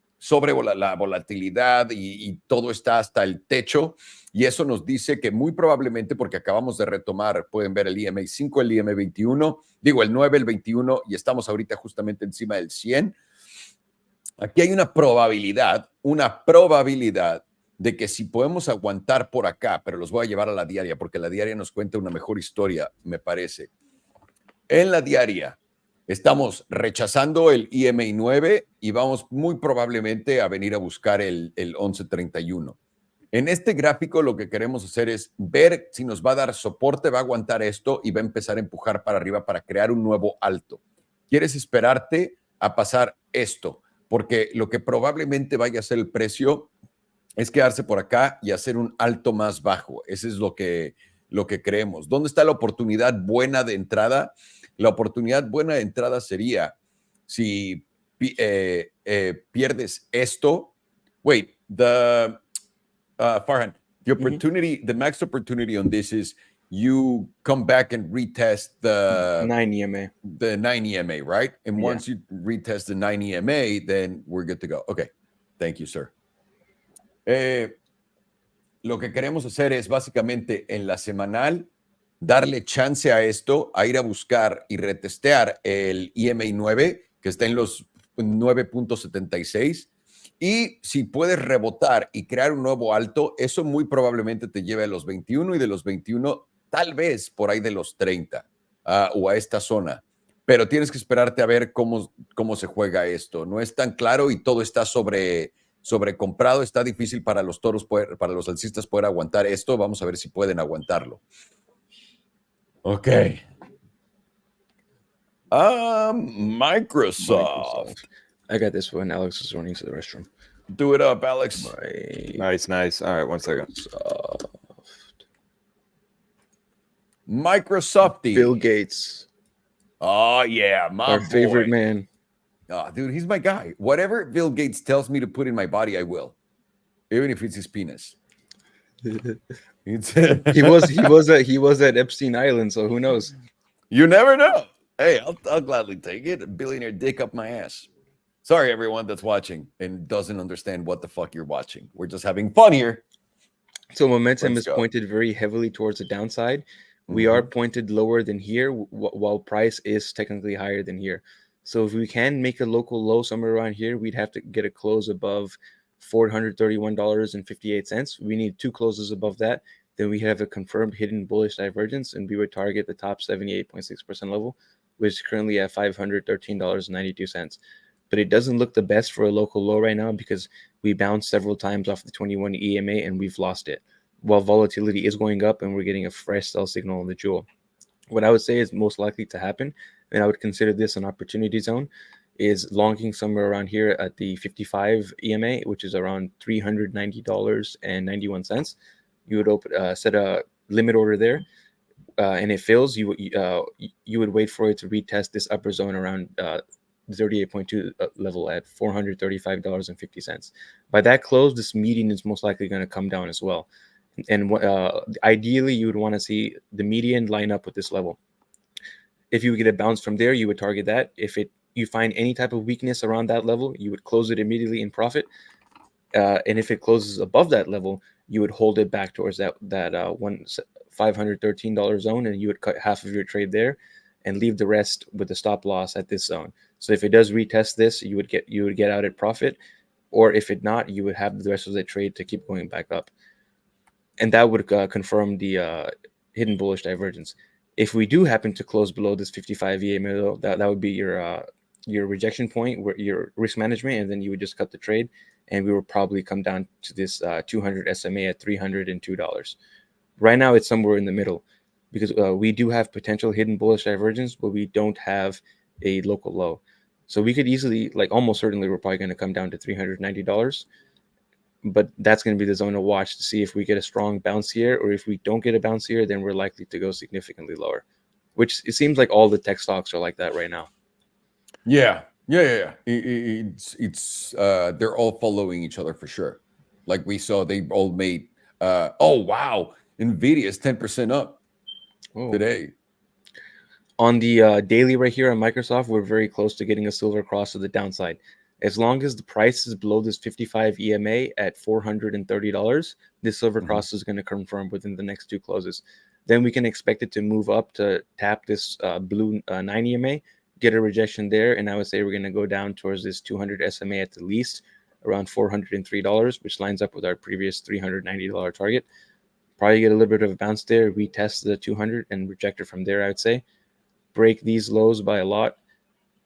S1: La volatilidad y todo está hasta el techo, y eso nos dice que muy probablemente, porque acabamos de retomar, pueden ver el EMA 5, el EMA 21, digo el 9, el 21, y estamos ahorita justamente encima del 100. Aquí hay una probabilidad de que si podemos aguantar por acá, pero los voy a llevar a la diaria, porque la diaria nos cuenta una mejor historia, me parece. En la diaria estamos rechazando el EMA 9 y vamos muy probablemente a venir a buscar el 1131. En este gráfico lo que queremos hacer es ver si nos va a dar soporte, va a aguantar esto y va a empezar a empujar para arriba para crear un nuevo alto. Quieres esperarte a pasar esto, porque lo que probablemente vaya a hacer el precio es quedarse por acá y hacer un alto más bajo. Eso es lo que creemos. ¿Dónde está la oportunidad buena de entrada? La oportunidad buena de entrada sería si pierdes esto. Wait, Farhan, the opportunity, the max opportunity on this is you come back and retest the
S2: 9 EMA.
S1: The 9 EMA, right? And once you retest the 9 EMA, then we're good to go. Okay. Thank you, sir. Lo que queremos hacer es básicamente en la semanal darle chance a esto, a ir a buscar y retestear el EMA 9, que está en los 9.76, y si puedes rebotar y crear un nuevo alto, eso muy probablemente te lleve a los 21, y de los 21 tal vez por ahí de los 30 o a esta zona, pero tienes que esperarte a ver cómo se juega esto. No es tan claro y todo está sobrecomprado. Está difícil para los toros, para los alcistas poder aguantar esto. Vamos a ver si pueden aguantarlo. Ok. Microsoft.
S2: I got this one. Alex is running to the restroom.
S1: Do it up, Alex.
S3: Nice. All right, 1 second.
S1: Microsofty.
S2: Bill Gates.
S1: Oh, yeah.
S2: Our favorite man.
S1: Oh, dude, he's my guy. Whatever Bill Gates tells me to put in my body, I will. Even if it's his penis.
S2: He was at Epstein Island, so who knows?
S1: You never know. Hey, I'll gladly take it. A billionaire dick up my ass. Sorry, everyone that's watching and doesn't understand what the fuck you're watching. We're just having fun here.
S2: So momentum is pointed very heavily towards the downside, we are pointed lower than here, while price is technically higher than here. So if we can make a local low somewhere around here, we'd have to get a close above $431.58. We need 2 closes above that. Then we have a confirmed hidden bullish divergence, and we would target the top 78.6% level, which is currently at $513.92. But it doesn't look the best for a local low right now because we bounced several times off the 21 EMA and we've lost it, while volatility is going up and we're getting a fresh sell signal on the jewel. What I would say is most likely to happen, and I would consider this an opportunity zone, is longing somewhere around here at the 55 EMA, which is around $390.91. You would set a limit order there, and it fails. You would wait for it to retest this upper zone around 38.2 level at $435.50. By that close, this median is most likely going to come down as well. And ideally, you would want to see the median line up with this level. If you would get a bounce from there, you would target that. If you find any type of weakness around that level, you would close it immediately in profit. And if it closes above that level, you would hold it back towards that $513 zone, and you would cut half of your trade there and leave the rest with the stop loss at this zone. So if it does retest this, you would get out at profit, or if it not, you would have the rest of the trade to keep going back up. And that would confirm the hidden bullish divergence. If we do happen to close below this 55 EMA, that would be your rejection point, where your risk management, and then you would just cut the trade, and we will probably come down to this 200 SMA at $302. Right now, it's somewhere in the middle because we do have potential hidden bullish divergence, but we don't have a local low. So we could easily, almost certainly, we're probably going to come down to $390. But that's going to be the zone to watch to see if we get a strong bounce here, or if we don't get a bounce here, then we're likely to go significantly lower, which it seems like all the tech stocks are like that right now.
S1: Yeah. It's they're all following each other for sure. Like we saw, they all made. Oh wow, Nvidia is 10% up today.
S2: On the daily right here on Microsoft, we're very close to getting a silver cross to the downside. As long as the price is below this 55 EMA at $430, this silver cross is going to confirm within the next 2 closes. Then we can expect it to move up to tap this blue 9 EMA, get a rejection there, and I would say we're going to go down towards this 200 SMA at the least, around $403, which lines up with our previous $390 target. Probably get a little bit of a bounce there, retest the 200, and reject it from there, I would say. Break these lows by a lot,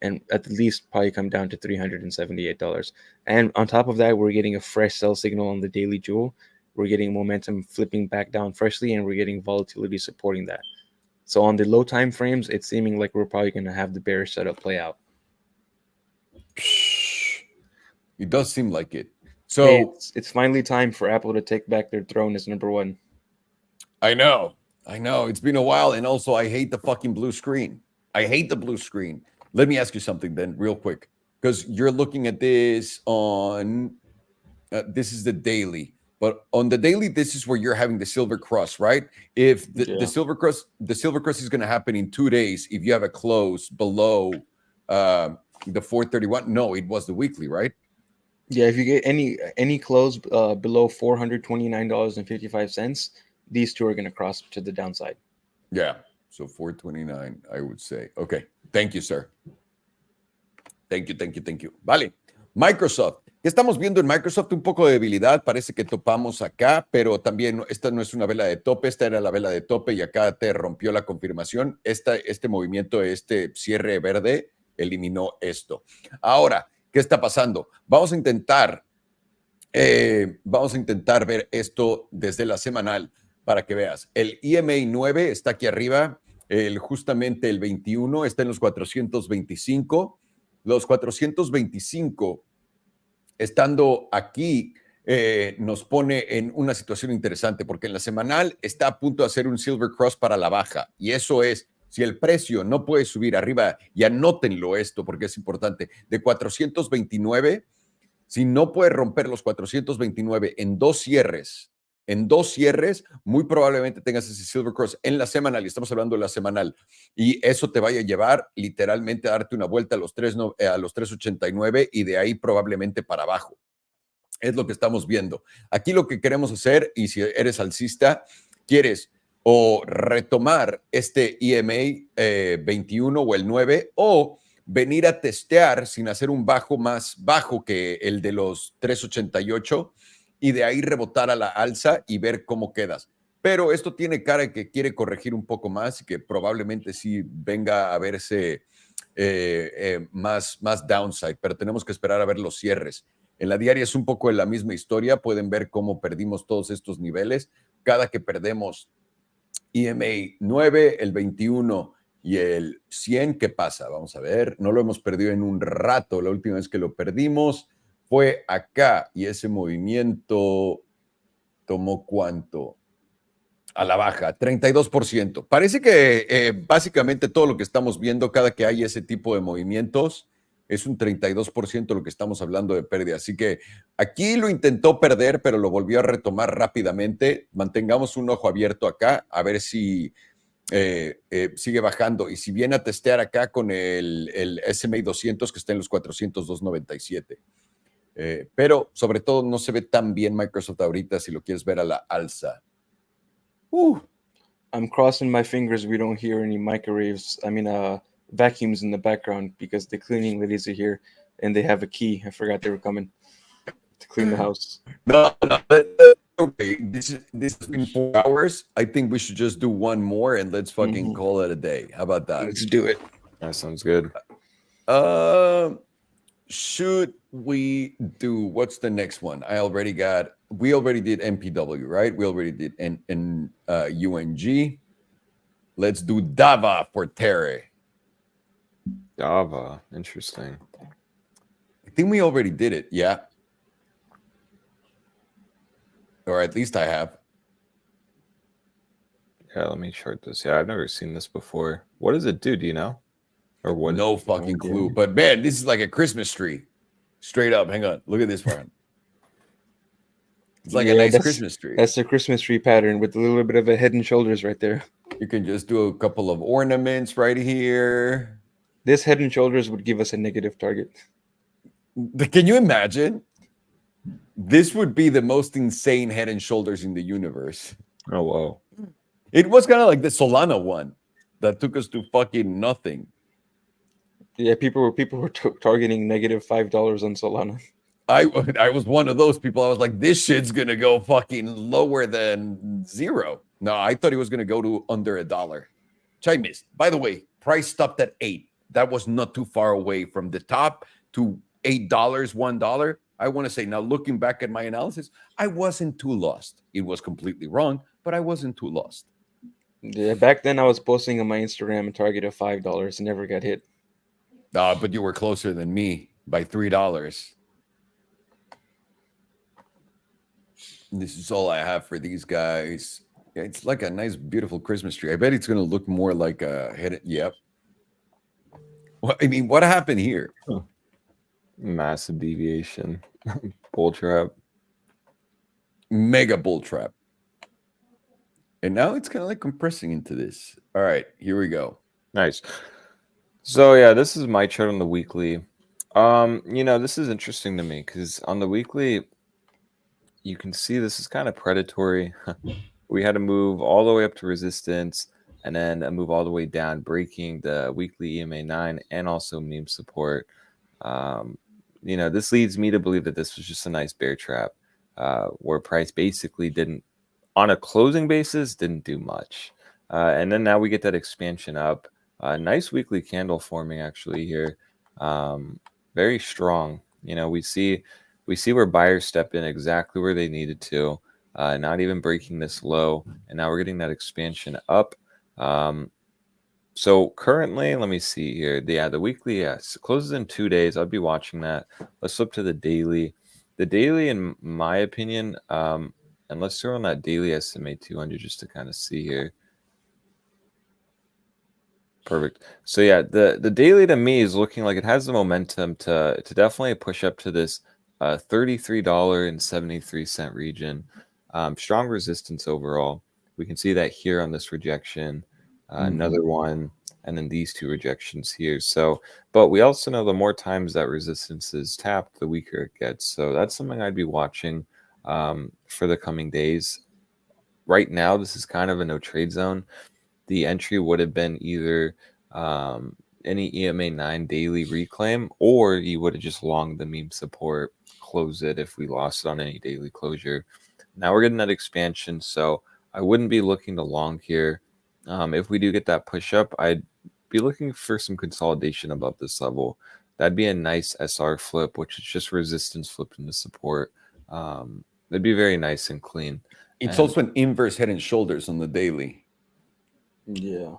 S2: and at the least probably come down to $378. And on top of that, we're getting a fresh sell signal on the daily jewel. We're getting momentum flipping back down freshly, and we're getting volatility supporting that. So on the low time frames, it's seeming like we're probably going to have the bearish setup play out.
S1: It does seem like it. So
S2: it's finally time for Apple to take back their throne as number 1.
S1: I know. It's been a while, and also I hate the fucking blue screen. I hate the blue screen. Let me ask you something then, real quick, because you're looking at this on. This is the daily, but on the daily, this is where you're having the silver cross, right? If the silver cross is going to happen in 2 days. If you have a close below the 431, no, it was the weekly, right?
S2: Yeah, if you get any close below $429.55, these two are going to cross to the downside.
S1: Yeah, so 429, I would say. Okay, thank you, sir. Thank you. Vale, Microsoft. ¿Qué estamos viendo en Microsoft? Un poco de debilidad, parece que topamos acá, pero también esta no es una vela de tope, esta era la vela de tope y acá te rompió la confirmación. Este movimiento, este cierre verde, eliminó esto. Ahora, ¿qué está pasando? Vamos a intentar ver esto desde la semanal para que veas. El EMA 9 está aquí arriba, justamente el 21 está en los 425. Los 425, estando aquí, nos pone en una situación interesante, porque en la semanal está a punto de hacer un silver cross para la baja, y eso es, si el precio no puede subir arriba, y anótenlo esto porque es importante, de 429, si no puede romper los 429 en dos cierres, muy probablemente tengas ese silver cross en la semanal, y estamos hablando de la semanal, y eso te vaya a llevar literalmente a darte una vuelta a los 389 y de ahí probablemente para abajo. Es lo que estamos viendo. Aquí lo que queremos hacer, y si eres alcista, quieres o retomar este EMA 21 o el 9 o venir a testear sin hacer un bajo más bajo que el de los 388 y de ahí rebotar a la alza y ver cómo quedas. Pero esto tiene cara de que quiere corregir un poco más y que probablemente sí venga a verse más downside, pero tenemos que esperar a ver los cierres. En la diaria es un poco de la misma historia. Pueden ver cómo perdimos todos estos niveles. Cada que perdemos EMA 9, el 21 y el 100, ¿qué pasa? Vamos a ver. No lo hemos perdido en un rato. La última vez que lo perdimos fue acá y ese movimiento tomó ¿cuánto? A la baja, 32%. Parece que básicamente todo lo que estamos viendo, cada que hay ese tipo de movimientos, es un 32% lo que estamos hablando de pérdida. Así que aquí lo intentó perder, pero lo volvió a retomar rápidamente. Mantengamos un ojo abierto acá, a ver si sigue bajando. Y si viene a testear acá con el SMA 200, que está en los 402.97. Pero sobre todo no se ve tan bien Microsoft ahorita si lo quieres ver a la alza.
S2: I'm crossing my fingers we don't hear any microwaves. Vacuums in the background because the cleaning ladies are here and they have a key. I forgot they were coming to clean the house.
S1: No, okay. This has been 4 hours. I think we should just do one more and let's fucking call it a day. How about that?
S2: Let's do it.
S3: That sounds good.
S1: Should we do, what's the next one? We already did MPW, right? We already did UNG. Let's do DAVA for Terre.
S3: DAVA, interesting.
S1: I think we already did it, yeah. Or at least I have.
S3: Yeah, let me chart this. Yeah, I've never seen this before. What does it do? Do you know? Or what?
S1: No fucking clue. But man, this is like a Christmas tree. Straight up. Hang on. Look at this one. It's like a nice Christmas tree.
S2: That's the Christmas tree pattern with a little bit of a head and shoulders right there.
S1: You can just do a couple of ornaments right here.
S2: This head and shoulders would give us a negative target.
S1: Can you imagine? This would be the most insane head and shoulders in the universe.
S3: Oh, wow.
S1: It was kind of like the Solana one that took us to fucking nothing.
S2: Yeah, people were targeting negative $5 on Solana.
S1: I was one of those people. I was like, this shit's gonna go fucking lower than 0. No, I thought it was gonna go to under $1, which I missed. By the way, price stopped at 8. That was not too far away from the top to $8, $1. I want to say now, looking back at my analysis, I wasn't too lost. It was completely wrong, but I wasn't too lost.
S2: Yeah, back then I was posting on my Instagram a target of $5 and never got hit.
S1: But you were closer than me by $3. This is all I have for these guys. Yeah, it's like a nice, beautiful Christmas tree. I bet it's going to look more like a head. Yep. Well, I mean, what happened here?
S3: Huh. Massive deviation. Bull trap.
S1: Mega bull trap. And now it's kind of like compressing into this. All right, here we go.
S3: Nice. So yeah, this is my chart on the weekly. This is interesting to me because on the weekly, you can see this is kind of predatory. We had to move all the way up to resistance and then a move all the way down, breaking the weekly EMA 9 and also meme support. This leads me to believe that this was just a nice bear trap where price basically didn't, on a closing basis, didn't do much. And then now we get that expansion up. Nice weekly candle forming actually here. Very strong. We see where buyers step in exactly where they needed to, not even breaking this low. And now we're getting that expansion up. So currently, let me see here. The weekly, yes, closes in 2 days. I'll be watching that. Let's flip to the daily. The daily, in my opinion, and let's throw on that daily SMA 200 just to kind of see here. Perfect. So yeah, the daily to me is looking like it has the momentum to definitely push up to this $33.73 region. Strong resistance overall. We can see that here on this rejection, another one, and then these 2 rejections here. So, but we also know the more times that resistance is tapped, the weaker it gets. So that's something I'd be watching for the coming days. right now, this is kind of a no trade zone. The entry would have been either any EMA 9 daily reclaim, or you would have just longed the meme support, close it if we lost it on any daily closure. Now we're getting that expansion, so I wouldn't be looking to long here. If we do get that push up, I'd be looking for some consolidation above this level. That'd be a nice SR flip, which is just resistance flipped into support. That'd be very nice and clean.
S1: It's also an inverse head and shoulders on the daily.
S2: Yeah.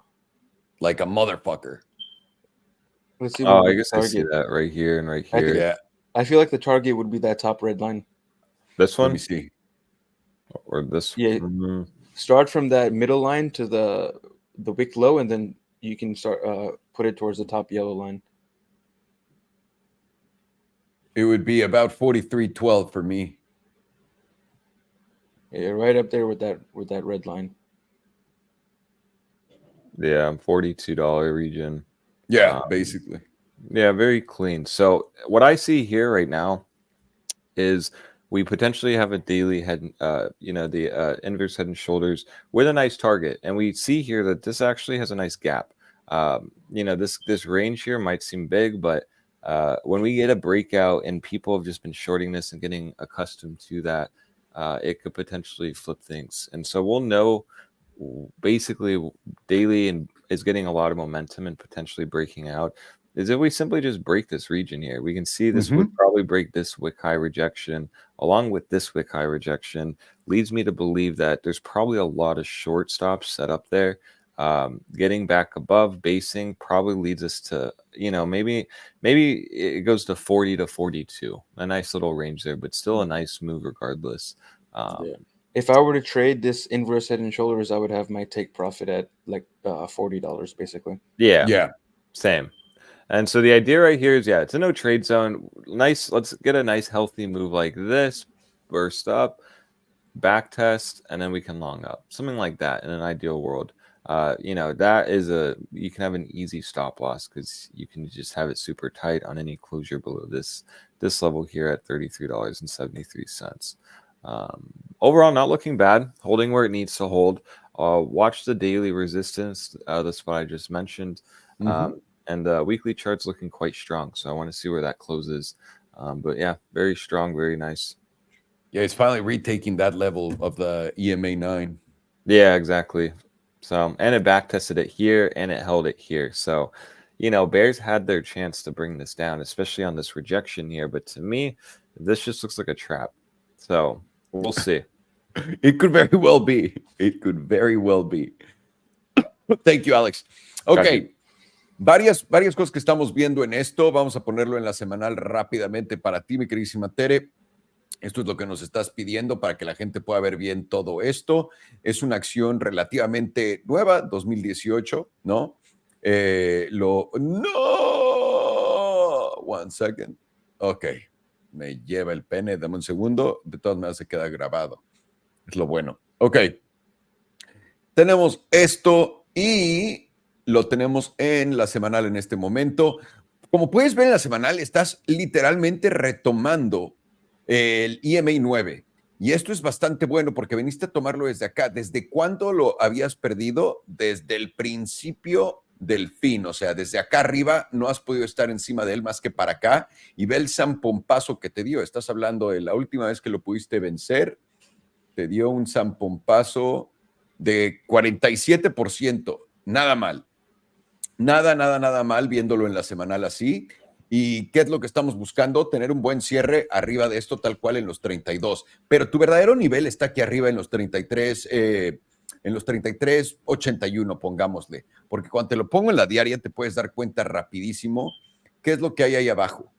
S1: Like a motherfucker.
S2: Let's see.
S3: Oh, I guess I see that right here and right here.
S1: Yeah.
S2: I feel like the target would be that top red line.
S3: This one?
S1: Let me see.
S3: Or this
S2: one? Yeah. Start from that middle line to the wick low, and then you can start put it towards the top yellow line.
S1: It would be about 43.12 for me.
S2: Yeah, right up there with that red line.
S3: Yeah, $42 region.
S1: Yeah, basically.
S3: Yeah, very clean. So what I see here right now is we potentially have a daily head, the inverse head and shoulders with a nice target, and we see here that this actually has a nice gap. This range here might seem big, but when we get a breakout and people have just been shorting this and getting accustomed to that, it could potentially flip things. And so we'll know basically daily and is getting a lot of momentum and potentially breaking out is if we simply just break this region here. We can see this would probably break this wick high rejection along with this wick high rejection. Leads me to believe that there's probably a lot of short stops set up there. Getting back above basing probably leads us to, maybe it goes to 40 to 42, a nice little range there, but still a nice move regardless.
S2: Yeah. If I were to trade this inverse head and shoulders, I would have my take profit at like $40 basically.
S3: Yeah, same. And so the idea right here is, it's a no trade zone. Nice. Let's get a nice healthy move like this, burst up, back test, and then we can long up, something like that in an ideal world. That is you can have an easy stop loss because you can just have it super tight on any closure below this level here at $33.73. Overall, not looking bad, holding where it needs to hold. Watch the daily resistance, the spot I just mentioned. And the weekly chart's looking quite strong, so I want to see where that closes. But yeah, very strong, very nice.
S1: Yeah, it's finally retaking that level of the EMA 9.
S3: Yeah, exactly. So, and it back tested it here and it held it here. So, bears had their chance to bring this down, especially on this rejection here. But to me, this just looks like a trap. So we'll see.
S1: It could very well be. It could very well be. Thank you, Alex. Okay. Varias cosas que estamos viendo en esto. Vamos a ponerlo en la semanal rápidamente para ti, mi queridísima Tere. Esto es lo que nos estás pidiendo para que la gente pueda ver bien todo esto. Es una acción relativamente nueva, 2018, ¿no? No. One second. Ok. Me lleva el pene. Dame un segundo. De todas maneras se queda grabado. Es lo bueno. Ok. Tenemos esto y lo tenemos en la semanal en este momento. Como puedes ver en la semanal, estás literalmente retomando el EMA 9. Y esto es bastante bueno porque veniste a tomarlo desde acá. ¿Desde cuándo lo habías perdido? Desde el principio del fin. O sea, desde acá arriba no has podido estar encima de él más que para acá. Y ve el zampompazo que te dio. Estás hablando de la última vez que lo pudiste vencer. Te dio un zampompazo de 47%. Nada mal. Nada mal viéndolo en la semanal así. ¿Y qué es lo que estamos buscando? Tener un buen cierre arriba de esto tal cual en los 32. Pero tu verdadero nivel está aquí arriba en los 33, 81, pongámosle. Porque cuando te lo pongo en la diaria te puedes dar cuenta rapidísimo qué es lo que hay ahí abajo.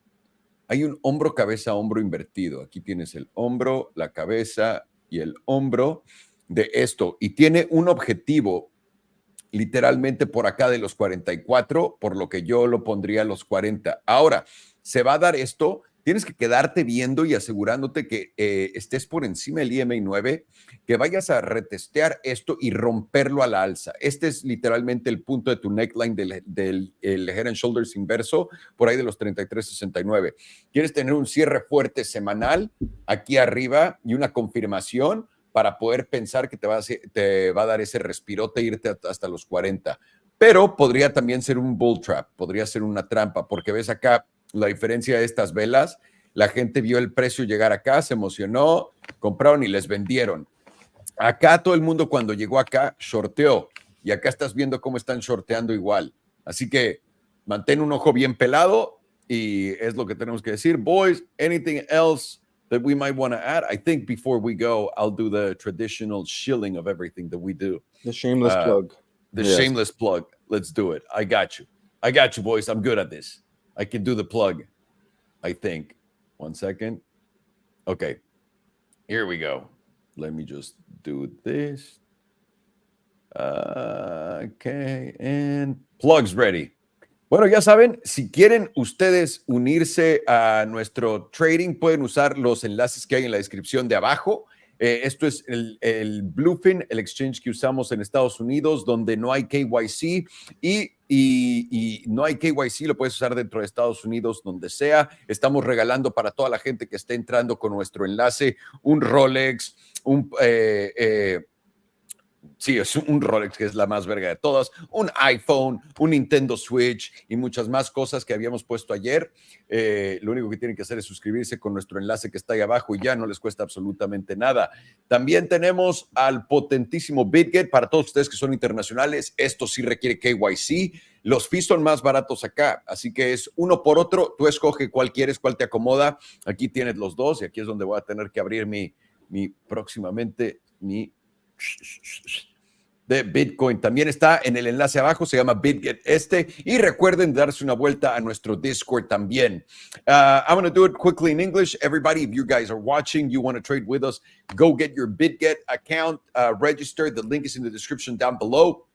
S1: Hay un hombro, cabeza, hombro invertido. Aquí tienes el hombro, la cabeza y el hombro de esto. Y tiene un objetivo literalmente por acá de los 44, por lo que yo lo pondría a los 40. Ahora, se va a dar esto, tienes que quedarte viendo y asegurándote que estés por encima del EMA 9, que vayas a retestear esto y romperlo a la alza. Este es literalmente el punto de tu neckline del Head and Shoulders inverso, por ahí de los 33.69. Quieres tener un cierre fuerte semanal aquí arriba y una confirmación para poder pensar que te va a dar ese respirote e irte hasta los 40. Pero podría también ser un bull trap, podría ser una trampa, porque ves acá la diferencia de estas velas. La gente vio el precio llegar acá, se emocionó, compraron y les vendieron. Acá todo el mundo cuando llegó acá shorteó, y acá estás viendo cómo están shorteando igual. Así que mantén un ojo bien pelado y es lo que tenemos que decir. Boys, anything else that we might want to add? I think before we go, I'll do the traditional shilling of everything that we do.
S2: The shameless plug.
S1: The shameless plug. Let's do it. I got you, boys. I'm good at this. I can do the plug, I think. 1 second. Okay, here we go. Let me just do this. Okay, and plugs ready. Bueno, ya saben, si quieren ustedes unirse a nuestro trading, pueden usar los enlaces que hay en la descripción de abajo. Esto es el Blofin, el exchange que usamos en Estados Unidos, donde no hay KYC y no hay KYC, lo puedes usar dentro de Estados Unidos, donde sea. Estamos regalando para toda la gente que esté entrando con nuestro enlace un Rolex, sí, es un Rolex, que es la más verga de todas, un iPhone, un Nintendo Switch y muchas más cosas que habíamos puesto ayer. Lo único que tienen que hacer es suscribirse con nuestro enlace que está ahí abajo y ya no les cuesta absolutamente nada. También tenemos al potentísimo Bitget para todos ustedes que son internacionales. Esto sí requiere KYC. Los fees son más baratos acá, así que es uno por otro. Tú escoge cuál quieres, cuál te acomoda. Aquí tienes los dos y aquí es donde voy a tener que abrir próximamente mi de Bitcoin. También está en el enlace abajo, se llama Bitget y recuerden darse una vuelta a nuestro Discord también. I'm going to do it quickly in English. Everybody, if you guys are watching, you want to trade with us, go get your Bitget account registered. The link is in the description down below.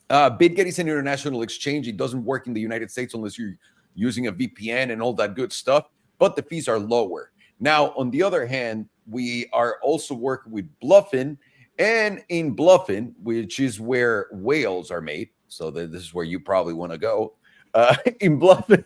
S1: Bitget is an international exchange. It doesn't work in the United States unless you're using a VPN and all that good stuff, but the fees are lower. Now, on the other hand, we are also working with Blofin. And in Blofin, which is where whales are made, so this is where you probably want to go. In Blofin,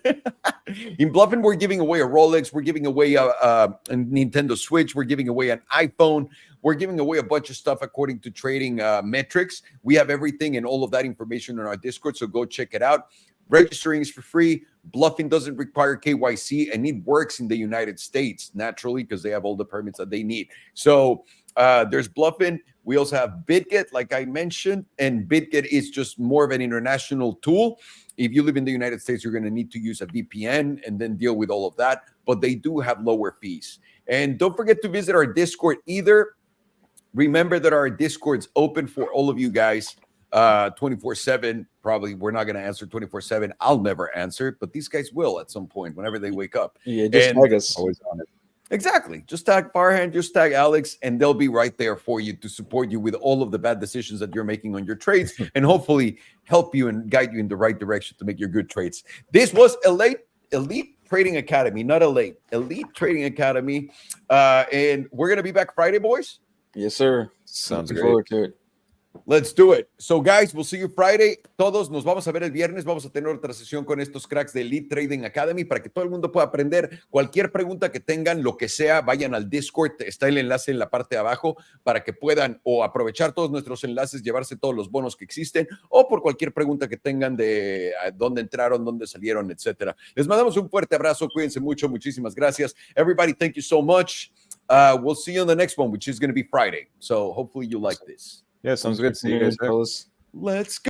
S1: we're giving away a Rolex, we're giving away a Nintendo Switch, we're giving away an iPhone, we're giving away a bunch of stuff according to trading metrics. We have everything and all of that information on our Discord, so go check it out. Registering is for free. Blofin doesn't require KYC, and it works in the United States naturally because they have all the permits that they need. So there's Blofin. We also have Bitget, like I mentioned, and Bitget is just more of an international tool. If you live in the United States, you're going to need to use a VPN and then deal with all of that, but they do have lower fees. And don't forget to visit our Discord either. Remember that our Discord's open for all of you guys 24/7. Probably we're not going to answer 24/7. I'll never answer, but these guys will at some point whenever they wake up.
S2: Yeah, just tag us.
S3: Always on it.
S1: Exactly. Just tag Farhan, just tag Alex, and they'll be right there for you to support you with all of the bad decisions that you're making on your trades and hopefully help you and guide you in the right direction to make your good trades. This was Elite Trading Academy, not Elite Trading Academy. And we're going to be back Friday, boys.
S2: Yes, sir.
S3: Sounds
S2: Looking
S3: great.
S2: forward to it.
S1: Let's do it. So, guys, we'll see you Friday. Todos nos vamos a ver el viernes. Vamos a tener otra sesión con estos cracks de Elite Trading Academy para que todo el mundo pueda aprender. Cualquier pregunta que tengan, lo que sea, vayan al Discord. Está el enlace en la parte de abajo para que puedan o aprovechar todos nuestros enlaces, llevarse todos los bonos que existen o por cualquier pregunta que tengan de dónde entraron, dónde salieron, etcétera. Les mandamos un fuerte abrazo. Cuídense mucho. Muchísimas gracias. Everybody, thank you so much. We'll see you on the next one, which is going to be Friday. So hopefully you like this.
S3: Yeah, sounds good. See you guys there.
S1: Let's go.